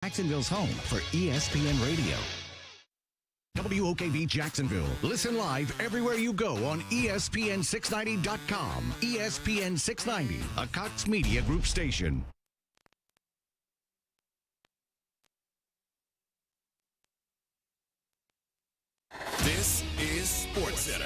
Jacksonville's home for ESPN Radio. WOKV Jacksonville. Listen live everywhere you go on ESPN690.com. ESPN 690, a Cox Media Group station. This is Sports Center.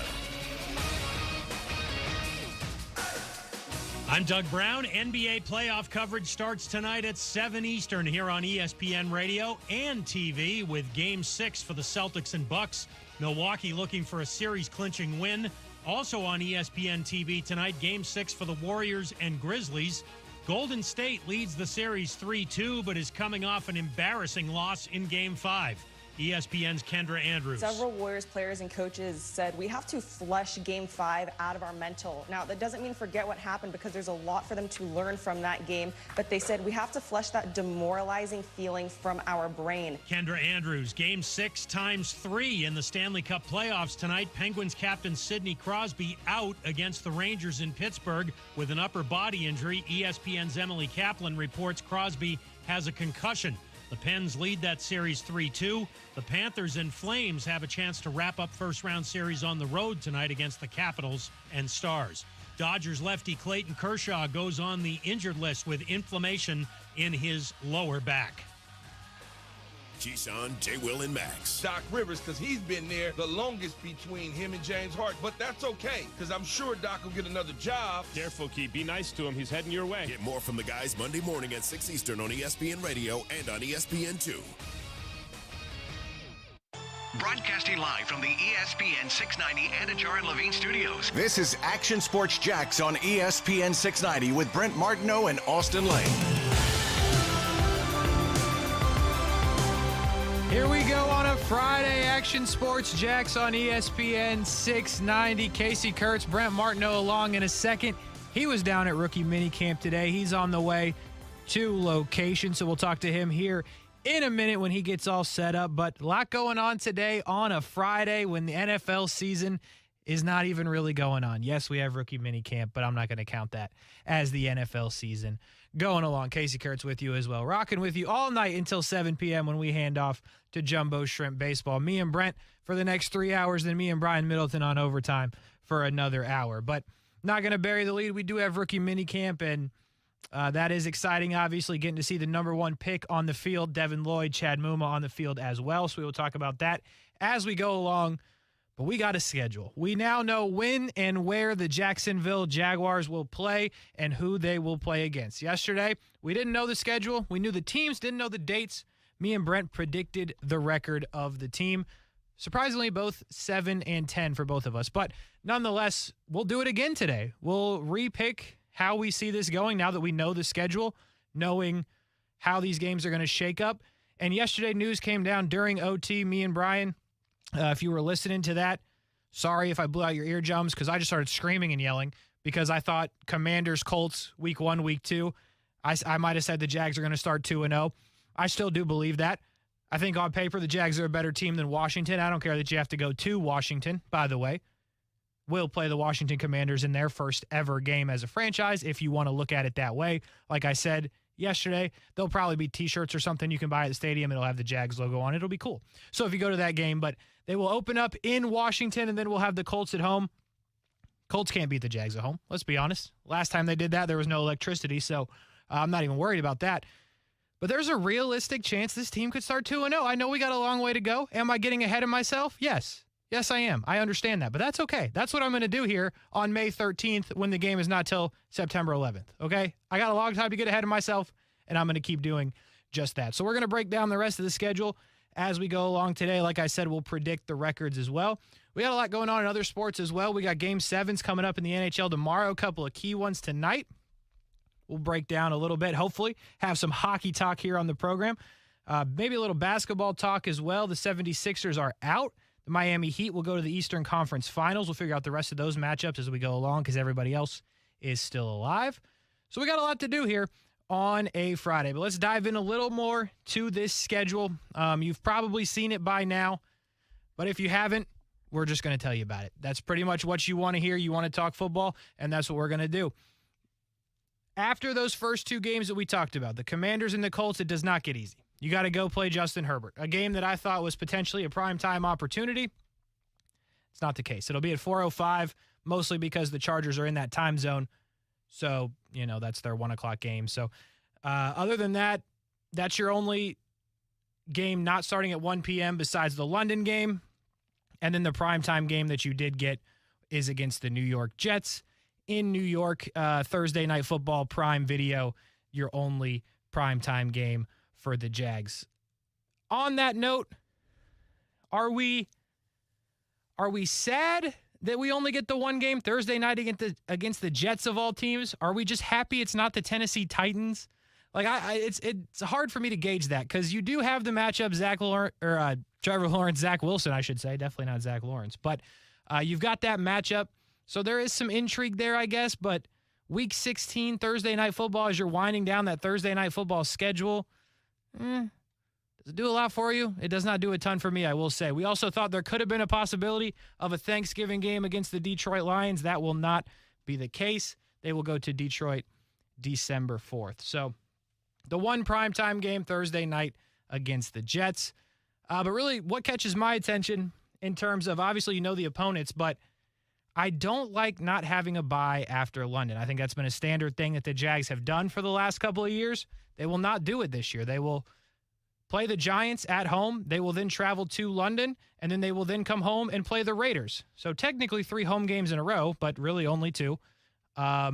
I'm Doug Brown. NBA playoff coverage starts tonight at 7 Eastern here on ESPN Radio and TV with Game 6 for the Celtics and Bucks. Milwaukee looking for a series-clinching win. Also on ESPN TV tonight, Game 6 for the Warriors and Grizzlies. Golden State leads the series 3-2, but is coming off an embarrassing loss in Game 5. ESPN's Kendra Andrews. Several Warriors players and coaches said we have to flush Game 5 out of our mental. Now, that doesn't mean forget what happened because there's a lot for them to learn from that game, but they said we have to flush that demoralizing feeling from our brain. Kendra Andrews, Game 6 times 3 in the Stanley Cup playoffs tonight. Penguins captain Sidney Crosby out against the Rangers in Pittsburgh with an upper body injury. ESPN's Emily Kaplan reports Crosby has a concussion. The Pens lead that series 3-2. The Panthers and Flames have a chance to wrap up first-round series on the road tonight against the Capitals and Stars. Dodgers lefty Clayton Kershaw goes on the injured list with inflammation in his lower back. Keyshawn, J. Will, and Max. Doc Rivers, because he's been there the longest between him and James Harden. But that's okay, because I'm sure Doc will get another job. Careful, Key. Be nice to him. He's heading your way. Get more from the guys Monday morning at 6 Eastern on ESPN Radio and on ESPN2. Broadcasting live from the ESPN 690 Anajar and Levine studios. This is Action Sports Jax on ESPN 690 with Brent Martineau and Austin Lane. Here we go on a Friday, Action Sports Jax on ESPN 690. Casey Kurtz, Brent Martineau along in a second. He was down at rookie minicamp today. He's on the way to location, so we'll talk to him here in a minute when he gets all set up. But a lot going on today on a Friday when the NFL season is not even really going on. Yes, we have rookie minicamp, but I'm not going to count that as the NFL season going along. Casey Kurtz with you as well. Rocking with you all night until 7 p.m. when we hand off to Jumbo Shrimp Baseball. Me and Brent for the next 3 hours, then me and Brian Middleton on overtime for another hour. But not going to bury the lead. We do have rookie minicamp, and that is exciting, obviously, getting to see the number one pick on the field, Devin Lloyd, Chad Muma on the field as well. So we will talk about that as we go along. But we got a schedule. We now know when and where the Jacksonville Jaguars will play and who they will play against. Yesterday, we didn't know the schedule. We knew the teams, didn't know the dates. Me and Brent predicted the record of the team. Surprisingly, both 7-10 for both of us. But nonetheless, we'll do it again today. We'll repick how we see this going now that we know the schedule, knowing how these games are going to shake up. And yesterday, news came down during OT. Me and Brian, if you were listening to that, sorry if I blew out your eardrums because I just started screaming and yelling because I thought Commanders, Colts, week 1, week 2. I might have said the Jags are going to start 2-0. I still do believe that. I think on paper the Jags are a better team than Washington. I don't care that you have to go to Washington, by the way. We'll play the Washington Commanders in their first ever game as a franchise if you want to look at it that way. Like I said yesterday, there'll probably be T-shirts or something you can buy at the stadium. It'll have the Jags logo on it. It'll be cool. So if you go to that game, but they will open up in Washington, and then we'll have the Colts at home. Colts can't beat the Jags at home. Let's be honest. Last time they did that, there was no electricity, so I'm not even worried about that. But there's a realistic chance this team could start 2-0. I know we got a long way to go. Am I getting ahead of myself? Yes. Yes, I am. I understand that, but that's okay. That's what I'm going to do here on May 13th when the game is not till September 11th, okay? I got a long time to get ahead of myself, and I'm going to keep doing just that. So we're going to break down the rest of the schedule as we go along today. Like I said, we'll predict the records as well. We got a lot going on in other sports as well. We got Game 7's coming up in the NHL tomorrow, a couple of key ones tonight. We'll break down a little bit, hopefully, have some hockey talk here on the program. Maybe a little basketball talk as well. The 76ers are out. The Miami Heat will go to the Eastern Conference Finals. We'll figure out the rest of those matchups as we go along because everybody else is still alive. So we got a lot to do here on a Friday. But let's dive in a little more to this schedule. You've probably seen it by now, but if you haven't, we're just going to tell you about it. That's pretty much what you want to hear. You want to talk football, and that's what we're going to do. After those first two games that we talked about, the Commanders and the Colts, it does not get easy. You got to go play Justin Herbert. A game that I thought was potentially a primetime opportunity. It's not the case. It'll be at 4:05, mostly because the Chargers are in that time zone. So, that's their 1 o'clock game. So, other than that, that's your only game not starting at 1 p.m. besides the London game. And then the primetime game that you did get is against the New York Jets in New York. Thursday Night Football Prime Video, your only primetime game for the Jags. On that note, are we sad that we only get the one game Thursday night against the Jets of all teams? Are we just happy it's not the Tennessee Titans? Like it's hard for me to gauge that because you do have the matchup Trevor Lawrence, Zach Wilson, I should say, definitely not Zach Lawrence, but you've got that matchup, so there is some intrigue there, I guess. But Week 16 Thursday Night Football, as you're winding down that Thursday Night Football schedule, does it do a lot for you? It does not do a ton for me, I will say. We also thought there could have been a possibility of a Thanksgiving game against the Detroit Lions. That will not be the case. They will go to Detroit December 4th. So the one primetime game Thursday night against the Jets. But really, what catches my attention in terms of, obviously, the opponents, but I don't like not having a bye after London. I think that's been a standard thing that the Jags have done for the last couple of years. They will not do it this year. They will play the Giants at home. They will then travel to London, and then they will then come home and play the Raiders. So technically 3 home games in a row, but really only 2. I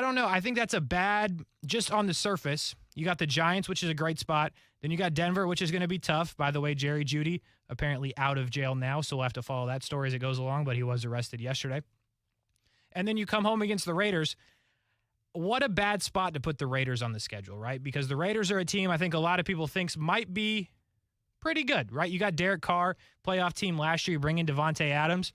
don't know. I think that's a bad, just on the surface. You got the Giants, which is a great spot. Then you got Denver, which is going to be tough. By the way, Jerry Jeudy apparently out of jail now, so we'll have to follow that story as it goes along, but he was arrested yesterday. And then you come home against the Raiders. What a bad spot to put the Raiders on the schedule, right? Because the Raiders are a team I think a lot of people think might be pretty good, right? You got Derek Carr, playoff team last year. You bring in Devontae Adams.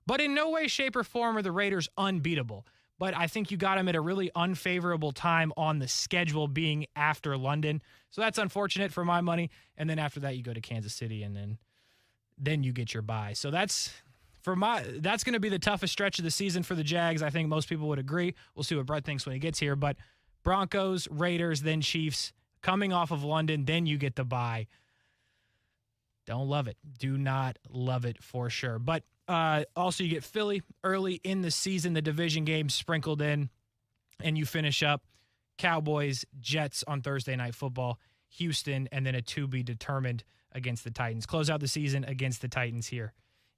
But in no way, shape, or form are the Raiders unbeatable. But I think you got them at a really unfavorable time on the schedule, being after London. So that's unfortunate for my money. And then after that, you go to Kansas City, and then you get your bye. So that's going to be the toughest stretch of the season for the Jags. I think most people would agree. We'll see what Brett thinks when he gets here. But Broncos, Raiders, then Chiefs, coming off of London, then you get the bye. Don't love it. Do not love it for sure. But also you get Philly early in the season, the division games sprinkled in, and you finish up Cowboys, Jets on Thursday Night Football, Houston, and then a to-be-determined against the Titans. Close out the season against the Titans here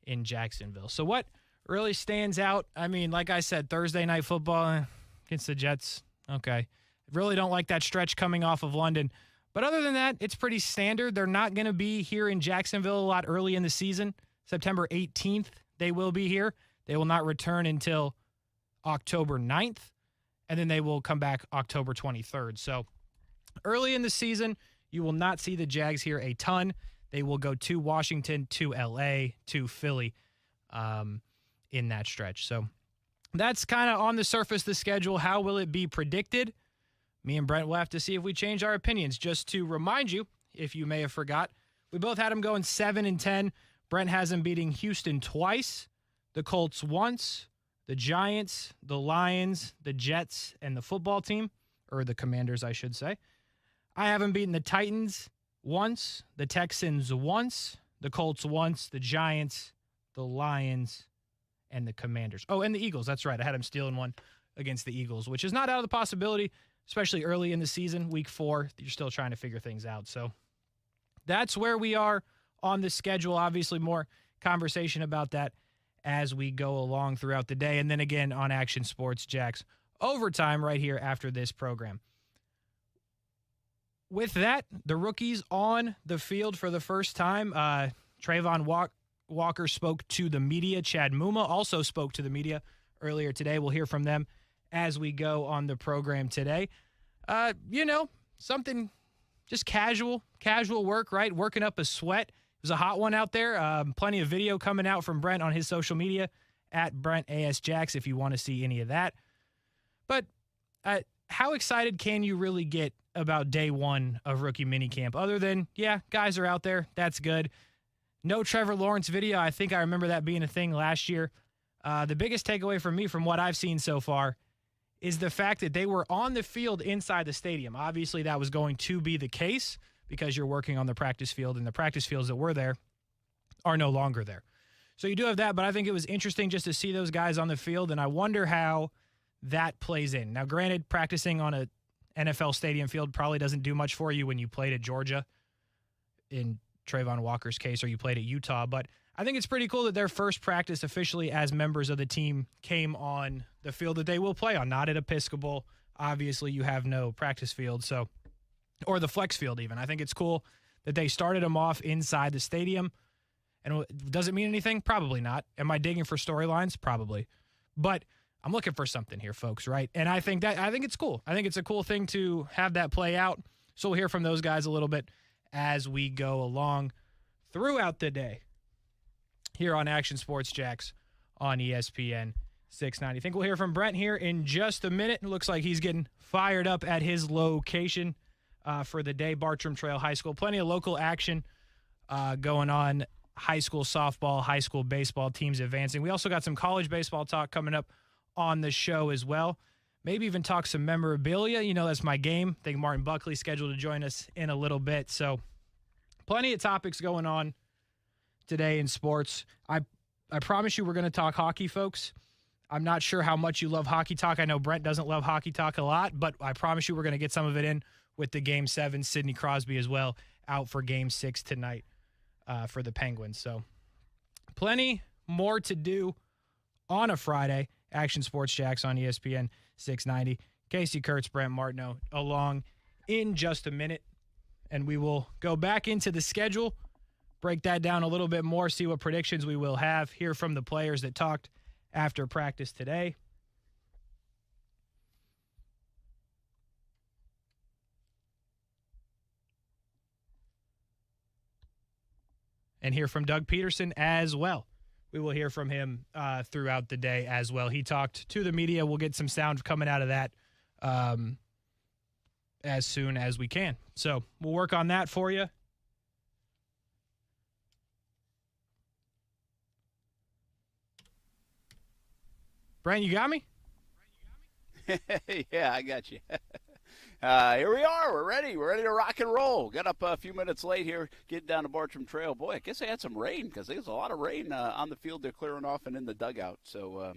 in Jacksonville. So what really stands out? I mean, like I said, Thursday Night Football against the Jets. Okay. Really don't like that stretch coming off of London. But other than that, it's pretty standard. They're not going to be here in Jacksonville a lot early in the season. September 18th, they will be here. They will not return until October 9th, and then they will come back October 23rd. So early in the season, you will not see the Jags here a ton. They will go to Washington, to L.A., to Philly in that stretch. So that's kind of on the surface the schedule. How will it be predicted? Me and Brent will have to see if we change our opinions. Just to remind you, if you may have forgot, we both had them going 7-10. Brent has them beating Houston twice, the Colts once, the Giants, the Lions, the Jets, and the football team, or the Commanders, I should say. I have them beating the Titans once, the Texans once, the Colts once, the Giants, the Lions, and the Commanders. Oh, and the Eagles. That's right. I had them stealing one against the Eagles, which is not out of the possibility, especially early in the season, week 4. You're still trying to figure things out. So that's where we are on the schedule. Obviously, more conversation about that as we go along throughout the day. And then again on Action Sports Jax overtime right here after this program. With that, the rookies on the field for the first time. Trayvon Walker spoke to the media. Chad Muma also spoke to the media earlier today. We'll hear from them as we go on the program today. Something just casual work, right? Working up a sweat. It was a hot one out there. Plenty of video coming out from Brent on his social media at Brent AS Jax if you want to see any of that. But how excited can you really get about day one of rookie minicamp? Other than, guys are out there. That's good. No Trevor Lawrence video. I think I remember that being a thing last year. The biggest takeaway for me from what I've seen so far is the fact that they were on the field inside the stadium. Obviously, that was going to be the case because you're working on the practice field, and the practice fields that were there are no longer there. So you do have that, but I think it was interesting just to see those guys on the field, and I wonder how that plays in. Now, granted, practicing on a NFL stadium field probably doesn't do much for you when you played at Georgia, in Trayvon Walker's case, or you played at Utah, but I think it's pretty cool that their first practice officially as members of the team came on the field that they will play on, not at Episcopal. Obviously, you have no practice field, so, or the flex field even. I think it's cool that they started them off inside the stadium. And does it mean anything? Probably not. Am I digging for storylines? Probably. But I'm looking for something here, folks, right? And I think it's cool. I think it's a cool thing to have that play out. So we'll hear from those guys a little bit as we go along throughout the day here on Action Sports Jax on ESPN 690. I think we'll hear from Brent here in just a minute. It looks like he's getting fired up at his location for the day, Bartram Trail High School. Plenty of local action going on. High school softball, high school baseball teams advancing. We also got some college baseball talk coming up on the show as well. Maybe even talk some memorabilia. You know, that's my game. I think Martin Buckley's scheduled to join us in a little bit. So plenty of topics going on today in sports. I promise you we're going to talk hockey, folks. I'm not sure how much you love hockey talk. I know Brent doesn't love hockey talk a lot, but I promise you we're going to get some of it in with the Game 7. Sidney Crosby as well out for Game 6 tonight. For the Penguins. So plenty more to do on a Friday. Action Sports Jax on ESPN 690. Casey Kurtz, Brent Martineau along in just a minute. And we will go back into the schedule, break that down a little bit more, see what predictions we will have, hear from the players that talked after practice today. And hear from Doug Peterson as well. We will hear from him throughout the day as well. He talked to the media. We'll get some sound coming out of that as soon as we can. So we'll work on that for you. Brian, you got me? Yeah, I got you. Here we are. We're ready. We're ready to rock and roll. Got up a few minutes late here, getting down to Bartram Trail. Boy, I guess they had some rain because there's a lot of rain on the field they're clearing off and in the dugout. So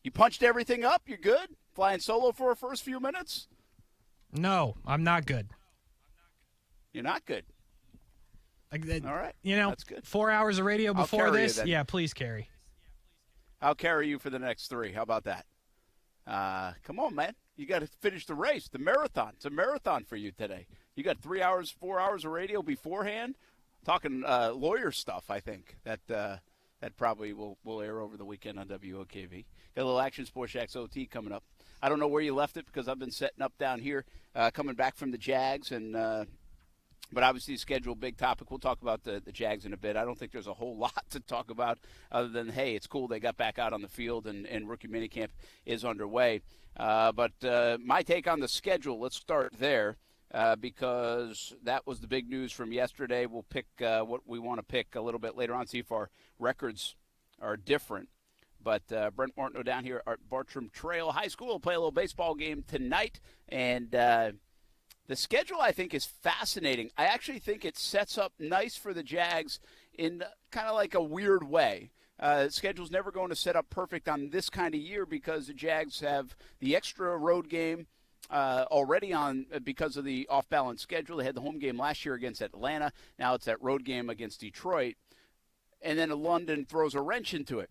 you punched everything up. You're good? Flying solo for our first few minutes? No, I'm not good. You're not good? All right. You know, that's good. 4 hours of radio before this. Yeah, please carry. I'll carry you for the next 3. How about that? Come on, man. You got to finish the race, the marathon. It's a marathon for you today. You got 3 hours, 4 hours of radio beforehand. Talking lawyer stuff, I think, that probably will air over the weekend on WOKV. Got a little Action Sports Jax OT coming up. I don't know where you left it because I've been setting up down here, coming back from the Jags, but obviously schedule big topic. We'll talk about the Jags in a bit. I don't think there's a whole lot to talk about other than, hey, it's cool they got back out on the field and rookie minicamp is underway. But my take on the schedule, let's start there because that was the big news from yesterday. We'll pick what we want to pick a little bit later on, see if our records are different. But Brent Martineau down here at Bartram Trail High School will play a little baseball game tonight. And the schedule, I think, is fascinating. I actually think it sets up nice for the Jags in kind of like a weird way. The schedule's never going to set up perfect on this kind of year because the Jags have the extra road game already on because of the off-balance schedule. They had the home game last year against Atlanta. Now it's that road game against Detroit. And then London throws a wrench into it.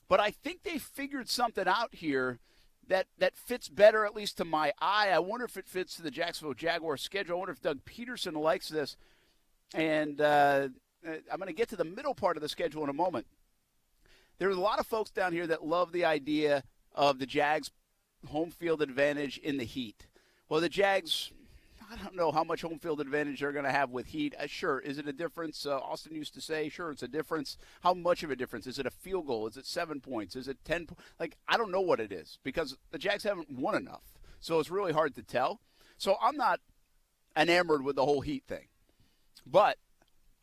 But I think they figured something out here that fits better, at least to my eye. I wonder if it fits to the Jacksonville Jaguars schedule. I wonder if Doug Peterson likes this. And I'm going to get to the middle part of the schedule in a moment. There's a lot of folks down here that love the idea of the Jags' home field advantage in the heat. Well, the Jags, I don't know how much home field advantage they're going to have with heat. Sure, is it a difference? Austin used to say, sure, it's a difference. How much of a difference? Is it a field goal? Is it 7 points? Is it 10? I don't know what it is because the Jags haven't won enough. So it's really hard to tell. So I'm not enamored with the whole heat thing. But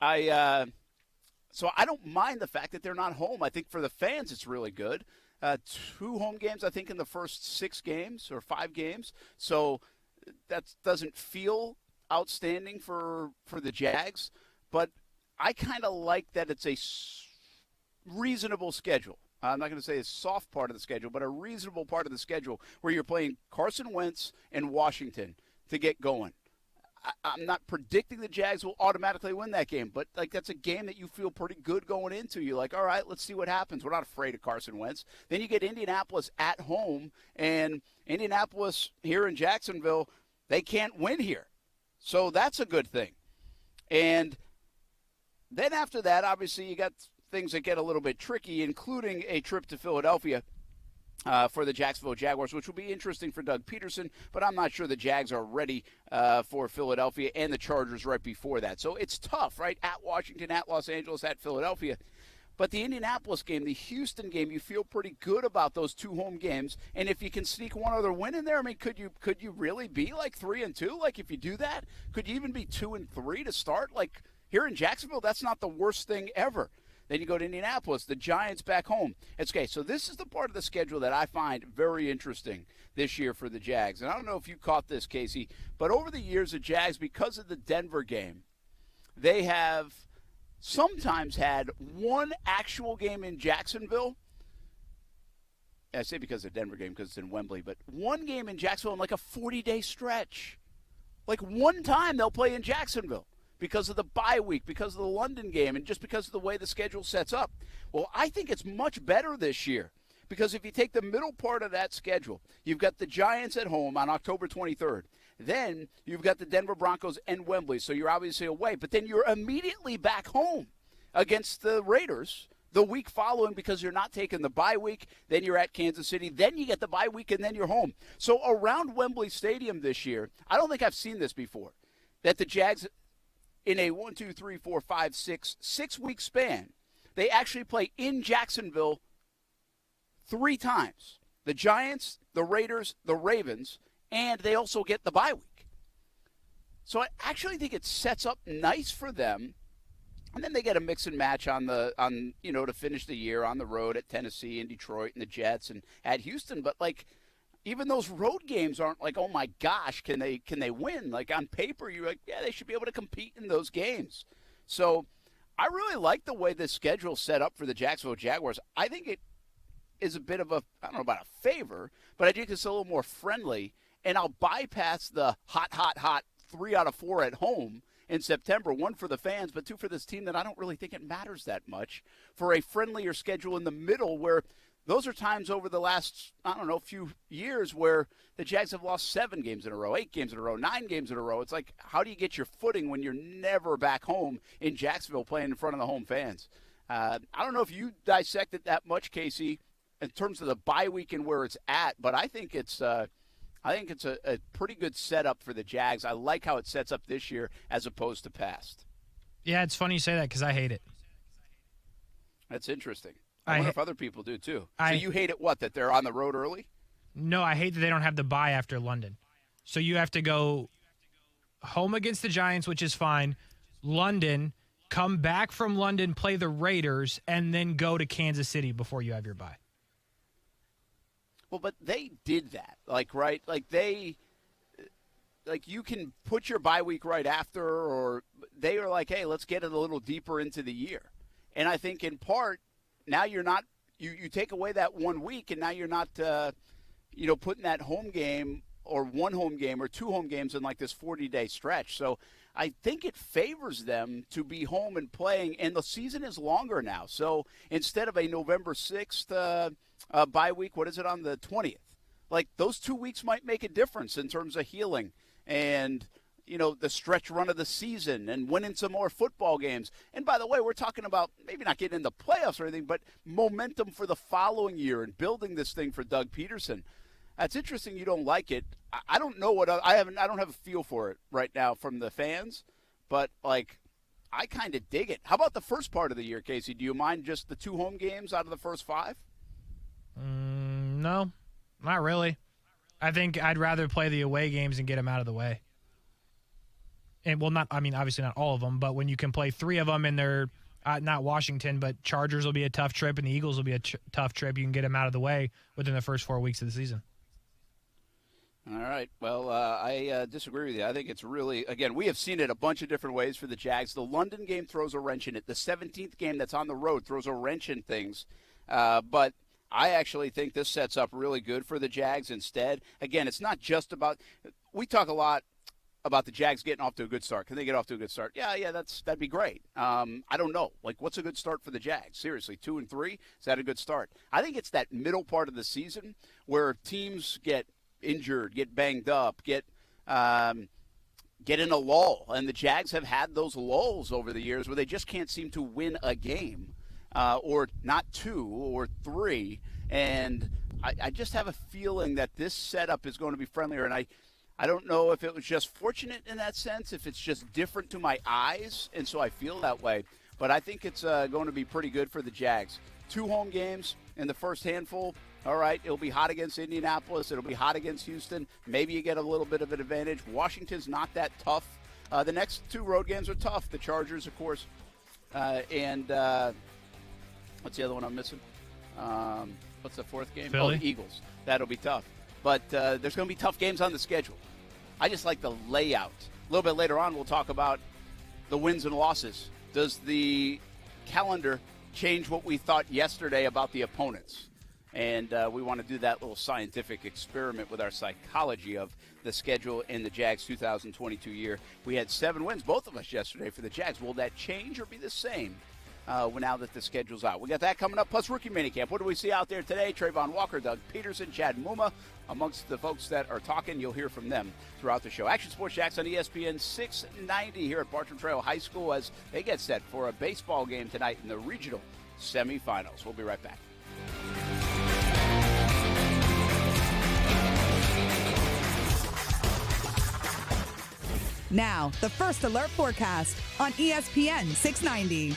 So I don't mind the fact that they're not home. I think for the fans it's really good. 2 home games, I think, in the first 6 games or 5 games. So that doesn't feel outstanding for the Jags. But I kind of like that it's a reasonable schedule. I'm not going to say a soft part of the schedule, but a reasonable part of the schedule where you're playing Carson Wentz and Washington to get going. I'm not predicting the Jags will automatically win that game, but like that's a game that you feel pretty good going into. You're like, all right, let's see what happens. We're not afraid of Carson Wentz. Then you get Indianapolis at home, and Indianapolis here in Jacksonville, they can't win here. So that's a good thing. And then after that, obviously, you got things that get a little bit tricky, including a trip to Philadelphia for the Jacksonville Jaguars, which will be interesting for Doug Peterson, but I'm not sure the Jags are ready for Philadelphia and the Chargers right before that. So it's tough, right? At Washington, at Los Angeles, at Philadelphia. But the Indianapolis game, the Houston game, you feel pretty good about those 2 home games. And if you can sneak one other win in there, I mean, could you really be like 3-2? Like if you do that, could you even be 2-3 to start? Like here in Jacksonville, that's not the worst thing ever. Then you go to Indianapolis, the Giants back home. It's okay, so this is the part of the schedule that I find very interesting this year for the Jags. And I don't know if you caught this, Casey, but over the years, the Jags, because of the Denver game, they have sometimes had one actual game in Jacksonville. I say because of the Denver game because it's in Wembley, but one game in Jacksonville in like a 40-day stretch. Like one time they'll play in Jacksonville because of the bye week, because of the London game, and just because of the way the schedule sets up. Well, I think it's much better this year because if you take the middle part of that schedule, you've got the Giants at home on October 23rd. Then you've got the Denver Broncos and Wembley, so you're obviously away. But then you're immediately back home against the Raiders the week following because you're not taking the bye week. Then you're at Kansas City. Then you get the bye week, and then you're home. So around Wembley Stadium this year, I don't think I've seen this before, that the Jags – in a 6-week span, they actually play in Jacksonville 3 times. The Giants, the Raiders, the Ravens, and they also get the bye week. So I actually think it sets up nice for them. And then they get a mix and match to finish the year on the road at Tennessee and Detroit and the Jets and at Houston. But like, even those road games aren't like, oh my gosh, can they win? Like on paper, you're like, yeah, they should be able to compete in those games. So I really like the way this schedule's set up for the Jacksonville Jaguars. I think it is a bit of I don't know about a favor, but I think it's a little more friendly. And I'll bypass the hot 3 out of 4 at home in September, 1 for the fans, but 2 for this team that I don't really think it matters that much, for a friendlier schedule in the middle where those are times over the last, few years where the Jags have lost 7 games in a row, 8 games in a row, 9 games in a row. It's like, how do you get your footing when you're never back home in Jacksonville playing in front of the home fans? I don't know if you dissect it that much, Casey, in terms of the bye week and where it's at, but I think it's a pretty good setup for the Jags. I like how it sets up this year as opposed to past. Yeah, it's funny you say that because I hate it. That's interesting. I wonder if other people do, too. So you hate it, that they're on the road early? No, I hate that they don't have the bye after London. So you have to go home against the Giants, which is fine, London, come back from London, play the Raiders, and then go to Kansas City before you have your bye. Well, but they did that, right? You can put your bye week right after, or they are like, hey, let's get it a little deeper into the year. And I think in part, now you're not you take away that 1 week, and now you're not putting that home game or 1 home game or 2 home games in like this 40-day stretch. So I think it favors them to be home and playing, and the season is longer now. So instead of a November 6th bye week, what is it, on the 20th? Like those 2 weeks might make a difference in terms of healing and the stretch run of the season and winning some more football games. And by the way, we're talking about maybe not getting into playoffs or anything, but momentum for the following year and building this thing for Doug Peterson. That's interesting you don't like it. I don't know what I don't have a feel for it right now from the fans, but I kind of dig it. How about the first part of the year, Casey? Do you mind just the 2 home games out of the first 5? No, not really. I think I'd rather play the away games and get them out of the way. And obviously not all of them, but when you can play 3 of them and they're not Washington, but Chargers will be a tough trip, and the Eagles will be a tough trip. You can get them out of the way within the first 4 weeks of the season. All right. Well, I disagree with you. I think it's really, again, we have seen it a bunch of different ways for the Jags. The London game throws a wrench in it. The 17th game that's on the road throws a wrench in things. But I actually think this sets up really good for the Jags instead. Again, it's not just about – we talk a lot about the Jags getting off to a good start. Can they get off to a good start? Yeah, that'd be great. I don't know. Like, what's a good start for the Jags? Seriously, 2-3? Is that a good start? I think it's that middle part of the season where teams get – injured, get banged up, get in a lull. And the Jags have had those lulls over the years where they just can't seem to win a game, or not 2 or 3. And I just have a feeling that this setup is going to be friendlier. And I don't know if it was just fortunate in that sense, if it's just different to my eyes, and so I feel that way. But I think it's going to be pretty good for the Jags. 2 home games in the first handful. All right, it'll be hot against Indianapolis. It'll be hot against Houston. Maybe you get a little bit of an advantage. Washington's not that tough. The next 2 road games are tough. The Chargers, of course, and what's the other one I'm missing? What's the 4th game? Philly. Oh, the Eagles. That'll be tough. But there's going to be tough games on the schedule. I just like the layout. A little bit later on, we'll talk about the wins and losses. Does the calendar change what we thought yesterday about the opponents? And we want to do that little scientific experiment with our psychology of the schedule in the Jags 2022 year. We had 7 wins, both of us, yesterday for the Jags. Will that change or be the same now that the schedule's out? We got that coming up, plus rookie minicamp. What do we see out there today? Trayvon Walker, Doug Peterson, Chad Muma, amongst the folks that are talking. You'll hear from them throughout the show. Action Sports Jax on ESPN 690 here at Bartram Trail High School as they get set for a baseball game tonight in the regional semifinals. We'll be right back. Now, the First Alert forecast on ESPN 690.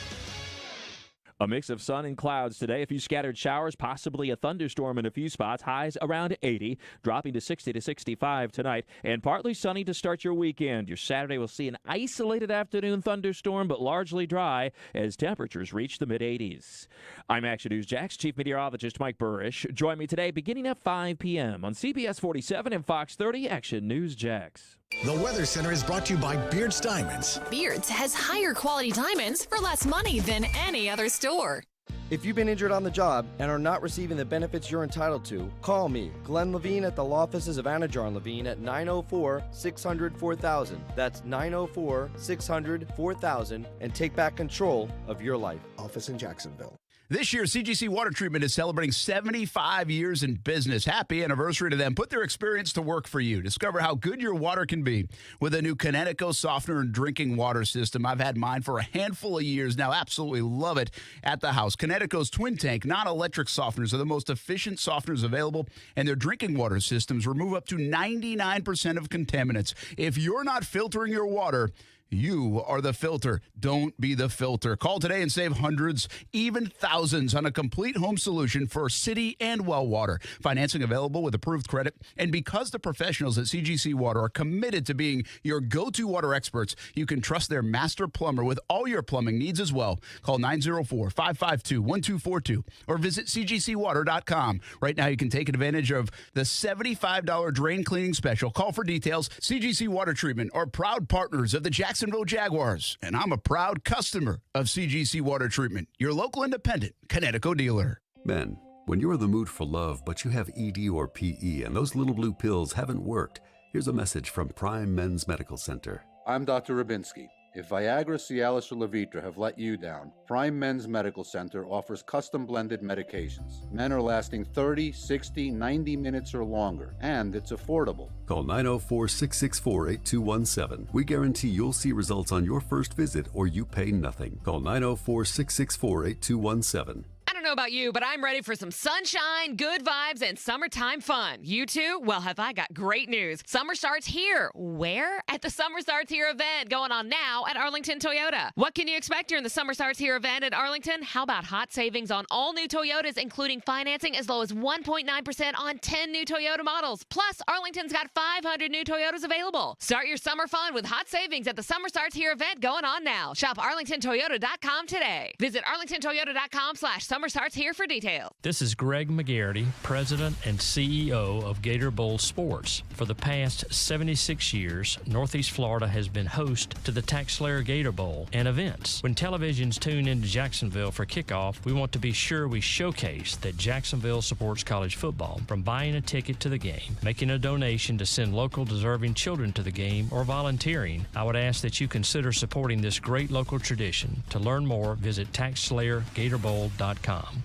A mix of sun and clouds today. A few scattered showers, possibly a thunderstorm in a few spots. Highs around 80, dropping to 60 to 65 tonight. And partly sunny to start your weekend. Your Saturday will see an isolated afternoon thunderstorm, but largely dry as temperatures reach the mid-80s. I'm Action News Jax Chief Meteorologist Mike Burrish. Join me today beginning at 5 p.m. on CBS 47 and Fox 30 Action News Jax. The Weather Center is brought to you by Beards Diamonds. Beards has higher quality diamonds for less money than any other store. If you've been injured on the job and are not receiving the benefits you're entitled to, call me, Glenn Levine, at the law offices of Anajar and Levine at 904-600-4000. That's 904-600-4000, and take back control of your life. Office in Jacksonville. This year, CGC Water Treatment is celebrating 75 years in business. Happy anniversary to them. Put their experience to work for you. Discover how good your water can be with a new Connecticut softener and drinking water system. I've had mine for a handful of years now. Absolutely love it at the house. Connecticut's twin tank, non-electric softeners are the most efficient softeners available, and their drinking water systems remove up to 99% of contaminants. If you're not filtering your water, you are the filter. Don't be the filter. Call today and save hundreds, even thousands on a complete home solution for city and well water. Financing available with approved credit. And because the professionals at CGC Water are committed to being your go-to water experts, you can trust their master plumber with all your plumbing needs as well. Call 904-552-1242 or visit cgcwater.com. Right now you can take advantage of the $75 drain cleaning special. Call for details. CGC Water Treatment are proud partners of the Jacksonville Jaguars, and I'm a proud customer of CGC Water Treatment, your local independent Connecticut dealer. Men, when you're in the mood for love, but you have ED or PE and those little blue pills haven't worked, here's a message from Prime Men's Medical Center. I'm Dr. Rabinski. If Viagra, Cialis, or Levitra have let you down, Prime Men's Medical Center offers custom-blended medications. Men are lasting 30, 60, 90 minutes or longer, and it's affordable. Call 904-664-8217. We guarantee you'll see results on your first visit or you pay nothing. Call 904-664-8217. I don't know about you, but I'm ready for some sunshine, good vibes, and summertime fun. You too? Well, have I got great news. Summer starts here. Where? At the Summer Starts Here event going on now at Arlington Toyota. What can you expect during the Summer Starts Here event at Arlington? How about hot savings on all new Toyotas, including financing as low as 1.9% on 10 new Toyota models. Plus, Arlington's got 500 new Toyotas available. Start your summer fun with hot savings at the Summer Starts Here event going on now. Shop arlingtontoyota.com today. Visit arlingtontoyota.com/summerstartshere for details. This is Greg McGarity, President and CEO of Gator Bowl Sports. For the past 76 years, Northeast Florida has been host to the Tax Slayer Gator Bowl and events. When televisions tune into Jacksonville for kickoff, we want to be sure we showcase that Jacksonville supports college football. From buying a ticket to the game, making a donation to send local deserving children to the game, or volunteering, I would ask that you consider supporting this great local tradition. To learn more, visit TaxSlayerGatorBowl.com.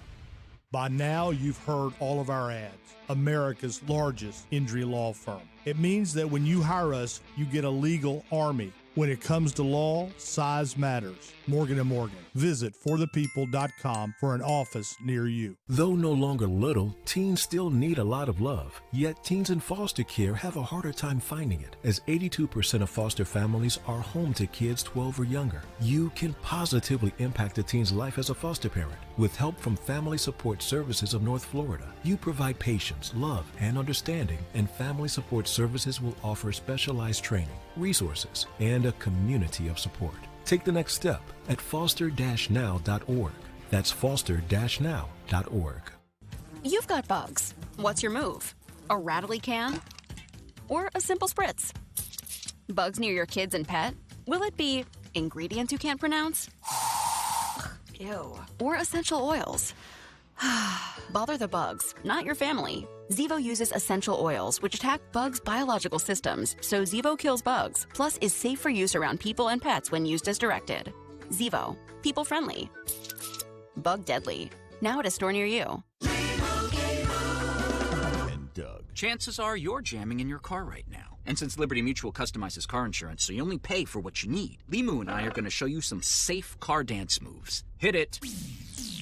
By now, you've heard all of our ads. America's largest injury law firm. It means that when you hire us, you get a legal army. When it comes to law, size matters. Morgan & Morgan. Visit forthepeople.com for an office near you. Though no longer little, teens still need a lot of love. Yet teens in foster care have a harder time finding it, as 82% of foster families are home to kids 12 or younger. You can positively impact a teen's life as a foster parent. With help from Family Support Services of North Florida, you provide patience, love, and understanding, and Family Support Services will offer specialized training, resources, and a community of support. Take the next step at foster-now.org. That's foster-now.org. You've got bugs. What's your move? A rattly can? Or a simple spritz? Bugs near your kids and pet? Will it be ingredients you can't pronounce? Ew. Or essential oils? Bother the bugs, not your family. Zevo uses essential oils which attack bugs' biological systems, so Zevo kills bugs, plus is safe for use around people and pets when used as directed. Zevo, people friendly. Bug deadly. Now at a store near you. And Doug. Chances are you're jamming in your car right now. And since Liberty Mutual customizes car insurance so you only pay for what you need, Limu and I are going to show you some safe car dance moves. Hit it.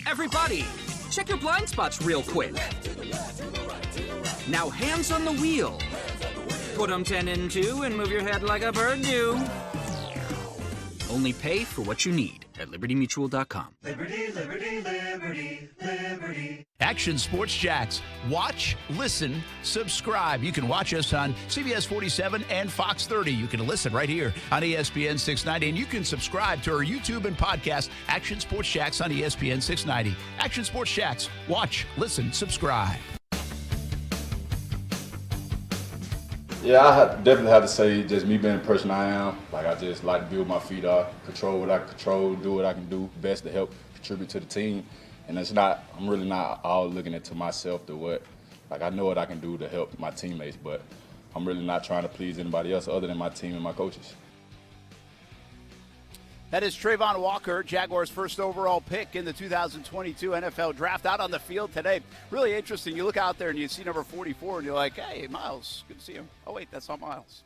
Everybody, check your blind spots real quick. Now hands on the wheel. Put them 10 in 2 and move your head like a bird do. Only pay for what you need at libertymutual.com. Liberty, liberty, liberty, liberty. Action Sports Jax. Watch, listen, subscribe. You can watch us on CBS 47 and Fox 30. You can listen right here on ESPN 690. And you can subscribe to our YouTube and podcast, Action Sports Jax on ESPN 690. Action Sports Jax. Watch, listen, subscribe. Yeah, I definitely have to say just me being the person I am. Like, I just like to build my feet up, control what I can control, do what I can do best to help contribute to the team. And I'm really not all looking into myself to what, like, I know what I can do to help my teammates, but I'm really not trying to please anybody else other than my team and my coaches. That is Trayvon Walker, Jaguars' first overall pick in the 2022 NFL Draft, out on the field today. Really interesting. You look out there and you see number 44, and you're like, hey, Miles, good to see him. Oh, wait, that's not Miles.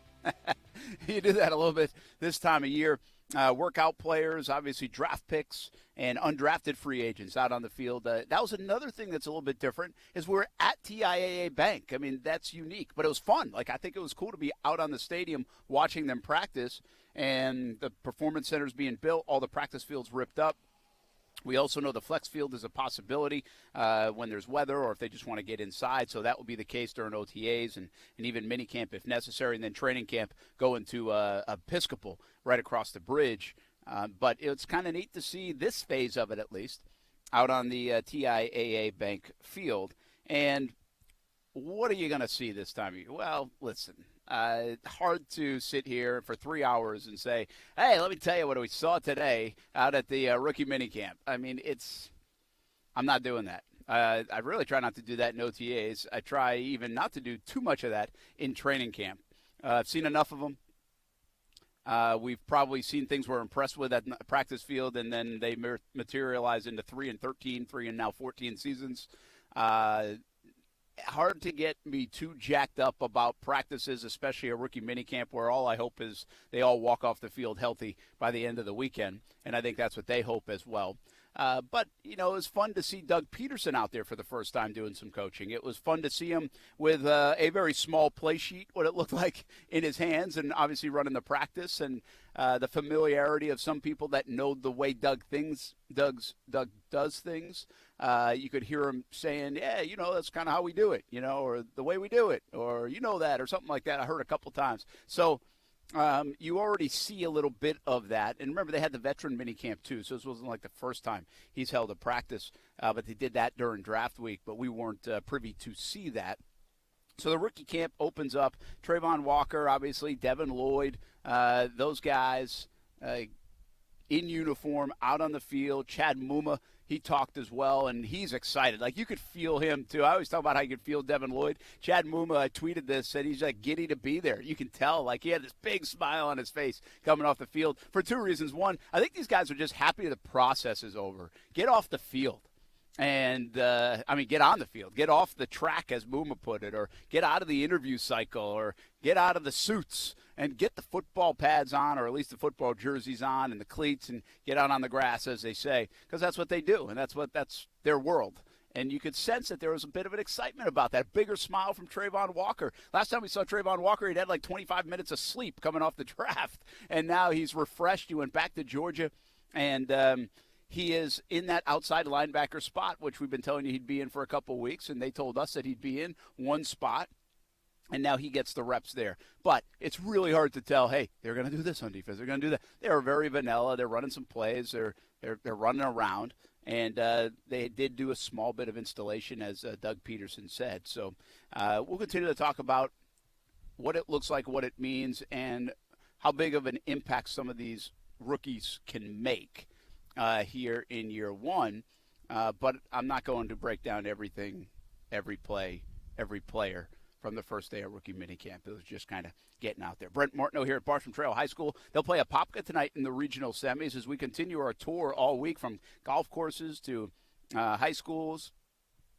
You do that a little bit this time of year. Workout players, obviously draft picks, and undrafted free agents out on the field. That was another thing that's a little bit different, is we're at TIAA Bank. I mean, that's unique, but it was fun. Like, I think it was cool to be out on the stadium watching them practice, and the performance centers being built, all the practice fields ripped up. We also know the flex field is a possibility when there's weather or if they just want to get inside. So that will be the case during OTAs and even minicamp if necessary. And then training camp going to Episcopal right across the bridge. But it's kind of neat to see this phase of it, at least, out on the TIAA Bank field. And what are you going to see this time of year? Well, listen. Hard to sit here for 3 hours and say, hey, let me tell you what we saw today out at the rookie minicamp. I mean, I'm not doing that. I really try not to do that in OTAs. I try even not to do too much of that in training camp. I've seen enough of them. We've probably seen things we're impressed with at the practice field, and then they materialize into 3 and 13, 3 and now 14 seasons. Hard to get me too jacked up about practices, especially a rookie minicamp, where all I hope is they all walk off the field healthy by the end of the weekend, and I think that's what they hope as well. But, it was fun to see Doug Peterson out there for the first time doing some coaching. It was fun to see him with a very small play sheet, what it looked like in his hands, and obviously running the practice and the familiarity of some people that know the way Doug does things. You could hear him saying, yeah, that's kind of how we do it, or the way we do it, or that, or something like that. I heard a couple times. So you already see a little bit of that. And remember, they had the veteran minicamp too, so this wasn't like the first time he's held a practice, but they did that during draft week, but we weren't privy to see that. So the rookie camp opens up. Trayvon Walker, obviously, Devin Lloyd, those guys in uniform, out on the field. Chad Muma, he talked as well, and he's excited. Like, you could feel him, too. I always talk about how you could feel Devin Lloyd. Chad Muma tweeted this, said he's, like, giddy to be there. You can tell. Like, he had this big smile on his face coming off the field for two reasons. One, I think these guys are just happy the process is over. Get off the field. And, get on the field. Get off the track, as Muma put it, or get out of the interview cycle, or get out of the suits and get the football pads on, or at least the football jerseys on and the cleats, and get out on the grass, as they say, because that's what they do, and that's their world. And you could sense that there was a bit of an excitement about that, a bigger smile from Trayvon Walker. Last time we saw Trayvon Walker, he'd had like 25 minutes of sleep coming off the draft, and now he's refreshed. He went back to Georgia, and he is in that outside linebacker spot, which we've been telling you he'd be in for a couple of weeks, and they told us that he'd be in one spot, and now he gets the reps there. But it's really hard to tell, hey, they're going to do this on defense. They're going to do that. They're very vanilla. They're running some plays. They're running around, and they did do a small bit of installation, as Doug Peterson said. So we'll continue to talk about what it looks like, what it means, and how big of an impact some of these rookies can make here in year one, but I'm not going to break down everything, every play, every player from the first day of rookie minicamp. It was just kind of getting out there. Brent Martineau here at Bartram Trail High School. They'll play Apopka tonight in the regional semis as we continue our tour all week from golf courses to high schools,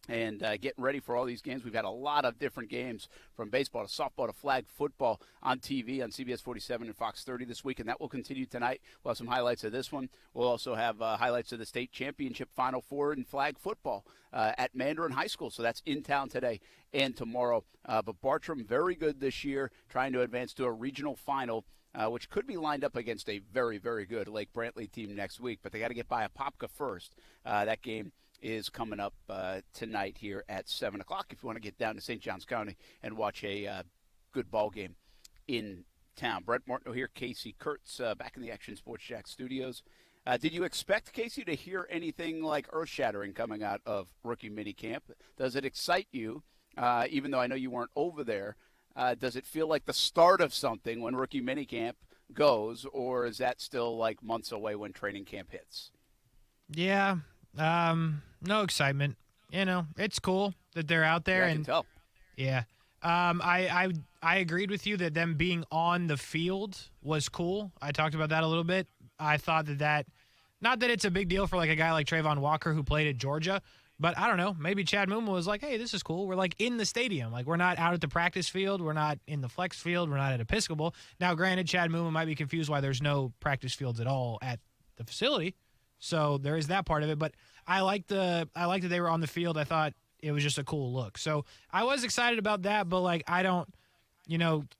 and getting ready for all these games. We've had a lot of different games, from baseball to softball to flag football, on TV on CBS 47 and Fox 30 this week, and that will continue tonight. We'll have some highlights of this one. We'll also have highlights of the state championship Final Four in flag football at Mandarin High School. So that's in town today and tomorrow. But Bartram, very good this year, trying to advance to a regional final, which could be lined up against a very, very good Lake Brantley team next week. But they got to get by Apopka first. That game is coming up tonight here at 7 o'clock if you want to get down to St. Johns County and watch a good ball game in town. Brent Martineau here, Casey Kurtz, back in the Action Sports Jax studios. Did you expect, Casey, to hear anything like earth-shattering coming out of rookie minicamp? Does it excite you, even though I know you weren't over there? Does it feel like the start of something when rookie minicamp goes, or is that still like months away when training camp hits? Yeah. No excitement. It's cool that they're out there. Yeah, I can tell. Yeah. I agreed with you that them being on the field was cool. I talked about that a little bit. I thought that not that it's a big deal for like a guy like Trayvon Walker who played at Georgia, but I don't know. Maybe Chad Muma was like, hey, this is cool. We're like in the stadium. Like, we're not out at the practice field. We're not in the flex field. We're not at Episcopal. Now, granted, Chad Muma might be confused why there's no practice fields at all at the facility. So there is that part of it, but I liked that they were on the field. I thought it was just a cool look. So I was excited about that, but like, I don't,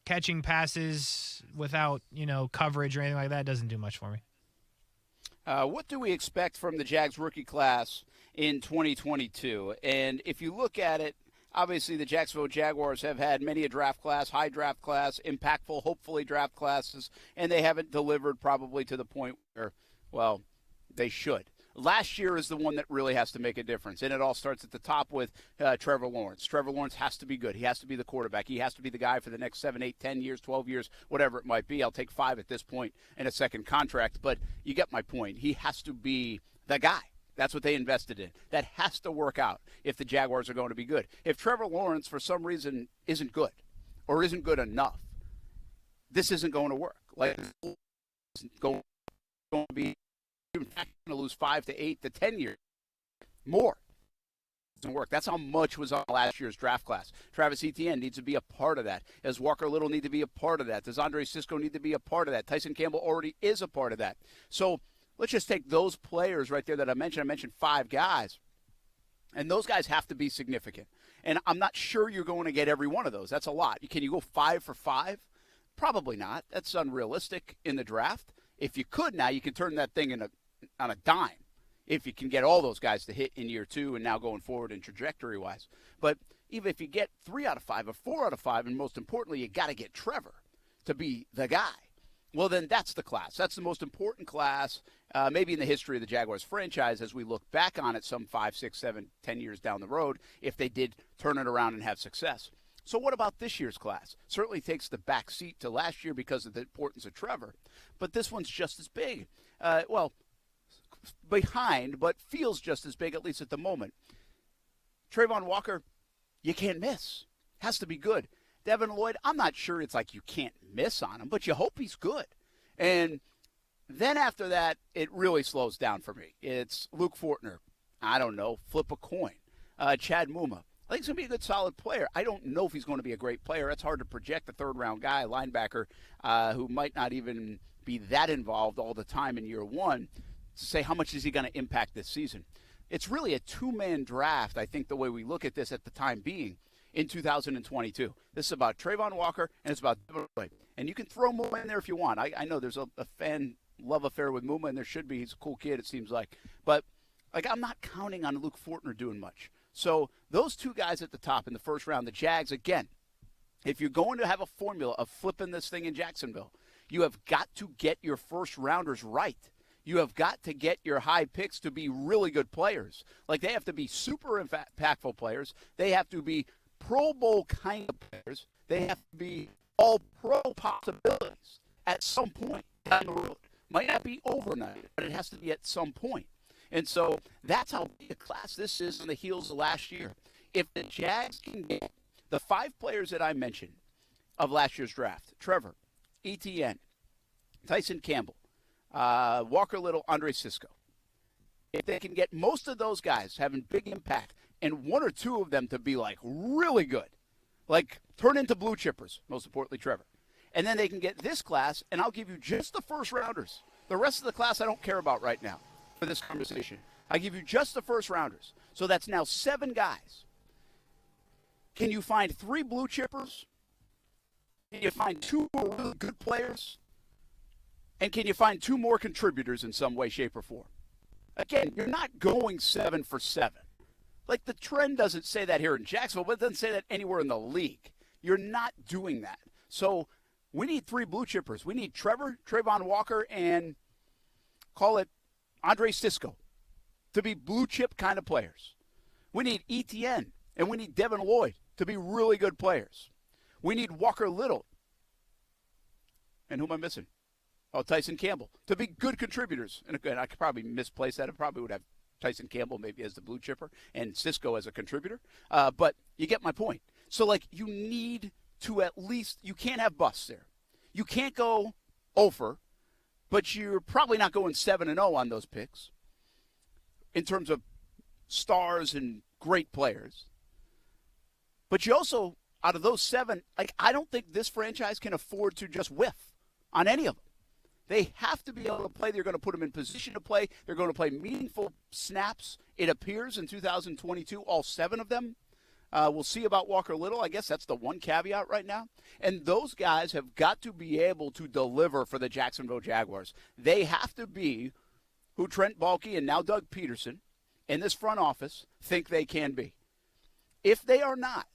catching passes without, coverage or anything like that doesn't do much for me. What do we expect from the Jags rookie class in 2022? And if you look at it, obviously the Jacksonville Jaguars have had many a draft class, high draft class, impactful, hopefully draft classes, and they haven't delivered probably to the point where, well, they should. Last year is the one that really has to make a difference, and it all starts at the top with Trevor Lawrence. Trevor Lawrence has to be good. He has to be the quarterback. He has to be the guy for the next 7, 8, 10 years, 12 years, whatever it might be. I'll take 5 at this point in a second contract, but you get my point. He has to be the guy. That's what they invested in. That has to work out if the Jaguars are going to be good. If Trevor Lawrence, for some reason, isn't good or isn't good enough, this isn't going to work. Like, it's going to be going to lose 5 to 8 to 10 years more. It doesn't work. That's how much was on last year's draft class. Travis Etienne needs to be a part of that. Does Walker Little need to be a part of that? Does Andre Sisco need to be a part of that? Tyson Campbell already is a part of that. So let's just take those players right there that I mentioned. I mentioned 5 guys. And those guys have to be significant. And I'm not sure you're going to get every one of those. That's a lot. Can you go 5 for 5? Probably not. That's unrealistic in the draft. If you could now, you can turn that thing on a dime if you can get all those guys to hit in year 2 and now going forward in trajectory-wise. But even if you get 3 out of 5 or 4 out of 5, and most importantly, you got to get Trevor to be the guy, well, then that's the class. That's the most important class maybe in the history of the Jaguars franchise as we look back on it some 5, 6, 7, 10 years down the road if they did turn it around and have success. So what about this year's class? Certainly takes the back seat to last year because of the importance of Trevor, but this one's just as big. Behind, but feels just as big, at least at the moment. Trayvon Walker, you can't miss. Has to be good. Devin Lloyd, I'm not sure it's like you can't miss on him, but you hope he's good. And then after that, it really slows down for me. It's Luke Fortner. I don't know. Flip a coin. Chad Muma. I think he's going to be a good, solid player. I don't know if he's going to be a great player. It's hard to project a third-round guy, linebacker, who might not even be that involved all the time in year 1 to say how much is he going to impact this season. It's really a 2-man draft, I think, the way we look at this at the time being in 2022. This is about Trayvon Walker, and it's about Devin Lloyd. And you can throw Muma in there if you want. I know there's a fan love affair with Muma, and there should be. He's a cool kid, it seems like. But I'm not counting on Luke Fortner doing much. So those 2 guys at the top in the first round, the Jags, again, if you're going to have a formula of flipping this thing in Jacksonville, you have got to get your first rounders right. You have got to get your high picks to be really good players. They have to be super impactful players. They have to be Pro Bowl kind of players. They have to be all-pro possibilities at some point down the road. Might not be overnight, but it has to be at some point. And so that's how big a class this is on the heels of last year. If the Jags can get the 5 players that I mentioned of last year's draft, Trevor, Etienne, Tyson Campbell, Walker Little, Andre Sisco, if they can get most of those guys having big impact and 1 or 2 of them to be really good, turn into blue chippers, most importantly Trevor, and then they can get this class, and I'll give you just the first rounders. The rest of the class I don't care about right now for this conversation. I give you just the first rounders. So that's now 7 guys. Can you find 3 blue chippers? Can you find 2 really good players? And can you find 2 more contributors in some way, shape, or form? Again, you're not going 7 for 7. The trend doesn't say that here in Jacksonville, but it doesn't say that anywhere in the league. You're not doing that. So we need 3 blue chippers. We need Trevor, Trayvon Walker, and call it Andre Sisco to be blue chip kind of players. We need Etienne, and we need Devin Lloyd to be really good players. We need Walker Little. And who am I missing? Tyson Campbell, to be good contributors. And again, I could probably misplace that. I probably would have Tyson Campbell maybe as the blue chipper and Sisco as a contributor. But you get my point. So, you need to at least – you can't have busts there. You can't go over, but you're probably not going 7-0 on those picks in terms of stars and great players. But you also, out of those 7, I don't think this franchise can afford to just whiff on any of them. They have to be able to play. They're going to put them in position to play. They're going to play meaningful snaps, it appears, in 2022, all 7 of them. We'll see about Walker Little. I guess that's the one caveat right now. And those guys have got to be able to deliver for the Jacksonville Jaguars. They have to be who Trent Baalke and now Doug Peterson in this front office think they can be. If they are not,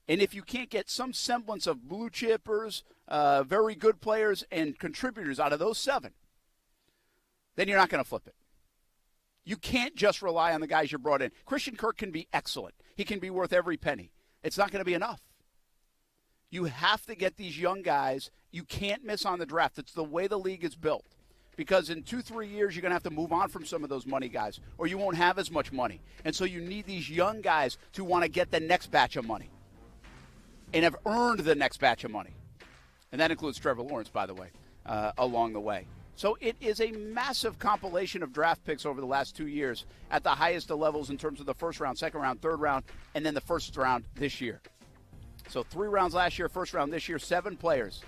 and if you can't get some semblance of blue chippers, very good players, and contributors out of those 7, then you're not going to flip it. You can't just rely on the guys you brought in. Christian Kirk can be excellent. He can be worth every penny. It's not going to be enough. You have to get these young guys. You can't miss on the draft. It's the way the league is built. Because in 2-3 years, you're going to have to move on from some of those money guys, or you won't have as much money. And so you need these young guys to want to get the next batch of money and have earned the next batch of money. And that includes Trevor Lawrence, by the way, along the way. So it is a massive compilation of draft picks over the last 2 years at the highest of levels in terms of the first round, second round, third round, and then the first round this year. So 3 rounds last year, first round this year, 7 players.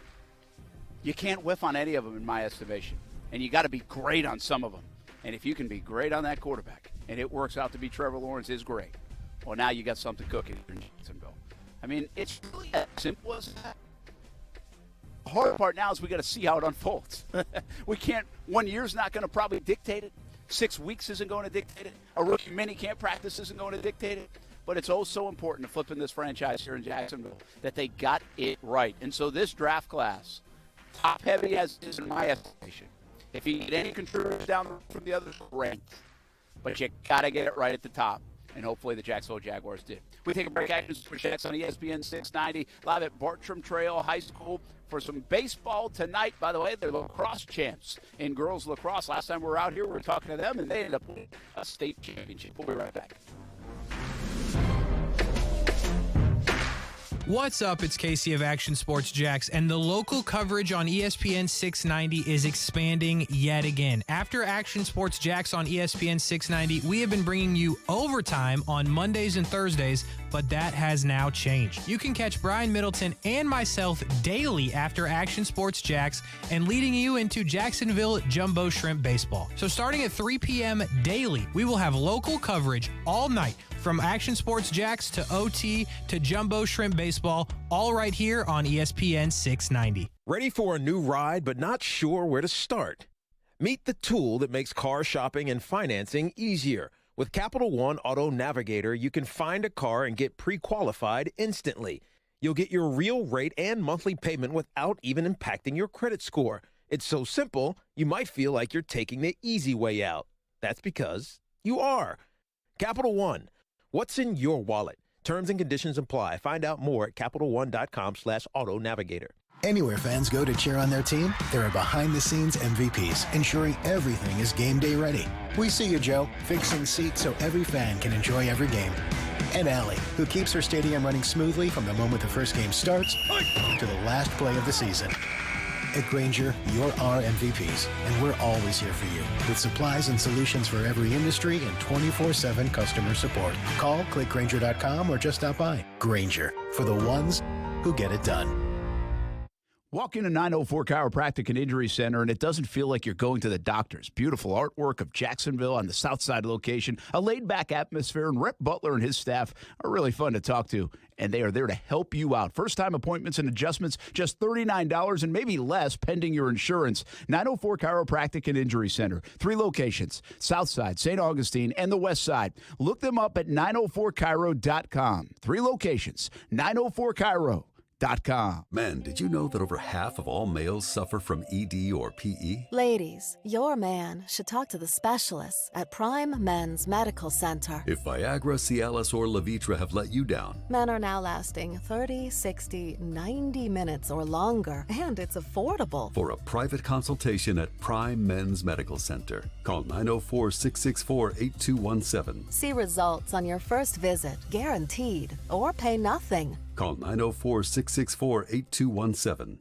You can't whiff on any of them in my estimation. And you got to be great on some of them. And if you can be great on that quarterback, and it works out to be Trevor Lawrence is great, well, now you got something cooking in Jacksonville. I mean, it's really as simple as that. The hard part now is we got to see how it unfolds. We can't. 1 year's not going to probably dictate it. 6 weeks isn't going to dictate it. A rookie minicamp practice isn't going to dictate it. But it's oh so important to flipping this franchise here in Jacksonville that they got it right. And so this draft class, top heavy as it is in my estimation. If you get any contributors down from the others, great. But you got to get it right at the top. And hopefully the Jacksonville Jaguars did. We take a break. Action Sports Jax on ESPN 690, live at Bartram Trail High School for some baseball tonight. By the way, they're lacrosse champs in girls lacrosse. Last time we were out here, we were talking to them, and they ended up winning a state championship. We'll be right back. What's up? It's Casey of Action Sports Jax, and the local coverage on ESPN 690 is expanding yet again. After Action Sports Jax on ESPN 690, we have been bringing you overtime on Mondays and Thursdays, but that has now changed. You can catch Brian Middleton and myself daily after Action Sports Jax and leading you into Jacksonville Jumbo Shrimp Baseball. So starting at 3 p.m. daily, we will have local coverage all night from Action Sports Jax to OT to Jumbo Shrimp Baseball, all right here on ESPN 690. Ready for a new ride but not sure where to start? Meet the tool that makes car shopping and financing easier. With Capital One Auto Navigator, you can find a car and get pre-qualified instantly. You'll get your real rate and monthly payment without even impacting your credit score. It's so simple, you might feel like you're taking the easy way out. That's because you are. Capital One. What's in your wallet? Terms and conditions apply. Find out more at CapitalOne.com/Auto Navigator. Anywhere fans go to cheer on their team, there are behind-the-scenes MVPs ensuring everything is game day ready. We see you, Joe, fixing seats so every fan can enjoy every game. And Allie, who keeps her stadium running smoothly from the moment the first game starts to the last play of the season. At Grainger, you're our MVPs, and we're always here for you with supplies and solutions for every industry and 24/7 customer support. Call, click Grainger.com, or just stop by. Grainger, for the ones who get it done. Walk into 904 Chiropractic and Injury Center, and it doesn't feel like you're going to the doctors. Beautiful artwork of Jacksonville on the south side location, a laid-back atmosphere, and Rep Butler and his staff are really fun to talk to, and they are there to help you out. First-time appointments and adjustments, just $39 and maybe less pending your insurance. 904 Chiropractic and Injury Center. 3 locations, south side, St. Augustine, and the west side. Look them up at 904chiro.com. 3 locations, 904chiro.com. Man, did you know that over half of all males suffer from ED or PE? Ladies, your man should talk to the specialists at Prime Men's Medical Center. If Viagra, Cialis, or Levitra have let you down, Men are now lasting 30, 60, 90 minutes or longer, and it's affordable. For a private consultation at Prime Men's Medical Center, call 904-664-8217. See results on your first visit, guaranteed, or pay nothing. Call 904-664-8217.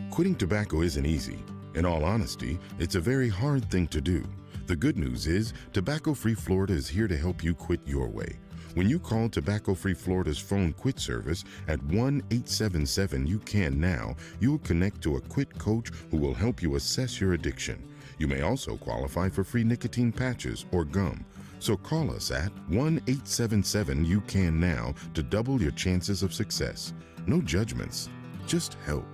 Quitting tobacco isn't easy. In all honesty, it's a very hard thing to do. The good news is, Tobacco Free Florida is here to help you quit your way. When you call Tobacco Free Florida's phone quit service at 1-877-YOU-CAN-NOW, you'll connect to a quit coach who will help you assess your addiction. You may also qualify for free nicotine patches or gum. So call us at 1-877-YOU-CAN-NOW to double your chances of success. No judgments, just help.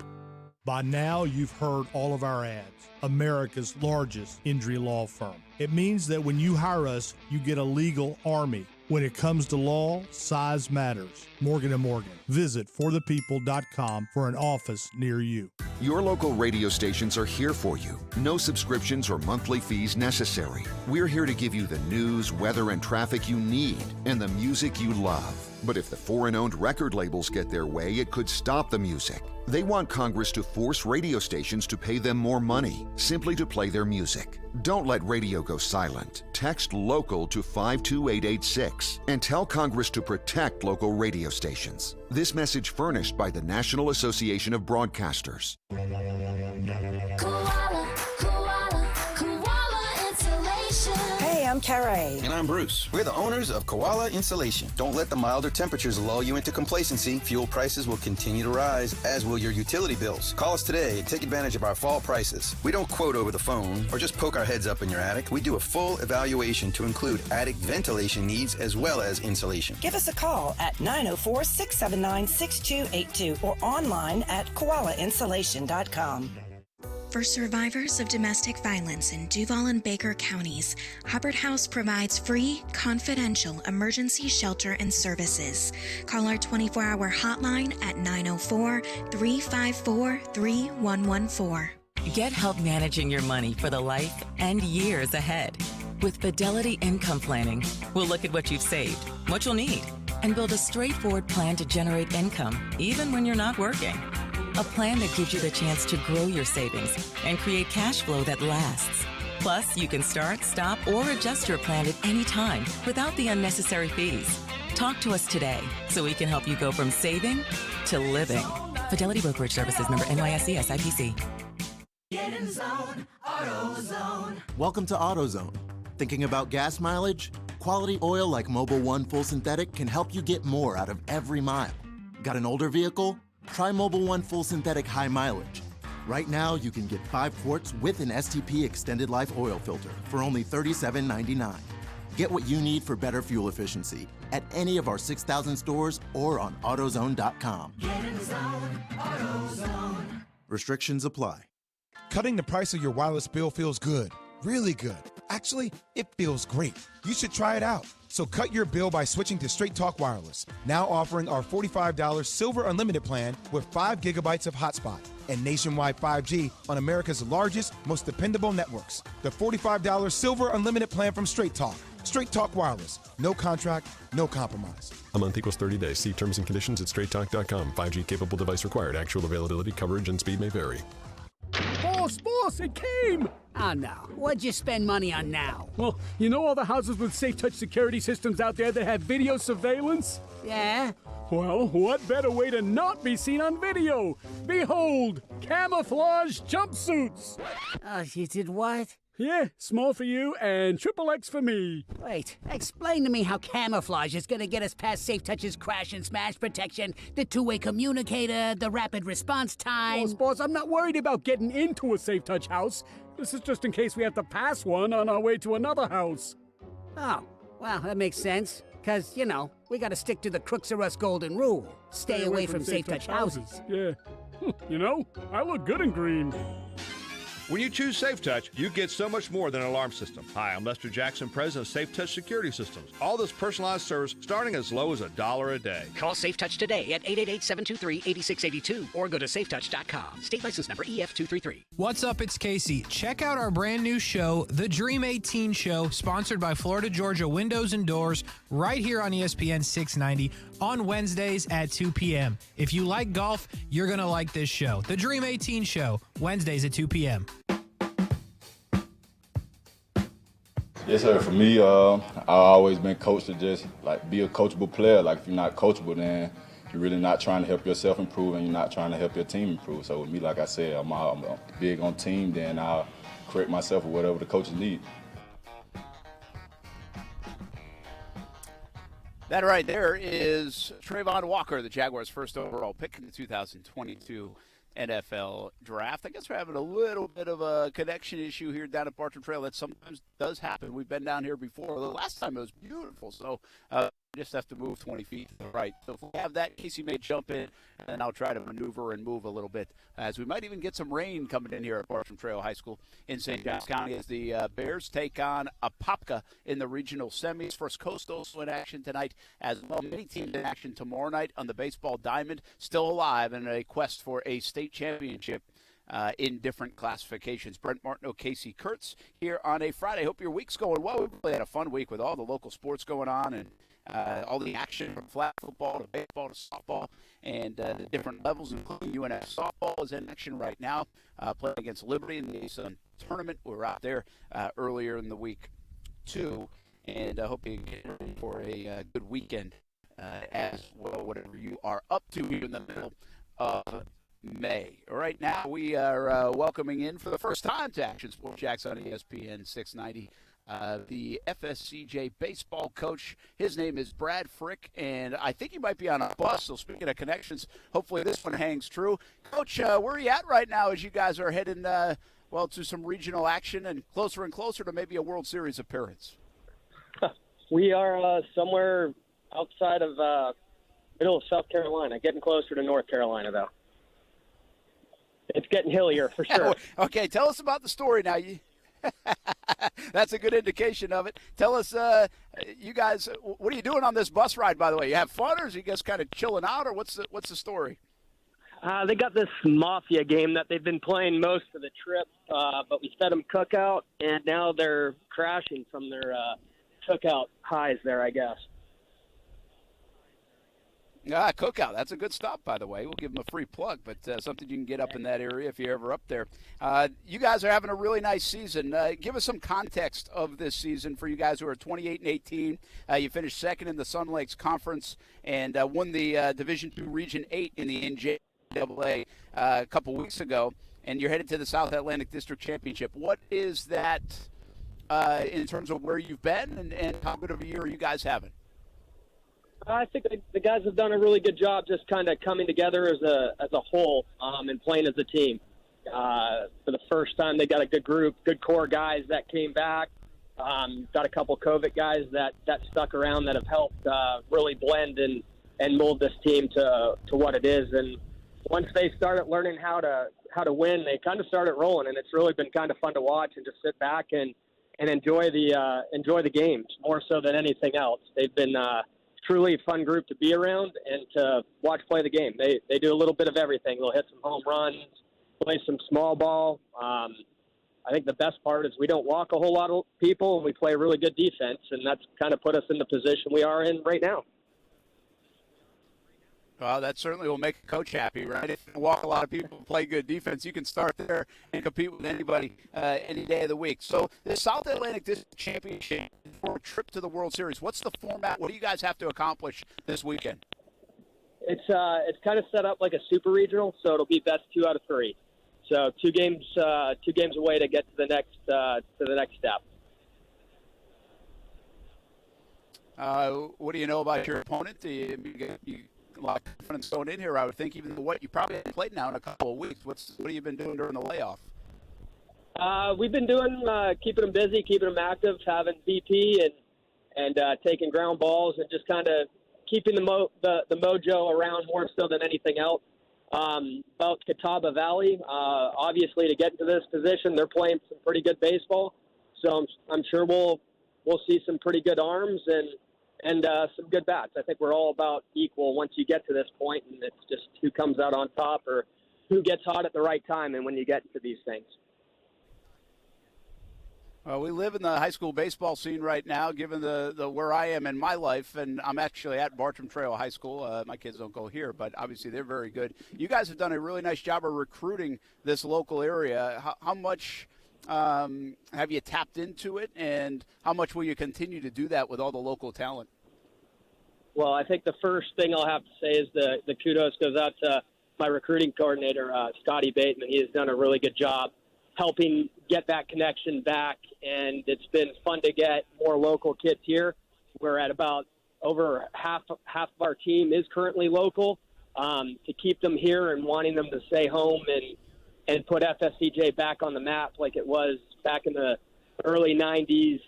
By now, you've heard all of our ads. America's largest injury law firm. It means that when you hire us, you get a legal army. When it comes to law, size matters. Morgan & Morgan. Visit forthepeople.com for an office near you. Your local radio stations are here for you. No subscriptions or monthly fees necessary. We're here to give you the news, weather, and traffic you need and the music you love. But if the foreign-owned record labels get their way, it could stop the music. They want Congress to force radio stations to pay them more money simply to play their music. Don't let radio go silent. Text LOCAL to 52886 and tell Congress to protect local radio stations. This message furnished by the National Association of Broadcasters. Hey, I'm Carrie. And I'm Bruce. We're the owners of Koala Insulation. Don't let the milder temperatures lull you into complacency. Fuel prices will continue to rise, as will your utility bills. Call us today and take advantage of our fall prices. We don't quote over the phone or just poke our heads up in your attic. We do a full evaluation to include attic ventilation needs as well as insulation. Give us a call at 904-679-6282 or online at koalainsulation.com. For survivors of domestic violence in Duval and Baker counties, Hubbard House provides free, confidential emergency shelter and services. Call our 24-hour hotline at 904-354-3114. Get help managing your money for the life and years ahead. With Fidelity Income Planning, we'll look at what you've saved, what you'll need, and build a straightforward plan to generate income, even when you're not working. A plan that gives you the chance to grow your savings and create cash flow that lasts. Plus, you can start, stop, or adjust your plan at any time without the unnecessary fees. Talk to us today so we can help you go from saving to living. Fidelity Brokerage Services, member NYSE SIPC. Get in zone, AutoZone. Welcome to AutoZone. Thinking about gas mileage? Quality oil like Mobil 1 Full Synthetic can help you get more out of every mile. Got an older vehicle? Try Mobil 1 Full Synthetic High Mileage. Right now, you can get 5 quarts with an STP Extended Life oil filter for only $37.99. Get what you need for better fuel efficiency at any of our 6,000 stores or on AutoZone.com. Get in zone, AutoZone. Restrictions apply. Cutting the price of your wireless bill feels good. Really good. Actually, it feels great. You should try it out. So cut your bill by switching to Straight Talk Wireless, now offering our $45 Silver Unlimited plan with 5 gigabytes of hotspot and nationwide 5G on America's largest, most dependable networks. The $45 Silver Unlimited plan from Straight Talk. Straight Talk Wireless. No contract, no compromise. A month equals 30 days. See terms and conditions at straighttalk.com. 5G capable device required. Actual availability, coverage, and speed may vary. Boss, it came! Ah, now. What'd you spend money on now? Well, you know all the houses with safe touch security systems out there that have video surveillance? Yeah? Well, what better way to not be seen on video? Behold, camouflage jumpsuits! You did what? Yeah, small for you and XXX for me. Wait, explain to me how camouflage is gonna get us past Safe Touch's crash and smash protection, the two-way communicator, the rapid response time. Boss, I'm not worried about getting into a Safe Touch house. This is just in case we have to pass one on our way to another house. Oh, well, that makes sense. Because, we gotta stick to the Crooks R Us golden rule. Stay away from Safe Touch houses. Yeah. I look good in green. When you choose Safe Touch, you get so much more than an alarm system. Hi, I'm Lester Jackson, president of Safe Touch Security Systems. All this personalized service starting as low as $1 a day. Call Safe Touch today at 888-723-8682 or go to safetouch.com. State license number EF233. What's up? It's Casey. Check out our brand new show, The Dream 18 Show, sponsored by Florida Georgia Windows and Doors, right here on ESPN 690 on Wednesdays at 2 p.m. If you like golf, you're going to like this show. The Dream 18 Show, Wednesdays at 2 p.m. Yes, sir. For me, I've always been coached to just be a coachable player. If you're not coachable, then you're really not trying to help yourself improve, and you're not trying to help your team improve. So with me, like I said, I'm big on team. Then I'll correct myself with whatever the coaches need. That right there is Trayvon Walker, the Jaguars' first overall pick in the 2022 NFL draft. I guess we're having a little bit of a connection issue here down at Bartram Trail. That sometimes does happen. We've been down here before. The last time it was beautiful, so just have to move 20 feet to the right. So if we have that, Casey may jump in, and I'll try to maneuver and move a little bit, as we might even get some rain coming in here at Bartram Trail High School in St. James County as the Bears take on Apopka in the regional semis. First Coast also in action tonight as well. Many teams in action tomorrow night on the baseball diamond, still alive in a quest for a state championship in different classifications. Brent Martineau, Casey Kurtz here on a Friday. Hope your week's going well. We really had a fun week with all the local sports going on and all the action from flag football to baseball to softball and the different levels, including UNF softball is in action right now, playing against Liberty in the ASUN tournament. We were out there earlier in the week, too, and I hope you get ready for a good weekend as well, whatever you are up to here in the middle of May. Right now, we are welcoming in for the first time to Action Sports Jax on ESPN 690. The FSCJ baseball coach. His name is Brad Frick, and I think he might be on a bus. So speaking of connections, hopefully this one hangs true. Coach, where are you at right now as you guys are heading, to some regional action and closer to maybe a World Series appearance? We are somewhere outside of middle of South Carolina, getting closer to North Carolina, though. It's getting hillier for sure. Okay, tell us about the story now. That's a good indication of it. Tell us, you guys, what are you doing on this bus ride, by the way? You have fun, or is you guys kind of chilling out, or what's the story? They got this Mafia game that they've been playing most of the trip, but we fed them cookout, and now they're crashing from their cookout highs there, I guess. Cookout. That's a good stop, by the way. We'll give them a free plug, but something you can get up in that area if you're ever up there. You guys are having a really nice season. Give us some context of this season for you guys who are 28-18. You finished second in the Sun Lakes Conference and won the Division II Region 8 in the NJAA a couple weeks ago, and you're headed to the South Atlantic District Championship. What is that in terms of where you've been and how good of a year are you guys having? I think the guys have done a really good job just kind of coming together as a whole and playing as a team. For the first time, they got a good group, good core guys that came back. Got a couple COVID guys that stuck around that have helped really blend and mold this team to what it is. And once they started learning how to win, they kind of started rolling, and it's really been kind of fun to watch and just sit back and enjoy the games more so than anything else. They've been truly a fun group to be around and to watch play the game. They do a little bit of everything. They'll hit some home runs, play some small ball. I think the best part is we don't walk a whole lot of people, and we play really good defense, and that's kind of put us in the position we are in right now. Well, that certainly will make a coach happy, right? If you walk a lot of people and play good defense, you can start there and compete with anybody any day of the week. So the South Atlantic District Championship for a trip to the World Series, what's the format? What do you guys have to accomplish this weekend? It's kind of set up like a super regional, so it'll be best 2 out of 3. So two games away to get to the next step. What do you know about your opponent? You a lot of confidence going in here, I would think, even though you probably haven't played now in a couple of weeks. What have you been doing during the layoff? We've been doing keeping them busy, keeping them active, having BP and taking ground balls and just kind of keeping the mojo around more so than anything else. About Catawba Valley, obviously to get into this position, they're playing some pretty good baseball, so I'm sure we'll see some pretty good arms and some good bats. I think we're all about equal once you get to this point, and it's just who comes out on top or who gets hot at the right time and when you get into these things. Well, we live in the high school baseball scene right now, given the where I am in my life, and I'm actually at Bartram Trail High School. My kids don't go here, but obviously they're very good. You guys have done a really nice job of recruiting this local area. How much have you tapped into it, and how much will you continue to do that with all the local talent? Well, I think the first thing I'll have to say is the kudos goes out to my recruiting coordinator, Scotty Bateman. He has done a really good job helping get that connection back, and it's been fun to get more local kids here. We're at about over half of our team is currently local. To keep them here and wanting them to stay home and put FSCJ back on the map like it was back in the early 90s,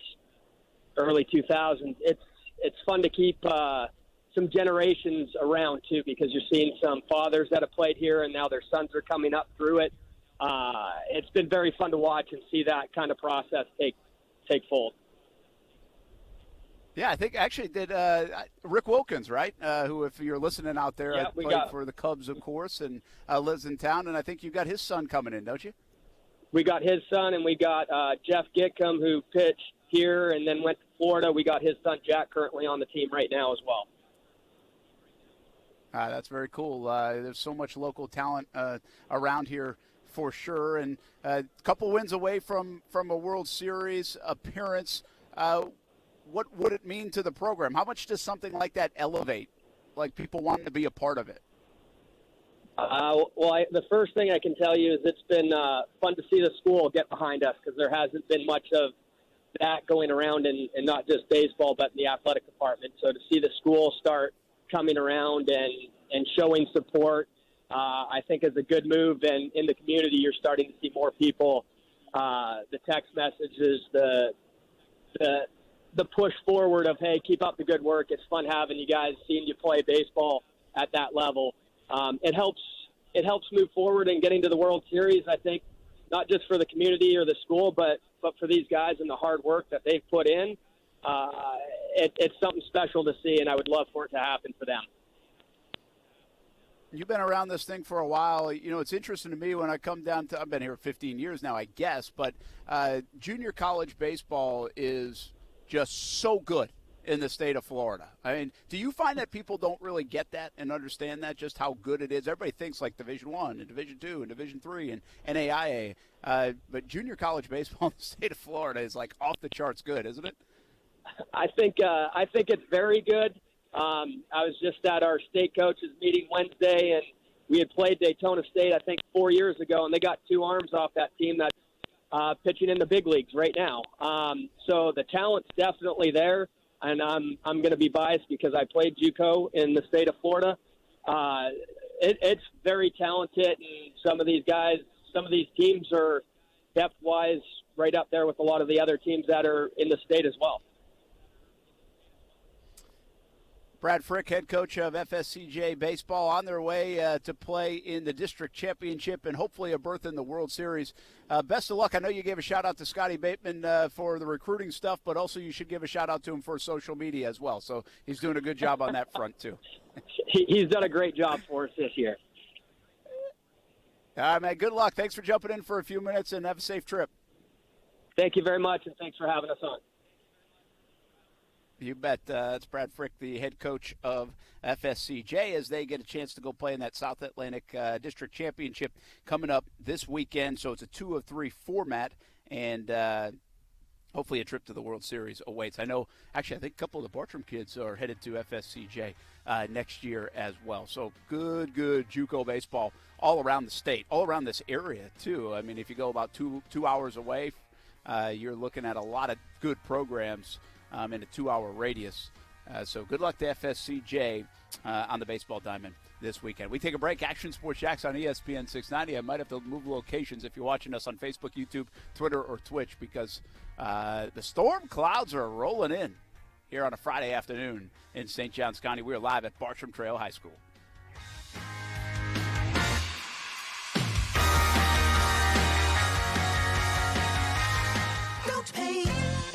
early 2000s. It's fun to keep some generations around, too, because you're seeing some fathers that have played here, and now their sons are coming up through it. It's been very fun to watch and see that kind of process take fold. Yeah, I think actually did Rick Wilkins, right? Who, if you're listening out there, played for the Cubs, of course, and lives in town. And I think you got his son coming in, don't you? We got his son, and we got Jeff Gitcomb, who pitched here and then went to Florida. We got his son, Jack, currently on the team right now as well. That's very cool. There's so much local talent around here for sure. And a couple wins away from a World Series appearance. What would it mean to the program? How much does something like that elevate, like people wanting to be a part of it? The first thing I can tell you is it's been fun to see the school get behind us because there hasn't been much of that going around in not just baseball but in the athletic department. So to see the school start coming around and showing support, I think is a good move. And in the community, you're starting to see more people, the text messages, the push forward of, hey, keep up the good work. It's fun having you guys, seeing you play baseball at that level. It helps move forward in getting to the World Series, I think, not just for the community or the school, but for these guys and the hard work that they've put in. It's something special to see, and I would love for it to happen for them. You've been around this thing for a while. You know, it's interesting to me when I come down to – I've been here 15 years now, I guess, but junior college baseball is just so good in the state of Florida. I mean, do you find that people don't really get that and understand that, just how good it is? Everybody thinks like Division I and Division II and Division III and NAIA, but junior college baseball in the state of Florida is like off the charts good, isn't it? I think it's very good. I was just at our state coaches meeting Wednesday, and we had played Daytona State, I think, 4 years ago, and they got two arms off that team that's pitching in the big leagues right now. So the talent's definitely there, and I'm going to be biased because I played JUCO in the state of Florida. It's very talented, and some of these guys, some of these teams are depth-wise right up there with a lot of the other teams that are in the state as well. Brad Frick, head coach of FSCJ Baseball, on their way to play in the district championship and hopefully a berth in the World Series. Best of luck. I know you gave a shout-out to Scotty Bateman for the recruiting stuff, but also you should give a shout-out to him for social media as well. So he's doing a good job on that front, too. He's done a great job for us this year. All right, man, good luck. Thanks for jumping in for a few minutes, and have a safe trip. Thank you very much, and thanks for having us on. You bet. It's Brad Frick, the head coach of FSCJ, as they get a chance to go play in that South Atlantic District Championship coming up this weekend. So it's a 2-of-3 format, and hopefully a trip to the World Series awaits. I know, actually, I think a couple of the Bartram kids are headed to FSCJ next year as well. So good JUCO baseball all around the state, all around this area, too. I mean, if you go about two hours away, you're looking at a lot of good programs in a 2-hour radius. So good luck to FSCJ on the baseball diamond this weekend. We take a break. Action Sports Jax on ESPN 690. I might have to move locations if you're watching us on Facebook, YouTube, Twitter, or Twitch, because the storm clouds are rolling in here on a Friday afternoon in St. Johns County. We're live at Bartram Trail High School. Don't paint,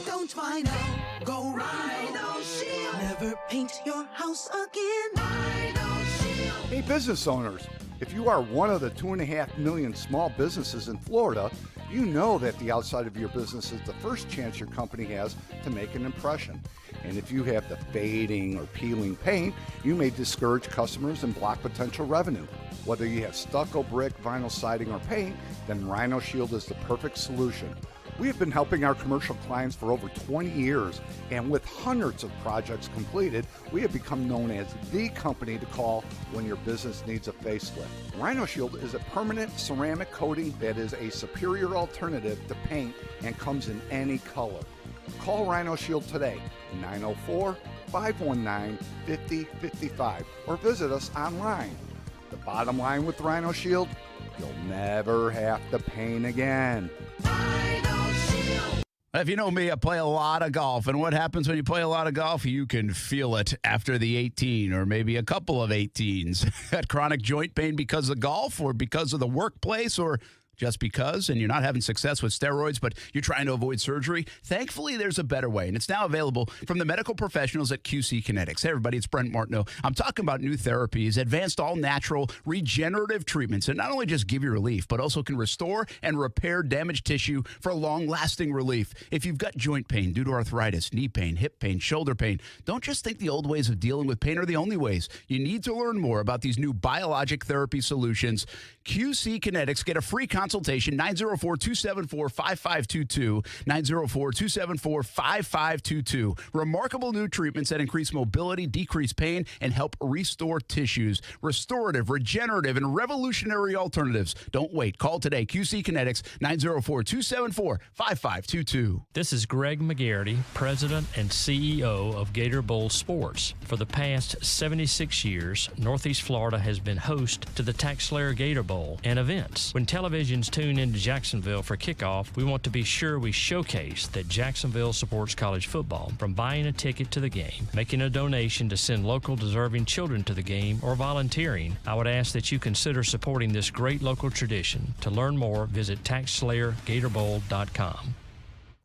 don't vinyl, go Rhino Shield. Never paint your house again. Rhino Shield. Hey, business owners, if you are one of the 2.5 million small businesses in Florida, you know that the outside of your business is the first chance your company has to make an impression. And if you have the fading or peeling paint, you may discourage customers and block potential revenue. Whether you have stucco, brick, vinyl siding, or paint, then Rhino Shield is the perfect solution. We have been helping our commercial clients for over 20 years, and with hundreds of projects completed, we have become known as the company to call when your business needs a facelift. Rhino Shield is a permanent ceramic coating that is a superior alternative to paint and comes in any color. Call Rhino Shield today, 904-519-5055, or visit us online. The bottom line with Rhino Shield, you'll never have to paint again. If you know me, I play a lot of golf, and what happens when you play a lot of golf? You can feel it after the 18 or maybe a couple of 18s. Got chronic joint pain because of golf or because of the workplace or just because, and you're not having success with steroids, but you're trying to avoid surgery? Thankfully, there's a better way, and it's now available from the medical professionals at QC Kinetics. Hey, everybody, it's Brent Martineau. I'm talking about new therapies, advanced all-natural regenerative treatments, and not only just give you relief, but also can restore and repair damaged tissue for long-lasting relief. If you've got joint pain due to arthritis, knee pain, hip pain, shoulder pain, don't just think the old ways of dealing with pain are the only ways. You need to learn more about these new biologic therapy solutions. QC Kinetics. Get a free consultation, 904-274-5522, 904-274-5522. Remarkable new treatments that increase mobility, decrease pain, and help restore tissues. Restorative, regenerative, and revolutionary alternatives. Don't wait. Call today. QC Kinetics, 904-274-5522. This is Greg McGarity, President and CEO of Gator Bowl Sports. For the past 76 years, Northeast Florida has been host to the Tax Slayer Gator Bowl and events. When televisions tune into Jacksonville for kickoff, we want to be sure we showcase that Jacksonville supports college football. From buying a ticket to the game, making a donation to send local deserving children to the game, or volunteering, I would ask that you consider supporting this great local tradition. To learn more, visit TaxSlayerGatorBowl.com.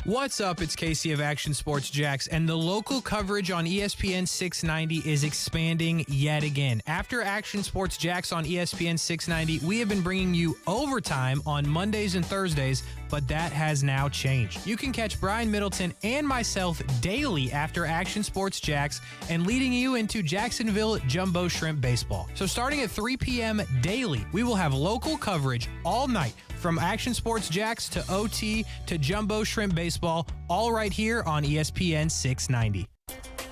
What's up? It's Casey of Action Sports Jax, and the local coverage on ESPN 690 is expanding yet again. After Action Sports Jax on ESPN 690, we have been bringing you overtime on Mondays and Thursdays, but that has now changed. You can catch Brian Middleton and myself daily after Action Sports Jax and leading you into Jacksonville Jumbo Shrimp Baseball. So starting at 3 p.m. daily, we will have local coverage all night from Action Sports Jax to OT to Jumbo Shrimp Baseball, all right here on ESPN 690.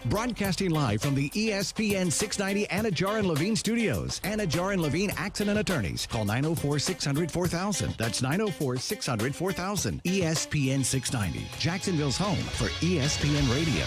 Broadcasting live from the ESPN 690 Anajar and Levine studios. Anajar and Levine Accident Attorneys. Call 904-600-4000. That's 904-600-4000. ESPN 690. Jacksonville's home for ESPN Radio.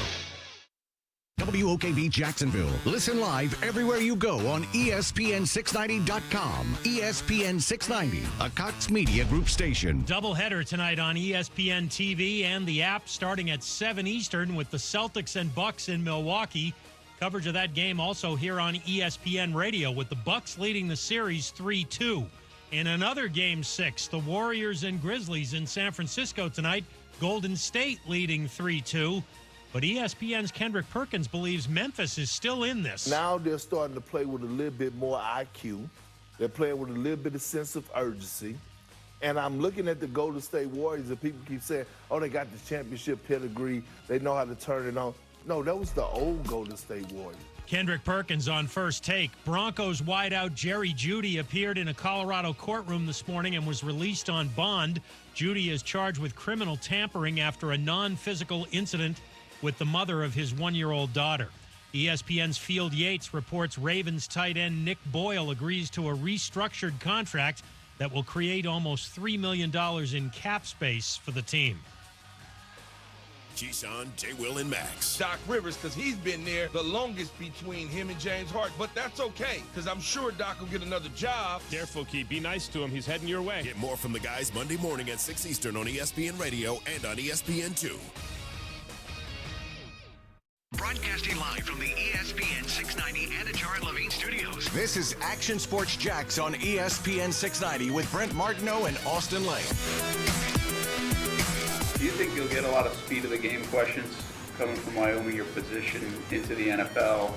WOKV Jacksonville. Listen live everywhere you go on ESPN690.com. ESPN 690, a Cox Media Group station. Doubleheader tonight on ESPN TV and the app starting at 7 Eastern with the Celtics and Bucks in Milwaukee. Coverage of that game also here on ESPN Radio with the Bucks leading the series 3-2. In another Game 6, the Warriors and Grizzlies in San Francisco tonight. Golden State leading 3-2. But ESPN's Kendrick Perkins believes Memphis is still in this. Now they're starting to play with a little bit more IQ. They're playing with a little bit of sense of urgency. And I'm looking at the Golden State Warriors, and people keep saying, oh, they got the championship pedigree. They know how to turn it on. No, that was the old Golden State Warriors. Kendrick Perkins on First Take. Broncos wideout Jerry Jeudy appeared in a Colorado courtroom this morning and was released on bond. Jeudy is charged with criminal tampering after a non-physical incident with the mother of his one-year-old daughter. ESPN's Field Yates reports Ravens tight end Nick Boyle agrees to a restructured contract that will create almost $3 million in cap space for the team. Keyshawn, J. Will, and Max. Doc Rivers, because he's been there the longest between him and James Harden. But that's okay, because I'm sure Doc will get another job. Careful, Key. Be nice to him. He's heading your way. Get more from the guys Monday morning at 6 Eastern on ESPN Radio and on ESPN2. Broadcasting live from the ESPN 690 Anajar and Levine studios. This is Action Sports Jax on ESPN 690 with Brent Martineau and Austin Lane. Do you think you'll get a lot of speed of the game questions coming from Wyoming, your position into the NFL?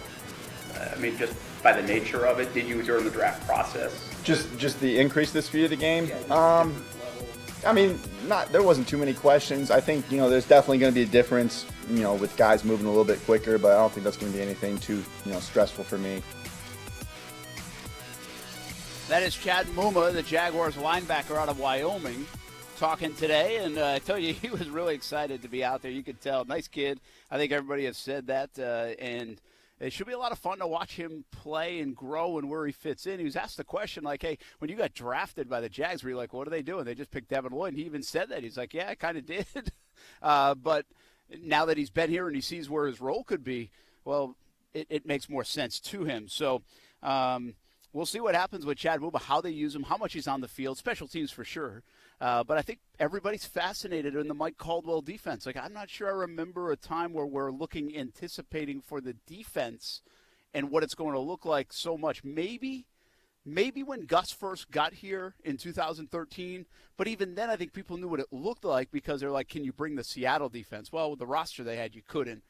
I mean, just by the nature of it, did you during the draft process? Just the increase the speed of the game? I mean, there wasn't too many questions. I think, there's definitely going to be a difference, with guys moving a little bit quicker, but I don't think that's going to be anything too, stressful for me. That is Chad Muma, the Jaguars linebacker out of Wyoming, talking today. And I tell you, he was really excited to be out there. You could tell. Nice kid. I think everybody has said that. And it should be a lot of fun to watch him play and grow and where he fits in. He was asked the question, like, hey, when you got drafted by the Jags, were you like, what are they doing? They just picked Devin Lloyd. And he even said that. He's like, yeah, I kind of did. But now that he's been here and he sees where his role could be, well, it makes more sense to him. So we'll see what happens with Chad Muma, how they use him, how much he's on the field, special teams for sure. But I think everybody's fascinated in the Mike Caldwell defense. Like, I'm not sure I remember a time where we're anticipating for the defense and what it's going to look like so much. Maybe when Gus first got here in 2013, but even then I think people knew what it looked like because they're like, can you bring the Seattle defense? Well, with the roster they had, you couldn't.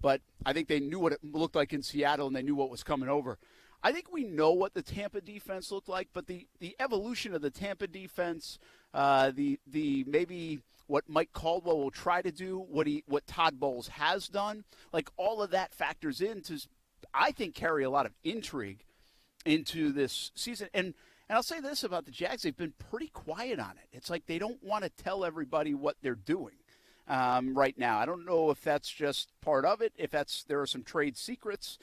But I think they knew what it looked like in Seattle and they knew what was coming over. I think we know what the Tampa defense looked like, but the evolution of the Tampa defense, the maybe what Mike Caldwell will try to do, what Todd Bowles has done, like all of that factors in to, I think, carry a lot of intrigue into this season. And And I'll say this about the Jags. They've been pretty quiet on it. It's like they don't want to tell everybody what they're doing right now. I don't know if that's just part of it, if there are some trade secrets.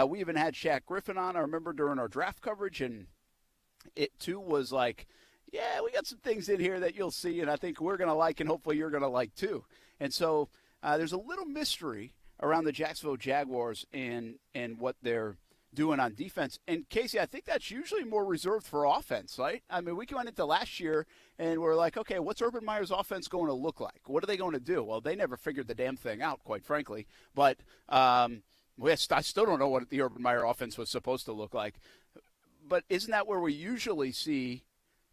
We even had Shaq Griffin on, I remember, during our draft coverage, and it, too, was like, yeah, we got some things in here that you'll see, and I think we're going to like, and hopefully you're going to like, too. And so there's a little mystery around the Jacksonville Jaguars and what they're doing on defense. And, Casey, I think that's usually more reserved for offense, right? I mean, we went into last year, and we're like, okay, what's Urban Meyer's offense going to look like? What are they going to do? Well, they never figured the damn thing out, quite frankly. But I still don't know what the Urban Meyer offense was supposed to look like. But isn't that where we usually see,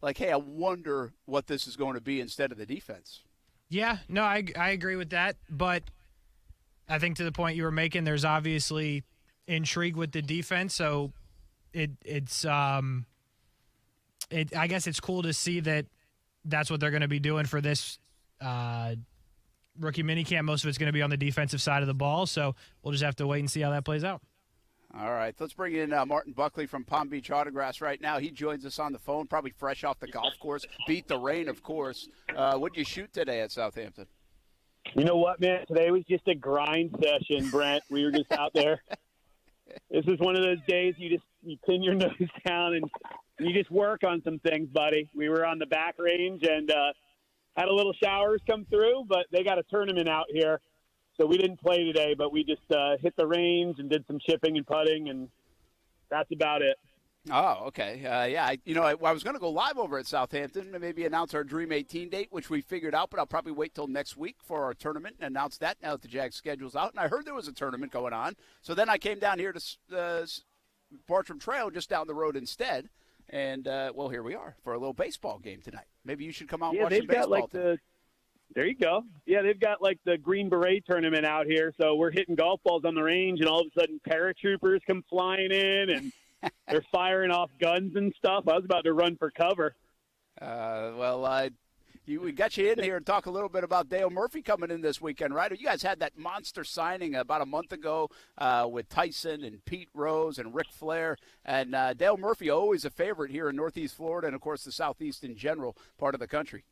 like, hey, I wonder what this is going to be instead of the defense? Yeah, no, I agree with that. But I think to the point you were making, there's obviously intrigue with the defense. So I guess it's cool to see that that's what they're going to be doing for this rookie minicamp. Most of it's going to be on the defensive side of the ball. So we'll just have to wait and see how that plays out. All right, let's bring in Martin Buckley from Palm Beach Autographs right now. He joins us on the phone, probably fresh off the golf course. Beat the rain, of course. What'd you shoot today at Southampton? You know what, man? Today was just a grind session, Brent. We were just out there. This is one of those days you pin your nose down and you just work on some things, buddy. We were on the back range and had a little showers come through, but they got a tournament out here. So we didn't play today, but we just hit the range and did some chipping and putting, and that's about it. Oh, okay. Yeah, I was going to go live over at Southampton and maybe announce our Dream 18 date, which we figured out, but I'll probably wait till next week for our tournament and announce that now that the Jags schedule's out. And I heard there was a tournament going on. So then I came down here to Bartram Trail just down the road instead. And, well, here we are for a little baseball game tonight. Maybe you should come out and watch some baseball. There you go. Yeah, they've got like the Green Beret tournament out here. So we're hitting golf balls on the range, and all of a sudden paratroopers come flying in, and they're firing off guns and stuff. I was about to run for cover. We got you in here and talk a little bit about Dale Murphy coming in this weekend, right? You guys had that monster signing about a month ago with Tyson and Pete Rose and Ric Flair. And Dale Murphy, always a favorite here in Northeast Florida and, of course, the Southeast in general part of the country.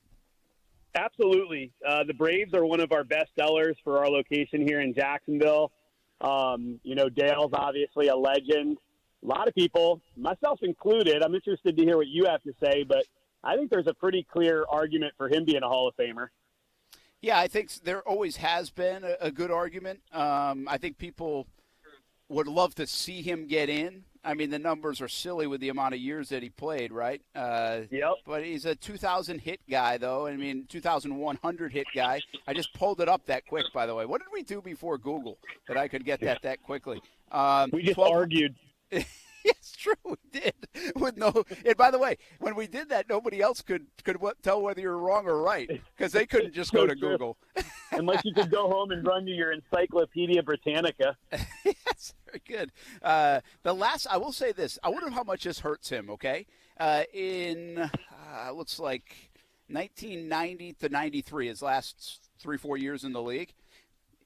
Absolutely. The Braves are one of our best sellers for our location here in Jacksonville. Dale's obviously a legend. A lot of people, myself included, I'm interested to hear what you have to say, but I think there's a pretty clear argument for him being a Hall of Famer. Yeah, I think there always has been a good argument. I think people would love to see him get in. I mean, the numbers are silly with the amount of years that he played, right? Yep. But he's a 2,000 hit guy, though. 2,100 hit guy. I just pulled it up that quick, by the way. What did we do before Google that I could get that quickly? We just argued. It's true, we did. And by the way, when we did that, nobody else could tell whether you were wrong or right because they couldn't just go to Google. Unless you could go home and run to your Encyclopedia Britannica. Yes, very good. I will say this. I wonder how much this hurts him, okay? Looks like 1990 to 93, his last 3-4 years in the league,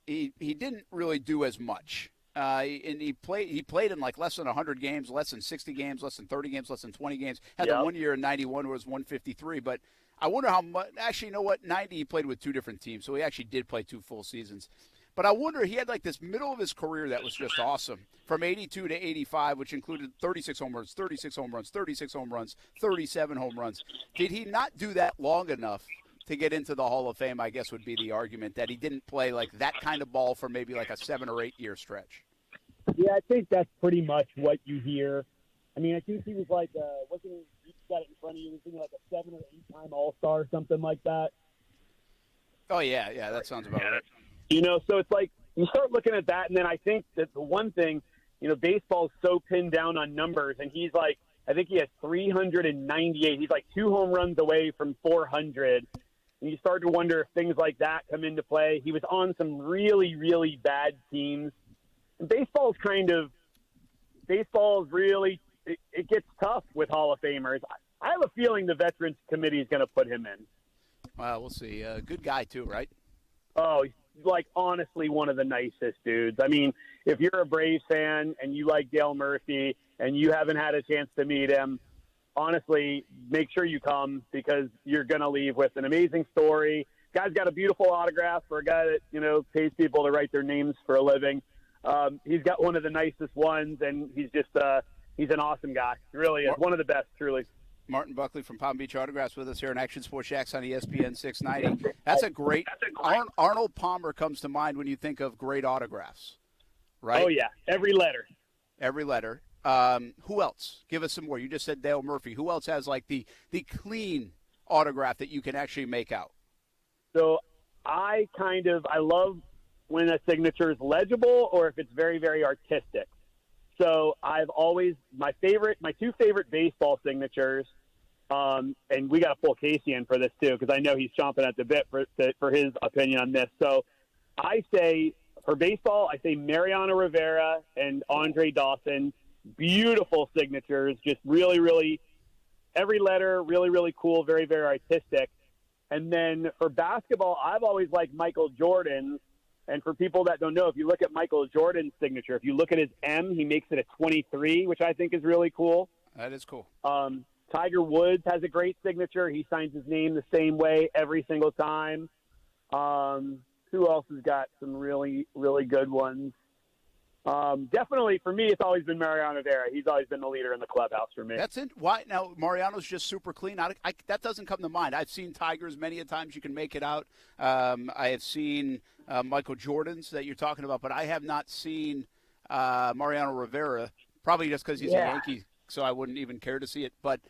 he didn't really do as much. And he played in like less than 100 games, less than 60 games, less than 30 games, less than 20 games. Had the 1 year in 91 where it was 153. But I wonder how much – actually, you know what? 90 he played with 2 different teams, so he actually did play 2 full seasons. But I wonder, he had like this middle of his career that was just awesome. From 82 to 85, which included 36 home runs, 36 home runs, 36 home runs, 37 home runs. Did he not do that long enough to get into the Hall of Fame, I guess would be the argument, that he didn't play like that kind of ball for maybe like a 7 or 8 year stretch? Yeah, I think that's pretty much what you hear. I mean, I think he was like, you got it in front of you, he was like a 7 or 8 time All-Star or something like that. Oh, yeah, that sounds about right. So it's like you start looking at that, and then I think that the one thing, baseball's so pinned down on numbers, and he's like, I think he has 398. He's like 2 home runs away from 400. And you start to wonder if things like that come into play. He was on some really, really bad teams. And baseball is really, it gets tough with Hall of Famers. I have a feeling the Veterans Committee is going to put him in. Well, we'll see. Good guy, too, right? Oh, like, honestly, one of the nicest dudes. I mean, if you're a Braves fan and you like Dale Murphy and you haven't had a chance to meet him, honestly, make sure you come because you're going to leave with an amazing story. Guy's got a beautiful autograph for a guy that, pays people to write their names for a living. He's got one of the nicest ones, and he's just he's an awesome guy. He really is. One of the best, truly. Martin Buckley from Palm Beach Autographs with us here in Action Sports Jax on ESPN 690. That's a great – Arnold Palmer comes to mind when you think of great autographs, right? Oh, yeah. Every letter. Every letter. Who else? Give us some more. You just said Dale Murphy. Who else has, like, the clean autograph that you can actually make out? So I love when a signature is legible or if it's very, very artistic. So I've always my two favorite baseball signatures, and we got to pull Casey in for this too because I know he's chomping at the bit for his opinion on this. So I say for baseball, I say Mariano Rivera and Andre Dawson, beautiful signatures, just really, really every letter really, really cool, very, very artistic. And then for basketball, I've always liked Michael Jordan's. And for people that don't know, if you look at Michael Jordan's signature, if you look at his M, he makes it a 23, which I think is really cool. That is cool. Tiger Woods has a great signature. He signs his name the same way every single time. Who else has got some really, really good ones? Definitely, for me, it's always been Mariano Rivera. He's always been the leader in the clubhouse for me. That's it. Why now? Mariano's just super clean. That doesn't come to mind. I've seen Tigers many a times. You can make it out. I have seen Michael Jordan's that you're talking about, but I have not seen Mariano Rivera. Probably just because he's a Yankee, so I wouldn't even care to see it. But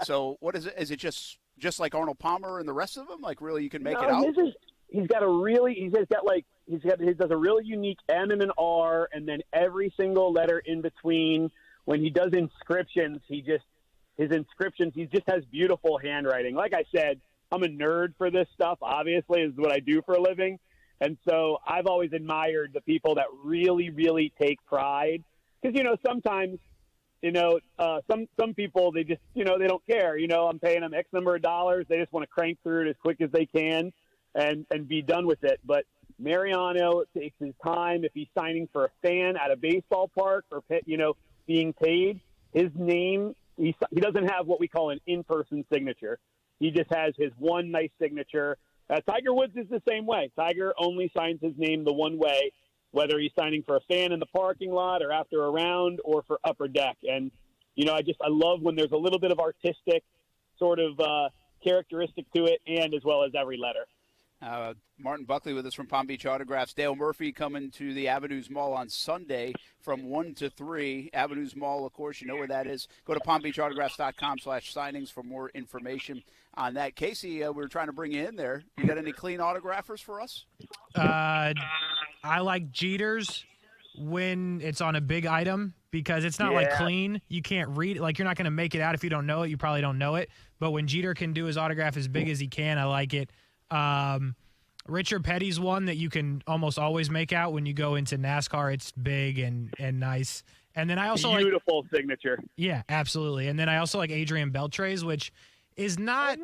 so what is it? Is it just like Arnold Palmer and the rest of them? Like really, you can make it out. He does a really unique M and an R, and then every single letter in between. When he does inscriptions, he just has beautiful handwriting. Like I said, I'm a nerd for this stuff. Obviously, is what I do for a living, and so I've always admired the people that really, really take pride. Because sometimes, some people they just they don't care. I'm paying them X number of dollars. They just want to crank through it as quick as they can. And be done with it. But Mariano takes his time. If he's signing for a fan at a baseball park or, being paid, his name, he doesn't have what we call an in-person signature. He just has his one nice signature. Tiger Woods is the same way. Tiger only signs his name the one way, whether he's signing for a fan in the parking lot or after a round or for upper deck. And, I love when there's a little bit of artistic sort of characteristic to it and as well as every letter. Martin Buckley with us from Palm Beach Autographs. Dale Murphy coming to the Avenues Mall on Sunday from 1 to 3. Avenues Mall, of course, you know where that is. Go to palmbeachautographs.com/signings for more information on that. Casey, we were trying to bring you in there. You got any clean autographers for us? I like Jeter's when it's on a big item because it's not like clean. You can't read it. Like you're not going to make it out if you don't know it. You probably don't know it. But when Jeter can do his autograph as big as he can, I like it. Richard Petty's one that you can almost always make out when you go into NASCAR. It's big and nice. And then I also beautiful signature. Yeah, absolutely. And then I also like Adrian Beltre's, which is not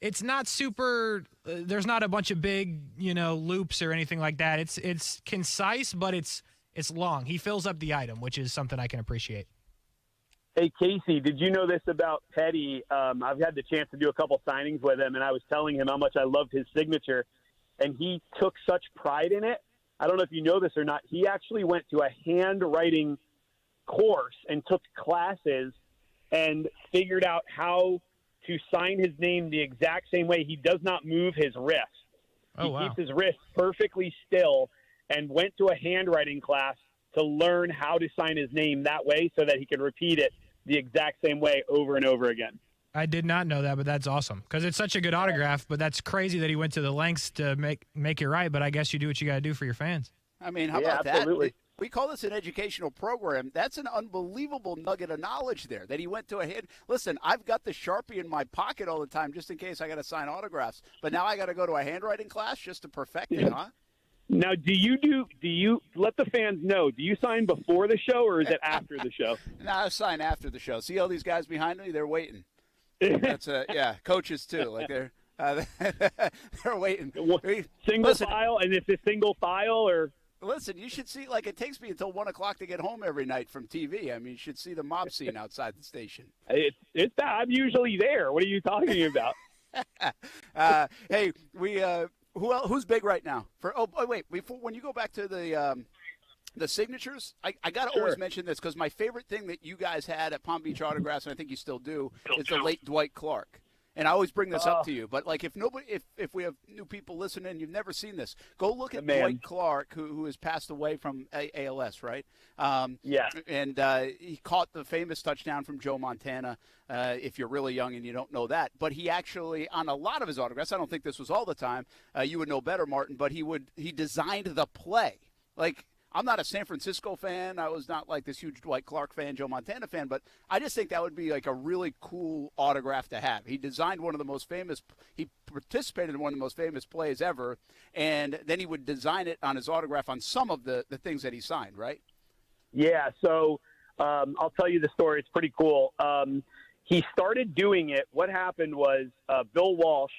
it's not super there's not a bunch of big, loops or anything like that. It's concise, but it's long. He fills up the item, which is something I can appreciate. Hey, Casey, did you know this about Petty? I've had the chance to do a couple signings with him, and I was telling him how much I loved his signature, and he took such pride in it. I don't know if you know this or not. He actually went to a handwriting course and took classes and figured out how to sign his name the exact same way. He does not move his wrist. He keeps his wrist perfectly still and went to a handwriting class to learn how to sign his name that way so that he could repeat it the exact same way over and over again. I did not know that, but that's awesome because it's such a good autograph. But that's crazy that he went to the lengths to make it right. But I guess you do what you got to do for your fans. I mean, how about that? We call this an educational program. That's an unbelievable nugget of knowledge there that he went to a hand. Listen, I've got the Sharpie in my pocket all the time just in case I got to sign autographs. But now I got to go to a handwriting class just to perfect it, huh? Now, do you let the fans know? Do you sign before the show or is it after the show? No, I sign after the show. See all these guys behind me? They're waiting. That's coaches too. Like they're waiting. Single file, and it's a single file, or Listen, you should see, like, it takes me until 1 o'clock to get home every night from TV. I mean, you should see the mob scene outside the station. I'm usually there. What are you talking about? Hey, who's big right now? When you go back to the signatures, I got to always mention this because my favorite thing that you guys had at Palm Beach Autographs, and I think you still do, is the late Dwight Clark. And I always bring this up to you, but like if we have new people listening and you've never seen this, go look at Dwight Clark, who has passed away from ALS, right? Yeah. And he caught the famous touchdown from Joe Montana. If you're really young and you don't know that, but he actually, on a lot of his autographs, I don't think this was all the time. You would know better, Martin, but he designed the play. Like, I'm not a San Francisco fan. I was not like this huge Dwight Clark fan, Joe Montana fan, but I just think that would be like a really cool autograph to have. He designed he participated in one of the most famous plays ever, and then he would design it on his autograph on some of the things that he signed, right? Yeah, so I'll tell you the story. It's pretty cool. He started doing it. What happened was Bill Walsh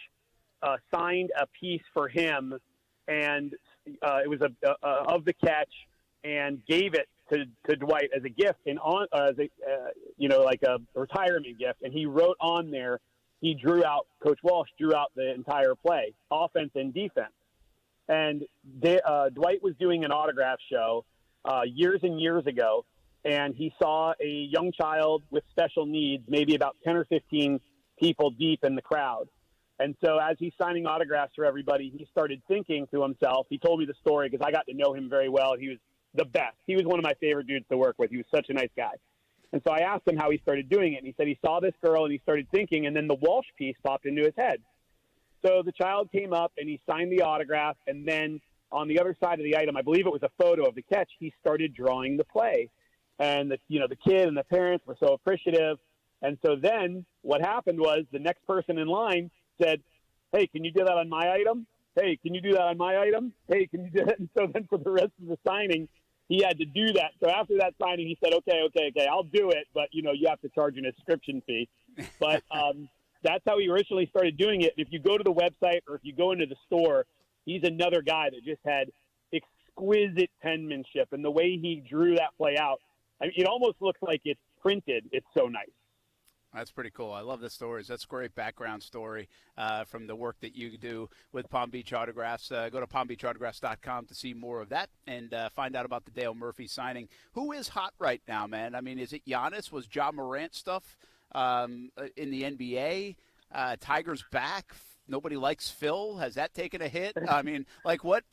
signed a piece for him, and it was of the catch, and gave it to Dwight as a gift and like a retirement gift. And he wrote on there, Coach Walsh drew out the entire play, offense and defense. And Dwight was doing an autograph show years and years ago, and he saw a young child with special needs, maybe about 10 or 15 people deep in the crowd. And so as he's signing autographs for everybody, he started thinking to himself. He told me the story because I got to know him very well. He was the best. He was one of my favorite dudes to work with. He was such a nice guy. And so I asked him how he started doing it. And he said he saw this girl and he started thinking, and then the Walsh piece popped into his head. So the child came up and he signed the autograph. And then on the other side of the item, I believe it was a photo of the catch, he started drawing the play. And the kid and the parents were so appreciative. And so then what happened was the next person in line said, "Hey, can you do that on my item? Hey, can you do that on my item? Hey, can you do that?" And so then for the rest of the signing, he had to do that. So after that signing, he said, okay, I'll do it, but, you have to charge an inscription fee. But that's how he originally started doing it. If you go to the website or if you go into the store, he's another guy that just had exquisite penmanship. And the way he drew that play out, I mean, it almost looks like it's printed. It's so nice. That's pretty cool. I love the stories. That's a great background story from the work that you do with Palm Beach Autographs. Go to palmbeachautographs.com to see more of that and find out about the Dale Murphy signing. Who is hot right now, man? I mean, is it Giannis? Was Ja Morant stuff in the NBA? Tiger's back. Nobody likes Phil. Has that taken a hit? I mean, like what's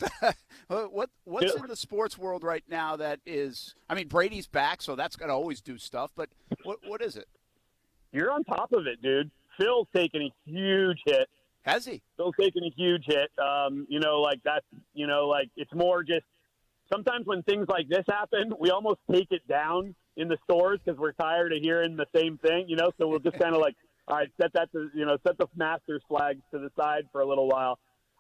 in the sports world right now that is? I mean, Brady's back, so that's going to always do stuff. But what is it? You're on top of it, dude. Phil's taken a huge hit. Has he? Phil's taken a huge hit. It's more just sometimes when things like this happen, we almost take it down in the stores because we're tired of hearing the same thing, so we'll just kind of like, all right, set the Masters flags to the side for a little while.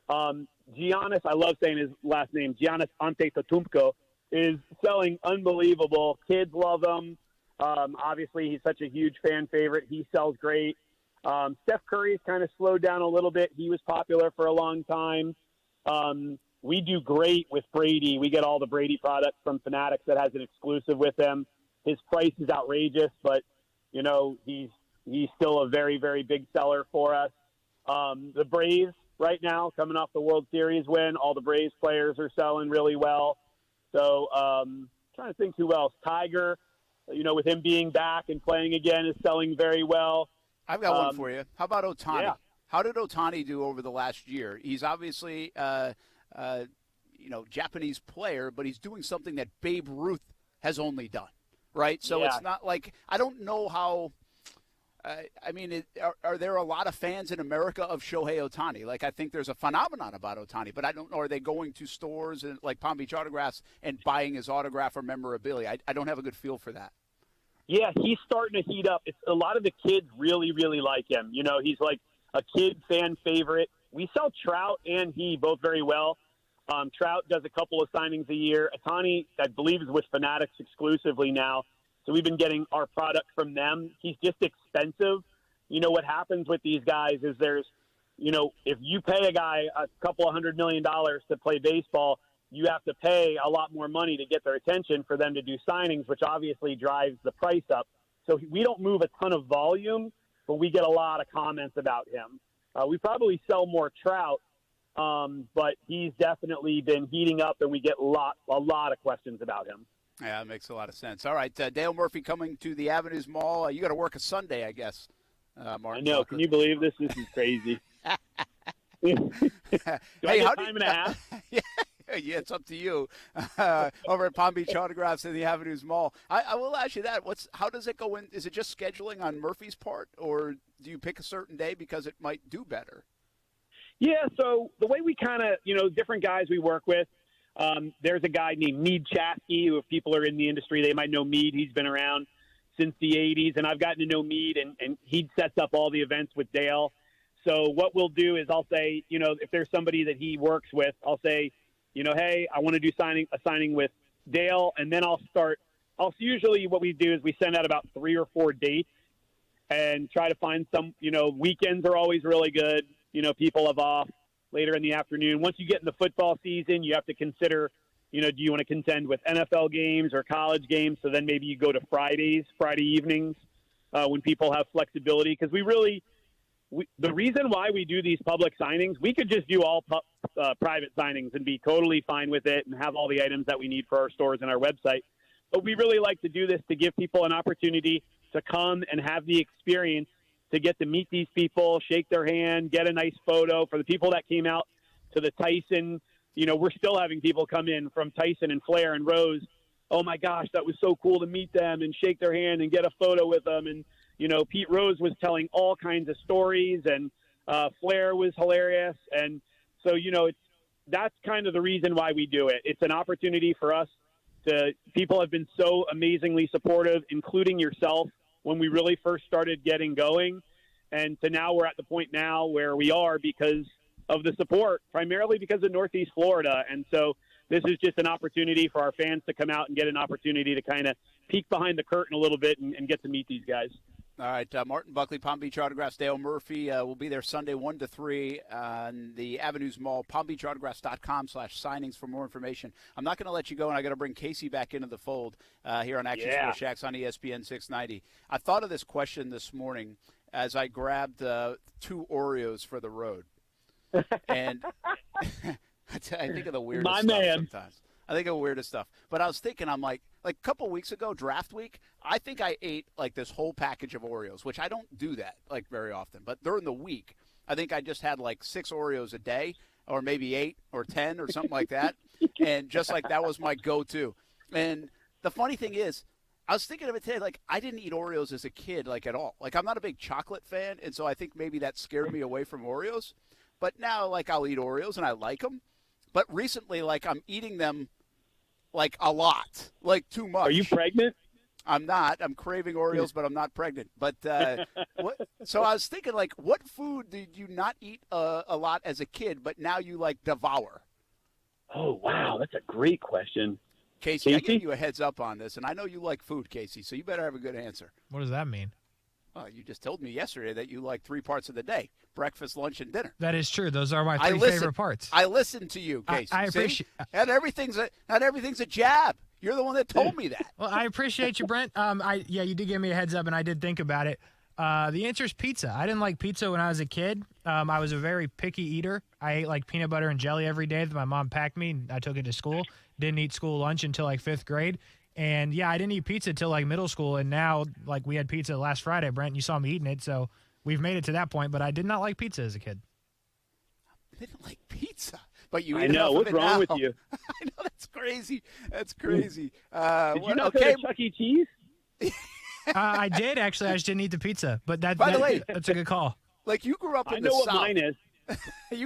Giannis, I love saying his last name, Giannis Antetokounmpo, is selling unbelievable. Kids love him. Obviously, he's such a huge fan favorite. He sells great. Steph Curry's kind of slowed down a little bit. He was popular for a long time. We do great with Brady. We get all the Brady products from Fanatics that has an exclusive with him. His price is outrageous, but, he's still a very, very big seller for us. The Braves right now, coming off the World Series win, all the Braves players are selling really well. So trying to think who else. Tiger, with him being back and playing again, is selling very well. I've got one for you. How about Ohtani? Yeah. How did Ohtani do over the last year? He's obviously, Japanese player, but he's doing something that Babe Ruth has only done, right? So It's not like – I don't know how are there a lot of fans in America of Shohei Ohtani? Like, I think there's a phenomenon about Ohtani, but I don't know. Are they going to stores and like Palm Beach Autographs and buying his autograph or memorabilia? I don't have a good feel for that. Yeah, he's starting to heat up. It's a lot of the kids really, really like him. He's like a kid fan favorite. We sell Trout and he both very well. Trout does a couple of signings a year. Ohtani, I believe, is with Fanatics exclusively now. So we've been getting our product from them. He's just expensive. What happens with these guys is there's, if you pay a guy a couple of $100 million to play baseball, you have to pay a lot more money to get their attention for them to do signings, which obviously drives the price up. So we don't move a ton of volume, but we get a lot of comments about him. We probably sell more Trout, but he's definitely been heating up, and we get a lot of questions about him. Yeah, that makes a lot of sense. All right, Dale Murphy coming to the Avenues Mall. You got to work a Sunday, I guess. Martin. I know. Can you believe this? This is crazy. Do I get time and a half? Yeah, it's up to you. Over at Palm Beach Autographs in the Avenues Mall. I will ask you that. How does it go in? Is it just scheduling on Murphy's part, or do you pick a certain day because it might do better? Yeah, so the way we kind of, different guys we work with, there's a guy named Mead Chasky, who if people are in the industry, they might know Mead. He's been around since the 80s, and I've gotten to know Mead, and he sets up all the events with Dale. So what we'll do is I'll say, if there's somebody that he works with, I'll say, hey, I want to do a signing with Dale, and then usually what we do is we send out about 3 or 4 dates and try to find some, weekends are always really good. People have off later in the afternoon. Once you get in the football season, you have to consider, do you want to contend with NFL games or college games? So then maybe you go to Friday evenings when people have flexibility. Because the reason why we do these public signings, we could just do all private signings and be totally fine with it and have all the items that we need for our stores and our website. But we really like to do this to give people an opportunity to come and have the experience to get to meet these people, shake their hand, get a nice photo. For the people that came out to the Tyson, we're still having people come in from Tyson and Flair and Rose. Oh my gosh, that was so cool to meet them and shake their hand and get a photo with them. And, Pete Rose was telling all kinds of stories, and Flair was hilarious. And so, that's kind of the reason why we do it. It's an opportunity for us people have been so amazingly supportive, including yourself, when we really first started getting going. And to now we're at the point now where we are because of the support, primarily because of Northeast Florida. And so this is just an opportunity for our fans to come out and get an opportunity to kind of peek behind the curtain a little bit and get to meet these guys. All right, Martin Buckley, Palm Beach Autographs, Dale Murphy will be there Sunday 1 to 3 on the Avenues Mall, palmbeachautographs.com/signings for more information. I'm not going to let you go, and I got to bring Casey back into the fold here on Action Sports Jax on ESPN 690. I thought of this question this morning as I grabbed 2 Oreos for the road. And I think of the weirdest stuff sometimes. I think of the weirdest stuff. But I was thinking, I'm like a couple weeks ago, draft week, I think I ate like this whole package of Oreos, which I don't do that like very often. But during the week, I think I just had like 6 Oreos a day, or maybe 8 or 10 or something like that. And just like that was my go-to. And the funny thing is, I was thinking of it today, like I didn't eat Oreos as a kid, like at all. Like I'm not a big chocolate fan, and so I think maybe that scared me away from Oreos. But now, like I'll eat Oreos and I like them. But recently, like I'm eating them like a lot, like too much. Are you pregnant? I'm not. I'm craving Oreos, but I'm not pregnant. But so I was thinking, like, what food did you not eat a lot as a kid, but now you like devour? Oh, wow. That's a great question. Casey, I gave you a heads up on this, and I know you like food, Casey, so you better have a good answer. What does that mean? Well, you just told me yesterday that you like 3 parts of the day: breakfast, lunch, and dinner. That is true. Those are my 3 favorite parts. I listened to you, Casey. I appreciate. Not everything's a jab. You're the one that told me that. Well, I appreciate you, Brent. You did give me a heads up, and I did think about it. The answer is pizza. I didn't like pizza when I was a kid. I was a very picky eater. I ate like peanut butter and jelly every day that my mom packed me, and I took it to school. Didn't eat school lunch until like 5th grade. And, yeah, I didn't eat pizza till like middle school, and now like we had pizza last Friday, Brent, and you saw me eating it, so we've made it to that point, but I did not like pizza as a kid. I didn't like pizza, but you eat I know. What's wrong with you? I know, that's crazy. That's crazy. Did you not go to Chuck E. Cheese? I did, actually. I just didn't eat the pizza, but that's a good call. Like you grew up in the South. I know what mine is.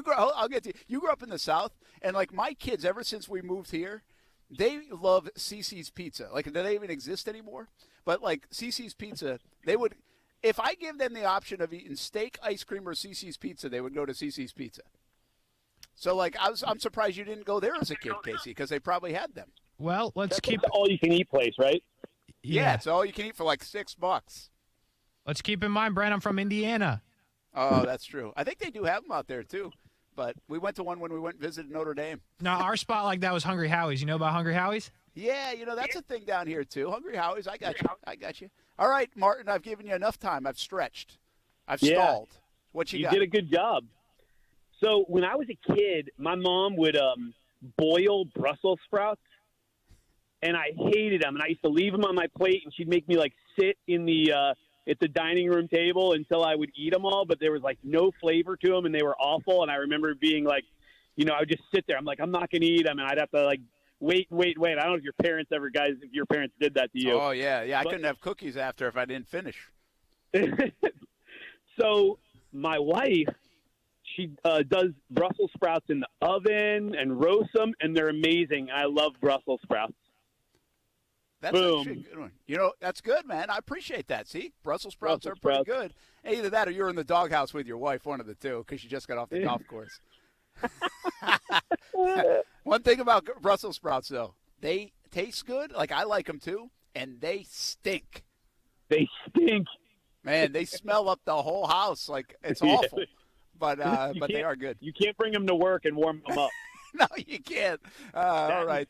I'll get to you. You grew up in the South, and like my kids, ever since we moved here, they love CC's Pizza. Like, do they even exist anymore? But, like, CC's Pizza, they would – if I give them the option of eating steak, ice cream, or CC's Pizza, they would go to CC's Pizza. So, like, I'm surprised you didn't go there as a kid, Casey, because they probably had them. Well, That's all-you-can-eat place, right? Yeah, it's all-you-can-eat for, like, $6. Let's keep in mind, Brent, I'm from Indiana. Oh, that's true. I think they do have them out there, too. but we went to one when we went and visited Notre Dame. No, our spot like that was Hungry Howie's. You know about Hungry Howie's? Yeah, that's a thing down here, too. Hungry Howie's, I got you. All right, Martin, I've given you enough time. I've stretched. I've stalled. What you got? You did a good job. So when I was a kid, my mom would boil Brussels sprouts, and I hated them. And I used to leave them on my plate, and she'd make me, sit in the at the dining room table until I would eat them all. But there was, no flavor to them, and they were awful. And I remember being I would just sit there. I'm like, I'm not going to eat them, and I'd have to, wait. I don't know if your parents did that to you. Oh, yeah. I couldn't have cookies after if I didn't finish. So my wife, she does Brussels sprouts in the oven and roasts them, and they're amazing. I love Brussels sprouts. That's actually a good one. That's good, man. I appreciate that. See, Brussels sprouts are pretty good. Either that or you're in the doghouse with your wife, one of the two, because you just got off the golf course. One thing about Brussels sprouts, though, they taste good. I like them, too, and they stink. They stink. Man, they smell up the whole house. It's awful. But they are good. You can't bring them to work and warm them up. No, you can't. All right.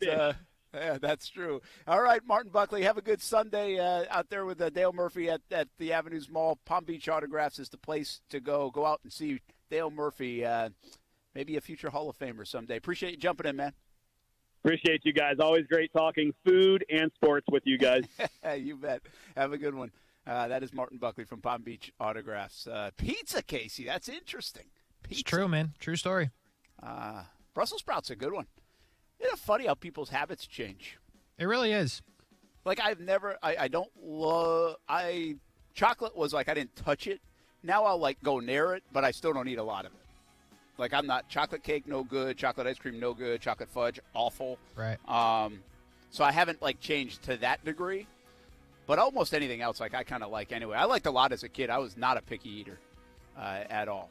Yeah, that's true. All right, Martin Buckley, have a good Sunday out there with Dale Murphy at the Avenues Mall. Palm Beach Autographs is the place to go. Go out and see Dale Murphy, maybe a future Hall of Famer someday. Appreciate you jumping in, man. Appreciate you guys. Always great talking food and sports with you guys. You bet. Have a good one. That is Martin Buckley from Palm Beach Autographs. Pizza, Casey. That's interesting. Pizza. It's true, man. True story. Brussels sprouts a good one. Isn't it funny how people's habits change? It really is. Chocolate was I didn't touch it. Now I'll go near it, but I still don't eat a lot of it. I'm not, chocolate cake, no good. Chocolate ice cream, no good. Chocolate fudge, awful. Right. So I haven't changed to that degree. But almost anything else, I kind of like anyway. I liked a lot as a kid. I was not a picky eater at all.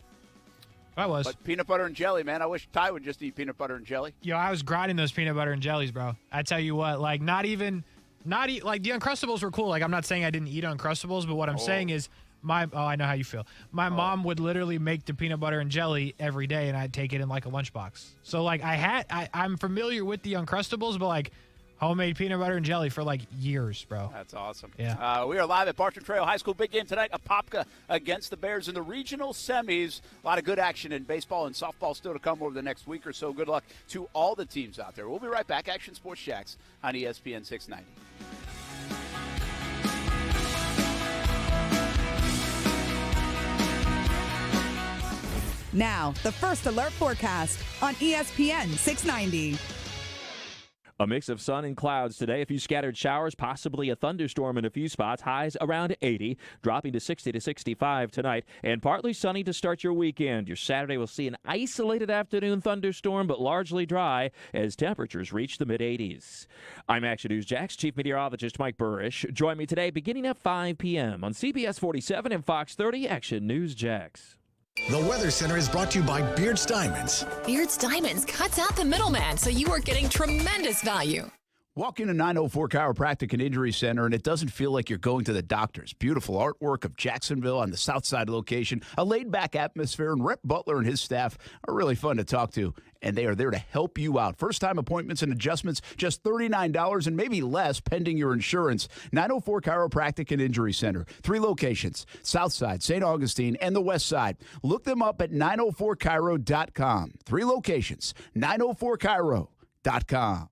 I was. But peanut butter and jelly, man. I wish Ty would just eat peanut butter and jelly. Yo, I was grinding those peanut butter and jellies, bro. I tell you what, the Uncrustables were cool. I'm not saying I didn't eat Uncrustables, but what I'm saying is I know how you feel. My mom would literally make the peanut butter and jelly every day, and I'd take it in a lunchbox. So I'm familiar with the Uncrustables, but homemade peanut butter and jelly for years, bro. That's awesome. Yeah. We are live at Bartram Trail High School. Big game tonight. Apopka against the Bears in the regional semis. A lot of good action in baseball and softball still to come over the next week or so. Good luck to all the teams out there. We'll be right back. Action Sports Jax on ESPN 690. Now, the First Alert forecast on ESPN 690. A mix of sun and clouds today. A few scattered showers, possibly a thunderstorm in a few spots. Highs around 80, dropping to 60 to 65 tonight. And partly sunny to start your weekend. Your Saturday will see an isolated afternoon thunderstorm, but largely dry as temperatures reach the mid-80s. I'm Action News Jax Chief Meteorologist Mike Burrish. Join me today beginning at 5 p.m. on CBS 47 and Fox 30 Action News Jax. The Weather Center is brought to you by Beards Diamonds. Beards Diamonds cuts out the middleman, so you are getting tremendous value. Walk into 904 Chiropractic and Injury Center, and it doesn't feel like you're going to the doctor's. Beautiful artwork of Jacksonville on the south side location, a laid-back atmosphere, and Rep Butler and his staff are really fun to talk to, and they are there to help you out. First-time appointments and adjustments, just $39 and maybe less pending your insurance. 904 Chiropractic and Injury Center. 3 locations, south side, St. Augustine, and the west side. Look them up at 904chiro.com. 3 locations, 904chiro.com.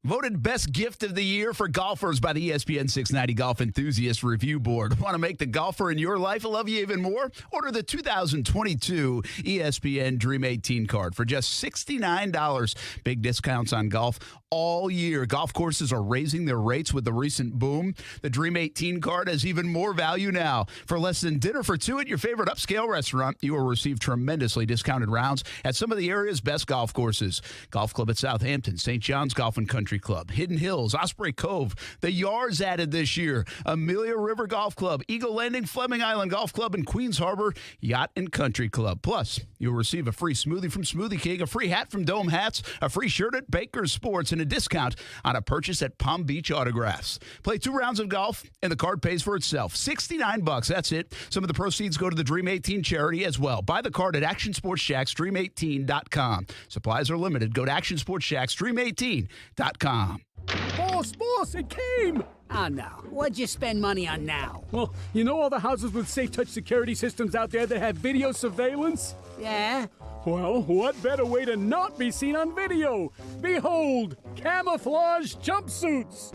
Voted best gift of the year for golfers by the ESPN 690 Golf Enthusiast Review Board. Want to make the golfer in your life love you even more? Order the 2022 ESPN Dream 18 card for just $69. Big discounts on golf all year. Golf courses are raising their rates with the recent boom. The Dream 18 card has even more value now. For less than dinner for 2 at your favorite upscale restaurant, you will receive tremendously discounted rounds at some of the area's best golf courses. Golf Club at Southampton, St. John's Golf and Country Club, Hidden Hills, Osprey Cove, the Yards added this year, Amelia River Golf Club, Eagle Landing, Fleming Island Golf Club, and Queens Harbor Yacht and Country Club. Plus, you'll receive a free smoothie from Smoothie King, a free hat from Dome Hats, a free shirt at Baker's Sports, and discount on a purchase at Palm Beach Autographs. Play 2 rounds of golf, and the card pays for itself. $69, that's it. Some of the proceeds go to the Dream 18 charity as well. Buy the card at Action Sports Jax, Dream18.com. Supplies are limited. Go to Action Sports Jax, Dream18.com. Boss, it came! Oh, no. What'd you spend money on now? Well, you know all the houses with safe touch security systems out there that have video surveillance? Yeah? Well, what better way to not be seen on video? Behold, camouflage jumpsuits!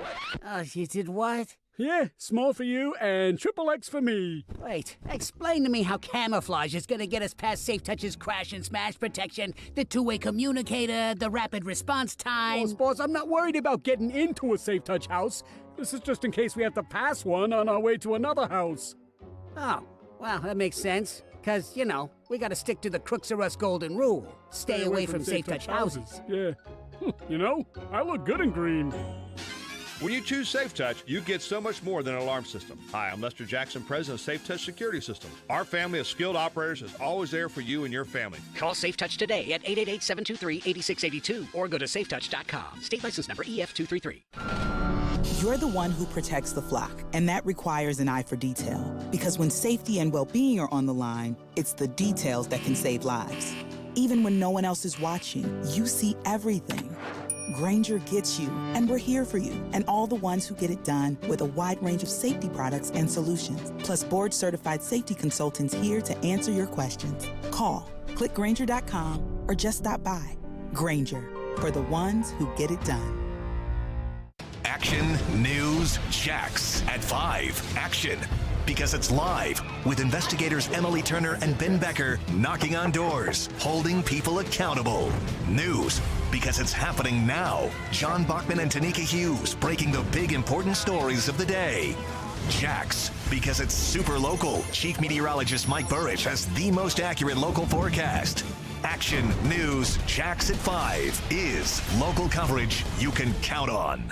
You did what? Yeah, small for you and XXX for me. Wait, explain to me how camouflage is gonna get us past Safe Touch's crash and smash protection, the two-way communicator, the rapid response time. Boss, I'm not worried about getting into a Safe Touch house. This is just in case we have to pass one on our way to another house. Oh, well, that makes sense. Because, we gotta stick to the Crooks R Us golden rule. Stay away from Safe Touch houses. Yeah. I look good in green. When you choose Safe Touch, you get so much more than an alarm system. Hi, I'm Lester Jackson, president of Safe Touch Security Systems. Our family of skilled operators is always there for you and your family. Call Safe Touch today at 888-723-8682 or go to safetouch.com. State license number EF233. You're the one who protects the flock, and that requires an eye for detail. Because when safety and well-being are on the line, it's the details that can save lives. Even when no one else is watching, you see everything. Grainger gets you, and we're here for you, and all the ones who get it done with a wide range of safety products and solutions, plus board-certified safety consultants here to answer your questions. Call, click Grainger.com, or just stop by. Grainger, for the ones who get it done. Action News Jax at 5. Action, because it's live with investigators Emily Turner and Ben Becker knocking on doors, holding people accountable. News, because it's happening now. John Bachman and Tanika Hughes breaking the big important stories of the day. Jax, because it's super local. Chief Meteorologist Mike Burridge has the most accurate local forecast. Action News Jax at 5 is local coverage you can count on.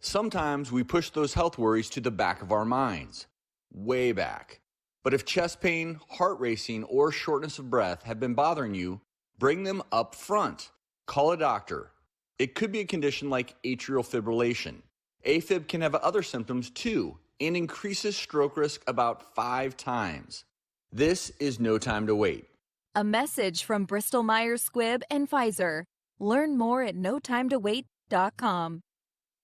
Sometimes we push those health worries to the back of our minds, way back. But if chest pain, heart racing, or shortness of breath have been bothering you, bring them up front. Call a doctor. It could be a condition like atrial fibrillation. AFib can have other symptoms too and increases stroke risk about 5 times. This is no time to wait. A message from Bristol Myers Squibb and Pfizer. Learn more at notimetowait.com.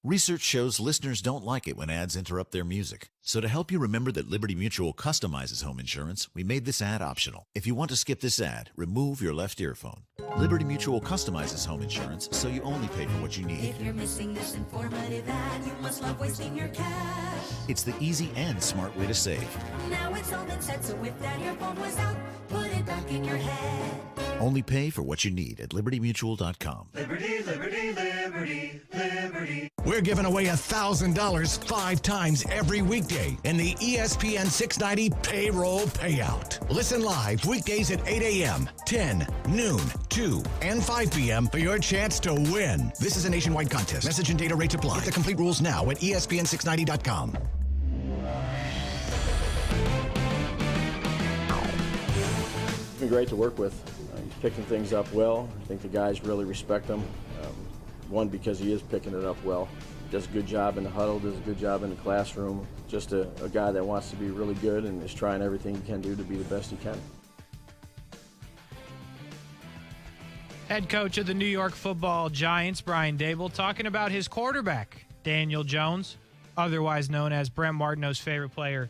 Research shows listeners don't like it when ads interrupt their music. So to help you remember that Liberty Mutual customizes home insurance, we made this ad optional. If you want to skip this ad, remove your left earphone. Liberty Mutual customizes home insurance so you only pay for what you need. If you're missing this informative ad, you must love wasting your cash. It's the easy and smart way to save. Now it's all been said, so if that earphone was out, put it back in your head. Only pay for what you need at libertymutual.com. Liberty, liberty, liberty, liberty. We're giving away $1,000 5 times every weekday in the ESPN 690 Payroll Payout. Listen live weekdays at 8 a.m., 10, noon, 2, and 5 p.m. for your chance to win. This is a nationwide contest. Message and data rates apply. Get the complete rules now at ESPN690.com. It's been great to work with. He's picking things up well. I think the guys really respect him. One, because he is picking it up well. Does a good job in the huddle, does a good job in the classroom. Just a guy that wants to be really good and is trying everything he can do to be the best he can. Head coach of the New York Football Giants, Brian Daboll, talking about his quarterback, Daniel Jones, otherwise known as Brent Martineau's favorite player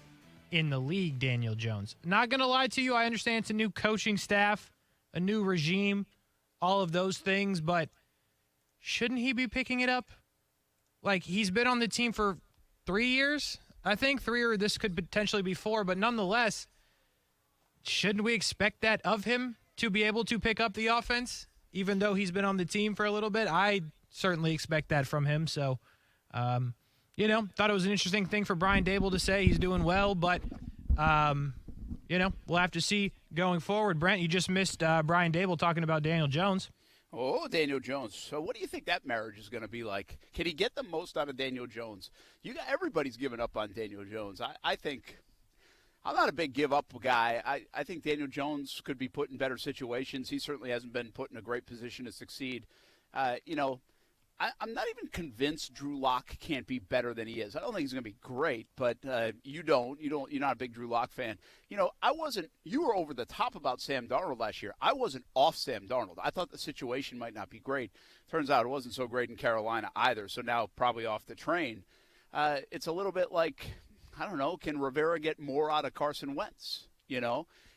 in the league, Daniel Jones. Not going to lie to you, I understand it's a new coaching staff, a new regime, all of those things, but shouldn't he be picking it up? Like, he's been on the team for 3 years, I think, 3, or this could potentially be 4, but nonetheless, shouldn't we expect that of him to be able to pick up the offense, even though he's been on the team for a little bit? I certainly expect that from him, so, thought it was an interesting thing for Brian Daboll to say. He's doing well, but, we'll have to see going forward. Brent, you just missed Brian Daboll talking about Daniel Jones. Oh, Daniel Jones. So what do you think that marriage is going to be like? Can he get the most out of Daniel Jones? Everybody's given up on Daniel Jones. I think I'm not a big give-up guy. I think Daniel Jones could be put in better situations. He certainly hasn't been put in a great position to succeed. I'm not even convinced Drew Lock can't be better than he is. I don't think he's going to be great, but you're not a big Drew Lock fan. You were over the top about Sam Darnold last year. I wasn't off Sam Darnold. I thought the situation might not be great. Turns out it wasn't so great in Carolina either, so now probably off the train. It's a little bit like, I don't know, can Rivera get more out of Carson Wentz,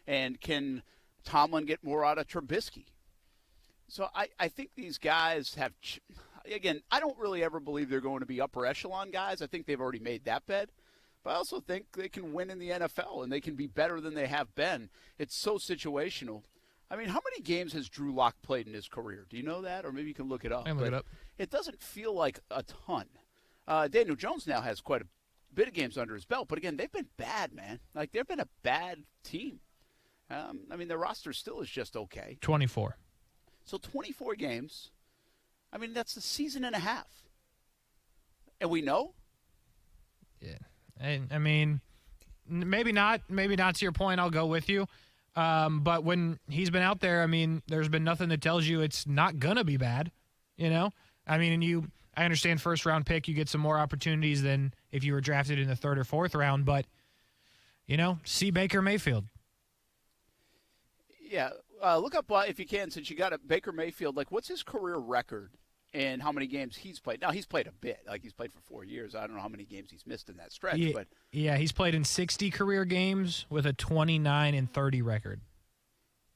and can Tomlin get more out of Trubisky? So I think these guys have again, I don't really ever believe they're going to be upper echelon guys. I think they've already made that bet. But I also think they can win in the NFL, and they can be better than they have been. It's so situational. I mean, how many games has Drew Lock played in his career? Do you know that? Or maybe you can look it up. I can look it up. It doesn't feel like a ton. Daniel Jones now has quite a bit of games under his belt. But, again, they've been bad, man. Like, they've been a bad team. I mean, their roster still is just okay. 24. So 24 games. I mean, that's a season and a half. And we know? Yeah. And, I mean, maybe not to your point. I'll go with you. But when he's been out there, I mean, there's been nothing that tells you it's not going to be bad, I mean, I understand first-round pick, you get some more opportunities than if you were drafted in the third or fourth round. But, see Baker Mayfield. Yeah. Look up, if you can, since you got a Baker Mayfield, like, what's his career record and how many games he's played? Now, he's played a bit. Like, he's played for 4 years. I don't know how many games he's missed in that stretch. Yeah, he's played in 60 career games with a 29-30 record.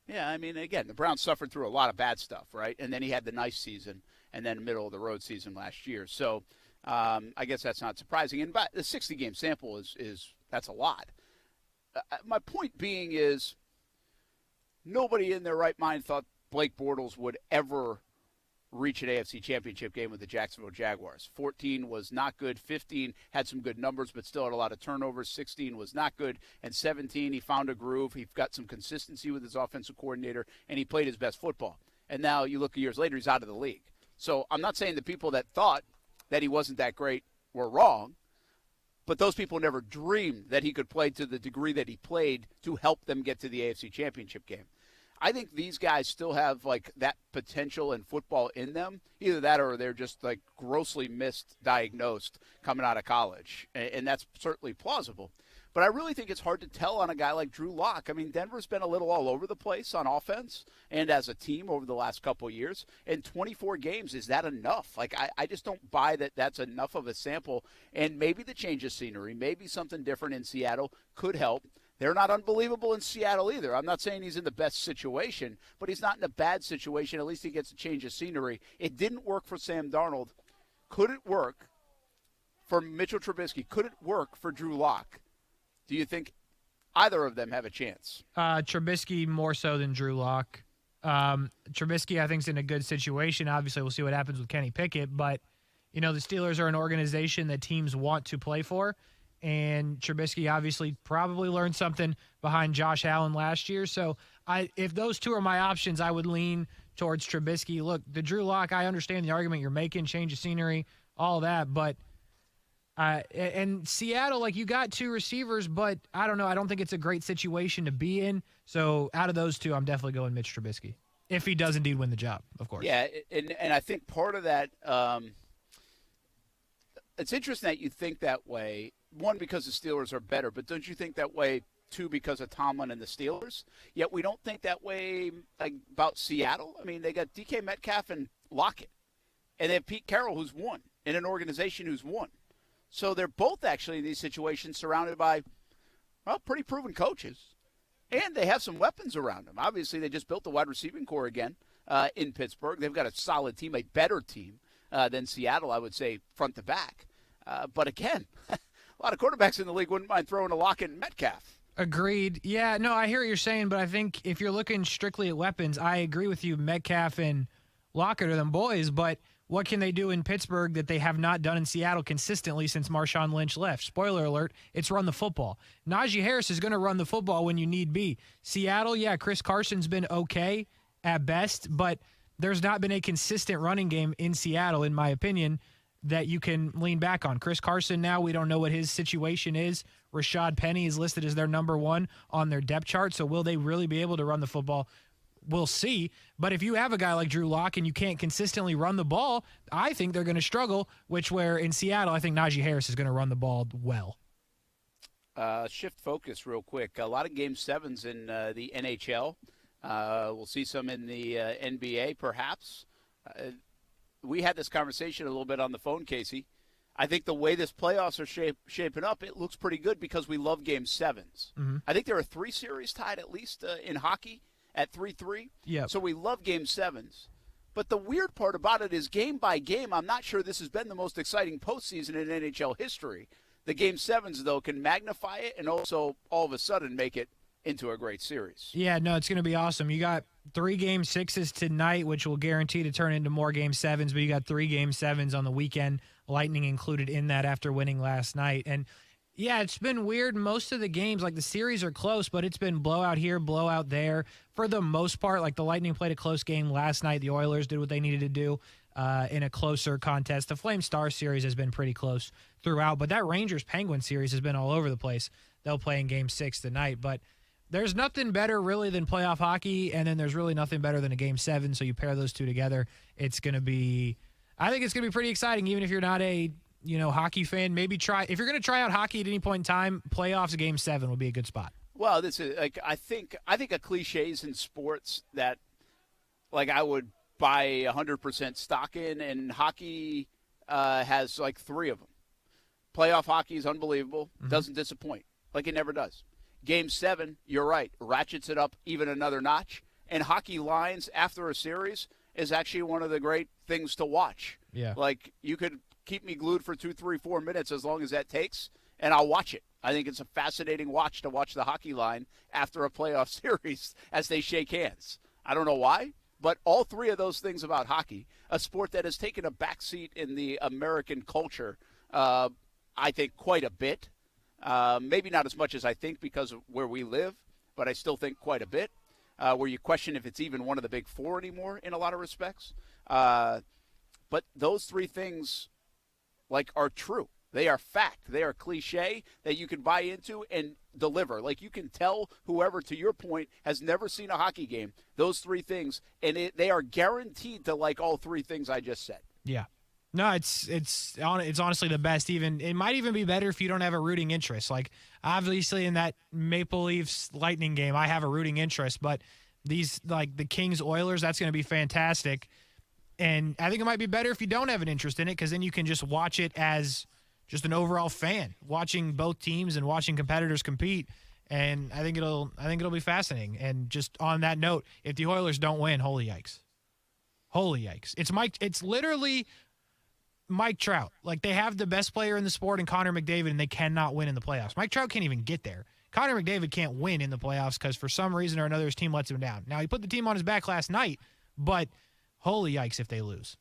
Yeah, I mean, again, the Browns suffered through a lot of bad stuff, right? And then he had the nice season and then middle-of-the-road season last year. So I guess that's not surprising. And the 60-game sample is that's a lot. My point being is, nobody in their right mind thought Blake Bortles would ever reach an AFC Championship game with the Jacksonville Jaguars. 14 was not good. 15 had some good numbers, but still had a lot of turnovers. 16 was not good. And 17, he found a groove. He got some consistency with his offensive coordinator, and he played his best football. And now you look years later, he's out of the league. So I'm not saying the people that thought that he wasn't that great were wrong, but those people never dreamed that he could play to the degree that he played to help them get to the AFC Championship game. I think these guys still have, like, that potential in football in them. Either that or they're just, like, grossly misdiagnosed coming out of college, and that's certainly plausible. But I really think it's hard to tell on a guy like Drew Lock. I mean, Denver's been a little all over the place on offense and as a team over the last couple of years. In 24 games, is that enough? Like, I just don't buy that that's enough of a sample. And maybe the change of scenery, maybe something different in Seattle could help. They're not unbelievable in Seattle either. I'm not saying he's in the best situation, but he's not in a bad situation. At least he gets a change of scenery. It didn't work for Sam Darnold. Could it work for Mitchell Trubisky? Could it work for Drew Lock? Do you think either of them have a chance? Trubisky more so than Drew Lock. Trubisky, I think, is in a good situation. Obviously, we'll see what happens with Kenny Pickett. But, the Steelers are an organization that teams want to play for. And Trubisky obviously probably learned something behind Josh Allen last year. So if those two are my options, I would lean towards Trubisky. Look, the Drew Lock, I understand the argument you're making, change of scenery, all that. But and Seattle, like, you got two receivers, but I don't know. I don't think it's a great situation to be in. So out of those two, I'm definitely going Mitch Trubisky, if he does indeed win the job, of course. Yeah, and I think part of that, it's interesting that you think that way. One, because the Steelers are better, but don't you think that way, two, because of Tomlin and the Steelers? Yet we don't think that way about Seattle. I mean, they got DK Metcalf and Lockett, and they have Pete Carroll, who's won, in an organization who's won. So they're both actually in these situations surrounded by, well, pretty proven coaches. And they have some weapons around them. Obviously, they just built the wide receiving core again in Pittsburgh. They've got a solid team, a better team than Seattle, I would say, front to back. But again, a lot of quarterbacks in the league wouldn't mind throwing a Lockett and Metcalf. Agreed. Yeah, no, I hear what you're saying, but I think if you're looking strictly at weapons, I agree with you. Metcalf and Lockett are them boys, but what can they do in Pittsburgh that they have not done in Seattle consistently since Marshawn Lynch left? Spoiler alert, it's run the football. Najee Harris is going to run the football when you need be. Seattle, yeah, Chris Carson's been okay at best, but there's not been a consistent running game in Seattle, in my opinion, that you can lean back on. Chris Carson now, we don't know what his situation is. Rashad Penny is listed as their number one on their depth chart, so will they really be able to run the football? we'll see. But if you have a guy like Drew Lock and you can't consistently run the ball, I think they're going to struggle, where in Seattle, I think Najee Harris is going to run the ball well. Shift focus real quick. A lot of Game 7s in the NHL. We'll see some in the NBA, perhaps. We had this conversation a little bit on the phone, Casey. I think the way this playoffs are shaping up, it looks pretty good because we love Game 7s. Mm-hmm. I think there are 3 series tied at least in hockey at 3-3. Yep. So we love Game 7s. But the weird part about it is game by game, I'm not sure this has been the most exciting postseason in NHL history. The Game 7s, though, can magnify it and also all of a sudden make it into a great series. Yeah, no, it's going to be awesome. You got 3 Game 6s tonight, which will guarantee to turn into more Game 7s, but you got 3 Game 7s on the weekend, Lightning included in that after winning last night. And, yeah, it's been weird. Most of the games, like the series are close, but it's been blowout here, blowout there. For the most part, like the Lightning played a close game last night. The Oilers did what they needed to do in a closer contest. The Flame-Star series has been pretty close throughout, but that Rangers-Penguins series has been all over the place. They'll play in Game 6 tonight, but there's nothing better really than playoff hockey, and then there's really nothing better than a Game 7, so you pair those two together. It's going to be – I think it's going to be pretty exciting, even if you're not a hockey fan. Maybe try – if you're going to try out hockey at any point in time, playoffs Game 7 will be a good spot. Well, this is like I think a cliches in sports that like I would buy 100% stock in, and hockey has like 3 of them. Playoff hockey is unbelievable. Mm-hmm. Doesn't disappoint. Like it never does. Game 7, you're right, ratchets it up even another notch. And hockey lines after a series is actually one of the great things to watch. Yeah. Like you could keep me glued for 2, 3, 4 minutes as long as that takes, and I'll watch it. I think it's a fascinating watch to watch the hockey line after a playoff series as they shake hands. I don't know why, but all 3 of those things about hockey, a sport that has taken a backseat in the American culture, I think quite a bit. Maybe not as much as I think because of where we live, but I still think quite a bit, where you question if it's even one of the big 4 anymore in a lot of respects. But those 3 things, like, are true. They are fact. They are cliche that you can buy into and deliver. Like, you can tell whoever, to your point, has never seen a hockey game, those 3 things, and they are guaranteed to like all 3 things I just said. Yeah. No, it's honestly the best. It might even be better if you don't have a rooting interest. Like, obviously in that Maple Leafs Lightning game, I have a rooting interest, but these, like the Kings Oilers, that's going to be fantastic. And I think it might be better if you don't have an interest in it, because then you can just watch it as just an overall fan, watching both teams and watching competitors compete. And I think it'll be fascinating. And just on that note, if the Oilers don't win, holy yikes. Holy yikes. It's literally Mike Trout. Like, they have the best player in the sport in Connor McDavid, and they cannot win in the playoffs. Mike Trout can't even get there. Connor McDavid can't win in the playoffs because for some reason or another his team lets him down. Now, he put the team on his back last night, but holy yikes if they lose.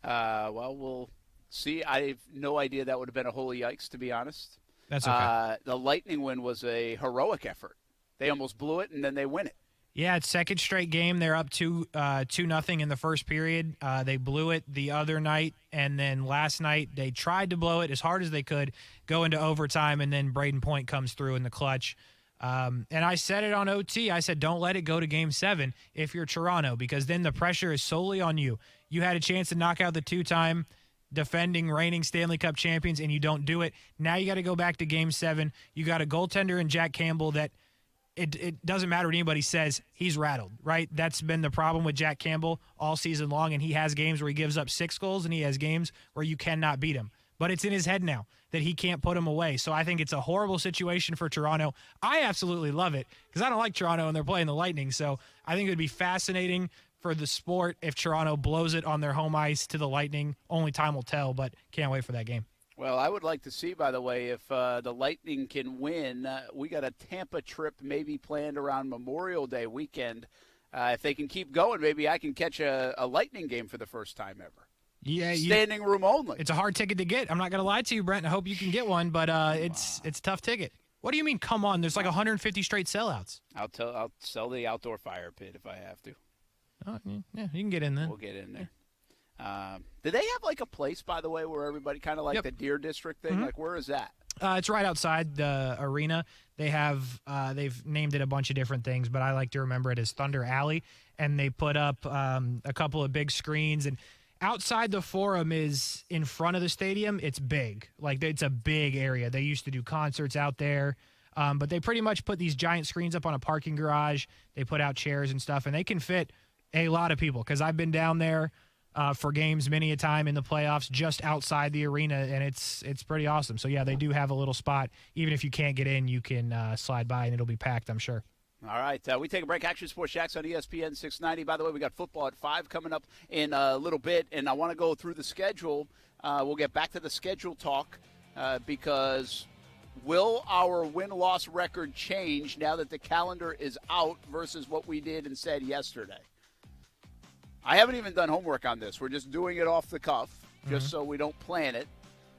Well, we'll see. I have no idea that would have been a holy yikes, to be honest. That's okay. The Lightning win was a heroic effort. They almost blew it, and then they win it. Yeah, it's second straight game. They're up 2-0 in the first period. They blew it the other night, and then last night they tried to blow it as hard as they could, go into overtime, and then Braden Point comes through in the clutch. And I said it on OT. I said, don't let it go to Game 7 if you're Toronto, because then the pressure is solely on you. You had a chance to knock out the 2-time defending, reigning Stanley Cup champions, and you don't do it. Now you got to go back to Game 7. You got a goaltender in Jack Campbell that it doesn't matter what anybody says, he's rattled, right? That's been the problem with Jack Campbell all season long, and he has games where he gives up 6 goals, and he has games where you cannot beat him. But it's in his head now that he can't put him away. So I think it's a horrible situation for Toronto. I absolutely love it because I don't like Toronto and they're playing the Lightning. So I think it would be fascinating for the sport if Toronto blows it on their home ice to the Lightning. Only time will tell, but can't wait for that game. Well, I would like to see, by the way, if the Lightning can win. We got a Tampa trip maybe planned around Memorial Day weekend. If they can keep going, maybe I can catch a Lightning game for the first time ever. Yeah, standing room only. It's a hard ticket to get. I'm not going to lie to you, Brent. I hope you can get one, but it's a tough ticket. What do you mean, come on? There's like 150 straight sellouts. I'll sell the outdoor fire pit if I have to. Oh, yeah, you can get in then. We'll get in there. Do they have like a place, by the way, where everybody kind of like the Deer District thing? Like, where is that? It's right outside the arena. They have they've named it a bunch of different things, but I like to remember it as Thunder Alley. And they put up a couple of big screens. And outside the Forum is in front of the stadium. It's big. Like, it's a big area. They used to do concerts out there. But they pretty much put these giant screens up on a parking garage. They put out chairs and stuff, and they can fit a lot of people. Because I've been down there for games many a time in the playoffs just outside the arena, and it's pretty awesome. So, yeah, they do have a little spot. Even if you can't get in, you can slide by, and it'll be packed, I'm sure. All right, we take a break. Action Sports Jax on ESPN 690. By the way, we got football at 5 coming up in a little bit, and I want to go through the schedule. We'll get back to the schedule talk because will our win-loss record change now that the calendar is out versus what we did and said yesterday? I haven't even done homework on this. We're just doing it off the cuff, just so we don't plan it.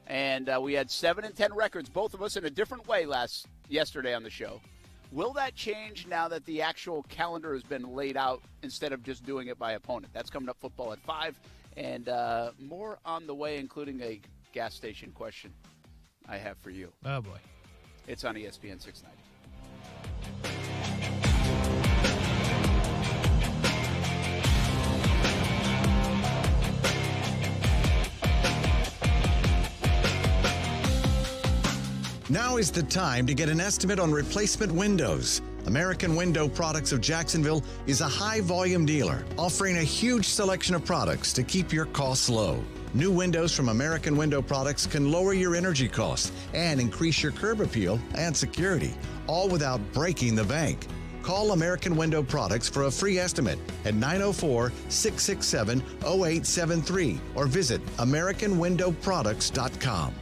And we had 7-10 records, both of us in a different way yesterday on the show. Will that change now that the actual calendar has been laid out instead of just doing it by opponent? That's coming up, football at 5. And more on the way, including a gas station question I have for you. Oh, boy. It's on ESPN 690. Now is the time to get an estimate on replacement windows. American Window Products of Jacksonville is a high-volume dealer offering a huge selection of products to keep your costs low. New windows from American Window Products can lower your energy costs and increase your curb appeal and security, all without breaking the bank. Call American Window Products for a free estimate at 904-667-0873 or visit AmericanWindowProducts.com.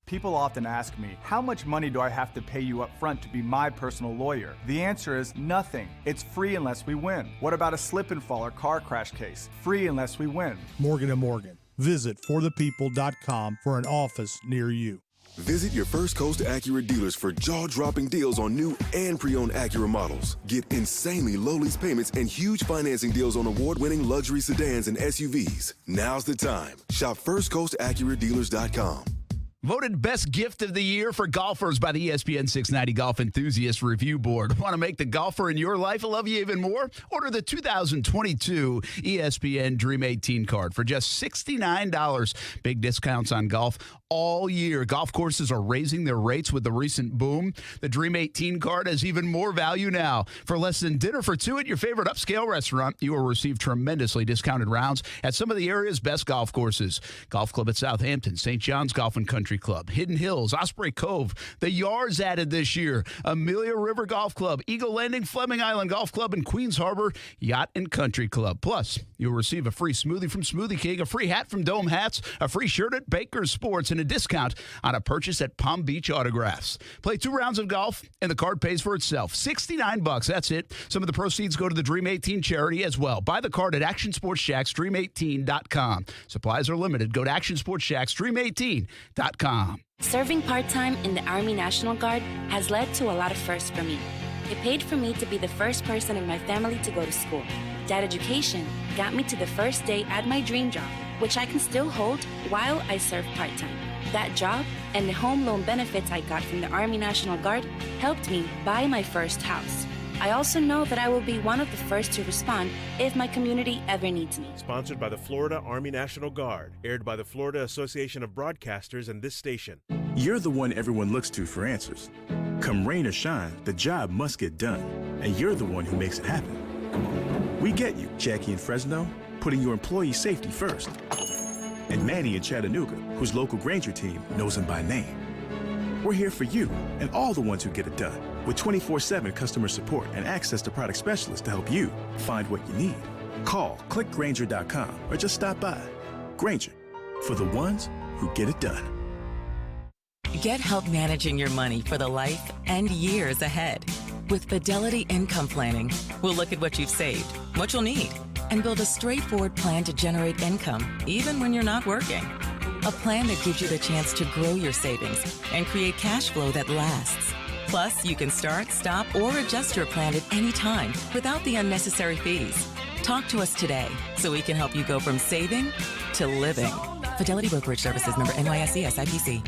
People often ask me, how much money do I have to pay you up front to be my personal lawyer? The answer is nothing. It's free unless we win. What about a slip and fall or car crash case? Free unless we win. Morgan & Morgan. Visit forthepeople.com for an office near you. Visit your First Coast Acura dealers for jaw-dropping deals on new and pre-owned Acura models. Get insanely low lease payments and huge financing deals on award-winning luxury sedans and SUVs. Now's the time. Shop FirstCoastAcuraDealers.com. Voted best gift of the year for golfers by the ESPN 690 Golf Enthusiast Review Board. Want to make the golfer in your life love you even more? Order the 2022 ESPN Dream 18 card for just $69. Big discounts on golf all year. Golf courses are raising their rates with the recent boom. The Dream 18 card has even more value now. For less than dinner for two at your favorite upscale restaurant, you will receive tremendously discounted rounds at some of the area's best golf courses. Golf Club at Southampton, St. John's Golf and Country Club, Hidden Hills, Osprey Cove, the Yards added this year, Amelia River Golf Club, Eagle Landing, Fleming Island Golf Club, and Queens Harbor Yacht and Country Club. Plus, you'll receive a free smoothie from Smoothie King, a free hat from Dome Hats, a free shirt at Baker's Sports, and a discount on a purchase at Palm Beach Autographs. Play 2 rounds of golf, and the card pays for itself. $69, that's it. Some of the proceeds go to the Dream 18 charity as well. Buy the card at Action Sports Jax, Dream18.com. Supplies are limited. Go to Action Sports Jax, Dream18.com. Serving part-time in the Army National Guard has led to a lot of firsts for me. It paid for me to be the first person in my family to go to school. That education got me to the first day at my dream job, which I can still hold while I serve part-time. That job and the home loan benefits I got from the Army National Guard helped me buy my first house. I also know that I will be one of the first to respond if my community ever needs me. Sponsored by the Florida Army National Guard. Aired by the Florida Association of Broadcasters and this station. You're the one everyone looks to for answers. Come rain or shine, the job must get done. And you're the one who makes it happen. We get you, Jackie in Fresno, putting your employee safety first. And Manny in Chattanooga, whose local Granger team knows him by name. We're here for you and all the ones who get it done. With 24/7 customer support and access to product specialists to help you find what you need. Call, click Granger.com, or just stop by. Granger, for the ones who get it done. Get help managing your money for the life and years ahead. With Fidelity Income Planning, we'll look at what you've saved, what you'll need, and build a straightforward plan to generate income, even when you're not working. A plan that gives you the chance to grow your savings and create cash flow that lasts. Plus, you can start, stop, or adjust your plan at any time without the unnecessary fees. Talk to us today so we can help you go from saving to living. Fidelity Brokerage Services, member NYSE SIPC.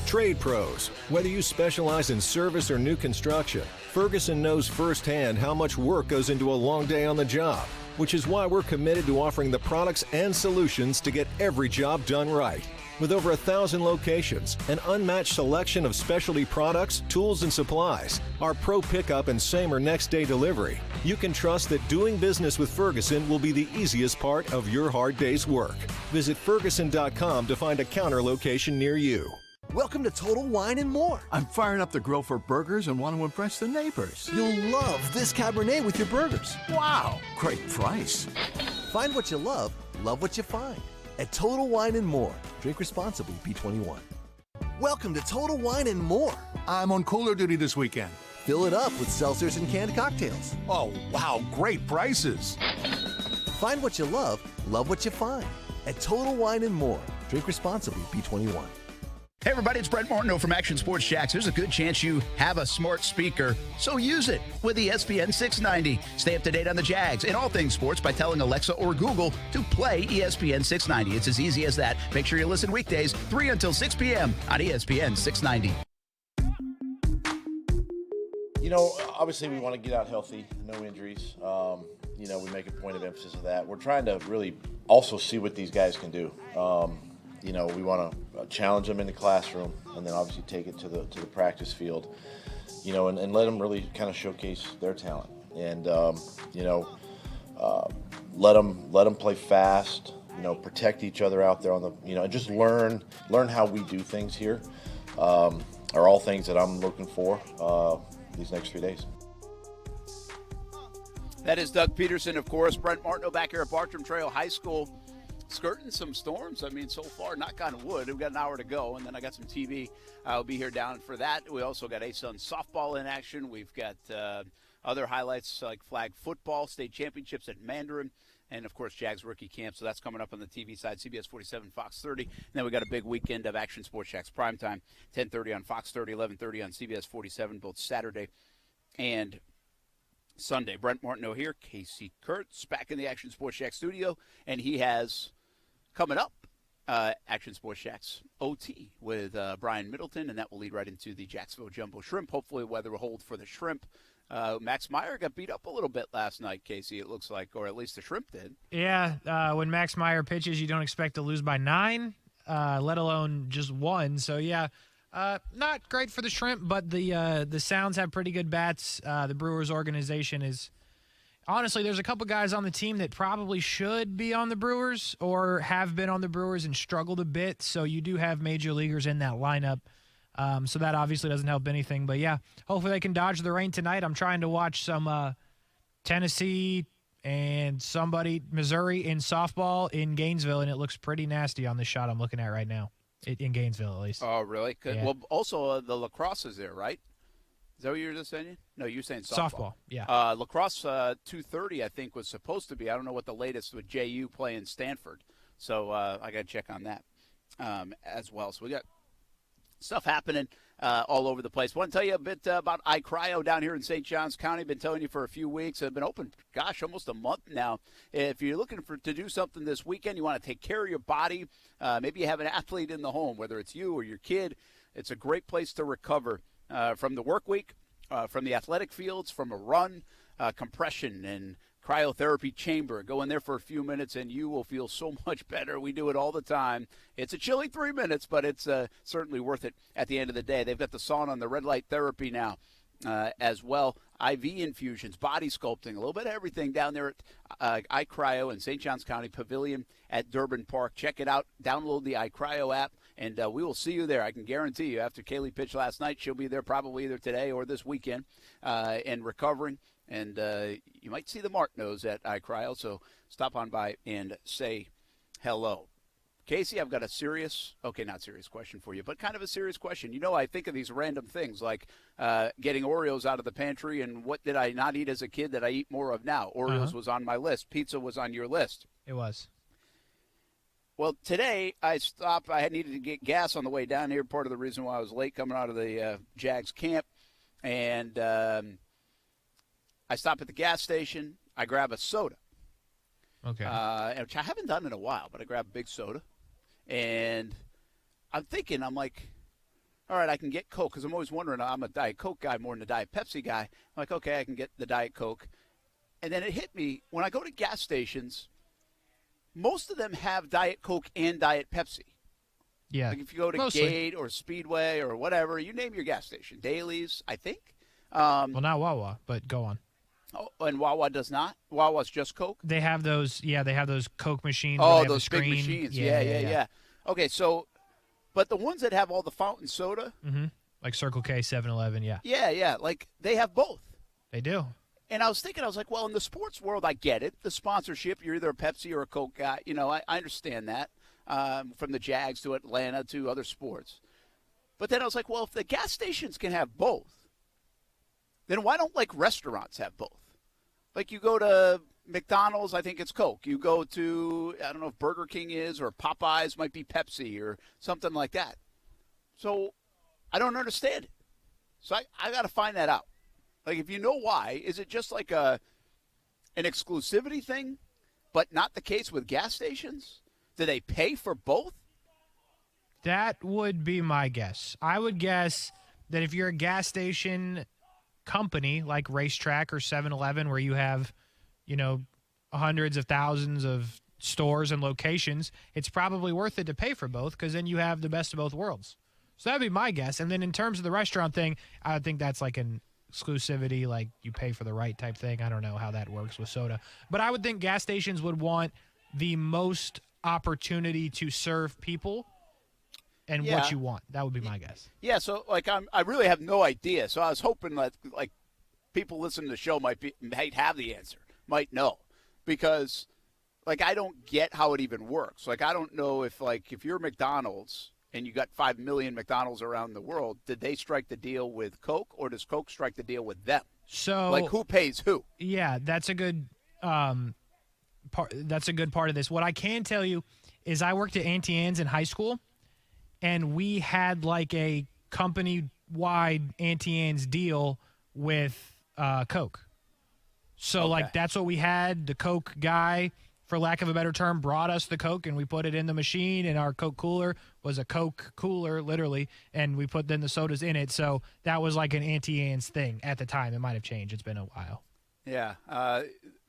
Trade pros. Whether you specialize in service or new construction, Ferguson knows firsthand how much work goes into a long day on the job, which is why we're committed to offering the products and solutions to get every job done right. With over 1,000 locations, an unmatched selection of specialty products, tools, and supplies, our pro pickup and same or next day delivery, you can trust that doing business with Ferguson will be the easiest part of your hard day's work. Visit Ferguson.com to find a counter location near you. Welcome to Total Wine and More. I'm firing up the grill for burgers and want to impress the neighbors. You'll love this Cabernet with your burgers. Wow, great price. Find what you love what you find. At Total Wine and More. Drink responsibly, B21. Welcome to Total Wine and More. I'm on cooler duty this weekend. Fill it up with seltzers and canned cocktails. Oh, wow, great prices. Find what you love what you find. At Total Wine and More. Drink responsibly, B21. Hey everybody, it's Brent Martineau from Action Sports Jax. There's a good chance you have a smart speaker, so use it with ESPN 690. Stay up to date on the Jags and all things sports by telling Alexa or Google to play ESPN 690. It's as easy as that. Make sure you listen weekdays 3 until 6 p.m. on ESPN 690. You know, obviously we want to get out healthy, no injuries. You know, we make a point of emphasis of that. We're trying to really also see what these guys can do. You know, we want to challenge them in the classroom and then obviously take it to the practice field, you know, and let them really kind of showcase their talent. And, you know, let them play fast, you know, protect each other out there on the, you know, and just learn how we do things here are all things that I'm looking for these next 3 days. That is Doug Peterson, of course. Brent Martineau back here at Bartram Trail High School. Skirting some storms. I mean, so far, knock on wood. We've got an hour to go, and then I got some TV. I'll be here down for that. We also got A-Sun softball in action. We've got other highlights like flag football, state championships at Mandarin, and, of course, Jags rookie camp. So that's coming up on the TV side, CBS 47, Fox 30. And then we got a big weekend of Action Sports Jax primetime, 10:30 on Fox 30, 11:30 on CBS 47, both Saturday and Sunday. Brent Martineau here, Casey Kurtz back in the Action Sports Jax studio, and he has coming up, Action Sports Jax OT with Brian Middleton, and that will lead right into the Jacksonville Jumbo Shrimp. Hopefully weather will hold for the Shrimp. Max Meyer got beat up a little bit last night, Casey, it looks like, or at least the Shrimp did. Yeah, when Max Meyer pitches, you don't expect to lose by 9, let alone just 1. So, yeah, not great for the Shrimp, but the Sounds have pretty good bats. The Brewers organization is – honestly, there's a couple guys on the team that probably should be on the Brewers or have been on the Brewers and struggled a bit. So you do have major leaguers in that lineup. So that obviously doesn't help anything. But, yeah, hopefully they can dodge the rain tonight. I'm trying to watch some Tennessee and Missouri in softball in Gainesville, and it looks pretty nasty on the shot I'm looking at right now, in Gainesville at least. Oh, really? Yeah. Well, also the lacrosse is there, right? Is that what you were just saying? No, you were saying softball. Yeah. Lacrosse 2:30, I think, was supposed to be. I don't know what the latest with JU playing Stanford. So I got to check on that as well. So we got stuff happening all over the place. Want to tell you a bit about iCryo down here in St. Johns County. Been telling you for a few weeks. I've been open, almost a month now. If you're looking to do something this weekend, you want to take care of your body, maybe you have an athlete in the home, whether it's you or your kid, it's a great place to recover. From the work week, from the athletic fields, from a run, compression and cryotherapy chamber. Go in there for a few minutes and you will feel so much better. We do it all the time. It's a chilly 3 minutes, but it's certainly worth it at the end of the day. They've got the sauna and the red light therapy now as well. IV infusions, body sculpting, a little bit of everything down there at iCryo in St. Johns County Pavilion at Durbin Park. Check it out. Download the iCryo app. And we will see you there. I can guarantee you after Kaylee pitched last night, she'll be there probably either today or this weekend and recovering. And you might see the Martineaus at iCryo, so stop on by and say hello. Casey, I've got a not serious question for you, but kind of a serious question. You know, I think of these random things like getting Oreos out of the pantry and what did I not eat as a kid that I eat more of now? Oreos was on my list. Pizza was on your list. It was. Well, today I stopped. I needed to get gas on the way down here, part of the reason why I was late coming out of the Jags camp. And I stopped at the gas station. I grab a soda. Okay. Which I haven't done in a while, but I grab a big soda. And I'm thinking, I'm like, all right, I can get Coke, because I'm always wondering, I'm a Diet Coke guy more than a Diet Pepsi guy. I'm like, okay, I can get the Diet Coke. And then it hit me, when I go to gas stations, most of them have Diet Coke and Diet Pepsi. Yeah. Like if you go to mostly. Gate or Speedway or whatever, you name your gas station. Dailies, I think. Well, not Wawa, but go on. Oh, and Wawa does not? Wawa's just Coke? They have those, they have those Coke machines. Oh, where they have those the big screen. machines. Yeah. Okay, so, but the ones that have all the fountain soda. Mm-hmm. Like Circle K, 7-Eleven, yeah. Yeah, like they have both. They do. And I was thinking, I was like, well, in the sports world, I get it. The sponsorship, you're either a Pepsi or a Coke guy. You know, I understand that. From the Jags to Atlanta to other sports. But then I was like, well, if the gas stations can have both, then why don't, like, restaurants have both? Like, you go to McDonald's, I think it's Coke. You go to, I don't know if Burger King is, or Popeyes might be Pepsi or something like that. So I don't understand it. So I got to find that out. Like, if you know why, is it just like an exclusivity thing, but not the case with gas stations? Do they pay for both? That would be my guess. I would guess that if you're a gas station company like Racetrack or 7-Eleven, where you have, hundreds of thousands of stores and locations, it's probably worth it to pay for both, because then you have the best of both worlds. So that'd be my guess. And then in terms of the restaurant thing, I would think that's like an exclusivity, like you pay for the right type thing. I don't know how that works with soda. But I would think gas stations would want the most opportunity to serve people and what you want. That would be my guess. Yeah, so like I really have no idea. So I was hoping that like people listening to the show might have the answer, might know, because like I don't get how it even works. Like I don't know if you're McDonald's and you got 5 million McDonald's around the world, did they strike the deal with Coke, or does Coke strike the deal with them? So like who pays who? Yeah, that's a good that's a good part of this. What I can tell you is I worked at Auntie Anne's in high school, and we had like a company-wide Auntie Anne's deal with Coke. So, like, that's what we had. The Coke guy, for lack of a better term, brought us the Coke, and we put it in the machine, and our Coke cooler was a Coke cooler, literally, and we put then the sodas in it. So that was like an Auntie Anne's thing at the time. It might have changed. It's been a while. Yeah.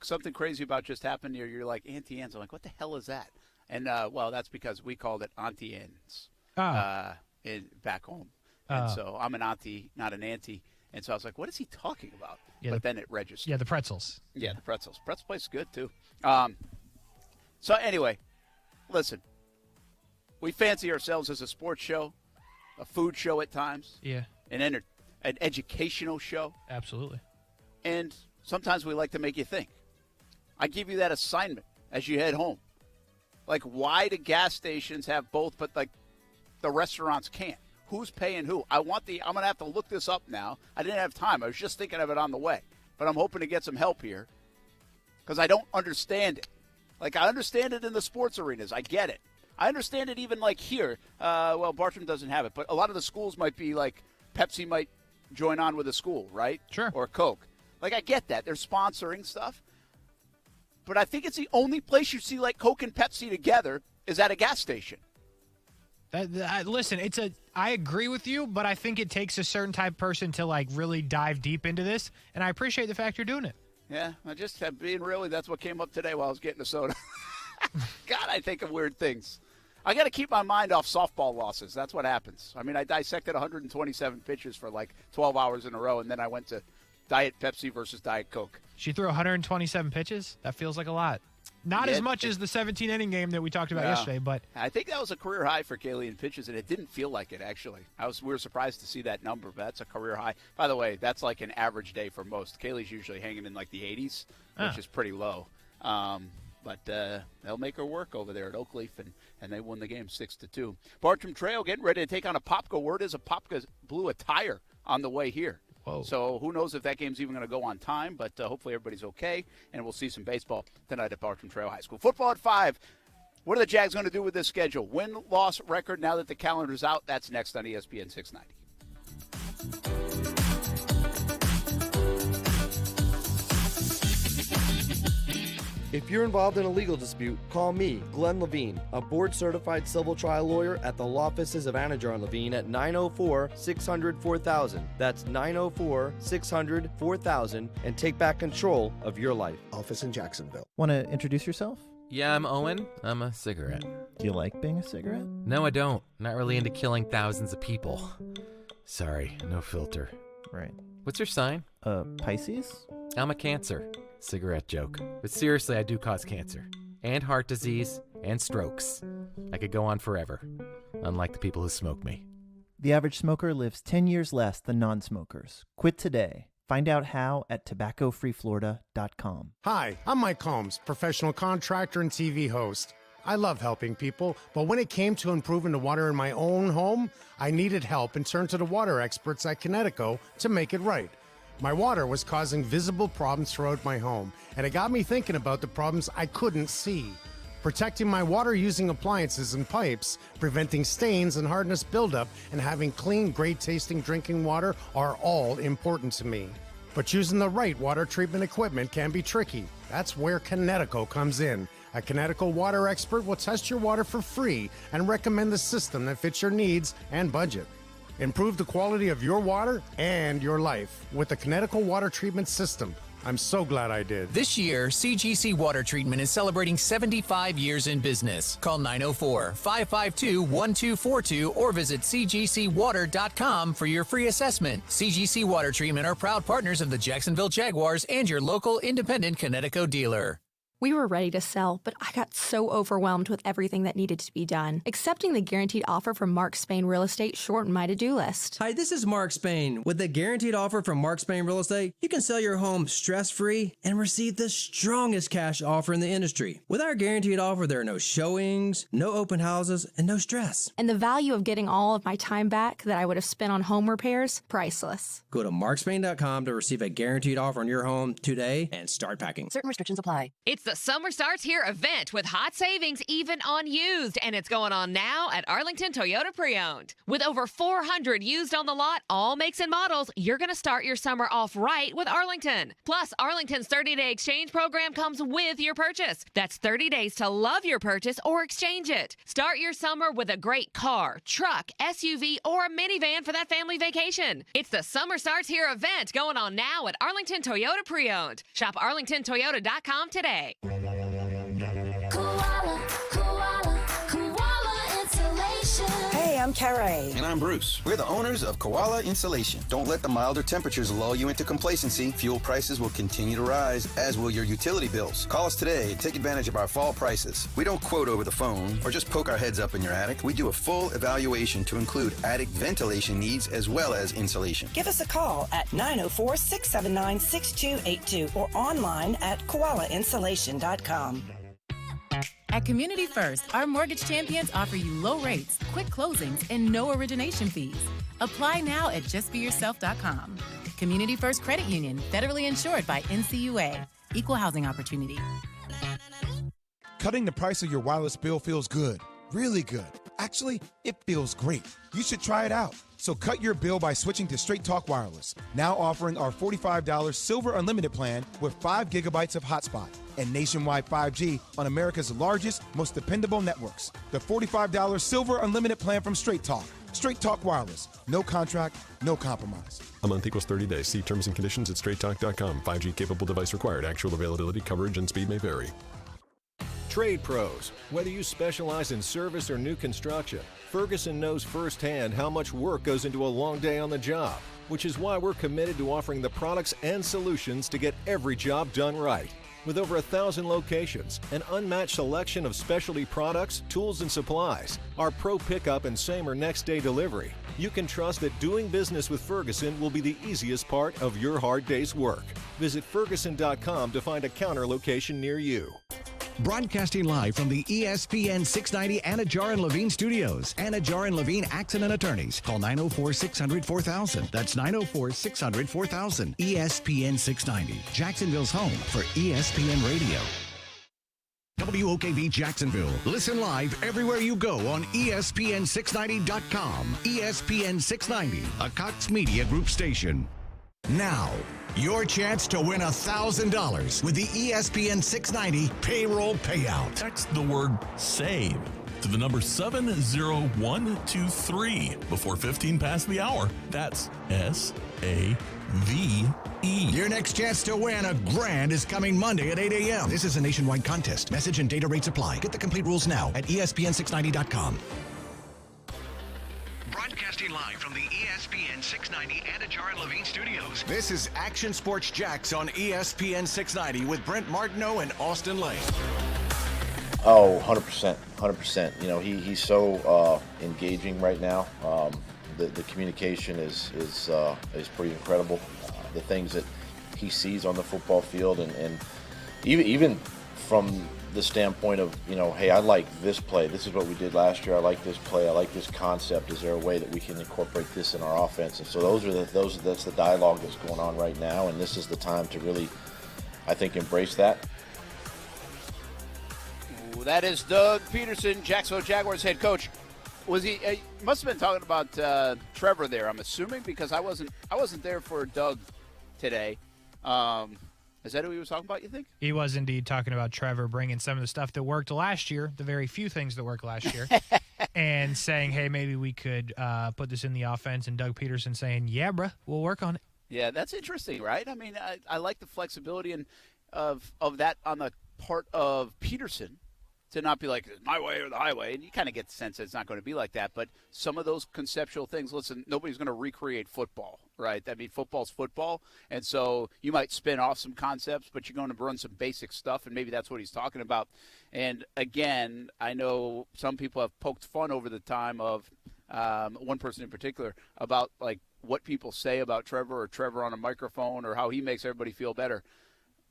Something crazy about just happened here. You're like, Auntie Anne's. I'm like, what the hell is that? And, well, that's because we called it Auntie Anne's back home. And so I'm an auntie, not an auntie. And so I was like, what is he talking about? Yeah, but then it registered. Yeah, the pretzels. Yeah, the pretzels. Pretzel place is good, too. So anyway, listen. We fancy ourselves as a sports show, a food show at times. Yeah. An educational show. Absolutely. And sometimes we like to make you think. I give you that assignment as you head home. Like, why do gas stations have both, but, like, the restaurants can't? Who's paying who? I'm going to have to look this up now. I didn't have time. I was just thinking of it on the way. But I'm hoping to get some help here because I don't understand it. Like, I understand it in the sports arenas. I get it. I understand it even, like, here. Well, Bartram doesn't have it. But a lot of the schools might be, like, Pepsi might join on with a school, right? Sure. Or Coke. Like, I get that. They're sponsoring stuff. But I think it's the only place you see, like, Coke and Pepsi together is at a gas station. Listen, I agree with you, but I think it takes a certain type of person to, like, really dive deep into this, and I appreciate the fact you're doing it. Yeah, I just have being really, that's what came up today while I was getting a soda. God, I think of weird things. I got to keep my mind off softball losses. That's what happens. I mean, I dissected 127 pitches for, like, 12 hours in a row, and then I went to Diet Pepsi versus Diet Coke. She threw 127 pitches? That feels like a lot. Not as much as the 17-inning game that we talked about yesterday, but I think that was a career high for Kaylee in pitches, and it didn't feel like it, actually. We were surprised to see that number, but that's a career high. By the way, that's like an average day for most. Kaylee's usually hanging in like the 80s, which is pretty low. But they'll make her work over there at Oakleaf, and they won the game 6-2. Bartram Trail getting ready to take on a Popka. Word is a Popka blew a tire on the way here. Whoa. So who knows if that game's even going to go on time, but hopefully everybody's okay, and we'll see some baseball tonight at Bartram Trail High School. Football at 5. What are the Jags going to do with this schedule? Win-loss record now that the calendar's out. That's next on ESPN 690. If you're involved in a legal dispute, call me, Glenn Levine, a board-certified civil trial lawyer at the law offices of Anajar and Levine at 904-600-4000. That's 904-600-4000, and take back control of your life. Office in Jacksonville. Want to introduce yourself? Yeah, I'm Owen. I'm a cigarette. Do you like being a cigarette? No, I don't. Not really into killing thousands of people. Sorry, no filter. Right. What's your sign? Pisces? I'm a Cancer. Cigarette joke. But seriously, I do cause cancer. And heart disease. And strokes. I could go on forever. Unlike the people who smoke me. The average smoker lives 10 years less than non-smokers. Quit today. Find out how at tobaccofreeflorida.com. Hi, I'm Mike Holmes, professional contractor and TV host. I love helping people, but when it came to improving the water in my own home, I needed help and turned to the water experts at Connecticut to make it right. My water was causing visible problems throughout my home, and it got me thinking about the problems I couldn't see. Protecting my water-using appliances and pipes, preventing stains and hardness buildup, and having clean, great-tasting drinking water are all important to me. But choosing the right water treatment equipment can be tricky. That's where Connecticut comes in. A Connecticut water expert will test your water for free and recommend the system that fits your needs and budget. Improve the quality of your water and your life with the Connecticut Water Treatment System. I'm so glad I did. This year, CGC Water Treatment is celebrating 75 years in business. Call 904-552-1242 or visit cgcwater.com for your free assessment. CGC Water Treatment are proud partners of the Jacksonville Jaguars and your local independent Connecticut dealer. We were ready to sell, but I got so overwhelmed with everything that needed to be done. Accepting the guaranteed offer from Mark Spain Real Estate shortened my to-do list. Hi, this is Mark Spain. With the guaranteed offer from Mark Spain Real Estate, you can sell your home stress-free and receive the strongest cash offer in the industry. With our guaranteed offer, there are no showings, no open houses, and no stress. And the value of getting all of my time back that I would have spent on home repairs, priceless. Go to markspain.com to receive a guaranteed offer on your home today and start packing. Certain restrictions apply. It's the Summer Starts Here event with hot savings even on used, and it's going on now at Arlington Toyota Pre-Owned. With over 400 used on the lot, all makes and models, you're going to start your summer off right with Arlington. Plus, Arlington's 30-day exchange program comes with your purchase. That's 30 days to love your purchase or exchange it. Start your summer with a great car, truck, SUV, or a minivan for that family vacation. It's the Summer Starts Here event going on now at Arlington Toyota Pre-Owned. Shop arlingtontoyota.com today. Hey, I'm Carrie. And I'm Bruce. We're the owners of Koala Insulation. Don't let the milder temperatures lull you into complacency. Fuel prices will continue to rise, as will your utility bills. Call us today and take advantage of our fall prices. We don't quote over the phone or just poke our heads up in your attic. We do a full evaluation to include attic ventilation needs as well as insulation. Give us a call at 904-679-6282 or online at koalainsulation.com. At Community First, our mortgage champions offer you low rates, quick closings, and no origination fees. Apply now at justbeyourself.com. Community First Credit Union, federally insured by NCUA. Equal housing opportunity. Cutting the price of your wireless bill feels good. Really good. Actually, it feels great. You should try it out. So cut your bill by switching to Straight Talk Wireless. Now offering our $45 Silver Unlimited plan with 5 gigabytes of hotspot and nationwide 5G on America's largest, most dependable networks. The $45 Silver Unlimited plan from Straight Talk. Straight Talk Wireless. No contract, no compromise. A month equals 30 days. See terms and conditions at straighttalk.com. 5G capable device required. Actual availability, coverage, and speed may vary. Trade pros. Whether you specialize in service or new construction, Ferguson knows firsthand how much work goes into a long day on the job, which is why we're committed to offering the products and solutions to get every job done right. With over 1,000 locations, an unmatched selection of specialty products, tools, and supplies, our pro pickup and same or next day delivery, you can trust that doing business with Ferguson will be the easiest part of your hard day's work. Visit Ferguson.com to find a counter location near you. Broadcasting live from the ESPN 690 Anajar and Levine studios. Anajar and Levine Accident Attorneys. Call 904-600-4000. That's 904-600-4000. ESPN 690. Jacksonville's home for ESPN Radio. WOKV Jacksonville. Listen live everywhere you go on ESPN690.com. ESPN 690, a Cox Media Group station. Now, Your chance to win $1,000 with the ESPN 690 payroll payout. Text the word SAVE to the number 70123 before 15 past the hour. That's SAVE. Your next chance to win $1,000 is coming Monday at 8 a.m. This is a nationwide contest. Message and data rates apply. Get the complete rules now at ESPN690.com. Broadcasting live from the ESPN 690 Anajar and Levine studios. This is Action Sports Jax on ESPN 690 with Brent Martineau and Austin Lane. Oh, 100%. 100%. You know, he's so engaging right now. The communication is pretty incredible. The things that he sees on the football field, and even from the standpoint of, you know, hey, I like this play. This is what we did last year. I like this play. I like this concept. Is there a way that we can incorporate this in our offense? And so that's the dialogue that's going on right now, and this is the time to really, I think, embrace that. Ooh, that is Doug Peterson, Jacksonville Jaguars head coach. Was he? Must have been talking about Trevor there, I'm assuming, because I wasn't there for Doug today. Is that who he was talking about, you think? He was indeed talking about Trevor bringing some of the stuff that worked last year, the very few things that worked last year, and saying, hey, maybe we could put this in the offense, and Doug Peterson saying, yeah, bruh, we'll work on it. Yeah, that's interesting, right? I mean, I like the flexibility of that on the part of Peterson, to not be like, my way or the highway. And you kind of get the sense that it's not going to be like that. But some of those conceptual things, listen, nobody's going to recreate football, right? I mean, football's football. And so you might spin off some concepts, but you're going to run some basic stuff, and maybe that's what he's talking about. And, again, I know some people have poked fun over the time of one person in particular about, like, what people say about Trevor or Trevor on a microphone or how he makes everybody feel better.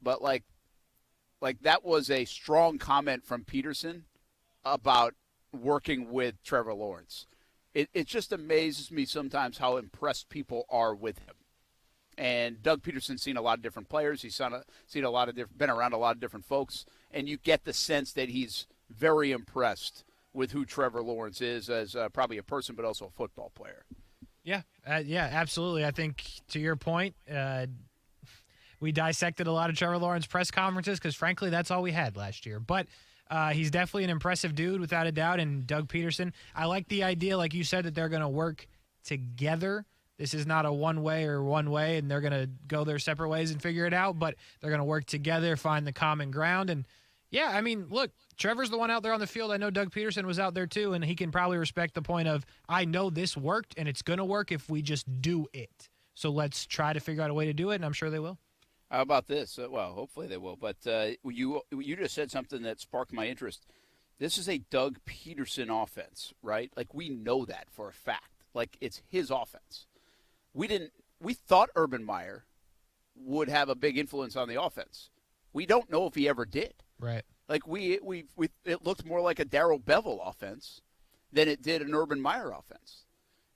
But, like that was a strong comment from Peterson about working with Trevor Lawrence. It just amazes me sometimes how impressed people are with him. And Doug Peterson's seen a lot of different players. He's seen a lot of been around a lot of different folks, and you get the sense that he's very impressed with who Trevor Lawrence is as probably a person, but also a football player. Yeah, absolutely. I think to your point, we dissected a lot of Trevor Lawrence press conferences because, frankly, that's all we had last year. But he's definitely an impressive dude, without a doubt. And Doug Peterson, I like the idea, like you said, that they're going to work together. This is not a one way, and they're going to go their separate ways and figure it out. But they're going to work together, find the common ground. And, yeah, I mean, look, Trevor's the one out there on the field. I know Doug Peterson was out there too, and he can probably respect the point of, I know this worked, and it's going to work if we just do it. So let's try to figure out a way to do it, and I'm sure they will. How about this? Well, hopefully they will. But you just said something that sparked my interest. This is a Doug Peterson offense, right? Like, we know that for a fact. Like, it's his offense. We thought Urban Meyer would have a big influence on the offense. We don't know if he ever did. Right. Like, it looked more like a Darrell Bevel offense than it did an Urban Meyer offense.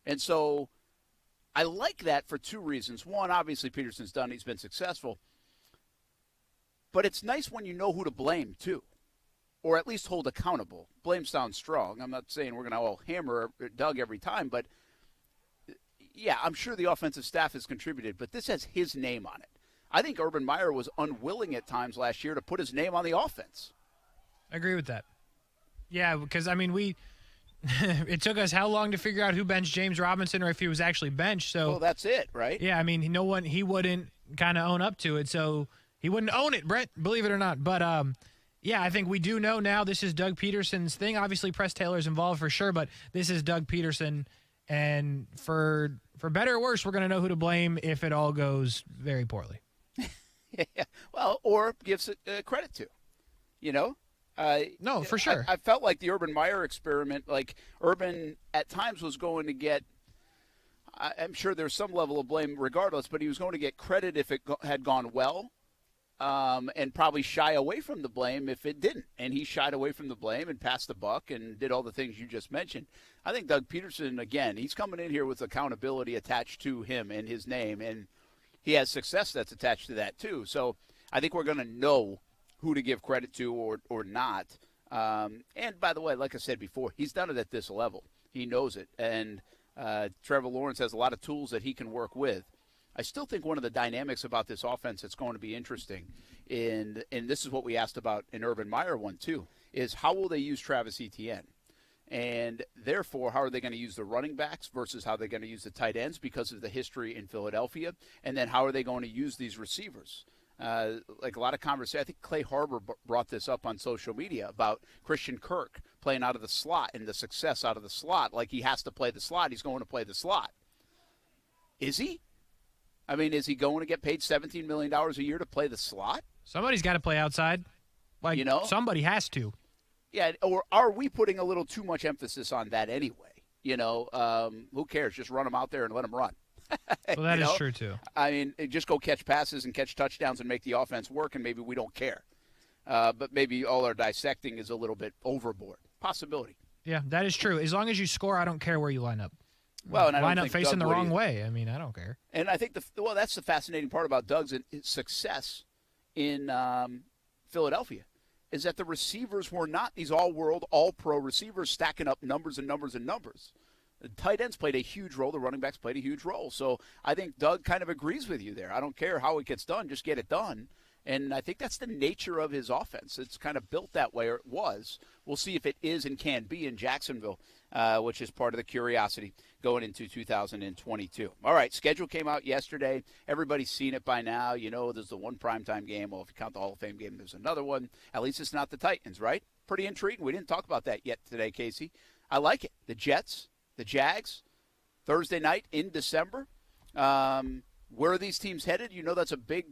And so I like that for two reasons. One, obviously Peterson's done. He's been successful. But it's nice when you know who to blame, too, or at least hold accountable. Blame sounds strong. I'm not saying we're going to all hammer Doug every time, but, yeah, I'm sure the offensive staff has contributed, but this has his name on it. I think Urban Meyer was unwilling at times last year to put his name on the offense. I agree with that. Yeah, because, I mean, it took us how long to figure out who benched James Robinson or if he was actually benched. So, well, that's it, right? Yeah, I mean, he wouldn't kind of own up to it, so he wouldn't own it, Brett, believe it or not. But, yeah, I think we do know now this is Doug Peterson's thing. Obviously, Press Taylor's involved for sure, but this is Doug Peterson. And for better or worse, we're going to know who to blame if it all goes very poorly. Yeah, well, or gives it credit to, you know? No, for sure. I felt like the Urban Meyer experiment, like Urban at times was going to get, I'm sure there's some level of blame regardless, but he was going to get credit if it had gone well, and probably shy away from the blame if it didn't. And he shied away from the blame and passed the buck and did all the things you just mentioned. I think Doug Peterson, again, he's coming in here with accountability attached to him and his name, and he has success that's attached to that too. So I think we're going to know who to give credit to or not. And by the way, like I said before, he's done it at this level. He knows it. And Trevor Lawrence has a lot of tools that he can work with. I still think one of the dynamics about this offense that's going to be interesting, and this is what we asked about in Urban Meyer one too, is how will they use Travis Etienne? And therefore, how are they going to use the running backs versus how they're going to use the tight ends because of the history in Philadelphia? And then how are they going to use these receivers? Like a lot of conversation, I think Clay Harbor brought this up on social media about Christian Kirk playing out of the slot and the success out of the slot. Like he has to play the slot. He's going to play the slot. Is he? I mean, is he going to get paid $17 million a year to play the slot? Somebody's got to play outside. Like, somebody has to. Yeah, or are we putting a little too much emphasis on that anyway? Who cares? Just run them out there and let them run. Well, that is true, too. I mean, just go catch passes and catch touchdowns and make the offense work, and maybe we don't care. But maybe all our dissecting is a little bit overboard. Possibility. Yeah, that is true. As long as you score, I don't care where you line up. Well, and I line don't up think facing Doug the wrong either. way. I mean, I don't care. And I think that's the fascinating part about Doug's success in Philadelphia is that the receivers were not these all-world, all-pro receivers stacking up numbers and numbers and numbers. The tight ends played a huge role. The running backs played a huge role. So I think Doug kind of agrees with you there. I don't care how it gets done. Just get it done. And I think that's the nature of his offense. It's kind of built that way, or it was. We'll see if it is and can be in Jacksonville, which is part of the curiosity going into 2022. All right, schedule came out yesterday. Everybody's seen it by now. There's the one primetime game. Well, if you count the Hall of Fame game, there's another one. At least it's not the Titans, right? Pretty intriguing. We didn't talk about that yet today, Casey. I like it. The Jets, the Jags, Thursday night in December. Where are these teams headed? That's a big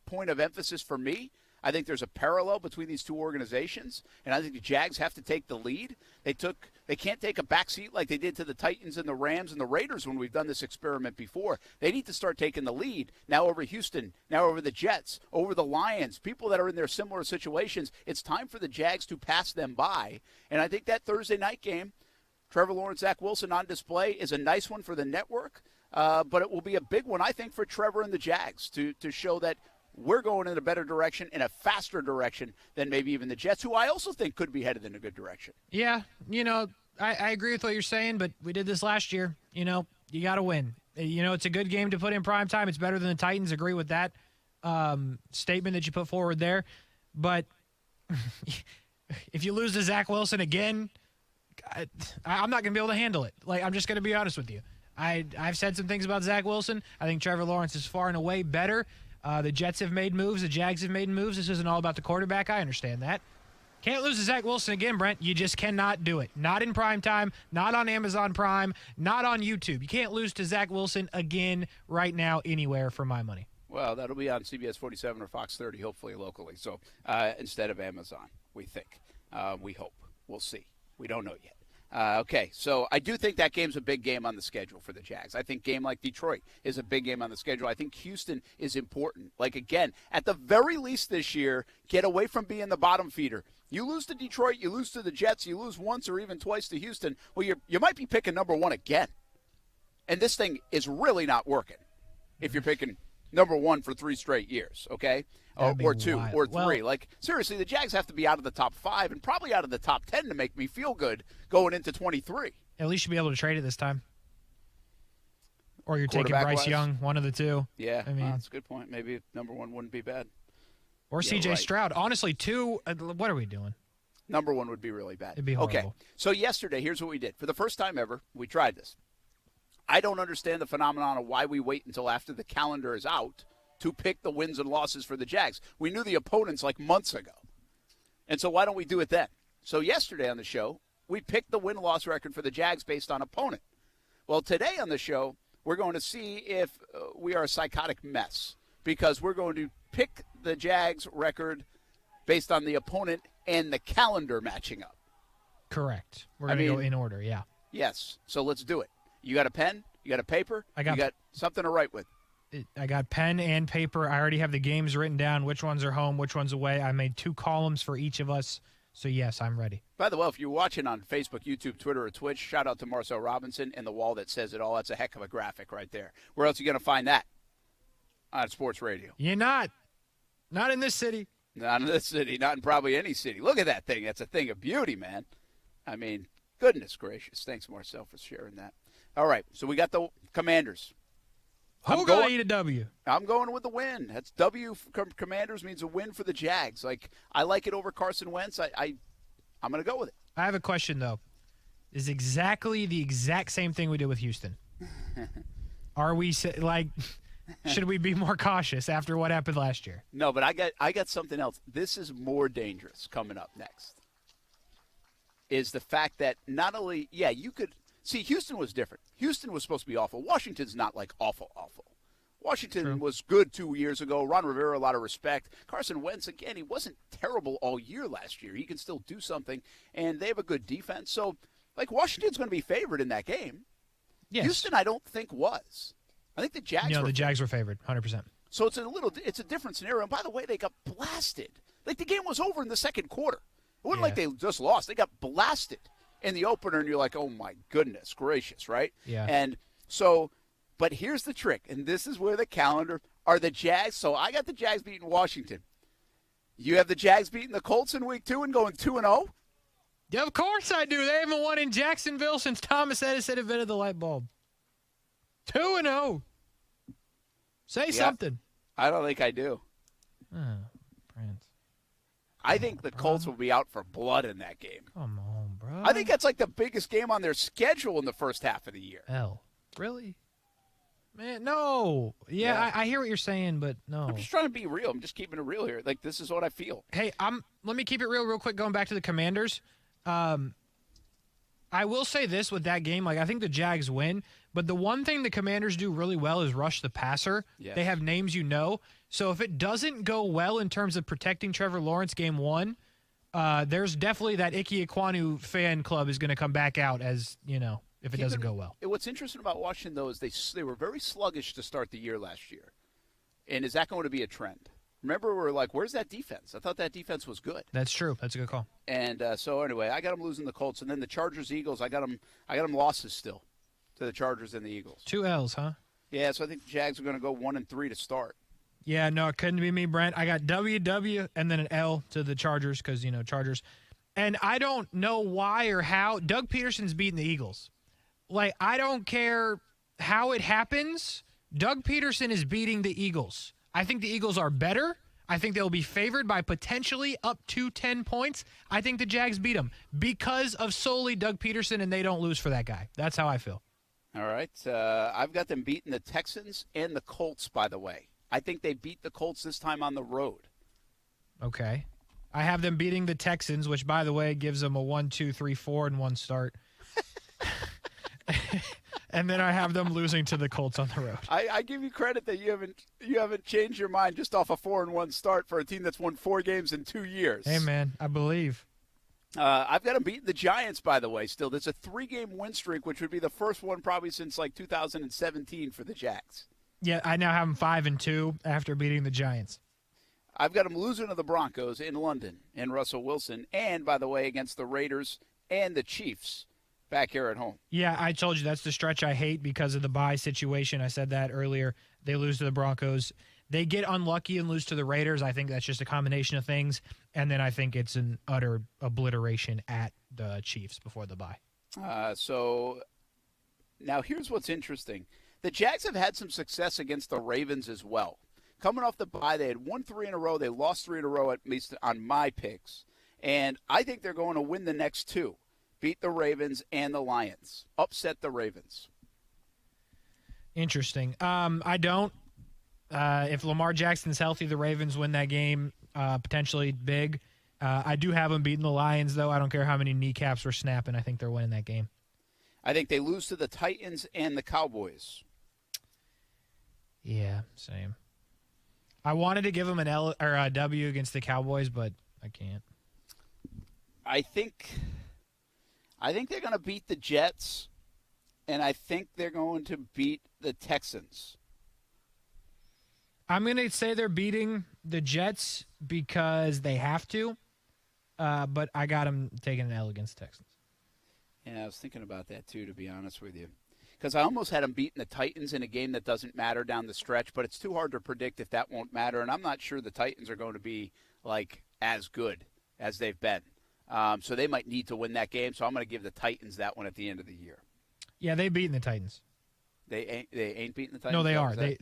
point of emphasis for me. I think there's a parallel between these two organizations, and I think the Jags have to take the lead. They can't take a backseat like they did to the Titans and the Rams and the Raiders when we've done this experiment before. They need to start taking the lead now over Houston, now over the Jets, over the Lions, people that are in their similar situations. It's time for the Jags to pass them by, and I think that Thursday night game, Trevor Lawrence, Zach Wilson on display, is a nice one for the network, but it will be a big one, I think, for Trevor and the Jags to show that we're going in a better direction, in a faster direction than maybe even the Jets, who I also think could be headed in a good direction. Yeah, I agree with what you're saying, but we did this last year. You got to win. It's a good game to put in prime time. It's better than the Titans. Agree with that statement that you put forward there. But if you lose to Zach Wilson again, I'm not going to be able to handle it. Like, I'm just going to be honest with you. I've said some things about Zach Wilson. I think Trevor Lawrence is far and away better. The Jets have made moves. The Jags have made moves. This isn't all about the quarterback. I understand that. Can't lose to Zach Wilson again, Brent. You just cannot do it. Not in prime time, not on Amazon Prime, not on YouTube. You can't lose to Zach Wilson again right now anywhere for my money. Well, that'll be on CBS 47 or Fox 30, hopefully locally. So instead of Amazon, we think. We hope. We'll see. We don't know yet. Okay, so I do think that game's a big game on the schedule for the Jags. I think a game like Detroit is a big game on the schedule. I think Houston is important. Like, again, at the very least this year, get away from being the bottom feeder. You lose to Detroit, you lose to the Jets, you lose once or even twice to Houston, well, you might be picking number one again. And this thing is really not working if you're picking number one for 3 straight years, okay? Or 2 wild. or 3. Like, seriously, the Jags have to be out of the top 5 and probably out of the top 10 to make me feel good going into 23. At least you'll be able to trade it this time. Or you're taking Bryce Young, one of the two. Yeah, I mean, that's a good point. Maybe number 1 wouldn't be bad. Or C.J. Stroud. Honestly, 2, what are we doing? Number 1 would be really bad. It'd be horrible. Okay, so yesterday, here's what we did. For the first time ever, we tried this. I don't understand the phenomenon of why we wait until after the calendar is out to pick the wins and losses for the Jags. We knew the opponents like months ago. And so why don't we do it then? So yesterday on the show, we picked the win-loss record for the Jags based on opponent. Well, today on the show, we're going to see if we are a psychotic mess because we're going to pick the Jags record based on the opponent and the calendar matching up. Correct. We're going to go in order, yeah. Yes. So let's do it. You got a pen? You got a paper? You got something to write with? I got pen and paper. I already have the games written down, which ones are home, which ones away. I made 2 columns for each of us. So, yes, I'm ready. By the way, if you're watching on Facebook, YouTube, Twitter, or Twitch, shout out to Marcel Robinson and the wall that says it all. That's a heck of a graphic right there. Where else are you going to find that? On sports radio. You're not. Not in this city. Not in this city. Not in probably any city. Look at that thing. That's a thing of beauty, man. I mean, goodness gracious. Thanks, Marcel, for sharing that. All right, so we got the Commanders. Who got to eat a W? I'm going with the win. That's W for Commanders means a win for the Jags. Like, I like it over Carson Wentz. I'm going to go with it. I have a question, though. Is exactly the exact same thing we did with Houston. Are we, like, should we be more cautious after what happened last year? No, but I got something else. This is more dangerous coming up next. Is the fact that not only, you could – see, Houston was different. Houston was supposed to be awful. Washington's not like awful. Washington was good 2 years ago. Ron Rivera, a lot of respect. Carson Wentz, again, he wasn't terrible all year last year. He can still do something, and they have a good defense. So, like, Washington's going to be favored in that game. Yes. Houston, I don't think was. I think the Jags were. No, the Jags were favored, 100%. So it's a different scenario. And by the way, they got blasted. Like, the game was over in the second quarter. It wasn't like they just lost. They got blasted in the opener, and you're like, oh, my goodness gracious, right? Yeah. And so, but here's the trick, and this is where the calendar are the Jags. So I got the Jags beating Washington. You have the Jags beating the Colts in week 2 and going 2-0? Yeah, of course I do. They haven't won in Jacksonville since Thomas Edison invented the light bulb. 2-0. Say something. I don't think I do. Oh, Prince. I think the Colts will be out for blood in that game. Come on, bro. I think that's like the biggest game on their schedule in the first half of the year. Really? Man, no. Yeah. I hear what you're saying, but no. I'm just trying to be real. I'm just keeping it real here. Like, this is what I feel. Hey, let me keep it real quick, going back to the Commanders. I will say this with that game. Like, I think the Jags win, but the one thing the Commanders do really well is rush the passer. Yes. They have names you know. So if it doesn't go well in terms of protecting Trevor Lawrence game 1, there's definitely that Ike Ekwonu fan club is going to come back out as, if it doesn't go well. What's interesting about Washington, though, is they were very sluggish to start the year last year. And is that going to be a trend? Remember, we were like, where's that defense? I thought that defense was good. That's true. That's a good call. And so anyway, I got them losing the Colts, and then the Chargers, Eagles. I got them losses still to the Chargers and the Eagles. 2 L's, huh? Yeah, so I think the Jags are going to go 1-3 to start. Yeah, no, it couldn't be me, Brent. I got WW and then an L to the Chargers because Chargers, and I don't know why or how Doug Peterson's beating the Eagles. Like, I don't care how it happens. Doug Peterson is beating the Eagles. I think the Eagles are better. I think they'll be favored by potentially up to 10 points. I think the Jags beat them because of solely Doug Peterson, and they don't lose for that guy. That's how I feel. All right. I've got them beating the Texans and the Colts, by the way. I think they beat the Colts this time on the road. Okay. I have them beating the Texans, which, by the way, gives them a 1-2-3-4 in one start. And then I have them losing to the Colts on the road. I give you credit that you haven't changed your mind just off a 4-1 start for a team that's won 4 games in 2 years. Hey, man, I believe. I've got them beating the Giants, by the way, still. There's a 3-game win streak, which would be the first one probably since, 2017 for the Jags. Yeah, I now have them 5-2 after beating the Giants. I've got them losing to the Broncos in London and Russell Wilson, and, by the way, against the Raiders and the Chiefs back here at home. Yeah, I told you that's the stretch I hate because of the bye situation. I said that earlier. They lose to the Broncos. They get unlucky and lose to the Raiders. I think that's just a combination of things. And then I think it's an utter obliteration at the Chiefs before the bye. So now here's what's interesting. The Jags have had some success against the Ravens as well. Coming off the bye, they had won 3 in a row. They lost 3 in a row, at least on my picks. And I think they're going to win the next 2. Beat the Ravens and the Lions. Upset the Ravens. Interesting. I don't. If Lamar Jackson's healthy, the Ravens win that game, potentially big. I do have them beating the Lions, though. I don't care how many kneecaps were snapping. I think they're winning that game. I think they lose to the Titans and the Cowboys. Yeah, same. I wanted to give them an L or a W against the Cowboys, but I can't. I think they're going to beat the Jets, and I think they're going to beat the Texans. I'm going to say they're beating the Jets because they have to, but I got them taking an L against the Texans. Yeah, I was thinking about that too, to be honest with you. Because I almost had them beating the Titans in a game that doesn't matter down the stretch, but it's too hard to predict if that won't matter, and I'm not sure the Titans are going to be, as good as they've been. So they might need to win that game, so I'm going to give the Titans that one at the end of the year. Yeah, they've beaten the Titans. They ain't beating the Titans? No, they though, are. is that-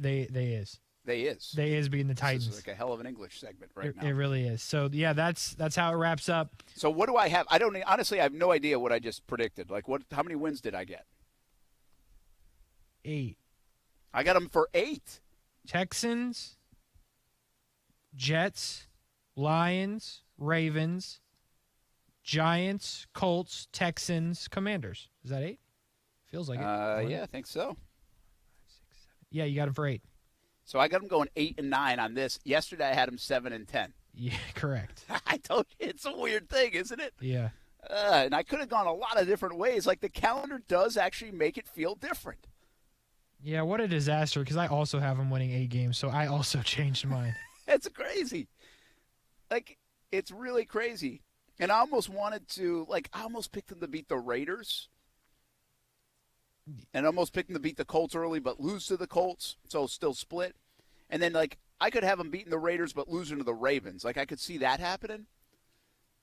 They is. They is beating the Titans. This is like a hell of an English segment right now. It really is. So, yeah, that's how it wraps up. So what do I have? I don't honestly. I have no idea what I just predicted. Like how many wins did I get? 8. I got them for 8. Texans, Jets, Lions, Ravens, Giants, Colts, Texans, Commanders. Is that 8? Feels like it. Yeah, I think so. Yeah, you got them for 8. So I got them going 8 and 9 on this. Yesterday I had them 7 and 10. Yeah, correct. I told you it's a weird thing, isn't it? Yeah. And I could have gone a lot of different ways. Like the calendar does actually make it feel different. Yeah, what a disaster, because I also have them winning 8 games, so I also changed mine. It's crazy. Like, it's really crazy. And I almost wanted to, I almost picked them to beat the Raiders. And almost picked them to beat the Colts early, but lose to the Colts, so still split. And then, I could have them beating the Raiders, but losing to the Ravens. I could see that happening.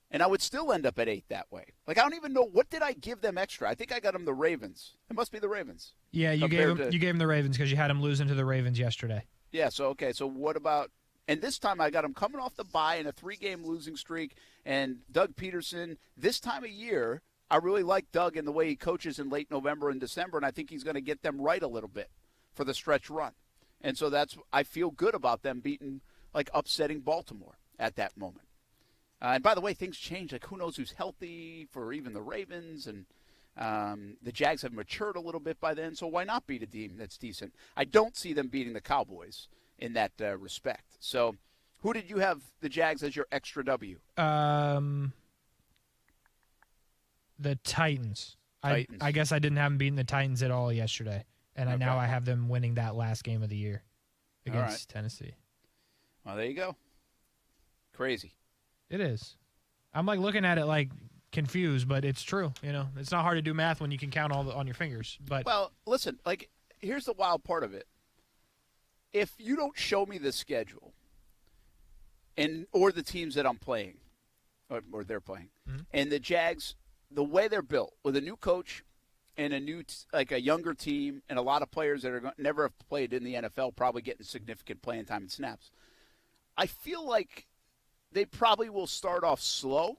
And I would still end up at 8 that way. I don't even know, what did I give them extra? I think I got them the Ravens. It must be the Ravens. Yeah, you gave them the Ravens because you had them losing to the Ravens yesterday. Yeah, so what about – and this time I got them coming off the bye in a 3-game losing streak. And Doug Peterson, this time of year – I really like Doug and the way he coaches in late November and December, and I think he's going to get them right a little bit for the stretch run. And so I feel good about them beating, upsetting Baltimore at that moment. And by the way, things change. Who knows who's healthy for even the Ravens, and the Jags have matured a little bit by then, so why not beat a team that's decent? I don't see them beating the Cowboys in that respect. So who did you have the Jags as your extra W? The Titans. I guess I didn't have them beating the Titans at all yesterday. And now I have them winning that last game of the year against Tennessee. Well, there you go. Crazy. It is. I'm looking at it confused, but it's true. It's not hard to do math when you can count on your fingers. But well, listen, here's the wild part of it. If you don't show me the schedule or the teams that I'm playing or they're playing, and the Jags – the way they're built with a new coach and a younger team and a lot of players that are never have played in the NFL, probably getting significant playing time and snaps, I feel like they probably will start off slow.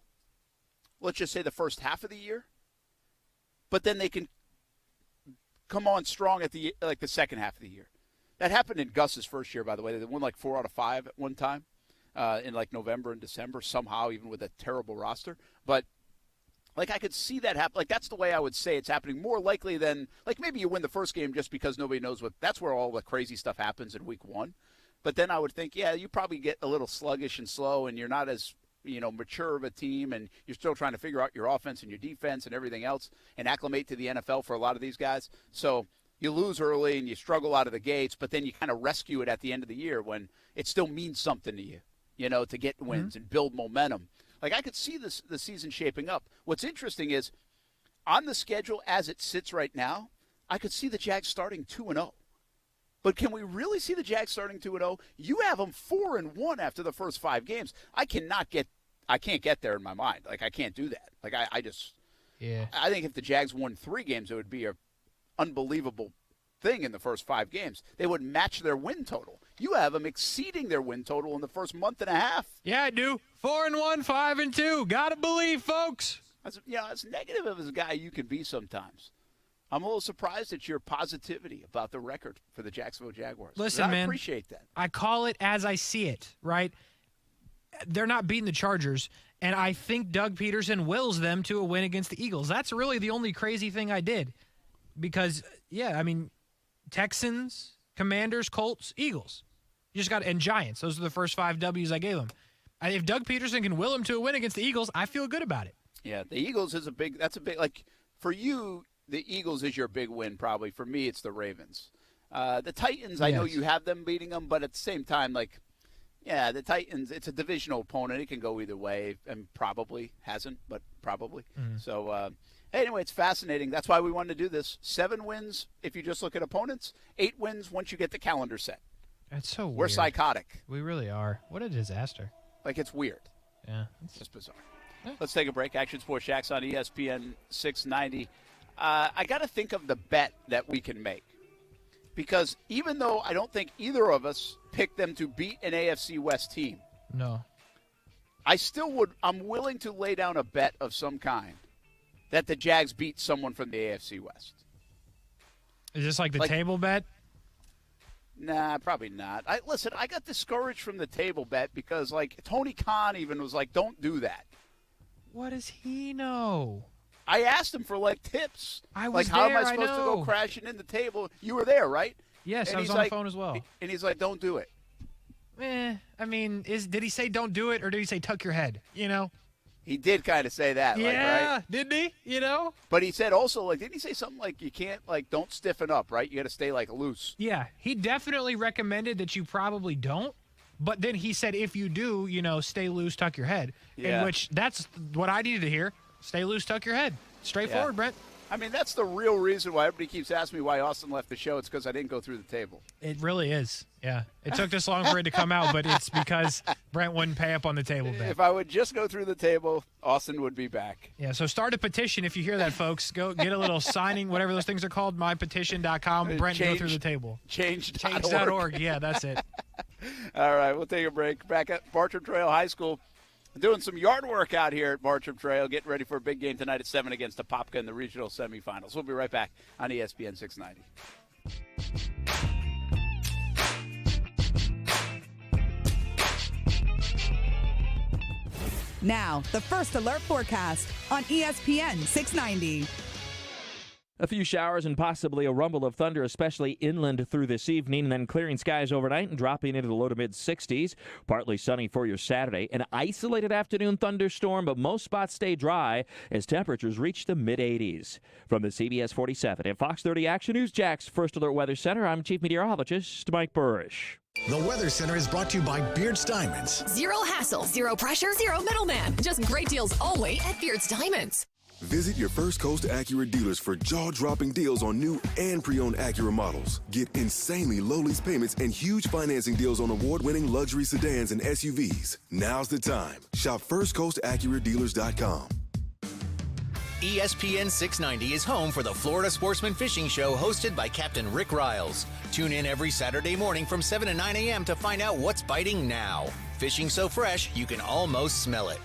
Let's just say the first half of the year, but then they can come on strong at the second half of the year. That happened in Gus's first year, by the way. They won 4 out of 5 at one time in November and December somehow, even with a terrible roster, but. I could see that happen. That's the way I would say it's happening. More likely than, maybe you win the first game just because nobody knows that's where all the crazy stuff happens in week 1. But then I would think, yeah, you probably get a little sluggish and slow, and you're not as, mature of a team, and you're still trying to figure out your offense and your defense and everything else and acclimate to the NFL for a lot of these guys. So you lose early and you struggle out of the gates, but then you kind of rescue it at the end of the year when it still means something to you, to get wins and build momentum. I could see the season shaping up. What's interesting is, on the schedule as it sits right now, I could see the Jags starting 2-0. But can we really see the Jags starting 2-0? You have them 4-1 after the first 5 games. I can't get there in my mind. I can't do that. I think if the Jags won 3 games, it would be an unbelievable thing in the first 5 games. They would match their win total. You have them exceeding their win total in the first month and a half. Yeah, I do. 4-1, 5-2. Gotta believe, folks. As negative of a guy you can be sometimes. I'm a little surprised at your positivity about the record for the Jacksonville Jaguars. Listen, man, I appreciate that. I call it as I see it, right? They're not beating the Chargers, and I think Doug Peterson wills them to a win against the Eagles. That's really the only crazy thing I did. Because, Texans, Commanders, Colts, Eagles. And Giants. Those are the first 5 W's I gave them. If Doug Peterson can will them to a win against the Eagles, I feel good about it. Yeah, the Eagles is for you, the Eagles is your big win probably. For me, it's the Ravens. The Titans, I know you have them beating them, but at the same time, the Titans, it's a divisional opponent. It can go either way, and probably hasn't, but probably. So, anyway, it's fascinating. That's why we wanted to do this. 7 wins if you just look at opponents. 8 wins once you get the calendar set. That's so weird. We're psychotic. We really are. What a disaster. It's weird. Yeah. It's just bizarre. Yeah. Let's take a break. Action Sports Jax on ESPN 690. I got to think of the bet that we can make. Because even though I don't think either of us picked them to beat an AFC West team, no, I'm willing to lay down a bet of some kind that the Jags beat someone from the AFC West. Is this like the table bet? Nah, probably not. Listen, I got discouraged from the table bet because, Tony Khan even was like, don't do that. What does he know? I asked him for, tips. I was how there, am I supposed to go crashing in the table? You were there, right? Yes, and I was on the phone as well. And he's like, don't do it. I mean, did he say don't do it, or did he say tuck your head, He did kind of say that, yeah, right? Didn't he? But he said also, didn't he say something like you can't, don't stiffen up, right? You got to stay, loose. Yeah, he definitely recommended that you probably don't. But then he said if you do, stay loose, tuck your head. Yeah. In which that's what I needed to hear. Stay loose, tuck your head. Straightforward, Brent. I mean, that's the real reason why everybody keeps asking me why Austin left the show. It's because I didn't go through the table. It really is. Yeah. It took this long for it to come out, but it's because Brent wouldn't pay up on the table bet. If I would just go through the table, Austin would be back. Yeah, so start a petition if you hear that, folks. Go get a little signing, whatever those things are called, mypetition.com. Brent, go through the table. Change.org. Yeah, that's it. All right, we'll take a break. Back at Bartram Trail High School. Doing some yard work out here at Bartram Trail, getting ready for a big game tonight at 7 against Apopka in the regional semifinals. We'll be right back on ESPN 690. Now, the First Alert forecast on ESPN 690. A few showers and possibly a rumble of thunder, especially inland through this evening, and then clearing skies overnight and dropping into the low to mid-60s. Partly sunny for your Saturday. An isolated afternoon thunderstorm, but most spots stay dry as temperatures reach the mid-80s. From the CBS 47 and Fox 30 Action News Jax First Alert Weather Center, I'm Chief Meteorologist Mike Burrish. The Weather Center is brought to you by Beard's Diamonds. Zero hassle, zero pressure, zero middleman. Just great deals only at Beard's Diamonds. Visit your First Coast Acura dealers for jaw-dropping deals on new and pre-owned Acura models. Get insanely low lease payments and huge financing deals on award-winning luxury sedans and SUVs. Now's the time. Shop FirstCoastAcuraDealers.com. ESPN 690 is home for the Florida Sportsman Fishing Show hosted by Captain Rick Riles. Tune in every Saturday morning from 7 to 9 a.m. to find out what's biting now. Fishing so fresh, you can almost smell it.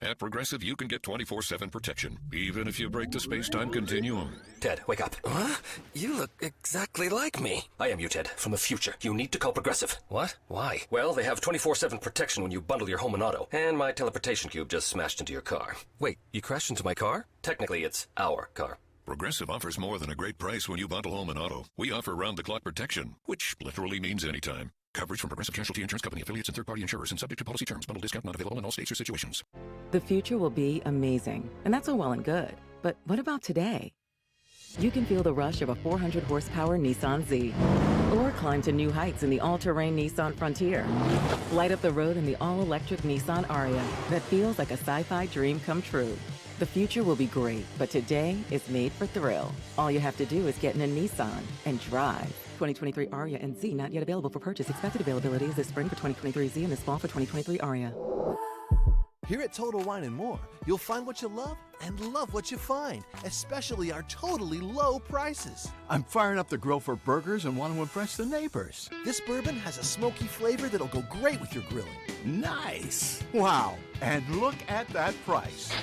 At Progressive, you can get 24/7 protection, even if you break the space-time continuum. Ted, wake up. Huh? You look exactly like me. I am you, Ted, from the future. You need to call Progressive. What? Why? Well, they have 24/7 protection when you bundle your home and auto. And my teleportation cube just smashed into your car. Wait, you crashed into my car? Technically, it's our car. Progressive offers more than a great price when you bundle home and auto. We offer round-the-clock protection, which literally means anytime. Coverage from Progressive Casualty Insurance Company, affiliates, and third-party insurers, and subject to policy terms. Bundle discount not available in all states or situations. The future will be amazing, and that's all well and good. But what about today? You can feel the rush of a 400-horsepower Nissan Z, or climb to new heights in the all-terrain Nissan Frontier. Light up the road in the all-electric Nissan Ariya that feels like a sci-fi dream come true. The future will be great, but today is made for thrill. All you have to do is get in a Nissan and drive. 2023 Ariya and Z not yet available for purchase. Expected availability is this spring for 2023 Z and this fall for 2023 Ariya. Here at Total Wine & More, you'll find what you love and love what you find, especially our totally low prices. I'm firing up the grill for burgers and want to impress the neighbors. This bourbon has a smoky flavor that'll go great with your grilling. Nice. Wow. And look at that price.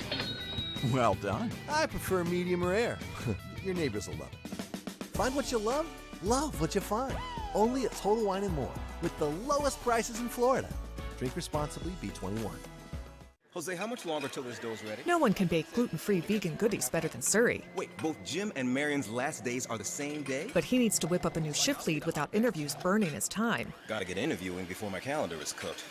Well done. I prefer medium rare. Your neighbors will love it. Find what you love what you find. Only at Total Wine & More, with the lowest prices in Florida. Drink responsibly, B21. Jose, how much longer till this dough's ready? No one can bake gluten-free vegan goodies better than Surrey. Wait, both Jim and Marion's last days are the same day? But he needs to whip up a new shift lead without interviews burning his time. Gotta get interviewing before my calendar is cooked.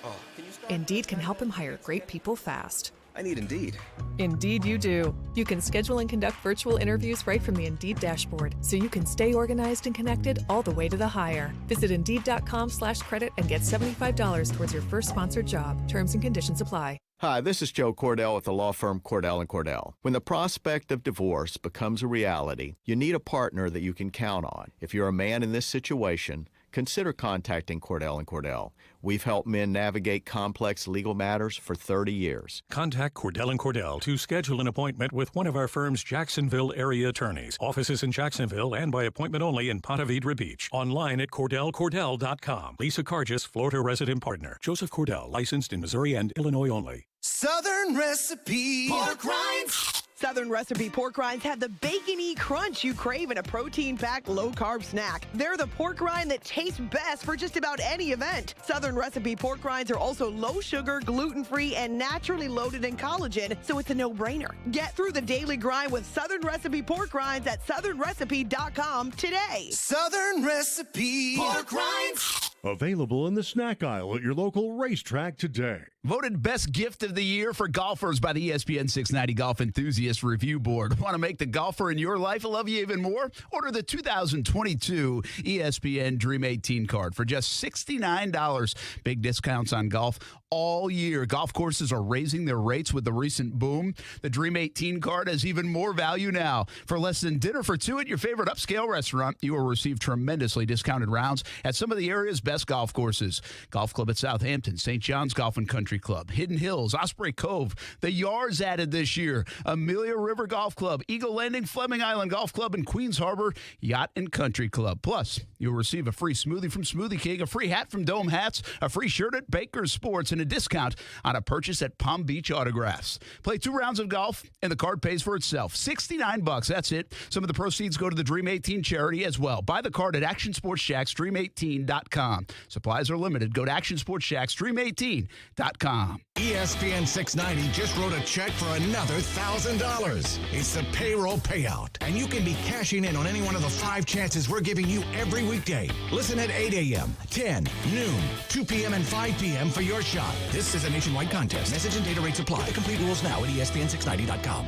Oh, can you stop? Indeed can help him hire great people fast. I need Indeed. Indeed you do. You can schedule and conduct virtual interviews right from the Indeed dashboard, so you can stay organized and connected all the way to the hire. Visit Indeed.com/credit and get $75 towards your first sponsored job. Terms and conditions apply. Hi, this is Joe Cordell with the law firm Cordell & Cordell. When the prospect of divorce becomes a reality, you need a partner that you can count on. If you're a man in this situation, consider contacting Cordell & Cordell. We've helped men navigate complex legal matters for 30 years. Contact Cordell & Cordell to schedule an appointment with one of our firm's Jacksonville area attorneys. Offices in Jacksonville and by appointment only in Ponte Vedra Beach. Online at CordellCordell.com. Lisa Cargis, Florida resident partner. Joseph Cordell, licensed in Missouri and Illinois only. Southern Recipe Pork Rinds. Southern Recipe pork rinds have the bacony crunch you crave in a protein-packed, low-carb snack. They're the pork rind that tastes best for just about any event. Southern Recipe pork rinds are also low-sugar, gluten-free, and naturally loaded in collagen, so it's a no-brainer. Get through the daily grind with Southern Recipe pork rinds at southernrecipe.com today. Southern Recipe pork rinds. Available in the snack aisle at your local racetrack today. Voted best gift of the year for golfers by the ESPN 690 Golf Enthusiast Review Board. Want to make the golfer in your life love you even more? Order the 2022 ESPN Dream 18 card for just $69. Big discounts on golf all year. Golf courses are raising their rates with the recent boom. The Dream 18 card has even more value now. For less than dinner for two at your favorite upscale restaurant, you will receive tremendously discounted rounds at some of the area's best golf courses. Golf Club at Southampton, St. John's Golf and Country Club, Hidden Hills, Osprey Cove, the Yards added this year, Amelia River Golf Club, Eagle Landing, Fleming Island Golf Club, and Queens Harbor Yacht and Country Club. Plus, you'll receive a free smoothie from Smoothie King, a free hat from Dome Hats, a free shirt at Baker's Sports, and a discount on a purchase at Palm Beach Autographs. Play 2 rounds of golf, and the card pays for itself. $69, that's it. Some of the proceeds go to the Dream 18 charity as well. Buy the card at Action Sports Jax, Dream18.com. Supplies are limited. Go to Action Sports Jax, Dream18.com. ESPN 690 just wrote a check for another $1,000. It's the payroll payout, and you can be cashing in on any one of the 5 chances we're giving you every weekday. Listen at 8 a.m., 10, noon, 2 p.m., and 5 p.m. for your shot. This is a nationwide contest. Message and data rates apply. Get the complete rules now at ESPN690.com.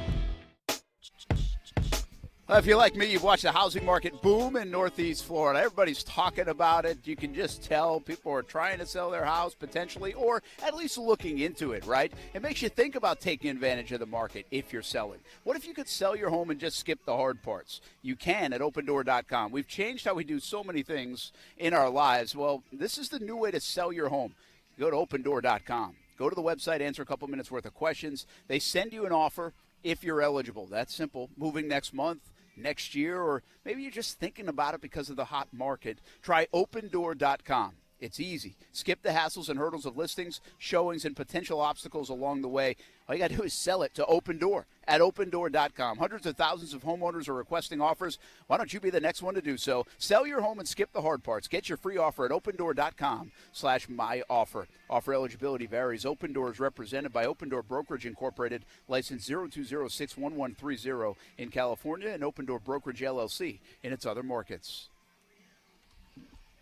If you're like me, you've watched the housing market boom in Northeast Florida. Everybody's talking about it. You can just tell people are trying to sell their house potentially, or at least looking into it, right? It makes you think about taking advantage of the market if you're selling. What if you could sell your home and just skip the hard parts? You can at opendoor.com. We've changed how we do so many things in our lives. Well, this is the new way to sell your home. Go to opendoor.com. Go to the website, answer a couple minutes worth of questions. They send you an offer if you're eligible. That's simple. Moving next month, next year, or maybe you're just thinking about it because of the hot market. Try opendoor.com. It's easy. Skip the hassles and hurdles of listings, showings, and potential obstacles along the way. All you got to do is sell it to Open Door at opendoor.com. Hundreds of thousands of homeowners are requesting offers. Why don't you be the next one to do so? Sell your home and skip the hard parts. Get your free offer at opendoor.com/myoffer. Offer eligibility varies. Open Door is represented by Open Door Brokerage Incorporated, license 02061130 in California, and Open Door Brokerage LLC in its other markets.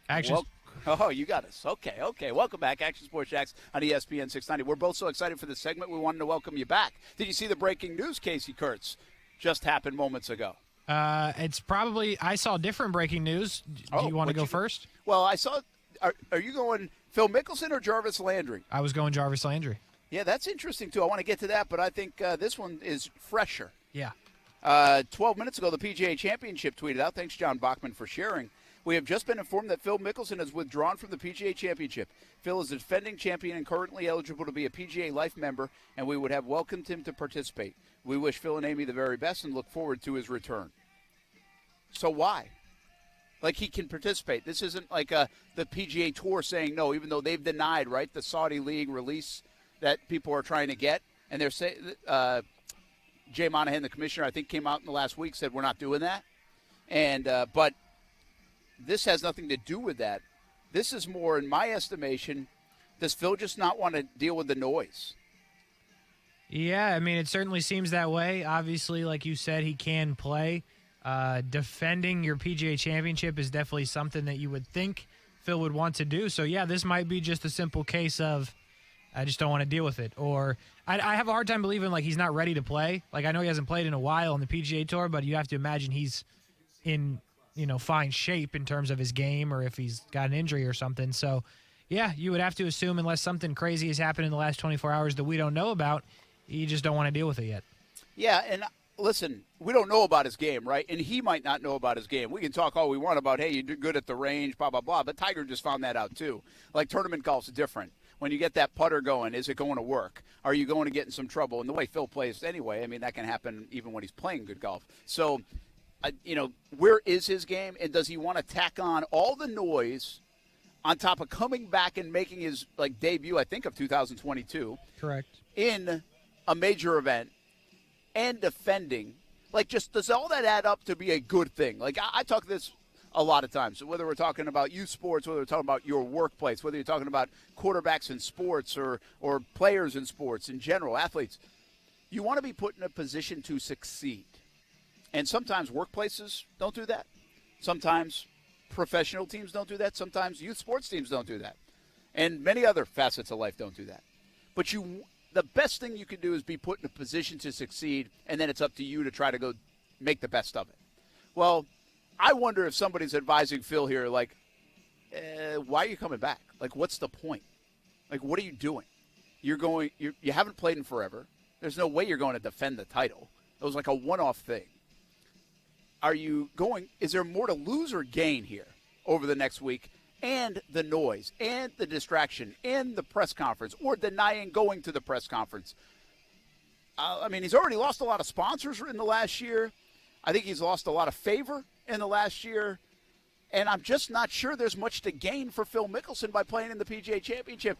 Action. Oh, you got us. Okay. Welcome back. Action Sports Jax on ESPN 690. We're both so excited for this segment, we wanted to welcome you back. Did you see the breaking news, Casey Kurtz, just happened moments ago? It's probably, I saw different breaking news. Do you want to go first? Well, I saw, are you going Phil Mickelson or Jarvis Landry? I was going Jarvis Landry. Yeah, that's interesting, too. I want to get to that, but I think this one is fresher. Yeah. 12 minutes ago, the PGA Championship tweeted out. Thanks, John Bachman, for sharing. We have just been informed that Phil Mickelson has withdrawn from the PGA Championship. Phil is a defending champion and currently eligible to be a PGA Life member, and we would have welcomed him to participate. We wish Phil and Amy the very best and look forward to his return. So why? Like, he can participate. This isn't like the PGA Tour saying no, even though they've denied, right, the Saudi League release that people are trying to get. And they're saying, Jay Monahan, the commissioner, I think came out in the last week, said we're not doing that. And but this has nothing to do with that. This is more, in my estimation, does Phil just not want to deal with the noise? Yeah, I mean, it certainly seems that way. Obviously, like you said, he can play. Defending your PGA Championship is definitely something that you would think Phil would want to do. So, yeah, this might be just a simple case of I just don't want to deal with it. Or I have a hard time believing, like, he's not ready to play. Like, I know he hasn't played in a while on the PGA Tour, but you have to imagine he's in – fine shape in terms of his game, or if he's got an injury or something. So, yeah, you would have to assume, unless something crazy has happened in the last 24 hours that we don't know about, you just don't want to deal with it yet. Yeah, and listen, we don't know about his game, right? And he might not know about his game. We can talk all we want about, hey, you do good at the range, blah, blah, blah. But Tiger just found that out, too. Like, tournament golf's different. When you get that putter going, is it going to work? Are you going to get in some trouble? And the way Phil plays anyway, I mean, that can happen even when he's playing good golf. So, where is his game? And does he want to tack on all the noise on top of coming back and making his, debut, I think, of 2022? Correct. In a major event and defending. Does all that add up to be a good thing? I talk this a lot of times. So whether we're talking about youth sports, whether we're talking about your workplace, whether you're talking about quarterbacks in sports or players in sports in general, athletes, you want to be put in a position to succeed. And sometimes workplaces don't do that. Sometimes professional teams don't do that. Sometimes youth sports teams don't do that. And many other facets of life don't do that. But the best thing you can do is be put in a position to succeed, and then it's up to you to try to go make the best of it. Well, I wonder if somebody's advising Phil here, why are you coming back? What's the point? What are you doing? You haven't played in forever. There's no way you're going to defend the title. It was a one-off thing. Is there more to lose or gain here over the next week? And the noise, and the distraction, and the press conference, or denying going to the press conference. He's already lost a lot of sponsors in the last year. I think he's lost a lot of favor in the last year. And I'm just not sure there's much to gain for Phil Mickelson by playing in the PGA Championship.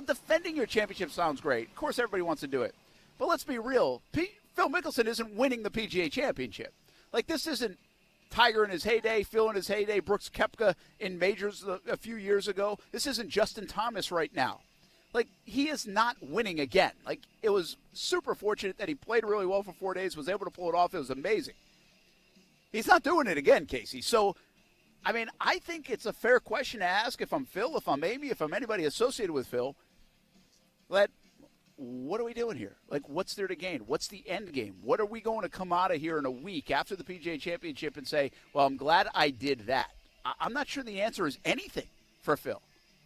Defending your championship sounds great. Of course, everybody wants to do it. But let's be real. Phil Mickelson isn't winning the PGA Championship. This isn't Tiger in his heyday, Phil in his heyday, Brooks Koepka in majors a few years ago. This isn't Justin Thomas right now. He is not winning again. It was super fortunate that he played really well for 4 days, was able to pull it off. It was amazing. He's not doing it again, Casey. So, I think it's a fair question to ask if I'm Phil, if I'm Amy, if I'm anybody associated with Phil. What are we doing here? What's there to gain? What's the end game? What are we going to come out of here in a week after the PGA Championship and say, well, I'm glad I did that? I'm not sure the answer is anything for Phil.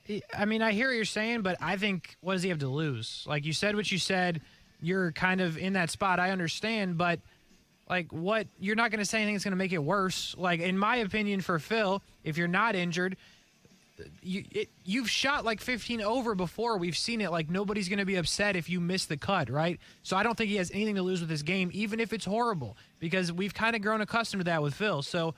I hear what you're saying, but I think, what does he have to lose? You said what you said. You're kind of in that spot. I understand, but, what? You're not going to say anything that's going to make it worse. In my opinion, for Phil, if you're not injured, you've shot 15 over before. We've seen it. Nobody's going to be upset if you miss the cut, right? So I don't think he has anything to lose with this game, even if it's horrible, because we've kind of grown accustomed to that with Phil. So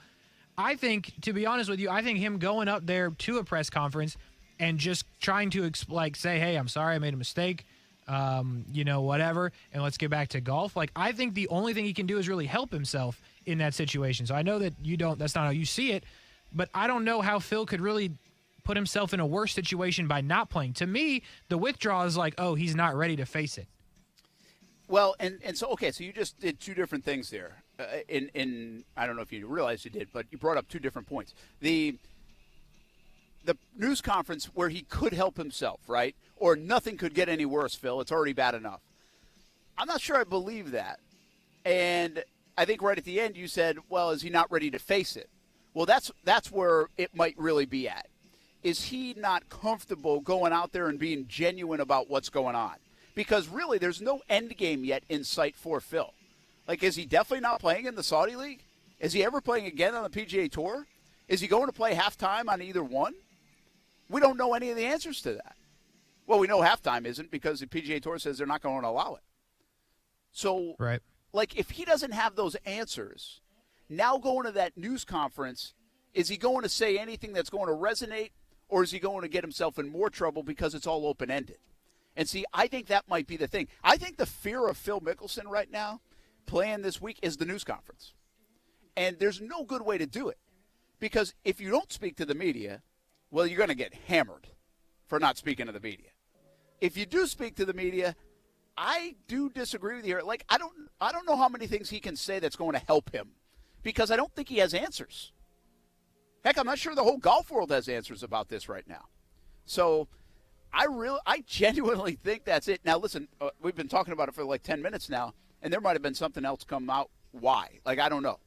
I think, to be honest with you, I think him going up there to a press conference and just trying to say, hey, I'm sorry, I made a mistake, whatever, and let's get back to golf. I think the only thing he can do is really help himself in that situation. So I know that that's not how you see it, but I don't know how Phil could really put himself in a worse situation by not playing. To me, the withdrawal is he's not ready to face it. Well, so you just did two different things there. In I don't know if you realized you did, but you brought up two different points. The news conference where he could help himself, right? Or nothing could get any worse, Phil. It's already bad enough. I'm not sure I believe that. And I think right at the end you said, well, is he not ready to face it? Well, that's where it might really be at. Is he not comfortable going out there and being genuine about what's going on? Because really, there's no end game yet in sight for Phil. Is he definitely not playing in the Saudi League? Is he ever playing again on the PGA Tour? Is he going to play halftime on either one? We don't know any of the answers to that. Well, we know halftime isn't because the PGA Tour says they're not going to allow it. So, right. If he doesn't have those answers, now going to that news conference, is he going to say anything that's going to resonate? Or is he going to get himself in more trouble because it's all open-ended? And see, I think that might be the thing. I think the fear of Phil Mickelson right now, playing this week, is the news conference. And there's no good way to do it. Because if you don't speak to the media, well, you're going to get hammered for not speaking to the media. If you do speak to the media, I do disagree with you here. I don't know how many things he can say that's going to help him. Because I don't think he has answers. Heck, I'm not sure the whole golf world has answers about this right now. So I genuinely think that's it. Now, listen, we've been talking about it for 10 minutes now, and there might have been something else come out. Why? I don't know.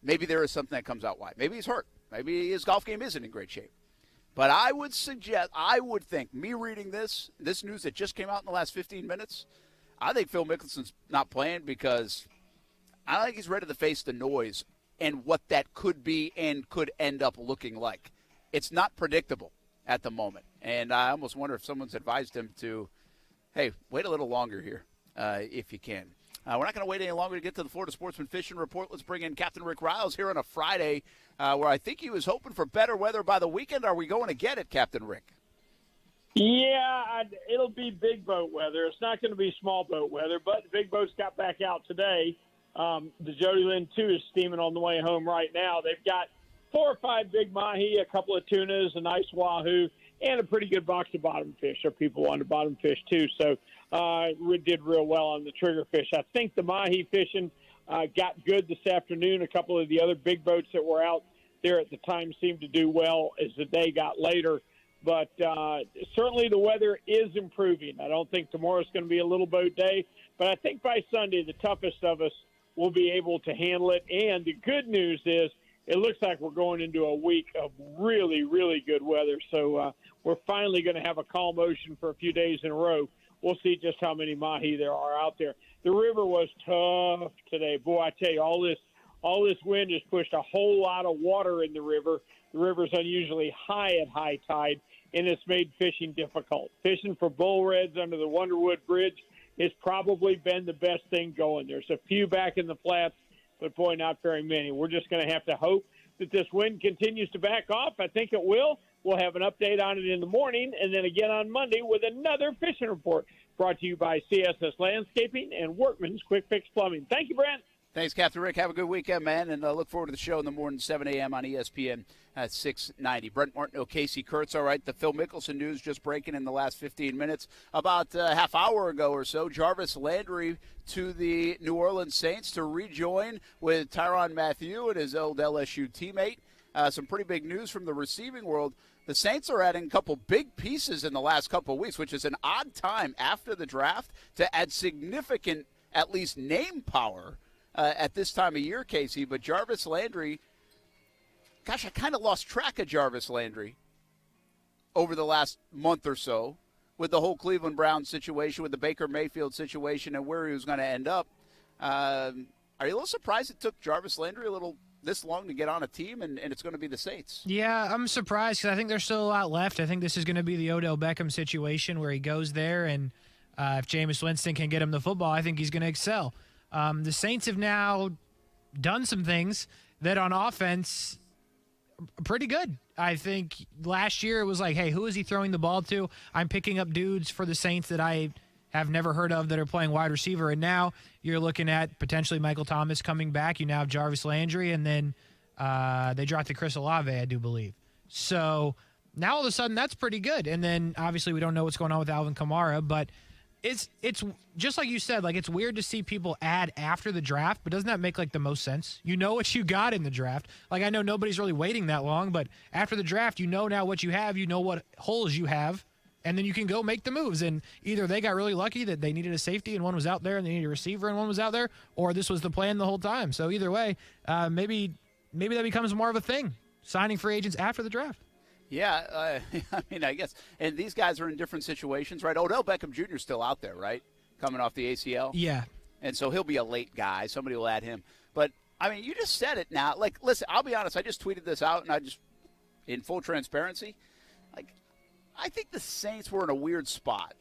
Maybe there is something that comes out why. Maybe he's hurt. Maybe his golf game isn't in great shape. But I would think, me reading this news that just came out in the last 15 minutes, I think Phil Mickelson's not playing because I don't think he's ready to face the noise and what that could be and could end up looking like. It's not predictable at the moment. And I almost wonder if someone's advised him to, hey, wait a little longer here if you can. We're not going to wait any longer to get to the Florida Sportsman Fishing Report. Let's bring in Captain Rick Riles here on a Friday where I think he was hoping for better weather by the weekend. Are we going to get it, Captain Rick? Yeah, it'll be big boat weather. It's not going to be small boat weather, but the big boats got back out today. The Jody Lynn 2 is steaming on the way home right now. They've got 4 or 5 big mahi, a couple of tunas, a nice wahoo, and a pretty good box of bottom fish. So people wanted bottom fish too. So we did real well on the trigger fish. I think the mahi fishing got good this afternoon. A couple of the other big boats that were out there at the time seemed to do well as the day got later. But certainly the weather is improving. I don't think tomorrow's going to be a little boat day. But I think by Sunday, the toughest of us will be able to handle it. And the good news is it looks like we're going into a week of really, really good weather. So we're finally going to have a calm ocean for a few days in a row. We'll see just how many mahi there are out there. The river was tough today. Boy, I tell you, all this wind has pushed a whole lot of water in the river. The river's unusually high at high tide, and it's made fishing difficult. Fishing for bull reds under the Wonderwood Bridge has probably been the best thing going. There's a few back in the flats, but, boy, not very many. We're just going to have to hope that this wind continues to back off. I think it will. We'll have an update on it in the morning, and then again on Monday with another fishing report brought to you by CSS Landscaping and Workman's Quick Fix Plumbing. Thank you, Brent. Thanks, Captain Rick. Have a good weekend, man, and look forward to the show in the morning, 7 a.m. on ESPN at 690. Brent Martineau, Casey Kurtz. All right, the Phil Mickelson news just breaking in the last 15 minutes. About a half hour ago or so, Jarvis Landry to the New Orleans Saints to rejoin with Tyrann Mathieu and his old LSU teammate. Some pretty big news from the receiving world. The Saints are adding a couple big pieces in the last couple of weeks, which is an odd time after the draft to add significant, at least name power at this time of year, Casey. But Jarvis Landry, gosh, I kind of lost track of Jarvis Landry over the last month or so with the whole Cleveland Browns situation, with the Baker Mayfield situation, and where he was going to end up. Are you a little surprised it took Jarvis Landry this long to get on a team, and it's going to be the Saints? Yeah, I'm surprised because I think there's still a lot left. I think this is going to be the Odell Beckham situation where he goes there, and if Jameis Winston can get him the football, I think he's going to excel. The Saints have now done some things that on offense are pretty good. I think last year it was like, hey, who is he throwing the ball to? I'm picking up dudes for the Saints that I have never heard of that are playing wide receiver. And now you're looking at potentially Michael Thomas coming back. You now have Jarvis Landry, and then they dropped to Chris Olave, I do believe. So now all of a sudden that's pretty good. And then obviously we don't know what's going on with Alvin Kamara, but it's just like you said, like it's weird to see people add after the draft, but doesn't that make like the most sense? You know what you got in the draft. Like I know nobody's really waiting that long, but after the draft, you know now what you have, you know what holes you have, and then you can go make the moves. And either they got really lucky that they needed a safety and one was out there, and they needed a receiver and one was out there, or this was the plan the whole time. So either way, maybe that becomes more of a thing, signing free agents after the draft. Yeah, I mean, I guess. And these guys are in different situations, right? Odell Beckham Jr. is still out there, right? Coming off the ACL? Yeah. And so he'll be a late guy. Somebody will add him. But, I mean, you just said it now. Like, listen, I'll be honest. I just tweeted this out, and I just, in full transparency, like, I think the Saints were in a weird spot.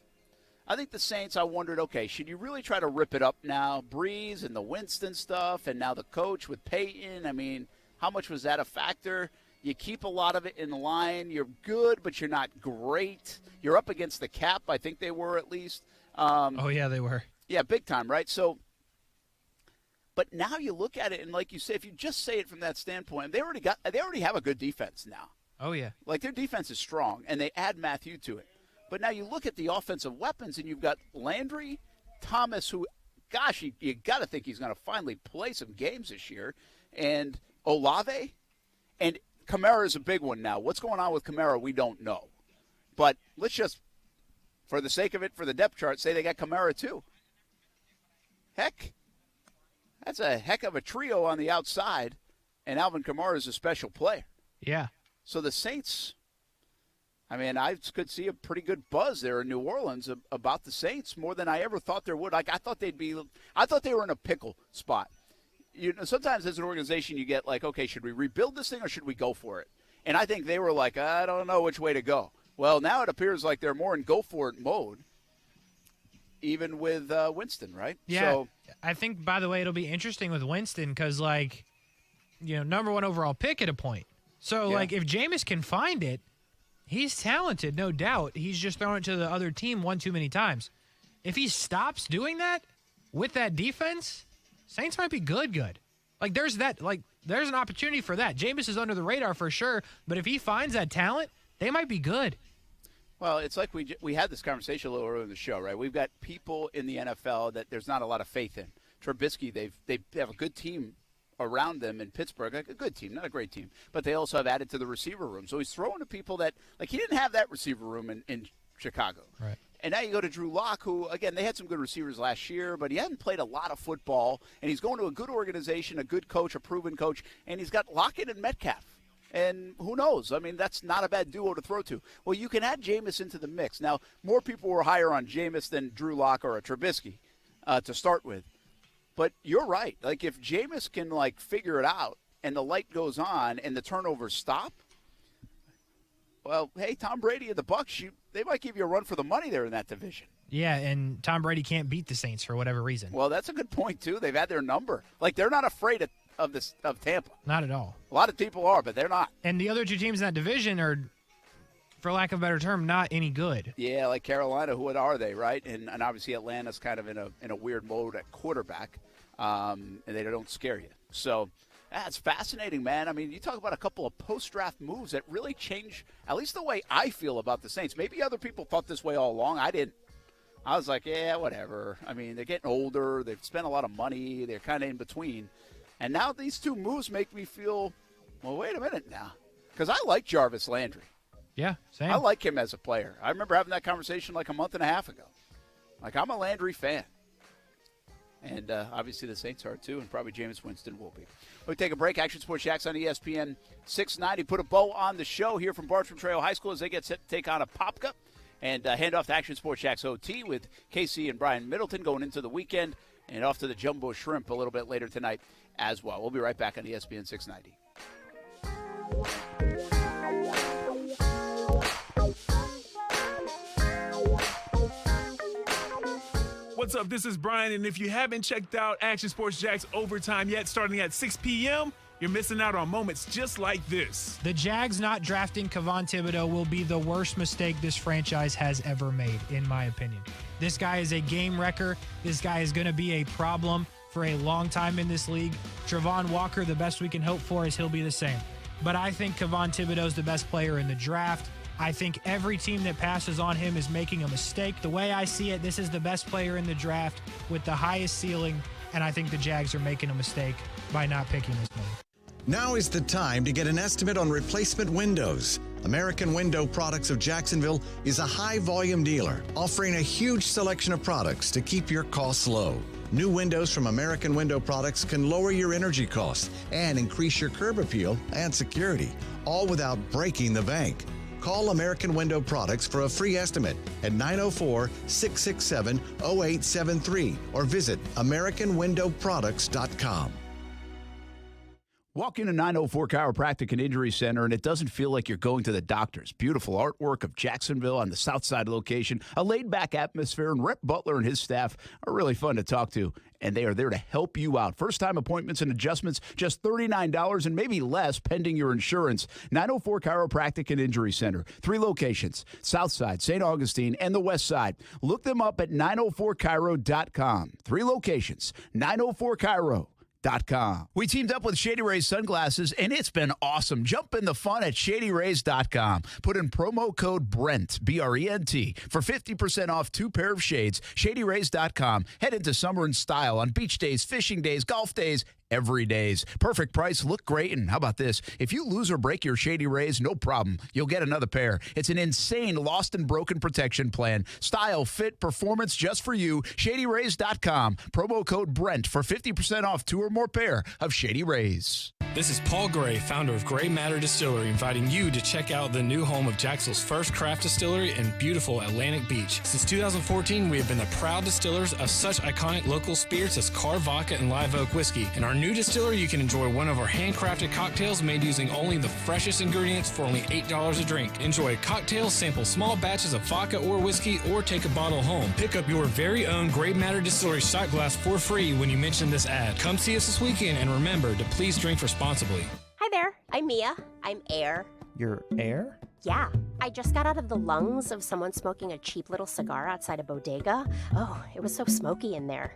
I think the Saints, I wondered, okay, should you really try to rip it up now? Breeze and the Winston stuff, and now the coach with Peyton. I mean, how much was that a factor? You keep a lot of it in line. You're good, but you're not great. You're up against the cap. I think they were at least. Oh, yeah, they were. Yeah, big time, right? So, but now you look at it, and like you say, if you just say it from that standpoint, they already have a good defense now. Oh, yeah. Like their defense is strong, and they add Matthew to it. But now you look at the offensive weapons, and you've got Landry, Thomas, who, gosh, you got to think he's going to finally play some games this year, and Olave, and Kamara is a big one now. What's going on with Kamara, we don't know. But let's just, for the sake of it, for the depth chart, say they got Kamara too. Heck, that's a heck of a trio on the outside, and Alvin Kamara is a special player. Yeah. So the Saints, I mean, I could see a pretty good buzz there in New Orleans about the Saints more than I ever thought there would. Like I thought they were in a pickle spot. sometimes as an organization you get like, okay, should we rebuild this thing or should we go for it? And I think they were like, I don't know which way to go. Well, now it appears like they're more in go-for-it mode, even with Winston, right? Yeah, so, I think, by the way, it'll be interesting with Winston because, like, number 1 overall pick at a point. So, like, if Jameis can find it, he's talented, no doubt. He's just throwing it to the other team one too many times. If he stops doing that with that defense, Saints might be good. Like, there's an opportunity for that. Jameis is under the radar for sure, but if he finds that talent, they might be good. Well, it's like we had this conversation a little earlier in the show, right? We've got people in the NFL that there's not a lot of faith in. Trubisky, they have a good team around them in Pittsburgh, a good team, not a great team, but they also have added to the receiver room. So he's throwing to people that, like, he didn't have that receiver room in Chicago. Right. And now you go to Drew Lock, who, again, they had some good receivers last year, but he hadn't played a lot of football, and he's going to a good organization, a good coach, a proven coach, and he's got Lockett and Metcalf. And who knows? I mean, that's not a bad duo to throw to. Well, you can add Jameis into the mix. Now, more people were higher on Jameis than Drew Lock or a Trubisky to start with. But you're right. Like, if Jameis can, like, figure it out and the light goes on and the turnovers stop, well, hey, Tom Brady and the Bucs, they might give you a run for the money there in that division. Yeah, and Tom Brady can't beat the Saints for whatever reason. Well, that's a good point, too. They've had their number. Like, they're not afraid of Tampa. Not at all. A lot of people are, but they're not. And the other two teams in that division are, for lack of a better term, not any good. Yeah, like Carolina, what are they, right? And obviously Atlanta's kind of in a weird mode at quarterback, and they don't scare you. So that's fascinating, man. I mean, you talk about a couple of post-draft moves that really change at least the way I feel about the Saints. Maybe other people thought this way all along. I didn't. I was like, yeah, whatever. I mean, they're getting older. They've spent a lot of money. They're kind of in between. And now these two moves make me feel, well, wait a minute now. Because I like Jarvis Landry. Yeah, same. I like him as a player. I remember having that conversation like a month and a half ago. Like, I'm a Landry fan. And obviously the Saints are too, and probably Jameis Winston will be. We'll take a break. Action Sports Jax on ESPN 690. Put a bow on the show here from Bartram Trail High School as they get set to take on a Popka. And hand off to Action Sports Jax OT with Casey and Brian Middleton going into the weekend. And off to the Jumbo Shrimp a little bit later tonight as well. We'll be right back on ESPN 690. What's up? This is Brian, and if you haven't checked out Action Sports Jax Overtime yet, starting at 6 p.m., you're missing out on moments just like this. The Jags not drafting Kayvon Thibodeau will be the worst mistake this franchise has ever made, in my opinion. This guy is a game wrecker. This guy is going to be a problem for a long time in this league. Travon Walker, the best we can hope for is he'll be the same. But I think Kayvon Thibodeau is the best player in the draft. I think every team that passes on him is making a mistake. The way I see it, this is the best player in the draft with the highest ceiling, and I think the Jags are making a mistake by not picking this man. Now is the time to get an estimate on replacement windows. American Window Products of Jacksonville is a high-volume dealer offering a huge selection of products to keep your costs low. New windows from American Window Products can lower your energy costs and increase your curb appeal and security, all without breaking the bank. Call American Window Products for a free estimate at 904-667-0873 or visit AmericanWindowProducts.com. Walk into 904 Chiropractic and Injury Center, and it doesn't feel like you're going to the doctor's. Beautiful artwork of Jacksonville on the south side location, a laid-back atmosphere, and Rep Butler and his staff are really fun to talk to, and they are there to help you out. First-time appointments and adjustments, just $39 and maybe less pending your insurance. 904 Chiropractic and Injury Center. 3 locations, south side, St. Augustine, and the west side. Look them up at 904chiro.com. 3 locations, 904chiro.com. We teamed up with Shady Rays Sunglasses, and it's been awesome. Jump in the fun at ShadyRays.com. Put in promo code BRENT, B-R-E-N-T, for 50% off 2 pair of shades. ShadyRays.com. Head into summer in style on beach days, fishing days, golf days, every days. Perfect price, look great, and how about this? If you lose or break your Shady Rays, no problem. You'll get another pair. It's an insane lost and broken protection plan. Style, fit, performance just for you. ShadyRays.com. Promo code Brent for 50% off 2 or more pair of Shady Rays. This is Paul Gray, founder of Gray Matter Distillery, inviting you to check out the new home of Jacksonville's first craft distillery in beautiful Atlantic Beach. Since 2014, we have been the proud distillers of such iconic local spirits as Car Vodka and Live Oak Whiskey, and our new distillery, you can enjoy one of our handcrafted cocktails made using only the freshest ingredients for only $8 a drink. Enjoy a cocktail, sample small batches of vodka or whiskey, or take a bottle home. Pick up your very own Grey Matter Distillery shot glass for free when you mention this ad. Come see us this weekend, and remember to please drink responsibly. Hi there, I'm Mia. I'm Air. You're Air? Yeah, I just got out of the lungs of someone smoking a cheap little cigar outside a bodega. Oh, it was so smoky in there.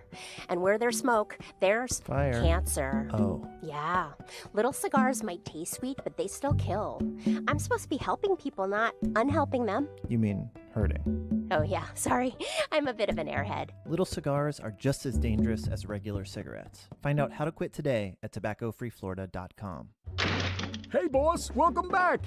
And where there's smoke, there's fire. Cancer. Oh. Yeah, little cigars might taste sweet, but they still kill. I'm supposed to be helping people, not unhelping them. You mean hurting? Oh yeah, sorry. I'm a bit of an airhead. Little cigars are just as dangerous as regular cigarettes. Find out how to quit today at tobaccofreeflorida.com. Hey, boss, welcome back.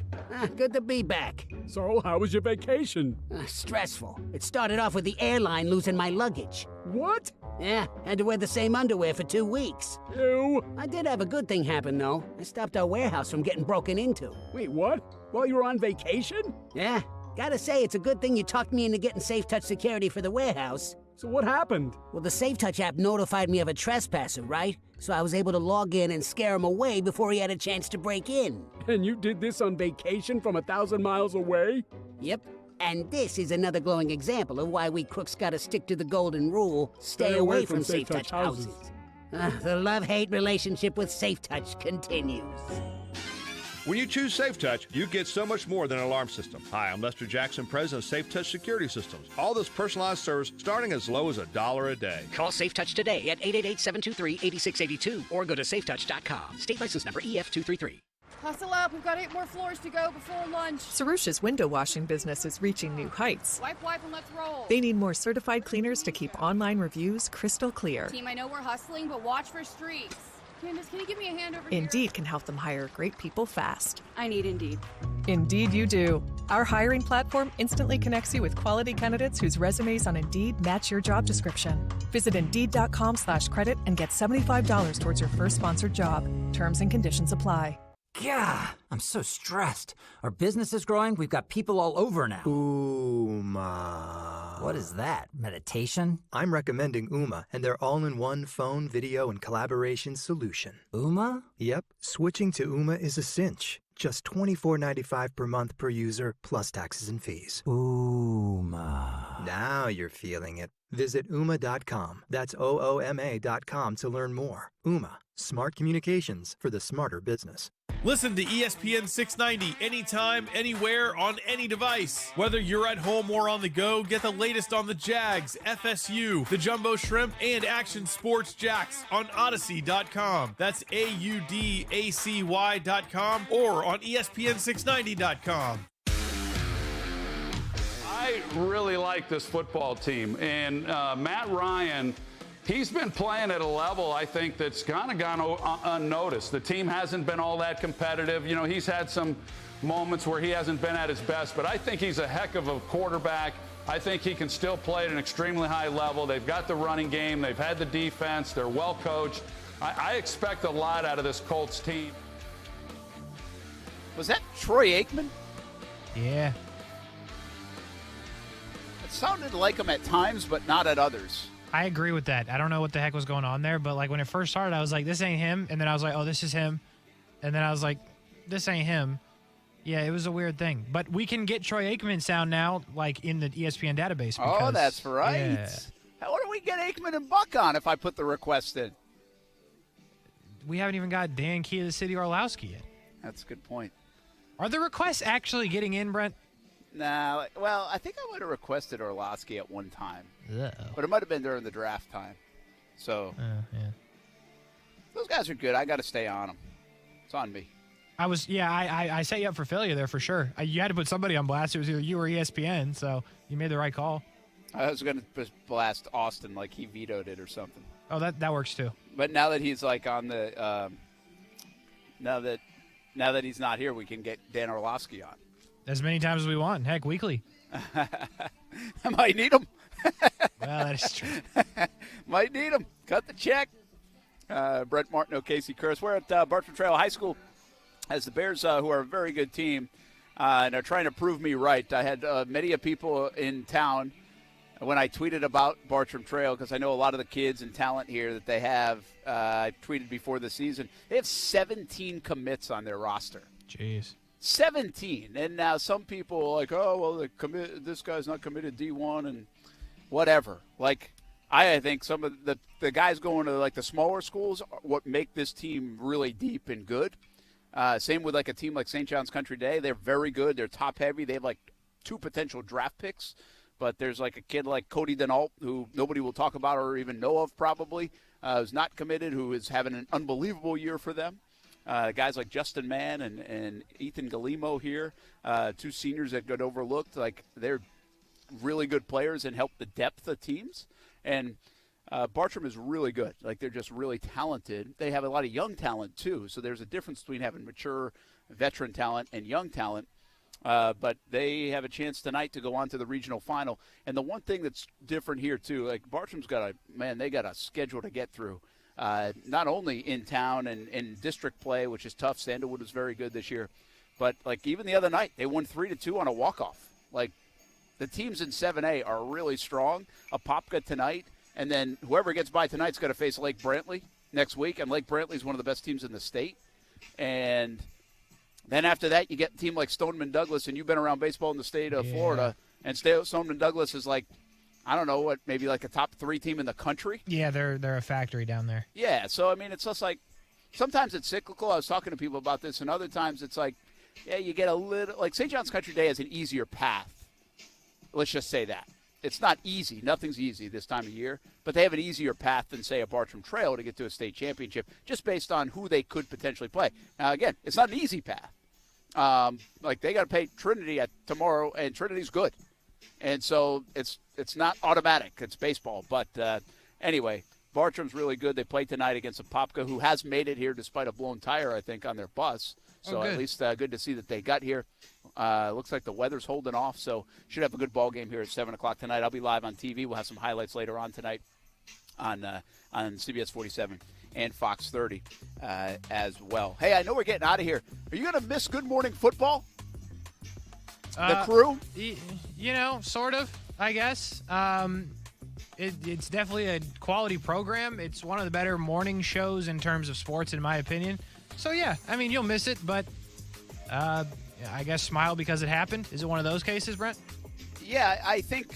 Good to be back. So, how was your vacation? Stressful. It started off with the airline losing my luggage. What? Yeah, had to wear the same underwear for 2 weeks. Ew. I did have a good thing happen, though. I stopped our warehouse from getting broken into. Wait, what? While you were on vacation? Yeah. Gotta say, it's a good thing you talked me into getting Safe Touch security for the warehouse. So what happened? Well, the Safe Touch app notified me of a trespasser, right? So I was able to log in and scare him away before he had a chance to break in. And you did this on vacation from 1,000 miles away? Yep. And this is another glowing example of why we crooks gotta stick to the golden rule, stay away from Safe Touch houses. The love-hate relationship with Safe Touch continues. When you choose Safe Touch, you get so much more than an alarm system. Hi, I'm Lester Jackson, president of Safe Touch Security Systems. All this personalized service starting as low as $1 a day. Call Safe Touch today at 888-723-8682 or go to safetouch.com. State license number EF233. Hustle up, we've got 8 more floors to go before lunch. Sarusha's window washing business is reaching new heights. Wipe, and let's roll. They need more certified cleaners to keep online reviews crystal clear. Team, I know we're hustling, but watch for streaks. Candace, can you give me a hand over here? Indeed can help them hire great people fast. I need Indeed. Indeed you do. Our hiring platform instantly connects you with quality candidates whose resumes on Indeed match your job description. Visit Indeed.com/credit and get $75 towards your first sponsored job. Terms and conditions apply. God, I'm so stressed. Our business is growing. We've got people all over now. Ooma. What is that? Meditation? I'm recommending Ooma and their all-in-one phone, video, and collaboration solution. Ooma? Yep. Switching to Ooma is a cinch. Just $24.95 per month per user, plus taxes and fees. Ooma. Now you're feeling it. Visit Ooma.com. That's OOMA.com to learn more. Ooma. Smart communications for the smarter business. Listen to ESPN 690 anytime, anywhere, on any device. Whether you're at home or on the go, get the latest on the Jags, FSU, the Jumbo Shrimp, and Action Sports Jax on Odyssey.com. That's AUDACY.com or on ESPN690.com. I really like this football team, and Matt Ryan, he's been playing at a level, I think, that's kind of gone unnoticed. The team hasn't been all that competitive. You know, he's had some moments where he hasn't been at his best, but I think he's a heck of a quarterback. I think he can still play at an extremely high level. They've got the running game. They've had the defense. They're well coached. I expect a lot out of this Colts team. Was that Troy Aikman? Yeah. It sounded like him at times, but not at others. I agree with that. I don't know what the heck was going on there, but like when it first started, I was like, this ain't him. And then I was like, oh, this is him. And then I was like, this ain't him. Yeah, it was a weird thing. But we can get Troy Aikman sound now, like in the ESPN database. Because, oh, that's right. Yeah. How do we get Aikman and Buck on if I put the request in? We haven't even got Dan Key of the City Orlowski yet. That's a good point. Are the requests actually getting in, Brent? Nah, well, I think I might have requested Orlowski at one time. Uh-oh. But it might have been during the draft time. So, yeah. Those guys are good. I got to stay on them. It's on me. I set you up for failure there for sure. You had to put somebody on blast. It was either you or ESPN, so you made the right call. I was going to blast Austin like he vetoed it or something. Oh, that works too. But now that he's like on the now that he's not here, we can get Dan Orlowski on. As many times as we want. Heck, weekly. I might need him. Well, that is true. Might need him. Cut the check. Brent Martineau, Casey Kurtz. We're at Bartram Trail High School as the Bears, who are a very good team, and are trying to prove me right. I had many people in town when I tweeted about Bartram Trail, because I know a lot of the kids and talent here that they have, I tweeted before the season, they have 17 commits on their roster. Jeez. 17. And now some people are like, oh, well, this guy's not committed D1 and whatever. Like, I think some of the guys going to, like, the smaller schools are what make this team really deep and good. Same with, like, a team like St. John's Country Day. They're very good. They're top-heavy. They have, like, 2 potential draft picks. But there's, like, a kid like Cody Denault, who nobody will talk about or even know of probably, who's not committed, who is having an unbelievable year for them. Guys like Justin Mann and Ethan Galimo here, 2 seniors that got overlooked. Like, they're really good players and help the depth of teams. And Bartram is really good. Like, they're just really talented. They have a lot of young talent, too. So there's a difference between having mature veteran talent and young talent. But they have a chance tonight to go on to the regional final. And the one thing that's different here, too, like, Bartram's they got a schedule to get through. Not only in town and in district play, which is tough. Sandalwood was very good this year. But, like, even the other night, they won 3-2 on a walk-off. Like, the teams in 7A are really strong. Apopka tonight, and then whoever gets by tonight's got to face Lake Brantley next week. And Lake Brantley is one of the best teams in the state. And then after that, you get a team like Stoneman Douglas, and you've been around baseball in the state of Florida. And Stoneman Douglas is like, I don't know, maybe like a top 3 team in the country? Yeah, they're a factory down there. Yeah, so, I mean, it's just like, sometimes it's cyclical. I was talking to people about this, and other times it's like, yeah, you get a little, like St. John's Country Day has an easier path. Let's just say that. It's not easy. Nothing's easy this time of year, but they have an easier path than, say, a Bartram Trail to get to a state championship, just based on who they could potentially play. Now, again, it's not an easy path. Like, they got to play Trinity tomorrow, and Trinity's good. And so it's not automatic. It's baseball. But anyway, Bartram's really good. They play tonight against Apopka, who has made it here despite a blown tire, I think, on their bus. So at least good to see that they got here. Looks like the weather's holding off, so should have a good ball game here at 7 o'clock tonight. I'll be live on TV. We'll have some highlights later on tonight on CBS 47 and Fox 30 as well. Hey, I know we're getting out of here. Are you going to miss Good Morning Football? The crew? Sort of, I guess. It's definitely a quality program. It's one of the better morning shows in terms of sports, in my opinion. So, yeah, I mean, you'll miss it, but I guess smile because it happened. Is it one of those cases, Brent? Yeah, I think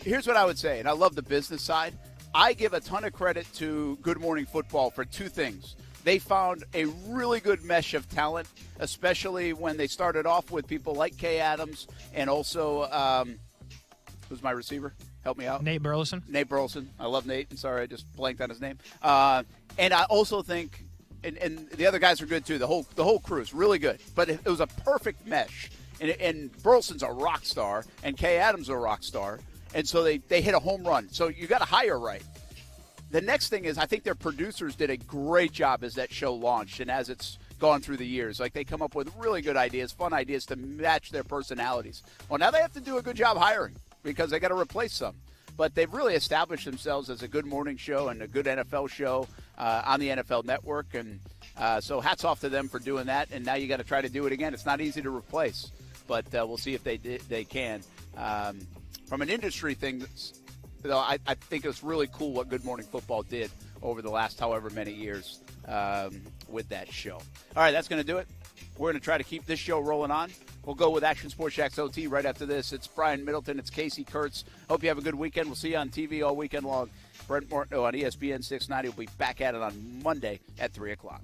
here's what I would say, and I love the business side. I give a ton of credit to Good Morning Football for 2 things. They found a really good mesh of talent, especially when they started off with people like Kay Adams and also who's my receiver? Help me out. Nate Burleson. Nate Burleson. I love Nate. I'm sorry, I just blanked on his name. And I also think, and the other guys are good too. The whole crew is really good. But it was a perfect mesh. And Burleson's a rock star, and Kay Adams is a rock star. And so they hit a home run. So you got to hire right. The next thing is I think their producers did a great job as that show launched and as it's gone through the years. Like, they come up with really good ideas, fun ideas to match their personalities. Well, now they have to do a good job hiring because they got to replace some. But they've really established themselves as a good morning show and a good NFL show on the NFL Network. And so hats off to them for doing that. And now you got to try to do it again. It's not easy to replace, but we'll see if they can. From an industry thing, though, I think it's really cool what Good Morning Football did over the last however many years with that show. All right, that's going to do it. We're going to try to keep this show rolling on. We'll go with Action Sports Jax OT right after this. It's Brian Middleton. It's Casey Kurtz. Hope you have a good weekend. We'll see you on TV all weekend long. Brent Martineau on ESPN 690. We'll be back at it on Monday at 3 o'clock.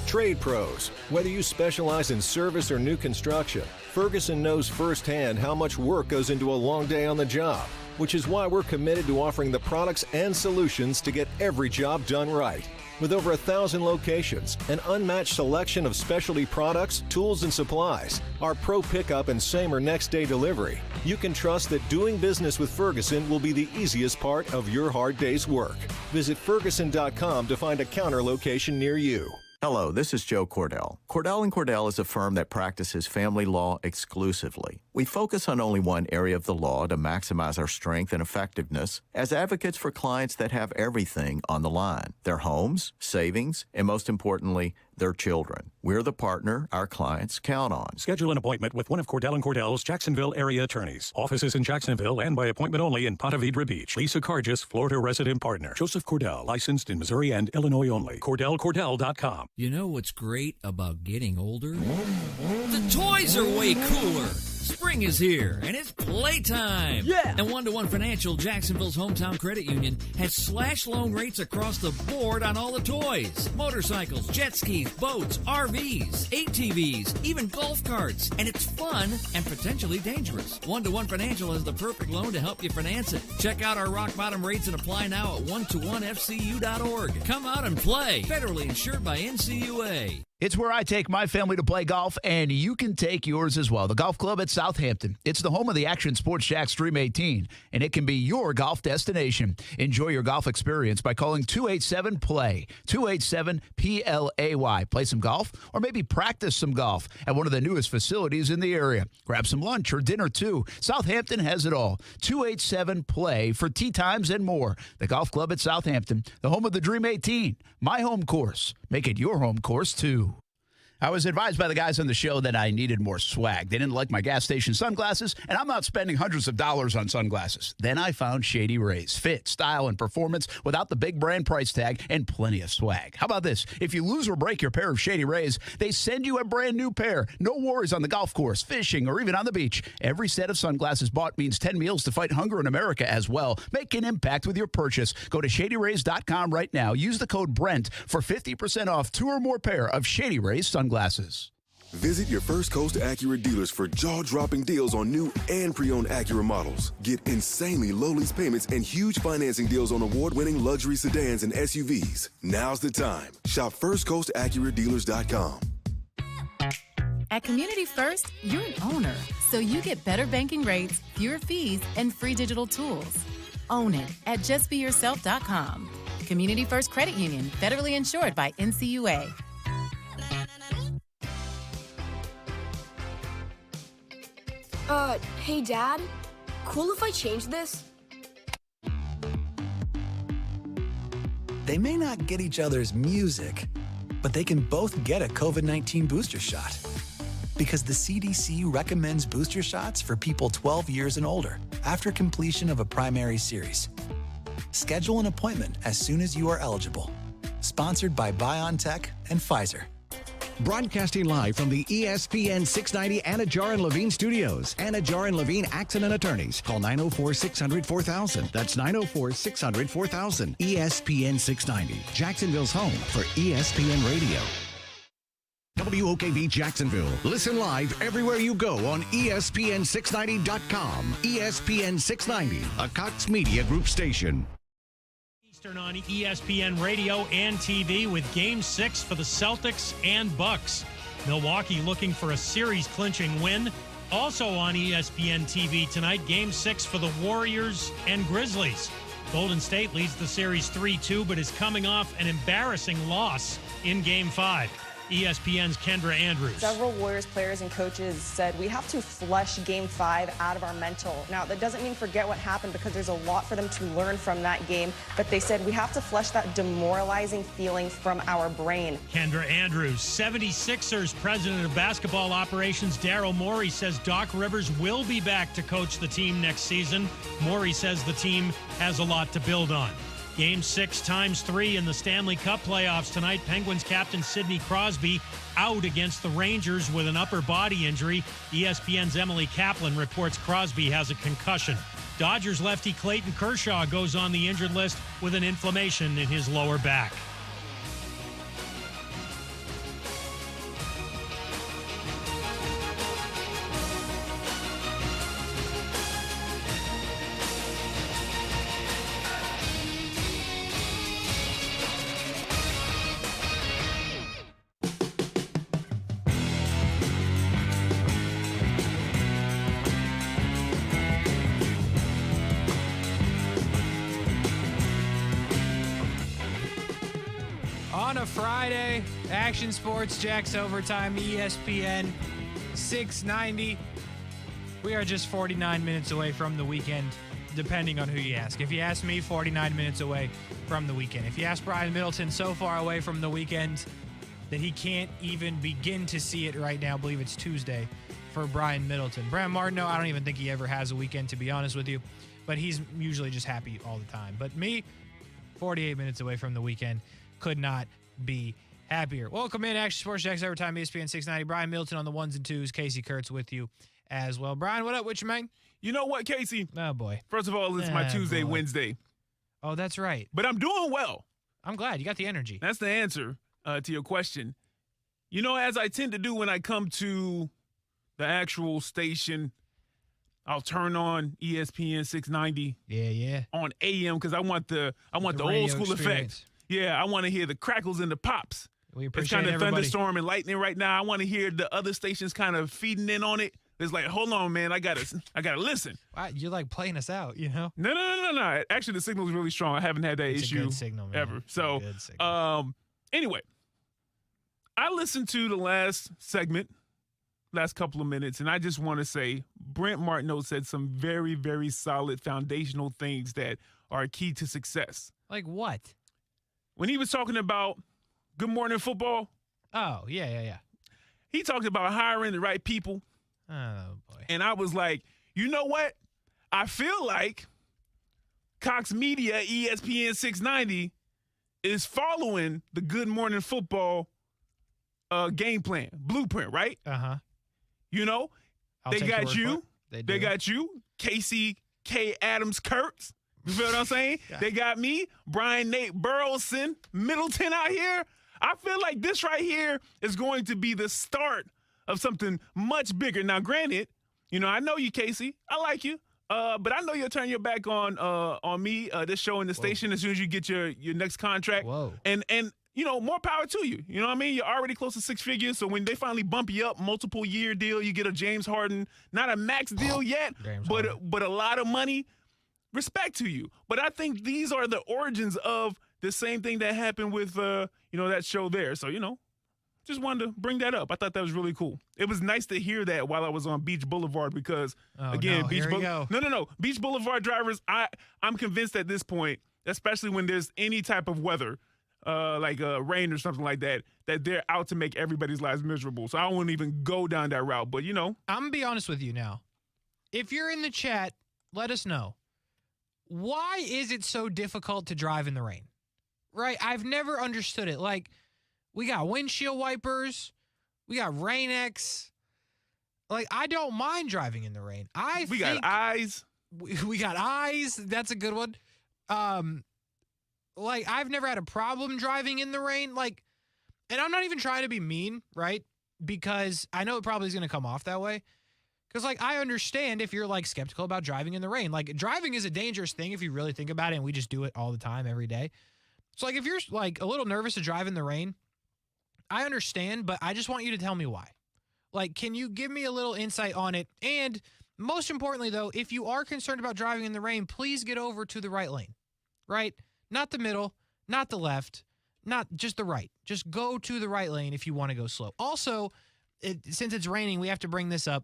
Trade pros. Whether you specialize in service or new construction, Ferguson knows firsthand how much work goes into a long day on the job, which is why we're committed to offering the products and solutions to get every job done right. With over 1,000 locations, an unmatched selection of specialty products, tools, and supplies, our pro pickup and same or next day delivery, you can trust that doing business with Ferguson will be the easiest part of your hard day's work. Visit Ferguson.com to find a counter location near you. Hello, this is Joe Cordell. Cordell & Cordell is a firm that practices family law exclusively. We focus on only one area of the law to maximize our strength and effectiveness as advocates for clients that have everything on the line: their homes, savings, and most importantly, their children. We're the partner our clients count on. Schedule an appointment with one of Cordell & Cordell's Jacksonville area attorneys. Offices in Jacksonville and by appointment only in Ponte Vedra Beach. Lisa Cargis, Florida resident partner. Joseph Cordell, licensed in Missouri and Illinois only. CordellCordell.com. You know what's great about getting older? The toys are way cooler. Spring is here, and it's playtime. Yeah! And One-to-One Financial, Jacksonville's hometown credit union, has slash loan rates across the board on all the toys. Motorcycles, jet skis, boats, RVs, ATVs, even golf carts. And it's fun and potentially dangerous. One-to-One Financial has the perfect loan to help you finance it. Check out our rock-bottom rates and apply now at one-to-one-fcu.org. Come out and play. Federally insured by NCUA. It's where I take my family to play golf, and you can take yours as well. The Golf Club at Southampton. It's the home of the Action Sports Jax Dream 18, and it can be your golf destination. Enjoy your golf experience by calling 287-PLAY, 287-PLAY. Play some golf or maybe practice some golf at one of the newest facilities in the area. Grab some lunch or dinner, too. Southampton has it all. 287-PLAY for tee times and more. The Golf Club at Southampton, the home of the Dream 18. My home course. Make it your home course, too. I was advised by the guys on the show that I needed more swag. They didn't like my gas station sunglasses, and I'm not spending hundreds of dollars on sunglasses. Then I found Shady Rays. Fit, style, and performance without the big brand price tag and plenty of swag. How about this? If you lose or break your pair of Shady Rays, they send you a brand new pair. No worries on the golf course, fishing, or even on the beach. Every set of sunglasses bought means 10 meals to fight hunger in America as well. Make an impact with your purchase. Go to ShadyRays.com right now. Use the code BRENT for 50% off 2 or more pair of Shady Rays sunglasses. Visit your First Coast Acura dealers for jaw-dropping deals on new and pre-owned Acura models. Get insanely low lease payments and huge financing deals on award-winning luxury sedans and SUVs. Now's the time. Shop FirstCoastAcuraDealers.com. At Community First, you're an owner, so you get better banking rates, fewer fees, and free digital tools. Own it at JustBeYourself.com. Community First Credit Union, federally insured by NCUA. Hey, Dad? Cool if I change this? They may not get each other's music, but they can both get a COVID-19 booster shot. Because the CDC recommends booster shots for people 12 years and older after completion of a primary series. Schedule an appointment as soon as you are eligible. Sponsored by BioNTech and Pfizer. Broadcasting live from the ESPN 690 Anajar and Levine studios. Anajar and Levine Accident Attorneys. Call 904-600-4000. That's 904-600-4000. ESPN 690. Jacksonville's home for ESPN Radio. WOKV Jacksonville. Listen live everywhere you go on ESPN690.com. ESPN 690, a Cox Media Group station. On ESPN Radio and TV with Game 6 for the Celtics and Bucks. Milwaukee looking for a series-clinching win. Also on ESPN TV tonight, Game 6 for the Warriors and Grizzlies. Golden State leads the series 3-2, but is coming off an embarrassing loss in Game 5. ESPN's Kendra Andrews. Several Warriors players and coaches said we have to flush Game 5 out of our mental. Now, that doesn't mean forget what happened because there's a lot for them to learn from that game, but they said we have to flush that demoralizing feeling from our brain. Kendra Andrews. 76ers president of basketball operations Daryl Morey says Doc Rivers will be back to coach the team next season. Morey says the team has a lot to build on. Game 6 times 3 in the Stanley Cup playoffs tonight. Penguins captain Sidney Crosby out against the Rangers with an upper body injury. ESPN's Emily Kaplan reports Crosby has a concussion. Dodgers lefty Clayton Kershaw goes on the injured list with an inflammation in his lower back. Friday, Action Sports Jax Overtime, ESPN 690. We are just 49 minutes away from the weekend, depending on who you ask. If you ask me, 49 minutes away from the weekend. If you ask Brian Middleton, so far away from the weekend, that he can't even begin to see it right now. I believe it's Tuesday for Brian Middleton. Brant Martineau, I don't even think he ever has a weekend, to be honest with you. But he's usually just happy all the time. But me, 48 minutes away from the weekend, could not be happier. Welcome in, Action Sports Jax, Overtime, ESPN 690. Brian Middleton on the ones and twos. Casey Kurtz with you as well. Brian, what up with you, man? You know what, Casey? Oh, boy. First of all, it's my Tuesday, boy. Wednesday. Oh, that's right. But I'm doing well. I'm glad. You got the energy. That's the answer to your question. You know, as I tend to do when I come to the actual station, I'll turn on ESPN 690. Yeah. On AM because I want the old school effect. Yeah, I want to hear the crackles and the pops. We it's appreciate kind of everybody. thunderstorm and lightning right now. I want to hear the other stations kind of feeding in on it. It's like, hold on, man, I gotta listen. Wow, you're like playing us out, you know? No. Actually, the signal is really strong. I haven't had that issue a good signal, man. ever. So, anyway, I listened to the last couple of minutes, and I just want to say Brant Martineau said some very, very solid foundational things that are key to success. Like what? When he was talking about Good Morning Football. Oh, yeah. He talked about hiring the right people. Oh, boy. And I was like, you know what? I feel like Cox Media, ESPN 690, is following the Good Morning Football game plan, blueprint, right? Uh-huh. You know, they got you. They got you, Casey K. Adams Kurtz. You feel what I'm saying? Yeah. They got me, Brian Nate Burleson, Middleton out here. I feel like this right here is going to be the start of something much bigger. Now, granted, you know, I know you, Casey. I like you. But I know you'll turn your back on me, this show and the station as soon as you get your next contract. Whoa. And you know, more power to you. You know what I mean? You're already close to 6 figures, so when they finally bump you up, multiple year deal, you get a James Harden, not a max deal yet, but a lot of money. Respect to you. But I think these are the origins of the same thing that happened with that show there. So, you know, just wanted to bring that up. I thought that was really cool. It was nice to hear that while I was on Beach Boulevard because, Beach Boulevard drivers, I'm convinced at this point, especially when there's any type of weather, like rain or something like that they're out to make everybody's lives miserable. So I won't even go down that route. But, you know. I'm going to be honest with you now. If you're in the chat, let us know. Why is it so difficult to drive in the rain? Right? I've never understood it. Like, we got windshield wipers. We got Rain-X. Like, I don't mind driving in the rain. We got eyes. We got eyes. That's a good one. Like, I've never had a problem driving in the rain. Like, and I'm not even trying to be mean, right? Because I know it probably is going to come off that way. Because, like, I understand if you're, like, skeptical about driving in the rain. Like, driving is a dangerous thing if you really think about it, and we just do it all the time, every day. So, like, if you're, like, a little nervous to drive in the rain, I understand, but I just want you to tell me why. Like, can you give me a little insight on it? And most importantly, though, if you are concerned about driving in the rain, please get over to the right lane, right? Not the middle, not the left, not just the right. Just go to the right lane if you want to go slow. Also, since it's raining, we have to bring this up.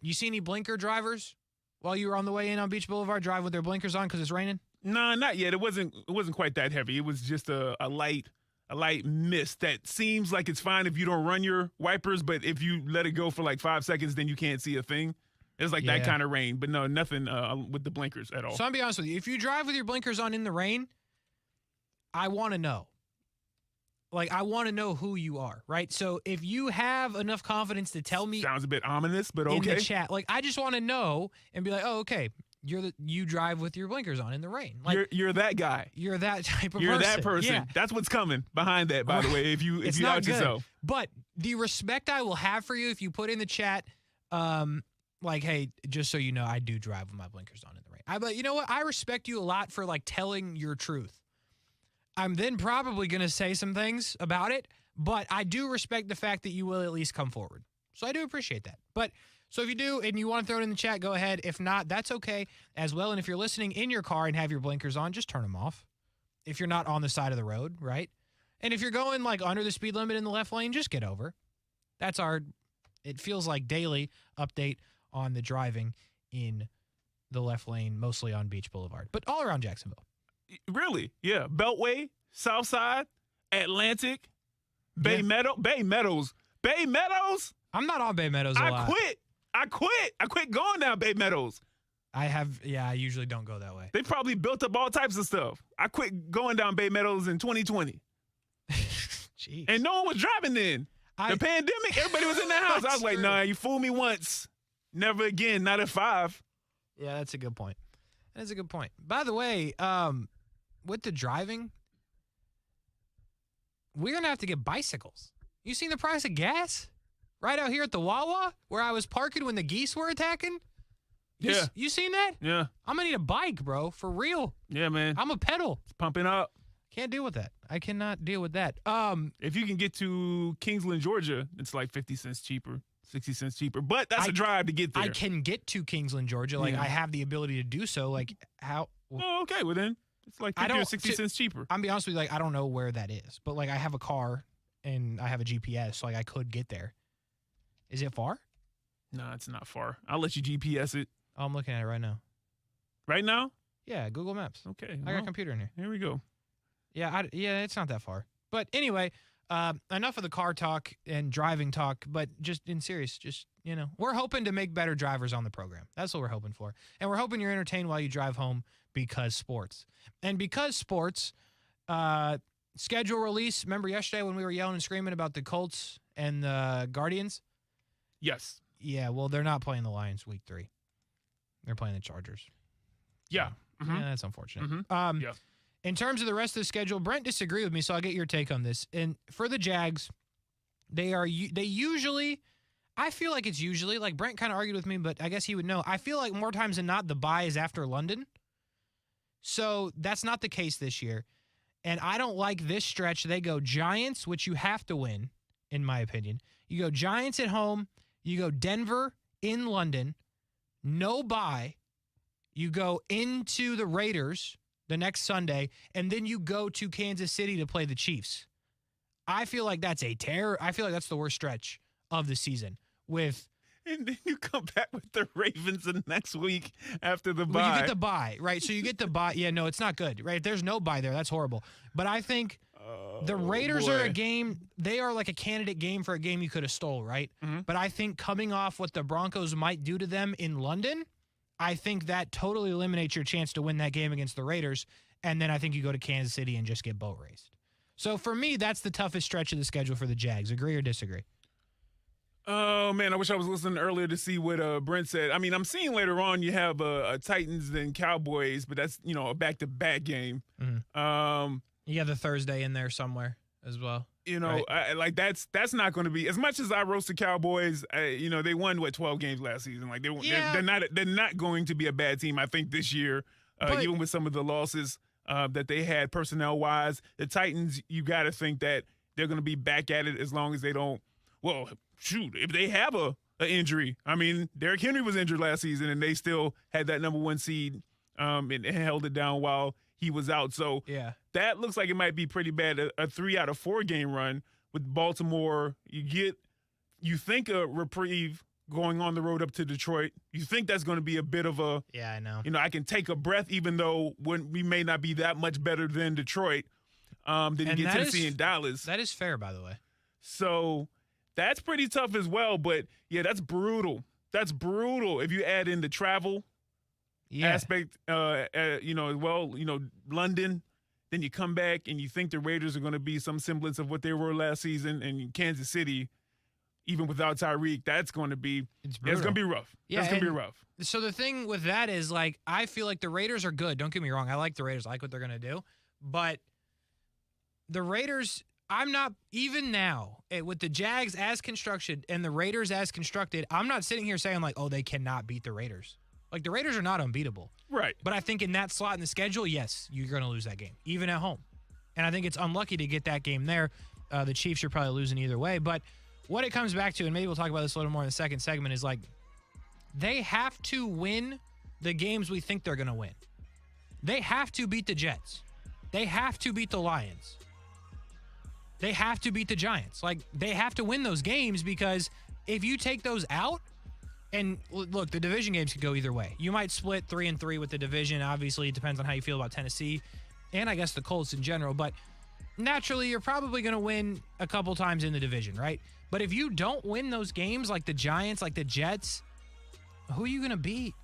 You see any blinker drivers while you were on the way in on Beach Boulevard drive with their blinkers on because it's raining? No, not yet. It wasn't quite that heavy. It was just a light mist that seems like it's fine if you don't run your wipers, but if you let it go for like 5 seconds, then you can't see a thing. It's like that kind of rain, but no, nothing with the blinkers at all. So I'm be honest with you. If you drive with your blinkers on in the rain, I want to know. Like, I want to know who you are, right? So if you have enough confidence to tell me. Sounds a bit ominous, but okay. In the chat. Like, I just want to know and be like, oh, okay. You drive with your blinkers on in the rain. Like, you're that guy. You're that type of person. You're that person. Yeah. That's what's coming behind that, by the way, if you out yourself. But the respect I will have for you if you put in the chat, like, hey, just so you know, I do drive with my blinkers on in the rain. But you know what? I respect you a lot for, like, telling your truth. I'm then probably going to say some things about it, but I do respect the fact that you will at least come forward. So I do appreciate that. But so if you do and you want to throw it in the chat, go ahead. If not, that's okay as well. And if you're listening in your car and have your blinkers on, just turn them off. If you're not on the side of the road, right? And if you're going like under the speed limit in the left lane, just get over. That's it feels like daily update on the driving in the left lane, mostly on Beach Boulevard, but all around Jacksonville. Really? Yeah. Beltway, South Side, Atlantic, Bay Meadows. I'm not on Bay Meadows a lot. I quit going down Bay Meadows. I usually don't go that way. They probably built up all types of stuff. I quit going down Bay Meadows in 2020. Jeez. And no one was driving then. The pandemic, everybody was in the house. I was like, nah, you fooled me once. Never again, not at 5. Yeah, that's a good point. That's a good point. By the way, with the driving, we're going to have to get bicycles. You seen the price of gas? Right out here at the Wawa, where I was parking when the geese were attacking? You seen that? Yeah. I'm going to need a bike, bro, for real. Yeah, man. I'm a pedal. It's pumping up. Can't deal with that. I cannot deal with that. If you can get to Kingsland, Georgia, it's like 50 cents cheaper, 60 cents cheaper. But that's a drive to get there. I can get to Kingsland, Georgia. Like, I have the ability to do so. Like, how? Oh, okay. Well, then it's like 50 or 60 cents cheaper. I'll be honest with you. Like, I don't know where that is. But, like, I have a car and I have a GPS. So, like, I could get there. Is it far? No, it's not far. I'll let you GPS it. Oh, I'm looking at it right now. Right now? Yeah, Google Maps. Okay. I got a computer in here. Here we go. Yeah, it's not that far. But anyway, enough of the car talk and driving talk, but just in serious, we're hoping to make better drivers on the program. That's what we're hoping for. And we're hoping you're entertained while you drive home because sports. And because sports, schedule release. Remember yesterday when we were yelling and screaming about the Colts and the Guardians? Yes. Yeah, well, they're not playing the Lions week 3. They're playing the Chargers. Yeah. Yeah, that's unfortunate. Yeah. In terms of the rest of the schedule, Brent disagreed with me, so I'll get your take on this. And for the Jags, they usually, I feel like it's usually, like Brent kind of argued with me, but I guess he would know. I feel like more times than not, the bye is after London. So that's not the case this year. And I don't like this stretch. They go Giants, which you have to win, in my opinion. You go Giants at home. You go Denver in London. No bye. You go into the Raiders the next Sunday, and then you go to Kansas City to play the Chiefs. I feel like that's I feel like that's the worst stretch of the season. And then you come back with the Ravens the next week after the bye. Well, you get the bye, right? So you get the bye. Yeah, no, it's not good, right? If there's no bye there, that's horrible. But I think the Raiders are a game. They are like a candidate game for a game you could have stole, right? Mm-hmm. But I think coming off what the Broncos might do to them in London, I think that totally eliminates your chance to win that game against the Raiders. And then I think you go to Kansas City and just get boat raced. So for me, that's the toughest stretch of the schedule for the Jags. Agree or disagree? Oh, man, I wish I was listening earlier to see what Brent said. I mean, I'm seeing later on you have Titans and Cowboys, but that's, a back-to-back game. Mm-hmm. You have the Thursday in there somewhere as well. Right? That's not going to be, as much as I roast the Cowboys, they won 12 games last season. Like they're not going to be a bad team, I think, this year, even with some of the losses that they had personnel wise. The Titans, you got to think that they're going to be back at it as long as they don't. Well, shoot, if they have a injury, I mean, Derrick Henry was injured last season and they still had that number 1 seed and held it down while he was out. So that looks like it might be pretty bad. A 3 out of 4 game run with Baltimore. You think a reprieve going on the road up to Detroit. You think that's going to be a bit of a, I know. I can take a breath, even though we may not be that much better than Detroit. Then you get Tennessee and Dallas. That is fair, by the way. So that's pretty tough as well. But yeah, that's brutal. That's brutal. If you add in the travel aspect, as well, London, then you come back and you think the Raiders are going to be some semblance of what they were last season, and Kansas City, even without Tyreek, that's going to be it's going to be rough. Yeah, it's going to be rough. So the thing with that is, like, I feel like the Raiders are good. Don't get me wrong. I like the Raiders. I like what they're going to do. But the Raiders, I'm not, even now, with the Jags as constructed and the Raiders as constructed, I'm not sitting here saying, like, oh, they cannot beat the Raiders. Like, the Raiders are not unbeatable. Right. But I think in that slot in the schedule, yes, you're going to lose that game, even at home. And I think it's unlucky to get that game there. The Chiefs are probably losing either way. But what it comes back to, and maybe we'll talk about this a little more in the second segment, is like they have to win the games we think they're going to win. They have to beat the Jets. They have to beat the Lions. They have to beat the Giants. Like, they have to win those games, because if you take those out, and look, the division games could go either way. You might split 3-3 with the division. Obviously, it depends on how you feel about Tennessee and I guess the Colts in general. But naturally you're probably going to win a couple times in the division, right? But if you don't win those games like the Giants, like the Jets, who are you going to beat?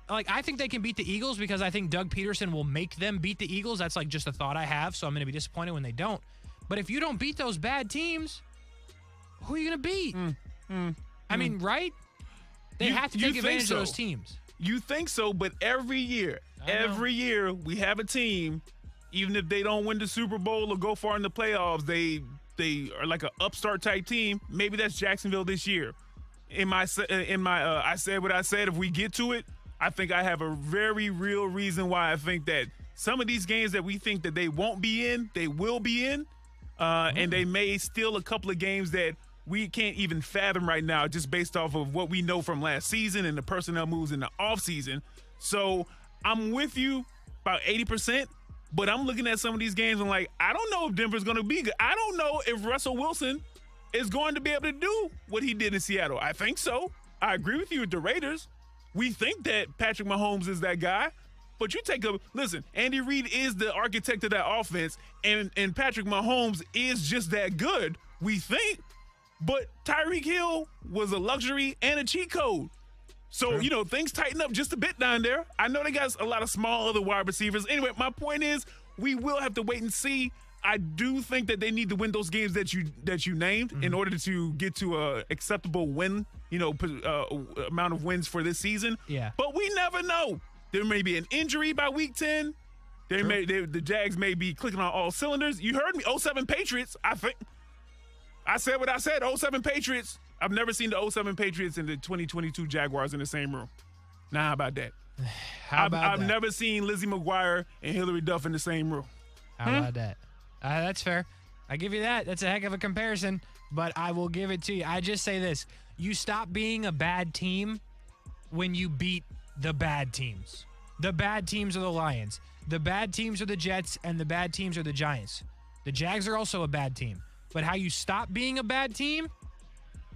Like, I think they can beat the Eagles because I think Doug Peterson will make them beat the Eagles. That's like just a thought I have, so I'm going to be disappointed when they don't. But if you don't beat those bad teams, who are you going to beat? I mean, right? They have to take advantage of those teams. You think so, but every year we have a team, even if they don't win the Super Bowl or go far in the playoffs, they are like an upstart type team. Maybe that's Jacksonville this year. I said what I said. If we get to it, I think I have a very real reason why I think that some of these games that we think that they won't be in, they will be in, and they may steal a couple of games that we can't even fathom right now just based off of what we know from last season and the personnel moves in the offseason. So I'm with you about 80%, but I'm looking at some of these games and like, I don't know if Denver's going to be good. I don't know if Russell Wilson is going to be able to do what he did in Seattle. I think so. I agree with you with the Raiders. We think that Patrick Mahomes is that guy, but you listen, Andy Reid is the architect of that offense, and Patrick Mahomes is just that good, we think. But Tyreek Hill was a luxury and a cheat code. So, things tighten up just a bit down there. I know they got a lot of small other wide receivers. Anyway, my point is we will have to wait and see. I do think that they need to win those games that you named in order to get to a acceptable win, amount of wins for this season. Yeah. But we never know. There may be an injury by week 10. The Jags may be clicking on all cylinders. You heard me, 07 Patriots, I think. I said what I said, 07 Patriots. I've never seen the 07 Patriots and the 2022 Jaguars in the same room. Now, how about that? I've never seen Lizzie McGuire and Hillary Duff in the same room. How about that? That's fair. I give you that. That's a heck of a comparison, but I will give it to you. I just say this. You stop being a bad team when you beat the bad teams. The bad teams are the Lions. The bad teams are the Jets, and the bad teams are the Giants. The Jags are also a bad team. But how you stop being a bad team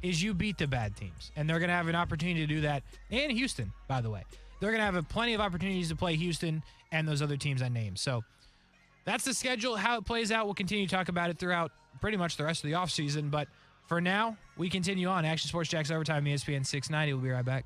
is you beat the bad teams. And they're going to have an opportunity to do that. And Houston, by the way. They're going to have plenty of opportunities to play Houston and those other teams I named. So that's the schedule. How it plays out, we'll continue to talk about it throughout pretty much the rest of the offseason. But for now, we continue on. Action Sports Jax Overtime, ESPN 690. We'll be right back.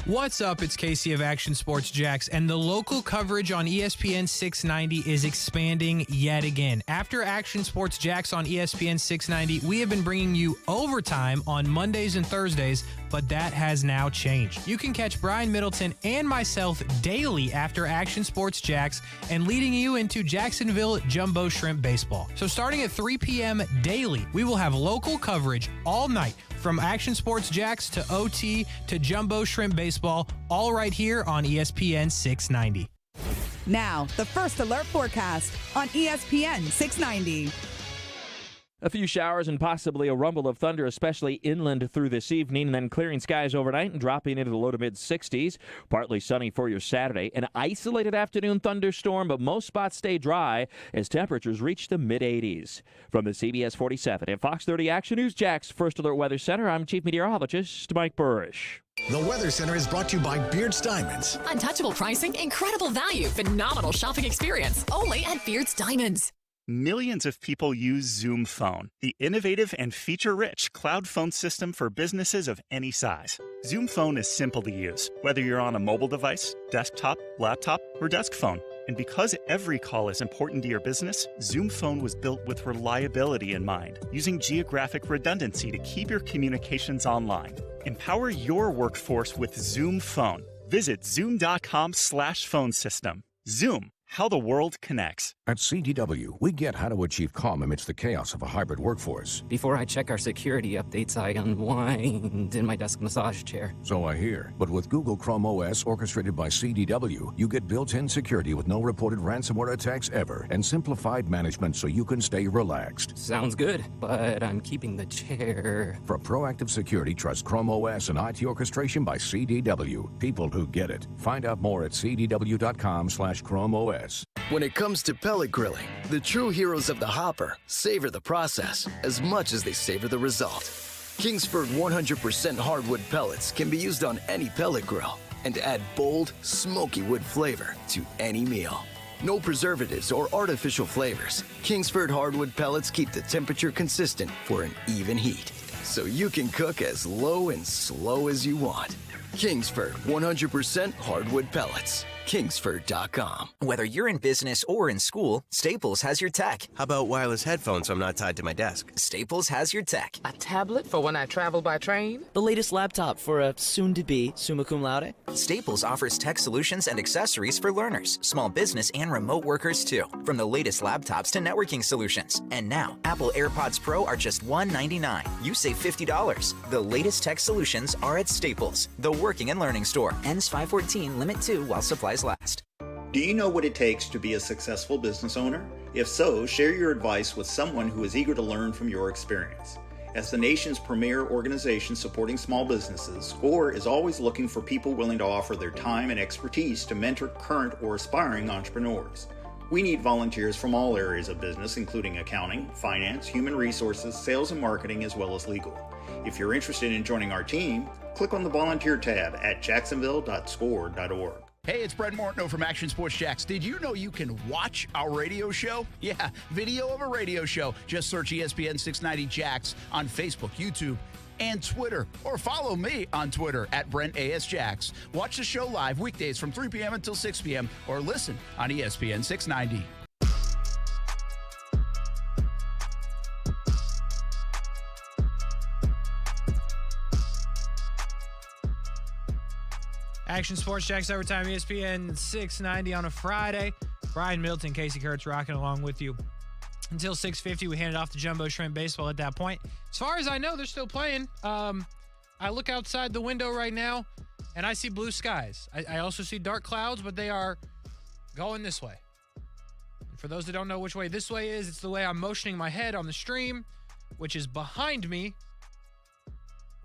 What's up? It's Casey of Action Sports Jax, and the local coverage on ESPN 690 is expanding yet again. After Action Sports Jax on ESPN 690, we have been bringing you Overtime on Mondays and Thursdays, but that has now changed. You can catch Brian Middleton and myself daily after Action Sports Jax and leading you into Jacksonville Jumbo Shrimp Baseball. So starting at 3 p.m. daily, we will have local coverage all night from Action Sports Jax to OT to Jumbo Shrimp Baseball, all right here on ESPN 690. Now, the First Alert forecast on ESPN 690. A few showers and possibly a rumble of thunder, especially inland through this evening, and then clearing skies overnight and dropping into the low to mid-60s. Partly sunny for your Saturday. An isolated afternoon thunderstorm, but most spots stay dry as temperatures reach the mid-80s. From the CBS 47 and Fox 30 Action News Jax First Alert Weather Center, I'm Chief Meteorologist Mike Burrish. The Weather Center is brought to you by Beard's Diamonds. Untouchable pricing, incredible value, phenomenal shopping experience. Only at Beard's Diamonds. Millions of people use Zoom Phone, the innovative and feature-rich cloud phone system for businesses of any size. Zoom Phone is simple to use, whether you're on a mobile device, desktop, laptop, or desk phone. And because every call is important to your business, Zoom Phone was built with reliability in mind, using geographic redundancy to keep your communications online. Empower your workforce with Zoom Phone. Visit zoom.com/phone system. Zoom. How the world connects. At CDW, we get how to achieve calm amidst the chaos of a hybrid workforce. Before I check our security updates, I unwind in my desk massage chair. So I hear. But with Google Chrome OS orchestrated by CDW, you get built-in security with no reported ransomware attacks ever and simplified management so you can stay relaxed. Sounds good, but I'm keeping the chair. For proactive security, trust Chrome OS and IT orchestration by CDW. People who get it. Find out more at cdw.com/Chrome OS. When it comes to pellet grilling, the true heroes of the hopper savor the process as much as they savor the result. Kingsford 100% hardwood pellets can be used on any pellet grill and add bold, smoky wood flavor to any meal. No preservatives or artificial flavors. Kingsford hardwood pellets keep the temperature consistent for an even heat, so you can cook as low and slow as you want. Kingsford 100% hardwood pellets. Kingsford.com. Whether you're in business or in school, Staples has your tech. How about wireless headphones so I'm not tied to my desk? Staples has your tech. A tablet for when I travel by train? The latest laptop for a soon-to-be summa cum laude? Staples offers tech solutions and accessories for learners, small business, and remote workers, too. From the latest laptops to networking solutions. And now, Apple AirPods Pro are just $199. You save $50. The latest tech solutions are at Staples, the working and learning store. Ends 5/14, limit 2 while supplies last. Do you know what it takes to be a successful business owner? If so, share your advice with someone who is eager to learn from your experience. As the nation's premier organization supporting small businesses, SCORE is always looking for people willing to offer their time and expertise to mentor current or aspiring entrepreneurs. We need volunteers from all areas of business, including accounting, finance, human resources, sales and marketing, as well as legal. If you're interested in joining our team, click on the volunteer tab at jacksonville.score.org. Hey, it's Brent Martineau from Action Sports Jax. Did you know you can watch our radio show? Yeah, video of a radio show. Just search ESPN 690 Jax on Facebook, YouTube, and Twitter. Or follow me on Twitter at Brent A.S. Jax. Watch the show live weekdays from 3 p.m. until 6 p.m. or listen on ESPN 690. Action Sports Jax Overtime, ESPN 690 on a Friday. Brian Middleton, Casey Kurtz rocking along with you until 6:50. We handed off to Jumbo Shrimp Baseball at that point. As far as I know, they're still playing. I look outside the window right now, and I see blue skies. I also see dark clouds, but they are going this way. And for those that don't know which way this way is, it's the way I'm motioning my head on the stream, which is behind me,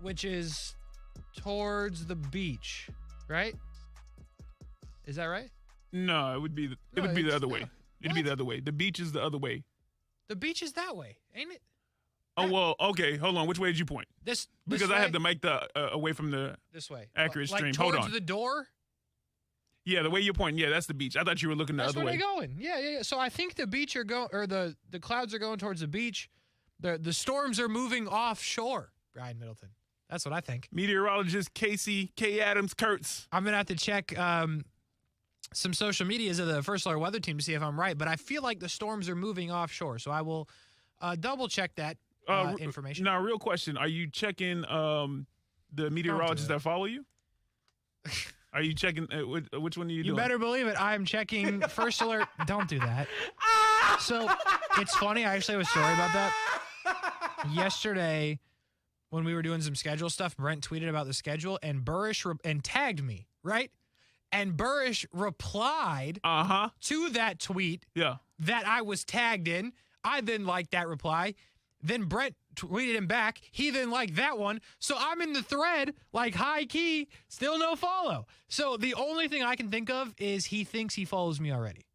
which is towards the beach. Right? Is that right? No, it would be the other way. It'd be the other way. The beach is the other way. The beach is that way, ain't it? Oh, well, okay. Hold on. Which way did you point? This because way? I have the mic away from the this way accurate stream. Towards Hold on. the door? Yeah, the way you're pointing. Yeah, that's the beach. I thought you were looking the other way. That's where they're going. Yeah. So I think the beach are going, or the clouds are going towards the beach. The storms are moving offshore, Brian Middleton. That's what I think. Meteorologist Casey K. Adams Kurtz. I'm going to have to check some social medias of the First Alert Weather Team to see if I'm right, but I feel like the storms are moving offshore, so I will double check that information. Now, real question. Are you checking the meteorologists that follow you? Are you checking? Which one are you doing? You better believe it. I'm checking First Alert. Don't do that. So it's funny. I actually have a story about that. Yesterday, when we were doing some schedule stuff, Brent tweeted about the schedule, and Burrish and tagged me, right? And Burrish replied to that tweet that I was tagged in. I then liked that reply. Then Brent tweeted him back. He then liked that one. So I'm in the thread, like high key, still no follow. So the only thing I can think of is he thinks he follows me already.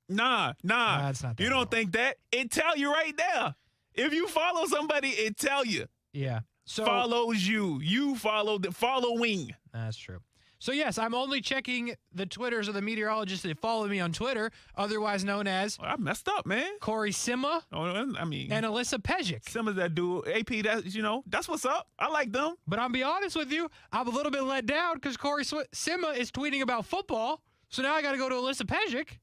Nah. That's not that. You don't think that? It tell you right there. If you follow somebody, it tell you. Yeah. So follows you. You follow the following. That's true. So, yes, I'm only checking the Twitters of the meteorologists that follow me on Twitter, otherwise known as... I messed up, man. Corey Sima. I mean... And Alyssa Pejic. Sima's that dude. AP, that's what's up. I like them. But I'll be honest with you, I'm a little bit let down because Corey Sima is tweeting about football, so now I got to go to Alyssa Pejic.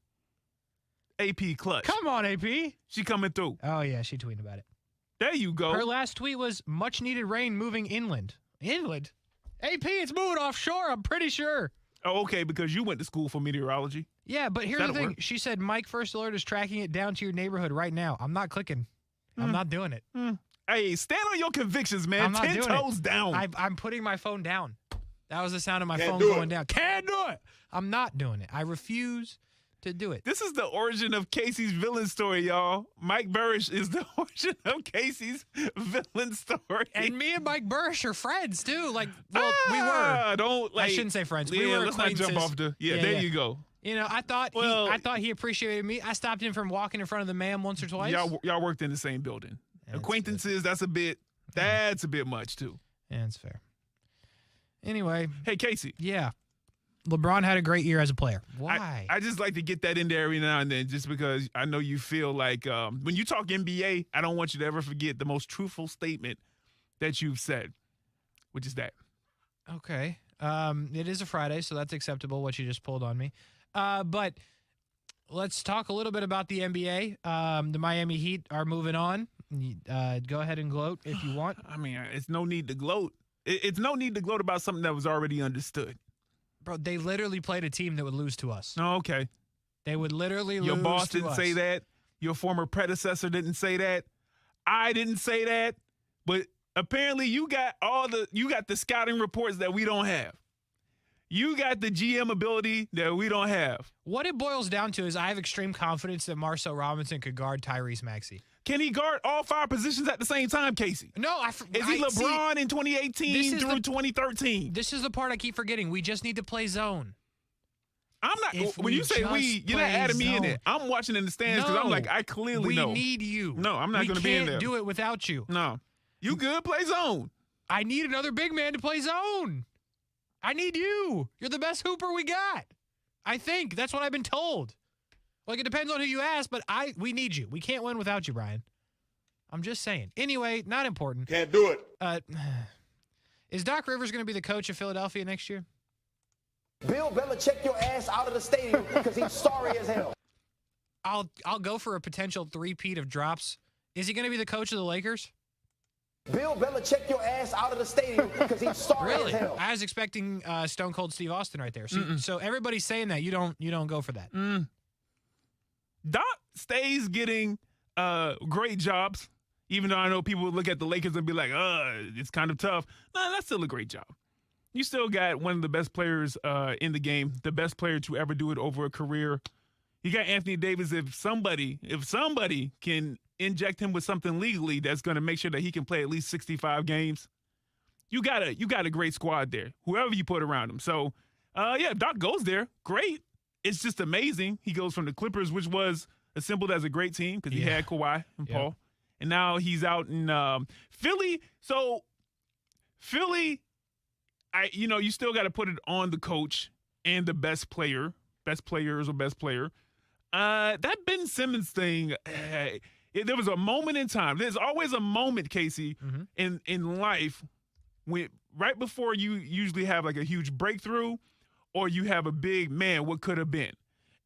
AP clutch. Come on, AP. She coming through. Oh, yeah, she tweeted about it. There you go. Her last tweet was much-needed rain moving inland. Inland? AP, it's moving offshore, I'm pretty sure. Oh, okay, because you went to school for meteorology. Yeah, but here's the thing. She said, Mike First Alert is tracking it down to your neighborhood right now. I'm not clicking. I'm not doing it. Hey, stand on your convictions, man. I'm not 10 doing toes it. down. I'm putting my phone down. That was the sound of my phone going down. Can't do it. I'm not doing it. I refuse to do it. This is the origin of Casey's villain story, y'all. Mike Burrish is the origin of Casey's villain story. And me and Mike Burrish are friends, too. Like, well, we were. I shouldn't say friends. We were let's not jump off the... there you go. You know, I thought he appreciated me. I stopped him from walking in front of the man once or twice. Y'all worked in the same building. Acquaintances, that's a bit much, too. Yeah, it's fair. Anyway. Hey, Casey. Yeah. LeBron had a great year as a player. Why? I just like to get that in there every now and then just because I know you feel like when you talk NBA, I don't want you to ever forget the most truthful statement that you've said, which is that. Okay. It is a Friday, so that's acceptable, what you just pulled on me. But let's talk a little bit about the NBA. The Miami Heat are moving on. Go ahead and gloat if you want. I mean, it's no need to gloat. It's no need to gloat about something that was already understood. Bro, they literally played a team that would lose to us. Oh, okay. They would literally lose to us. Your boss didn't say that. Your former predecessor didn't say that. I didn't say that. But apparently you got the scouting reports that we don't have. You got the GM ability that we don't have. What it boils down to is I have extreme confidence that Marcel Robinson could guard Tyrese Maxey. Can he guard all 5 positions at the same time, Casey? No, Is he LeBron in 2018 through 2013? This is the part I keep forgetting. We just need to play zone. I'm not. When you say we, you're not adding me in it. I'm watching in the stands because I'm like, I clearly know. We need you. No, I'm not going to be in there. We can't do it without you. No. You good? Play zone. I need another big man to play zone. I need you. You're the best hooper we got. I think. That's what I've been told. Like, it depends on who you ask, but we need you. We can't win without you, Brian. I'm just saying. Anyway, not important. Can't do it. Is Doc Rivers going to be the coach of Philadelphia next year? Bill Belichick your ass out of the stadium because he's sorry as hell. I'll go for a potential three-peat of drops. Is he going to be the coach of the Lakers? Bill Belichick your ass out of the stadium because he's sorry Really? as hell. I was expecting Stone Cold Steve Austin right there. So everybody's saying that. You don't go for that. Doc stays getting great jobs, even though I know people would look at the Lakers and be like, it's kind of tough. No, that's still a great job. You still got one of the best players in the game, the best player to ever do it over a career. You got Anthony Davis. If somebody can inject him with something legally that's going to make sure that he can play at least 65 games, you got a great squad there, whoever you put around him. So, Doc goes there. Great. It's just amazing. He goes from the Clippers, which was assembled as a great team because he had Kawhi and Paul. And now he's out in Philly. So, Philly, you still got to put it on the coach and the best player. That Ben Simmons thing, there was a moment in time. There's always a moment, Casey, in life when right before you usually have like a huge breakthrough or you have a big, man, what could have been.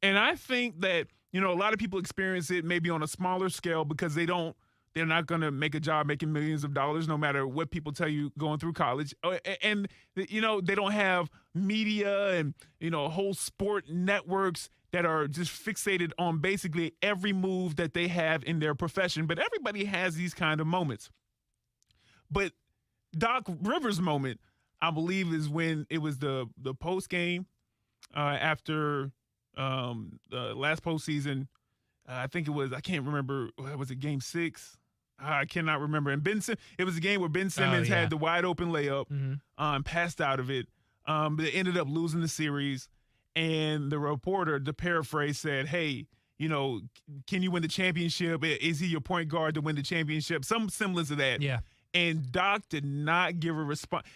And I think that, a lot of people experience it maybe on a smaller scale because they're not going to make a job making millions of dollars no matter what people tell you going through college. And they don't have media and, whole sport networks that are just fixated on basically every move that they have in their profession. But everybody has these kind of moments. But Doc Rivers' moment, I believe, is when it was the post game after the last postseason. I think I can't remember, was it game 6? I cannot remember. And it was a game where Ben Simmons had the wide open layup, passed out of it. But they ended up losing the series. And the reporter, to paraphrase, said, hey, can you win the championship? Is he your point guard to win the championship? Some semblance of that. Yeah. And Doc did not give a response.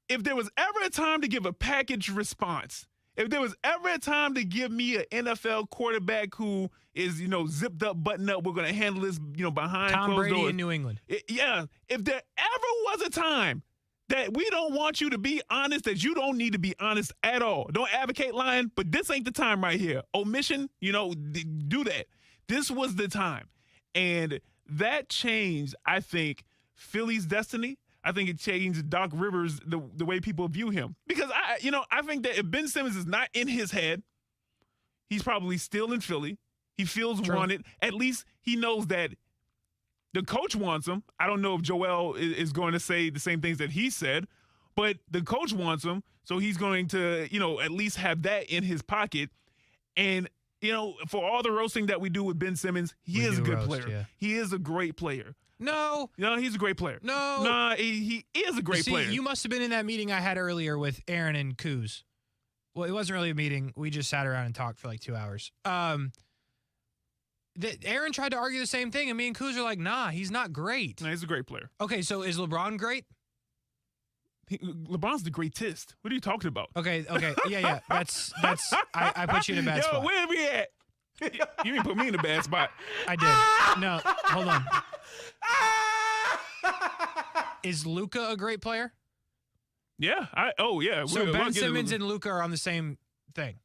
If there was ever a time to give a package response, if there was ever a time to give me an NFL quarterback who is, zipped up, buttoned up, we're going to handle this, behind Tom closed Brady doors. in New England. If there ever was a time that we don't want you to be honest, that you don't need to be honest at all. Don't advocate lying, but this ain't the time right here. Omission, do that. This was the time. And that changed, I think, Philly's destiny. I think it changed Doc Rivers, the way people view him. Because, I think that if Ben Simmons is not in his head, he's probably still in Philly. He feels wanted. At least he knows that the coach wants him. I don't know if Joel is going to say the same things that he said, but the coach wants him, so he's going to, at least have that in his pocket. And, for all the roasting that we do with Ben Simmons, he is a good player. Yeah. He is a great player. No, he's a great player. No, he is a great player. You must have been in that meeting I had earlier with Aaron and Kuz. Well, it wasn't really a meeting. We just sat around and talked for like 2 hours. Aaron tried to argue the same thing, and me and Kuz are like, nah, he's not great. No, he's a great player. Okay, so is LeBron great? LeBron's the greatest. What are you talking about? Okay. Yeah. That's. I put you in a bad spot. Yo, where we at? You didn't put me in a bad spot. I did. No, hold on. Is Luka a great player? Yeah. So Ben Simmons and Luka are on the same thing.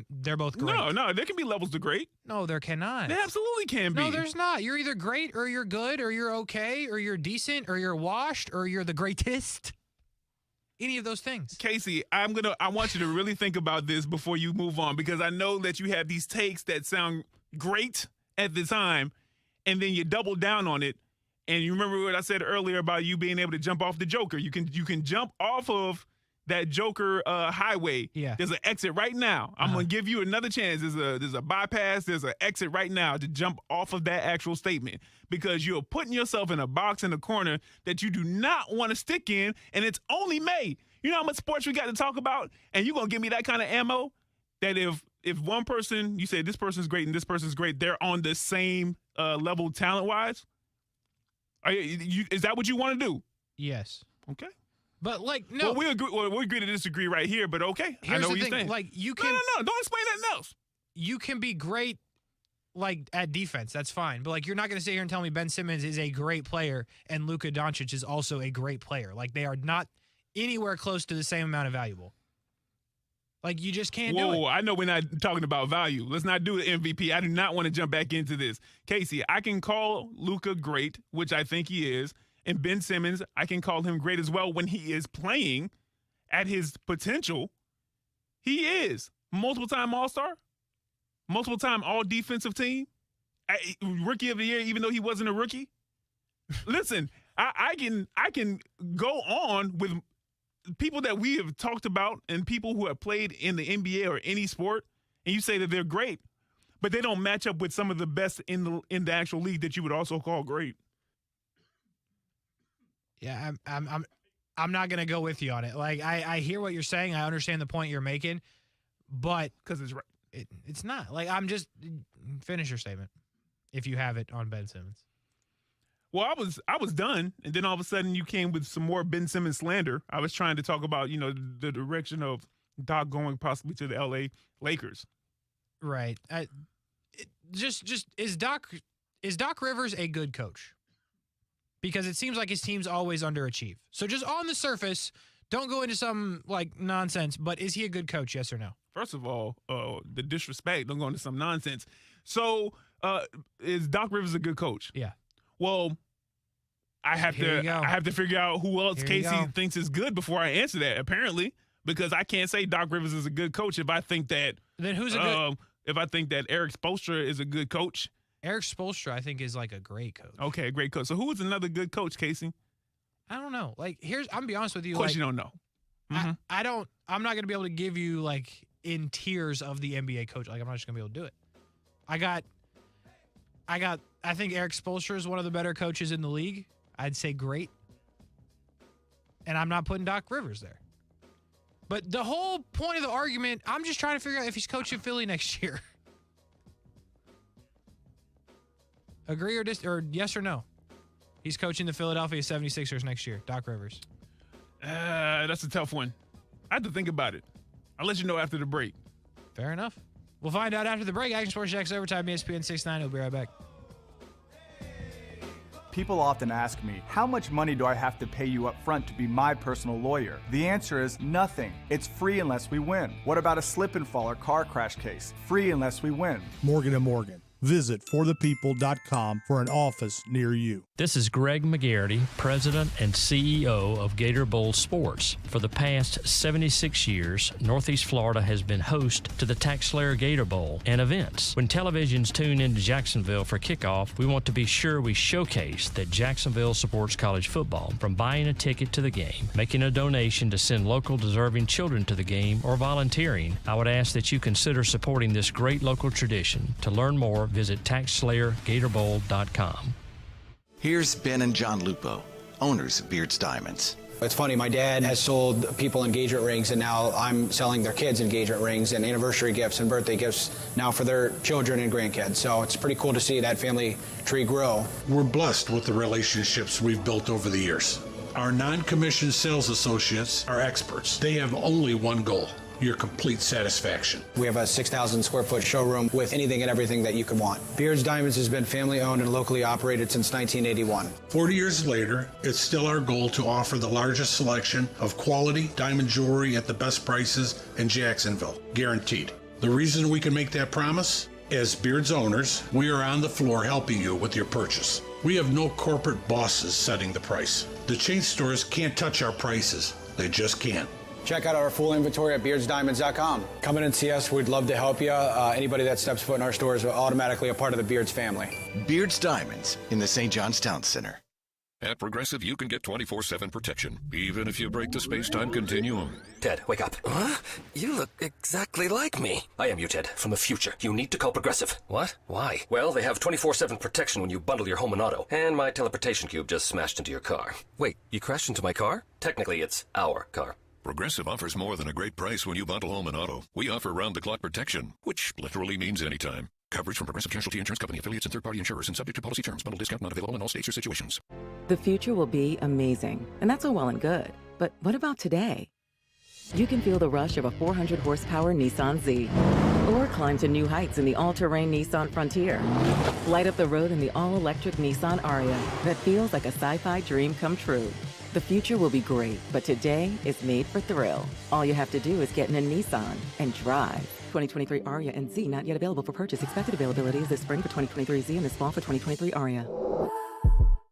They're both great. No, there can be levels to great. No, there cannot. There absolutely can be. No, there's not. You're either great or you're good or you're okay or you're decent or you're washed or you're the greatest. Any of those things. Casey, I want you to really think about this before you move on, because I know that you have these takes that sound great at the time, and then you double down on it. And you remember what I said earlier about you being able to jump off the Joker. You can jump off of that Joker highway. Yeah. There's an exit right now. I'm going to give you another chance. There's a bypass. There's an exit right now to jump off of that actual statement, because you're putting yourself in a box in a corner that you do not want to stick in, and it's only May. You know how much sports we got to talk about, and you're going to give me that kind of ammo that if one person, you say this person's great and this person's great, they're on the same level talent-wise? Is that what you want to do? Yes. Okay. But no. Well, we agree to disagree right here, but okay. Here's I know the what thing. you're saying. Like, you can. No. Don't explain nothing else. You can be great, at defense. That's fine. But you're not going to sit here and tell me Ben Simmons is a great player and Luka Doncic is also a great player. They are not anywhere close to the same amount of valuable. You just can't do it. Whoa, I know we're not talking about value. Let's not do the MVP. I do not want to jump back into this. Casey, I can call Luka great, which I think he is. And Ben Simmons, I can call him great as well when he is playing at his potential. He is. Multiple-time All-Star. Multiple-time All-Defensive Team. Rookie of the Year, even though he wasn't a rookie. Listen, I can go on with people that we have talked about and people who have played in the NBA or any sport, and you say that they're great, but they don't match up with some of the best in the actual league that you would also call great. Yeah, I'm not gonna go with you on it. I hear what you're saying. I understand the point you're making, but because it's right, it's not. I'm just finish your statement if you have it on Ben Simmons. Well, I was done, and then all of a sudden you came with some more Ben Simmons slander. I was trying to talk about the direction of Doc going possibly to the L.A. Lakers. Right. Just is Doc Rivers a good coach? Because it seems like his teams always underachieve. So just on the surface, don't go into some nonsense, but is he a good coach, yes or no? First of all, the disrespect, don't go into some nonsense. So is Doc Rivers a good coach? Yeah. Well, I have to figure out who else Casey thinks is good before I answer that, apparently, because I can't say Doc Rivers is a good coach if I think that then who's a good if I think that Eric Spoelstra is a good coach. Eric Spoelstra, I think, is a great coach. Okay, a great coach. So who is another good coach, Casey? I don't know. I'm gonna be honest with you. Of course you don't know. Mm-hmm. I'm not gonna be able to give you in tiers of the NBA coach. I'm not just gonna be able to do it. I think Eric Spoelstra is one of the better coaches in the league. I'd say great. And I'm not putting Doc Rivers there. But the whole point of the argument, I'm just trying to figure out if he's coaching Philly next year. Agree or yes or no? He's coaching the Philadelphia 76ers next year, Doc Rivers. That's a tough one. I have to think about it. I'll let you know after the break. Fair enough. We'll find out after the break. Action Sports Jax Overtime, ESPN 690. We'll be right back. People often ask me, how much money do I have to pay you up front to be my personal lawyer? The answer is nothing. It's free unless we win. What about a slip and fall or car crash case? Free unless we win. Morgan & Morgan. Visit forthepeople.com for an office near you. This is Greg McGarity, President and CEO of Gator Bowl Sports. For the past 76 years, Northeast Florida has been host to the TaxSlayer Gator Bowl and events. When televisions tune into Jacksonville for kickoff, we want to be sure we showcase that Jacksonville supports college football. From buying a ticket to the game, making a donation to send local deserving children to the game, or volunteering, I would ask that you consider supporting this great local tradition. To learn more, visit TaxSlayerGatorBowl.com. Here's Ben and John Lupo, owners of Beards Diamonds. It's funny, my dad has sold people engagement rings, and now I'm selling their kids engagement rings and anniversary gifts and birthday gifts now for their children and grandkids. So it's pretty cool to see that family tree grow. We're blessed with the relationships we've built over the years. Our non-commissioned sales associates are experts. They have only one goal: your complete satisfaction. We have a 6,000 square foot showroom with anything and everything that you could want. Beards Diamonds has been family owned and locally operated since 1981. 40 years later, it's still our goal to offer the largest selection of quality diamond jewelry at the best prices in Jacksonville, guaranteed. The reason we can make that promise? As Beards owners, we are on the floor helping you with your purchase. We have no corporate bosses setting the price. The chain stores can't touch our prices. They just can't. Check out our full inventory at beardsdiamonds.com. Come in and see us. We'd love to help you. Anybody that steps foot in our stores is automatically a part of the Beards family. Beards Diamonds in the St. John's Town Center. At Progressive, you can get 24/7 protection, even if you break the space-time continuum. Ted, wake up. Huh? You look exactly like me. I am you, Ted, from the future. You need to call Progressive. What? Why? Well, they have 24/7 protection when you bundle your home and auto, and my teleportation cube just smashed into your car. Wait, you crashed into my car? Technically, it's our car. Progressive offers more than a great price when you bundle home and auto. We offer round-the-clock protection, which literally means anytime. Coverage from Progressive Casualty Insurance Company, affiliates, and third-party insurers, and subject to policy terms. Bundle discount not available in all states or situations. The future will be amazing, and that's all well and good. But what about today? You can feel the rush of a 400-horsepower Nissan Z, or climb to new heights in the all-terrain Nissan Frontier. Light up the road in the all-electric Nissan Ariya that feels like a sci-fi dream come true. The future will be great, but today is made for thrill. All you have to do is get in a Nissan and drive. 2023 Ariya and Z not yet available for purchase. Expected availability is this spring for 2023 Z and this fall for 2023 Ariya.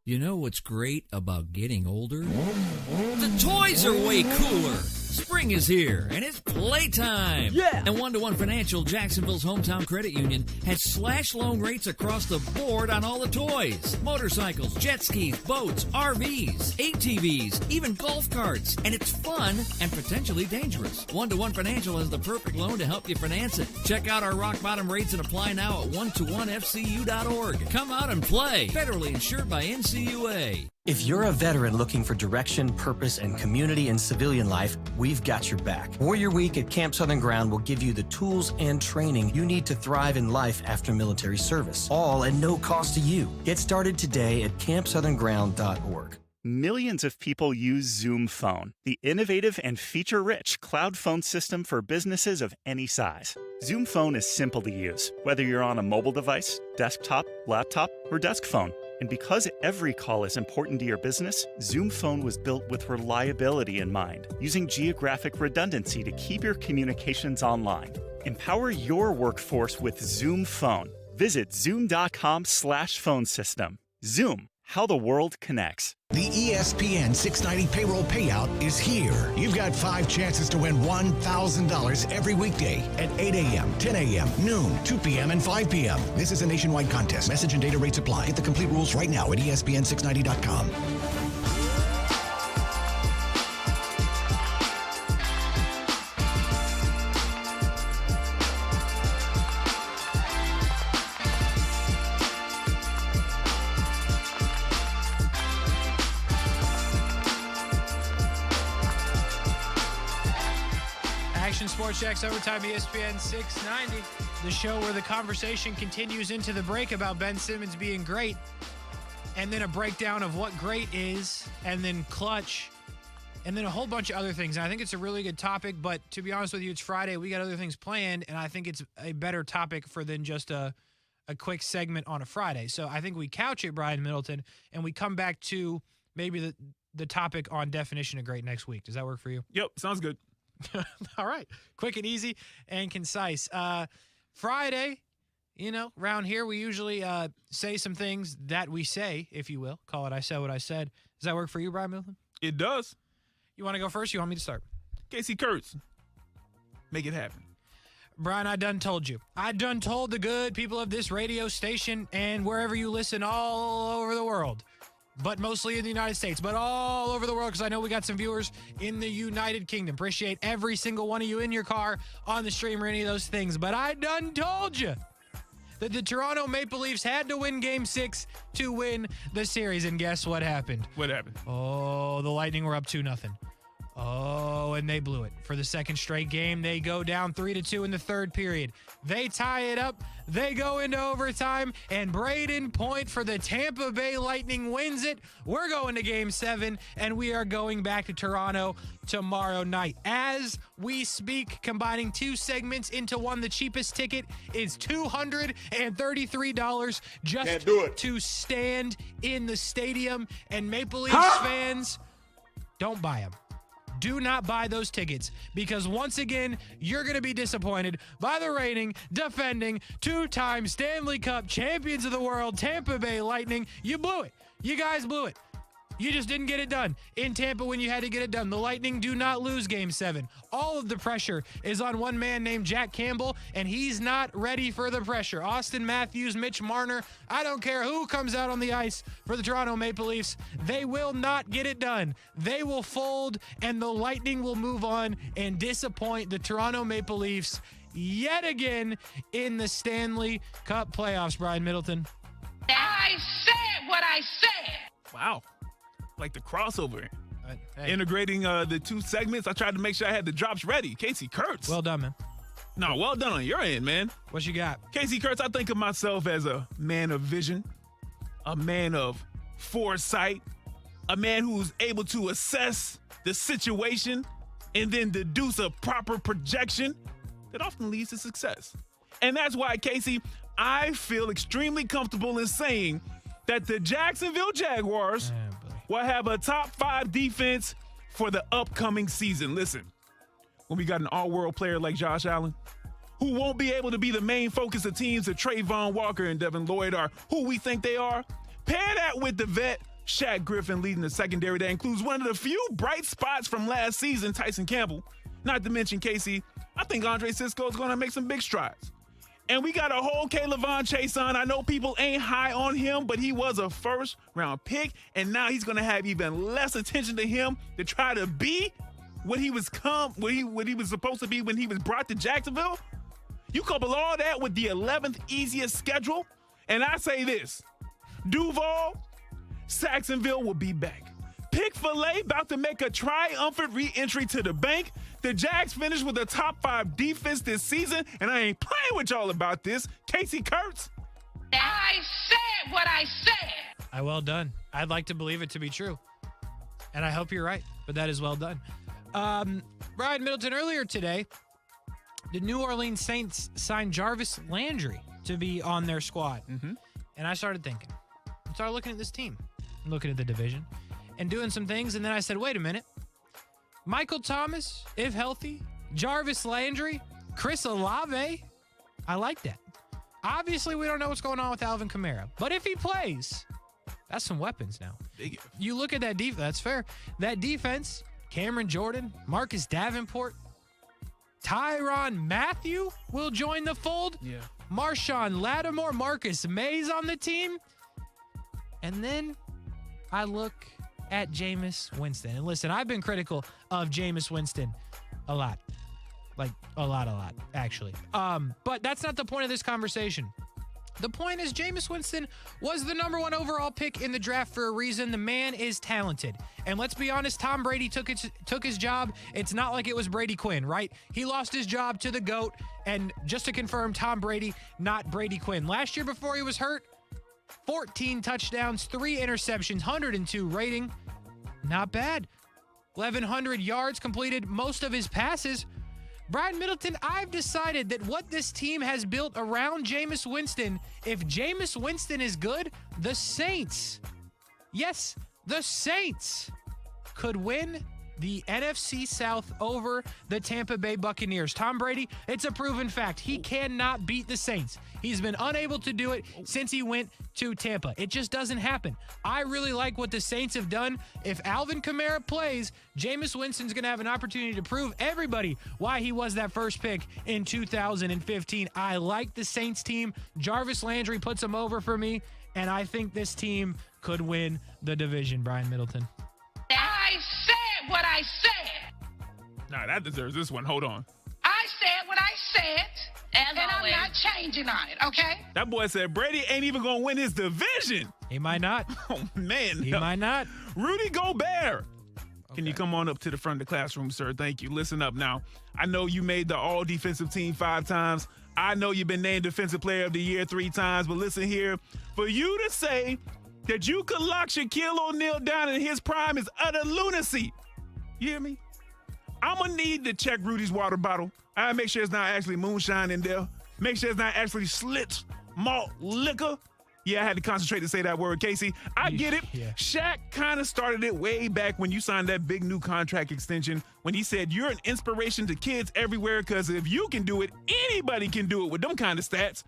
You know what's great about getting older? The toys are way cooler. Spring is here, and it's playtime. Yeah! And One-to-One Financial, Jacksonville's hometown credit union, has slash loan rates across the board on all the toys. Motorcycles, jet skis, boats, RVs, ATVs, even golf carts. And it's fun and potentially dangerous. One-to-One Financial has the perfect loan to help you finance it. Check out our rock-bottom rates and apply now at one-to-onefcu.org. Come out and play. Federally insured by NCUA. If you're a veteran looking for direction, purpose, and community in civilian life, we've got your back. Warrior Week at Camp Southern Ground will give you the tools and training you need to thrive in life after military service, all at no cost to you. Get started today at campsouthernground.org. Millions of people use Zoom Phone, the innovative and feature-rich cloud phone system for businesses of any size. Zoom Phone is simple to use, whether you're on a mobile device, desktop, laptop, or desk phone. And because every call is important to your business, Zoom Phone was built with reliability in mind, using geographic redundancy to keep your communications online. Empower your workforce with Zoom Phone. Visit zoom.com/phone system. Zoom, how the world connects. The ESPN 690 payroll payout is here. You've got 5 chances to win $1,000 every weekday at 8 a.m., 10 a.m., noon, 2 p.m., and 5 p.m. This is a nationwide contest. Message and data rates apply. Get the complete rules right now at ESPN690.com. Sports Jax Overtime, ESPN 690, the show where the conversation continues into the break about Ben Simmons being great, and then a breakdown of what great is, and then clutch, and then a whole bunch of other things. And I think it's a really good topic, but to be honest with you, it's Friday. We got other things planned, and I think it's a better topic for than just a quick segment on a Friday. So I think we couch it, Brian Middleton, and we come back to maybe the topic on definition of great next week. Does that work for you? Yep, sounds good. All right. Quick and easy and concise. Friday, around here we usually say some things that we say, if you will. Call it I Said What I Said. Does that work for you, Brian Middleton? It does. You want to go first? You want me to start? Casey Kurtz. Make it happen. Brian, I done told you. I done told the good people of this radio station and wherever you listen all over the world, but mostly in the United States, but all over the world, because I know we got some viewers in the United Kingdom. Appreciate every single one of you in your car, on the stream, or any of those things. But I done told you that the Toronto Maple Leafs had to win Game 6 to win the series. And guess what happened? What happened? Oh, the Lightning were up 2-0. Oh, and they blew it. For the second straight game, they go down 3-2 in the third period. They tie it up. They go into overtime, and Braden Point for the Tampa Bay Lightning wins it. We're going to Game 7, and we are going back to Toronto tomorrow night. As we speak, combining two segments into one, the cheapest ticket is $233 just to stand in the stadium. And Maple Leafs fans, don't buy them. Do not buy those tickets, because once again, you're going to be disappointed by the reigning, defending, two-time Stanley Cup champions of the world, Tampa Bay Lightning. You blew it. You guys blew it. You just didn't get it done in Tampa when you had to get it done. The Lightning do not lose Game 7. All of the pressure is on one man named Jack Campbell, and he's not ready for the pressure. Austin Matthews, Mitch Marner, I don't care who comes out on the ice for the Toronto Maple Leafs. They will not get it done. They will fold, and the Lightning will move on and disappoint the Toronto Maple Leafs yet again in the Stanley Cup playoffs, Brian Middleton. I said what I said. Wow. Like the crossover. Integrating the two segments. I tried to make sure I had the drops ready. Casey Kurtz. Well done, man. No, well done on your end, man. What you got? Casey Kurtz, I think of myself as a man of vision, a man of foresight, a man who's able to assess the situation and then deduce a proper projection that often leads to success. And that's why, Casey, I feel extremely comfortable in saying that the Jacksonville Jaguars will have a top 5 defense for the upcoming season. Listen, when we got an all-world player like Josh Allen, who won't be able to be the main focus of teams that Trayvon Walker and Devin Lloyd are who we think they are, pair that with the vet Shaq Griffin leading the secondary that includes one of the few bright spots from last season, Tyson Campbell. Not to mention, Casey, I think Andre Sisco is going to make some big strides. And we got a whole K'Lavon Chase on. I know people ain't high on him, but he was a first-round pick, and now he's going to have even less attention to him to try to be what he was supposed to be when he was brought to Jacksonville. You couple all that with the 11th easiest schedule, and I say this: Duval, Saxonville will be back. Pick-fil-A about to make a triumphant re-entry to the bank. The Jags finished with a top 5 defense this season, and I ain't playing with y'all about this. Casey Kurtz. I said what I said. Well done. I'd like to believe it to be true, and I hope you're right, but that is well done. Brian Middleton, earlier today, the New Orleans Saints signed Jarvis Landry to be on their squad. And I started thinking. I started looking at this team, looking at the division, and doing some things, and then I said, wait a minute. Michael Thomas, if healthy, Jarvis Landry, Chris Olave. I like that. Obviously, we don't know what's going on with Alvin Kamara, but if he plays, that's some weapons now. Big. You look at that defense, that's fair. That defense, Cameron Jordan, Marcus Davenport, Tyrann Mathieu will join the fold. Yeah. Marshawn Lattimore, Marcus Mays on the team. And then I look at Jameis Winston. And listen, I've been critical of Jameis Winston a lot. Like, a lot, actually. But that's not the point of this conversation. The point is Jameis Winston was the #1 overall pick in the draft for a reason. The man is talented. And let's be honest, Tom Brady took his job. It's not like it was Brady Quinn, right? He lost his job to the GOAT. And just to confirm, Tom Brady, not Brady Quinn. Last year before he was hurt, 14 touchdowns, 3 interceptions, 102 rating. Not bad. 1,100 yards, completed most of his passes. Brian Middleton, I've decided that what this team has built around Jameis Winston, if Jameis Winston is good, the Saints, yes, the Saints could win the NFC South over the Tampa Bay Buccaneers. Tom Brady, it's a proven fact. He cannot beat the Saints. He's been unable to do it since he went to Tampa. It just doesn't happen. I really like what the Saints have done. If Alvin Kamara plays, Jameis Winston's going to have an opportunity to prove everybody why he was that first pick in 2015. I like the Saints team. Jarvis Landry puts them over for me, and I think this team could win the division, Brian Middleton. I said what I said. Nah, that deserves this one. Hold on. I said what I said, and I'm not changing on it, okay? That boy said Brady ain't even going to win his division. He might not. Oh, man. He might not. Rudy Gobert. Can you come on up to the front of the classroom, sir? Thank you. Listen up now. I know you made the all-defensive team 5 times. I know you've been named Defensive Player of the Year 3 times, but listen here. For you to say that you could lock Shaquille O'Neal down in his prime is utter lunacy. You hear me? I'm going to need to check Rudy's water bottle. I make sure it's not actually moonshine in there. Make sure it's not actually Schlitz malt liquor. Yeah, I had to concentrate to say that word, Casey. I get it. Yeah. Shaq kind of started it way back when you signed that big new contract extension when he said you're an inspiration to kids everywhere because if you can do it, anybody can do it with them kind of stats.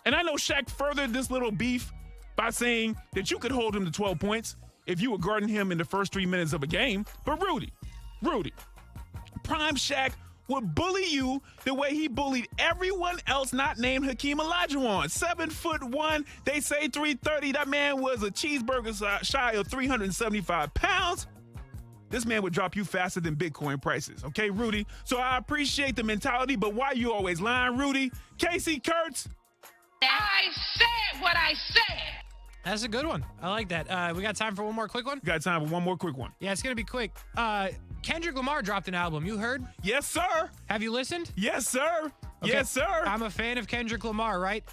And I know Shaq furthered this little beef by saying that you could hold him to 12 points if you were guarding him in the first 3 minutes of a game. But Rudy, prime Shaq would bully you the way he bullied everyone else not named Hakeem Olajuwon. 7'1", they say 330. That man was a cheeseburger shy of 375 pounds. This man would drop you faster than Bitcoin prices, okay, Rudy? So I appreciate the mentality, but why you always lying, Rudy? Casey Kurtz? I said what I said. That's a good one. I like that. We got time for one more quick one? Got time for one more quick one. Yeah, it's going to be quick. Kendrick Lamar dropped an album. You heard? Yes, sir. Have you listened? Yes, sir. Okay. Yes, sir. I'm a fan of Kendrick Lamar, right?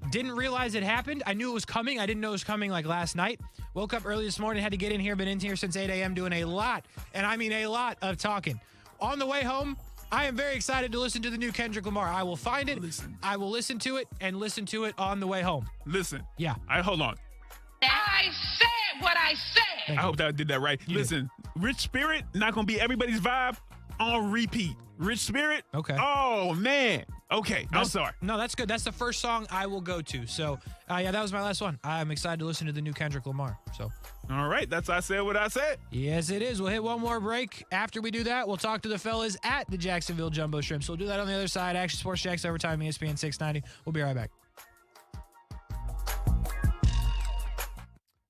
Didn't realize it happened. I knew it was coming. I didn't know it was coming like last night. Woke up early this morning, had to get in here, been in here since 8 a.m. doing a lot, and I mean a lot of talking. On the way home, I am very excited to listen to the new Kendrick Lamar. I will find it. I will listen to it and listen to it on the way home. Listen. Yeah. All right, hold on. I said what I said. I hope that I did that right. Listen, Rich Spirit, not going to be everybody's vibe on repeat. Rich Spirit? Okay. Oh, man. Okay, I'm sorry. No, that's good. That's the first song I will go to. So, yeah, that was my last one. I'm excited to listen to the new Kendrick Lamar. So, all right, that's I said what I said. Yes, it is. We'll hit one more break. After we do that, we'll talk to the fellas at the Jacksonville Jumbo Shrimp. So we'll do that on the other side. Action Sports Jax Overtime, ESPN 690. We'll be right back.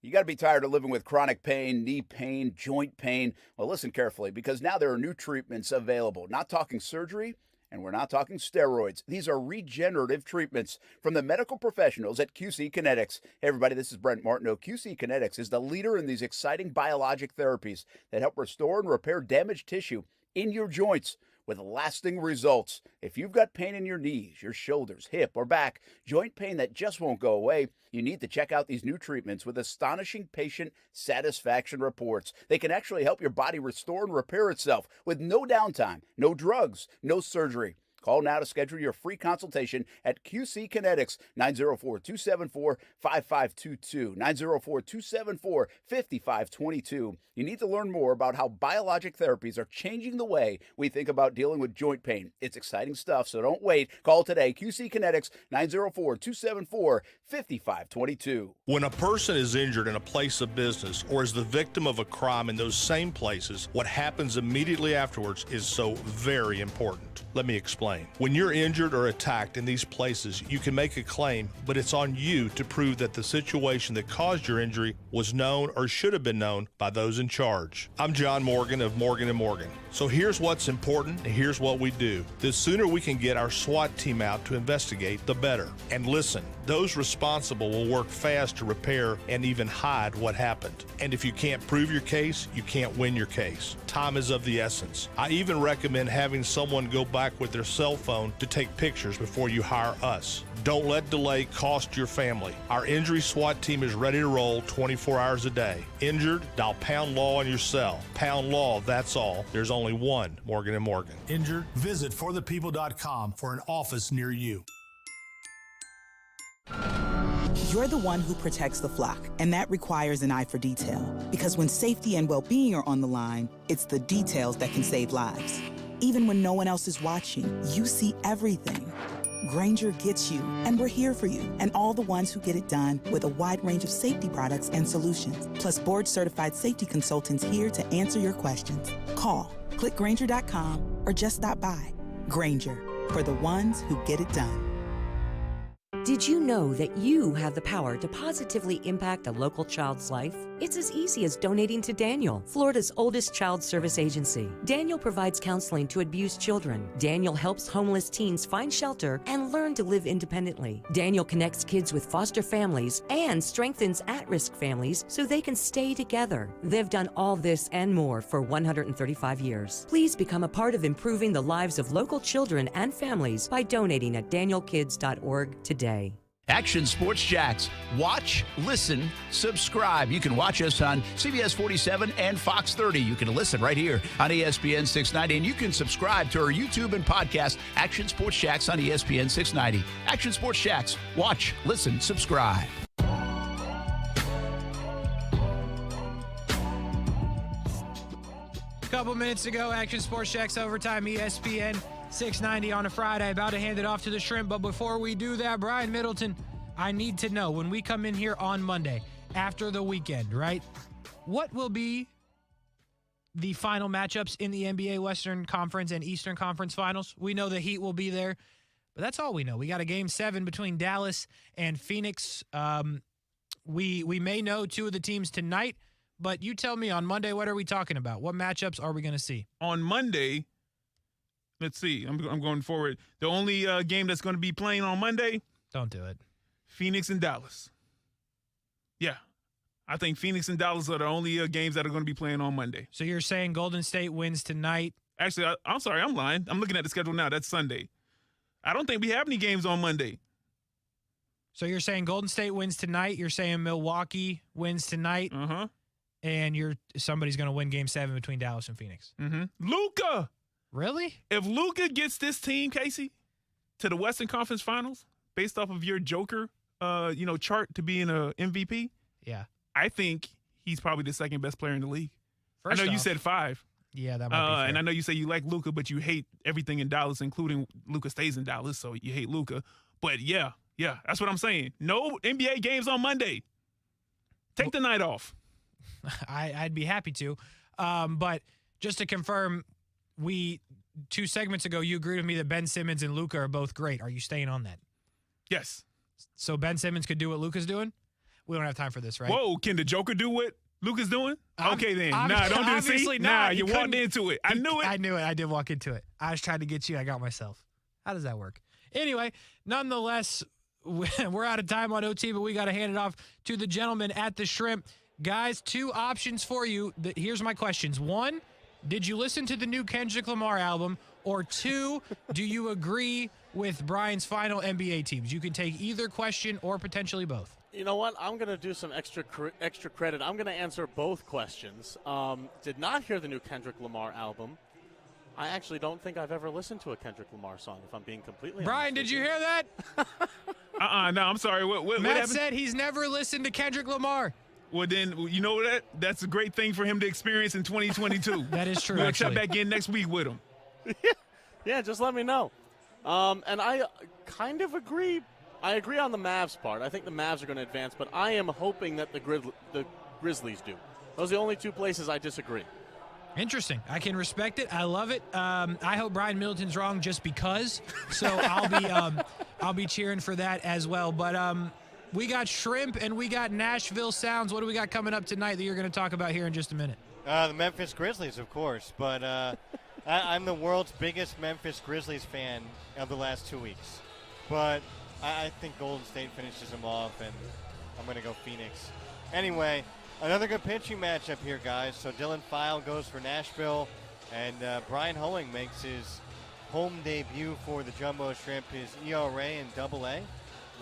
You got to be tired of living with chronic pain, knee pain, joint pain. Well, listen carefully, because now there are new treatments available. Not talking surgery, and we're not talking steroids. These are regenerative treatments from the medical professionals at QC Kinetics. Hey, everybody, this is Brent Martineau. QC Kinetics is the leader in these exciting biologic therapies that help restore and repair damaged tissue in your joints with lasting results. If you've got pain in your knees, your shoulders, hip, or back, joint pain that just won't go away, you need to check out these new treatments with astonishing patient satisfaction reports. They can actually help your body restore and repair itself with no downtime, no drugs, no surgery. Call now to schedule your free consultation at QC Kinetics, 904-274-5522, 904-274-5522. You need to learn more about how biologic therapies are changing the way we think about dealing with joint pain. It's exciting stuff, so don't wait. Call today, QC Kinetics, 904-274-5522. When a person is injured in a place of business or is the victim of a crime in those same places, what happens immediately afterwards is so very important. Let me explain. When you're injured or attacked in these places, you can make a claim, but it's on you to prove that the situation that caused your injury was known or should have been known by those in charge. I'm John Morgan of Morgan & Morgan. So here's what's important and here's what we do. The sooner we can get our SWAT team out to investigate, the better. And listen, those responsible will work fast to repair and even hide what happened. And if you can't prove your case, you can't win your case. Time is of the essence. I even recommend having someone go back with their cell phone to take pictures before you hire us. Don't let delay cost your family. Our injury SWAT team is ready to roll 24 hours a day. Injured? Dial Pound Law on your cell. Pound Law, that's all. There's only one Morgan & Morgan. Injured? Visit forthepeople.com for an office near you. You're the one who protects the flock, and that requires an eye for detail. Because when safety and well-being are on the line, it's the details that can save lives. Even when no one else is watching, you see everything. Grainger gets you, and we're here for you, and all the ones who get it done with a wide range of safety products and solutions, plus board-certified safety consultants here to answer your questions. Call, click Grainger.com, or just stop by. Grainger, for the ones who get it done. Did you know that you have the power to positively impact a local child's life? It's as easy as donating to Daniel, Florida's oldest child service agency. Daniel provides counseling to abused children. Daniel helps homeless teens find shelter and learn to live independently. Daniel connects kids with foster families and strengthens at-risk families so they can stay together. They've done all this and more for 135 years. Please become a part of improving the lives of local children and families by donating at danielkids.org today. Action Sports Jax. Watch, listen, subscribe. You can watch us on CBS 47 and Fox 30. You can listen right here on ESPN 690. And you can subscribe to our YouTube and podcast, Action Sports Jax on ESPN 690. Action Sports Jax. Watch, listen, subscribe. A couple minutes ago, Action Sports Jax Overtime, ESPN 690 on a Friday. About to hand it off to the Shrimp, but before we do that, Brian Middleton, I need to know, when we come in here on Monday, after the weekend, right, what will be the final matchups in the NBA Western Conference and Eastern Conference Finals? We know the Heat will be there, but that's all we know. We got a Game 7 between Dallas and Phoenix. We may know two of the teams tonight, but you tell me, on Monday, what are we talking about? What matchups are we going to see? On Monday, let's see. I'm going forward. The only game that's going to be playing on Monday. Don't do it. Phoenix and Dallas. Yeah. I think Phoenix and Dallas are the only games that are going to be playing on Monday. So you're saying Golden State wins tonight? Actually, I'm sorry. I'm lying. I'm looking at the schedule now. That's Sunday. I don't think we have any games on Monday. So you're saying Golden State wins tonight. You're saying Milwaukee wins tonight. Uh-huh. And somebody's going to win Game 7 between Dallas and Phoenix. Mm-hmm. Luka! Really? If Luka gets this team, Casey, to the Western Conference Finals, based off of your Joker, chart to being a MVP, yeah, I think he's probably the second best player in the league. First I know off, you said 5. Yeah, that might be fair. And I know you say you like Luka, but you hate everything in Dallas, including Luka stays in Dallas, so you hate Luka. But yeah, that's what I'm saying. No NBA games on Monday. Take the night off. I'd be happy to. But just to confirm, 2 segments ago, you agreed with me that Ben Simmons and Luka are both great. Are you staying on that? Yes. So Ben Simmons could do what Luka's doing? We don't have time for this, right? Whoa, can the Joker do what Luka's doing? Okay, then. Don't do it. Obviously See? not. You walked into it. I knew it. I knew it. I did walk into it. I was trying to get you. I got myself. How does that work? Anyway, nonetheless, we're out of time on OT, but we got to hand it off to the gentleman at the Shrimp. Guys, 2 options for you. Here's my questions. 1, did you listen to the new Kendrick Lamar album? Or 2, do you agree with Brian's final NBA teams? You can take either question or potentially both. You know what? I'm going to do some extra credit. I'm going to answer both questions. Did not hear the new Kendrick Lamar album. I actually don't think I've ever listened to a Kendrick Lamar song, if I'm being completely Brian, honest. did you hear that? No, I'm sorry. What Matt happened? said he's never listened to Kendrick Lamar. Well, then, you know what? That's a great thing for him to experience in 2022. That is true, We'll actually. check back in next week with him. Yeah, just let me know. And I kind of agree. I agree on the Mavs part. I think the Mavs are going to advance, but I am hoping that the Grizzlies do. Those are the only 2 places I disagree. Interesting. I can respect it. I love it. I hope Brian Middleton's wrong just because. So I'll be cheering for that as well. But we got Shrimp and we got Nashville Sounds. What do we got coming up tonight that you're going to talk about here in just a minute? The Memphis Grizzlies, of course. But I'm the world's biggest Memphis Grizzlies fan of the last 2 weeks. But I think Golden State finishes them off, and I'm going to go Phoenix. Anyway, another good pitching matchup here, guys. So Dylan File goes for Nashville, and Brian Hoeing makes his home debut for the Jumbo Shrimp. His ERA in AA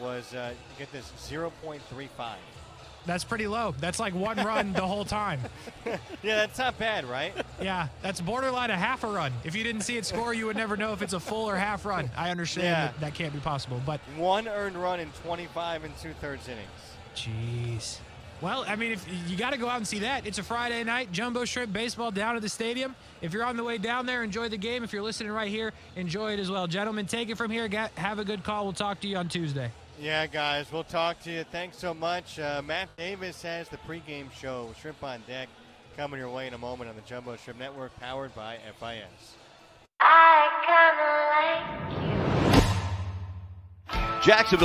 was, get this, 0.35. That's pretty low. That's like 1 run the whole time. Yeah, that's not bad, right? Yeah, that's borderline a half a run. If you didn't see it score, you would never know if it's a full or half run. I understand that can't be possible. But 1 earned run in 25 2/3 innings. Jeez. Well, I mean, if you got to go out and see that. It's a Friday night, Jumbo Shrimp baseball down at the stadium. If you're on the way down there, enjoy the game. If you're listening right here, enjoy it as well. Gentlemen, take it from here. Have a good call. We'll talk to you on Tuesday. Yeah, guys, we'll talk to you. Thanks so much. Matt Davis has the pregame show, Shrimp on Deck, coming your way in a moment on the Jumbo Shrimp Network, powered by FIS. I kinda like you. Jacksonville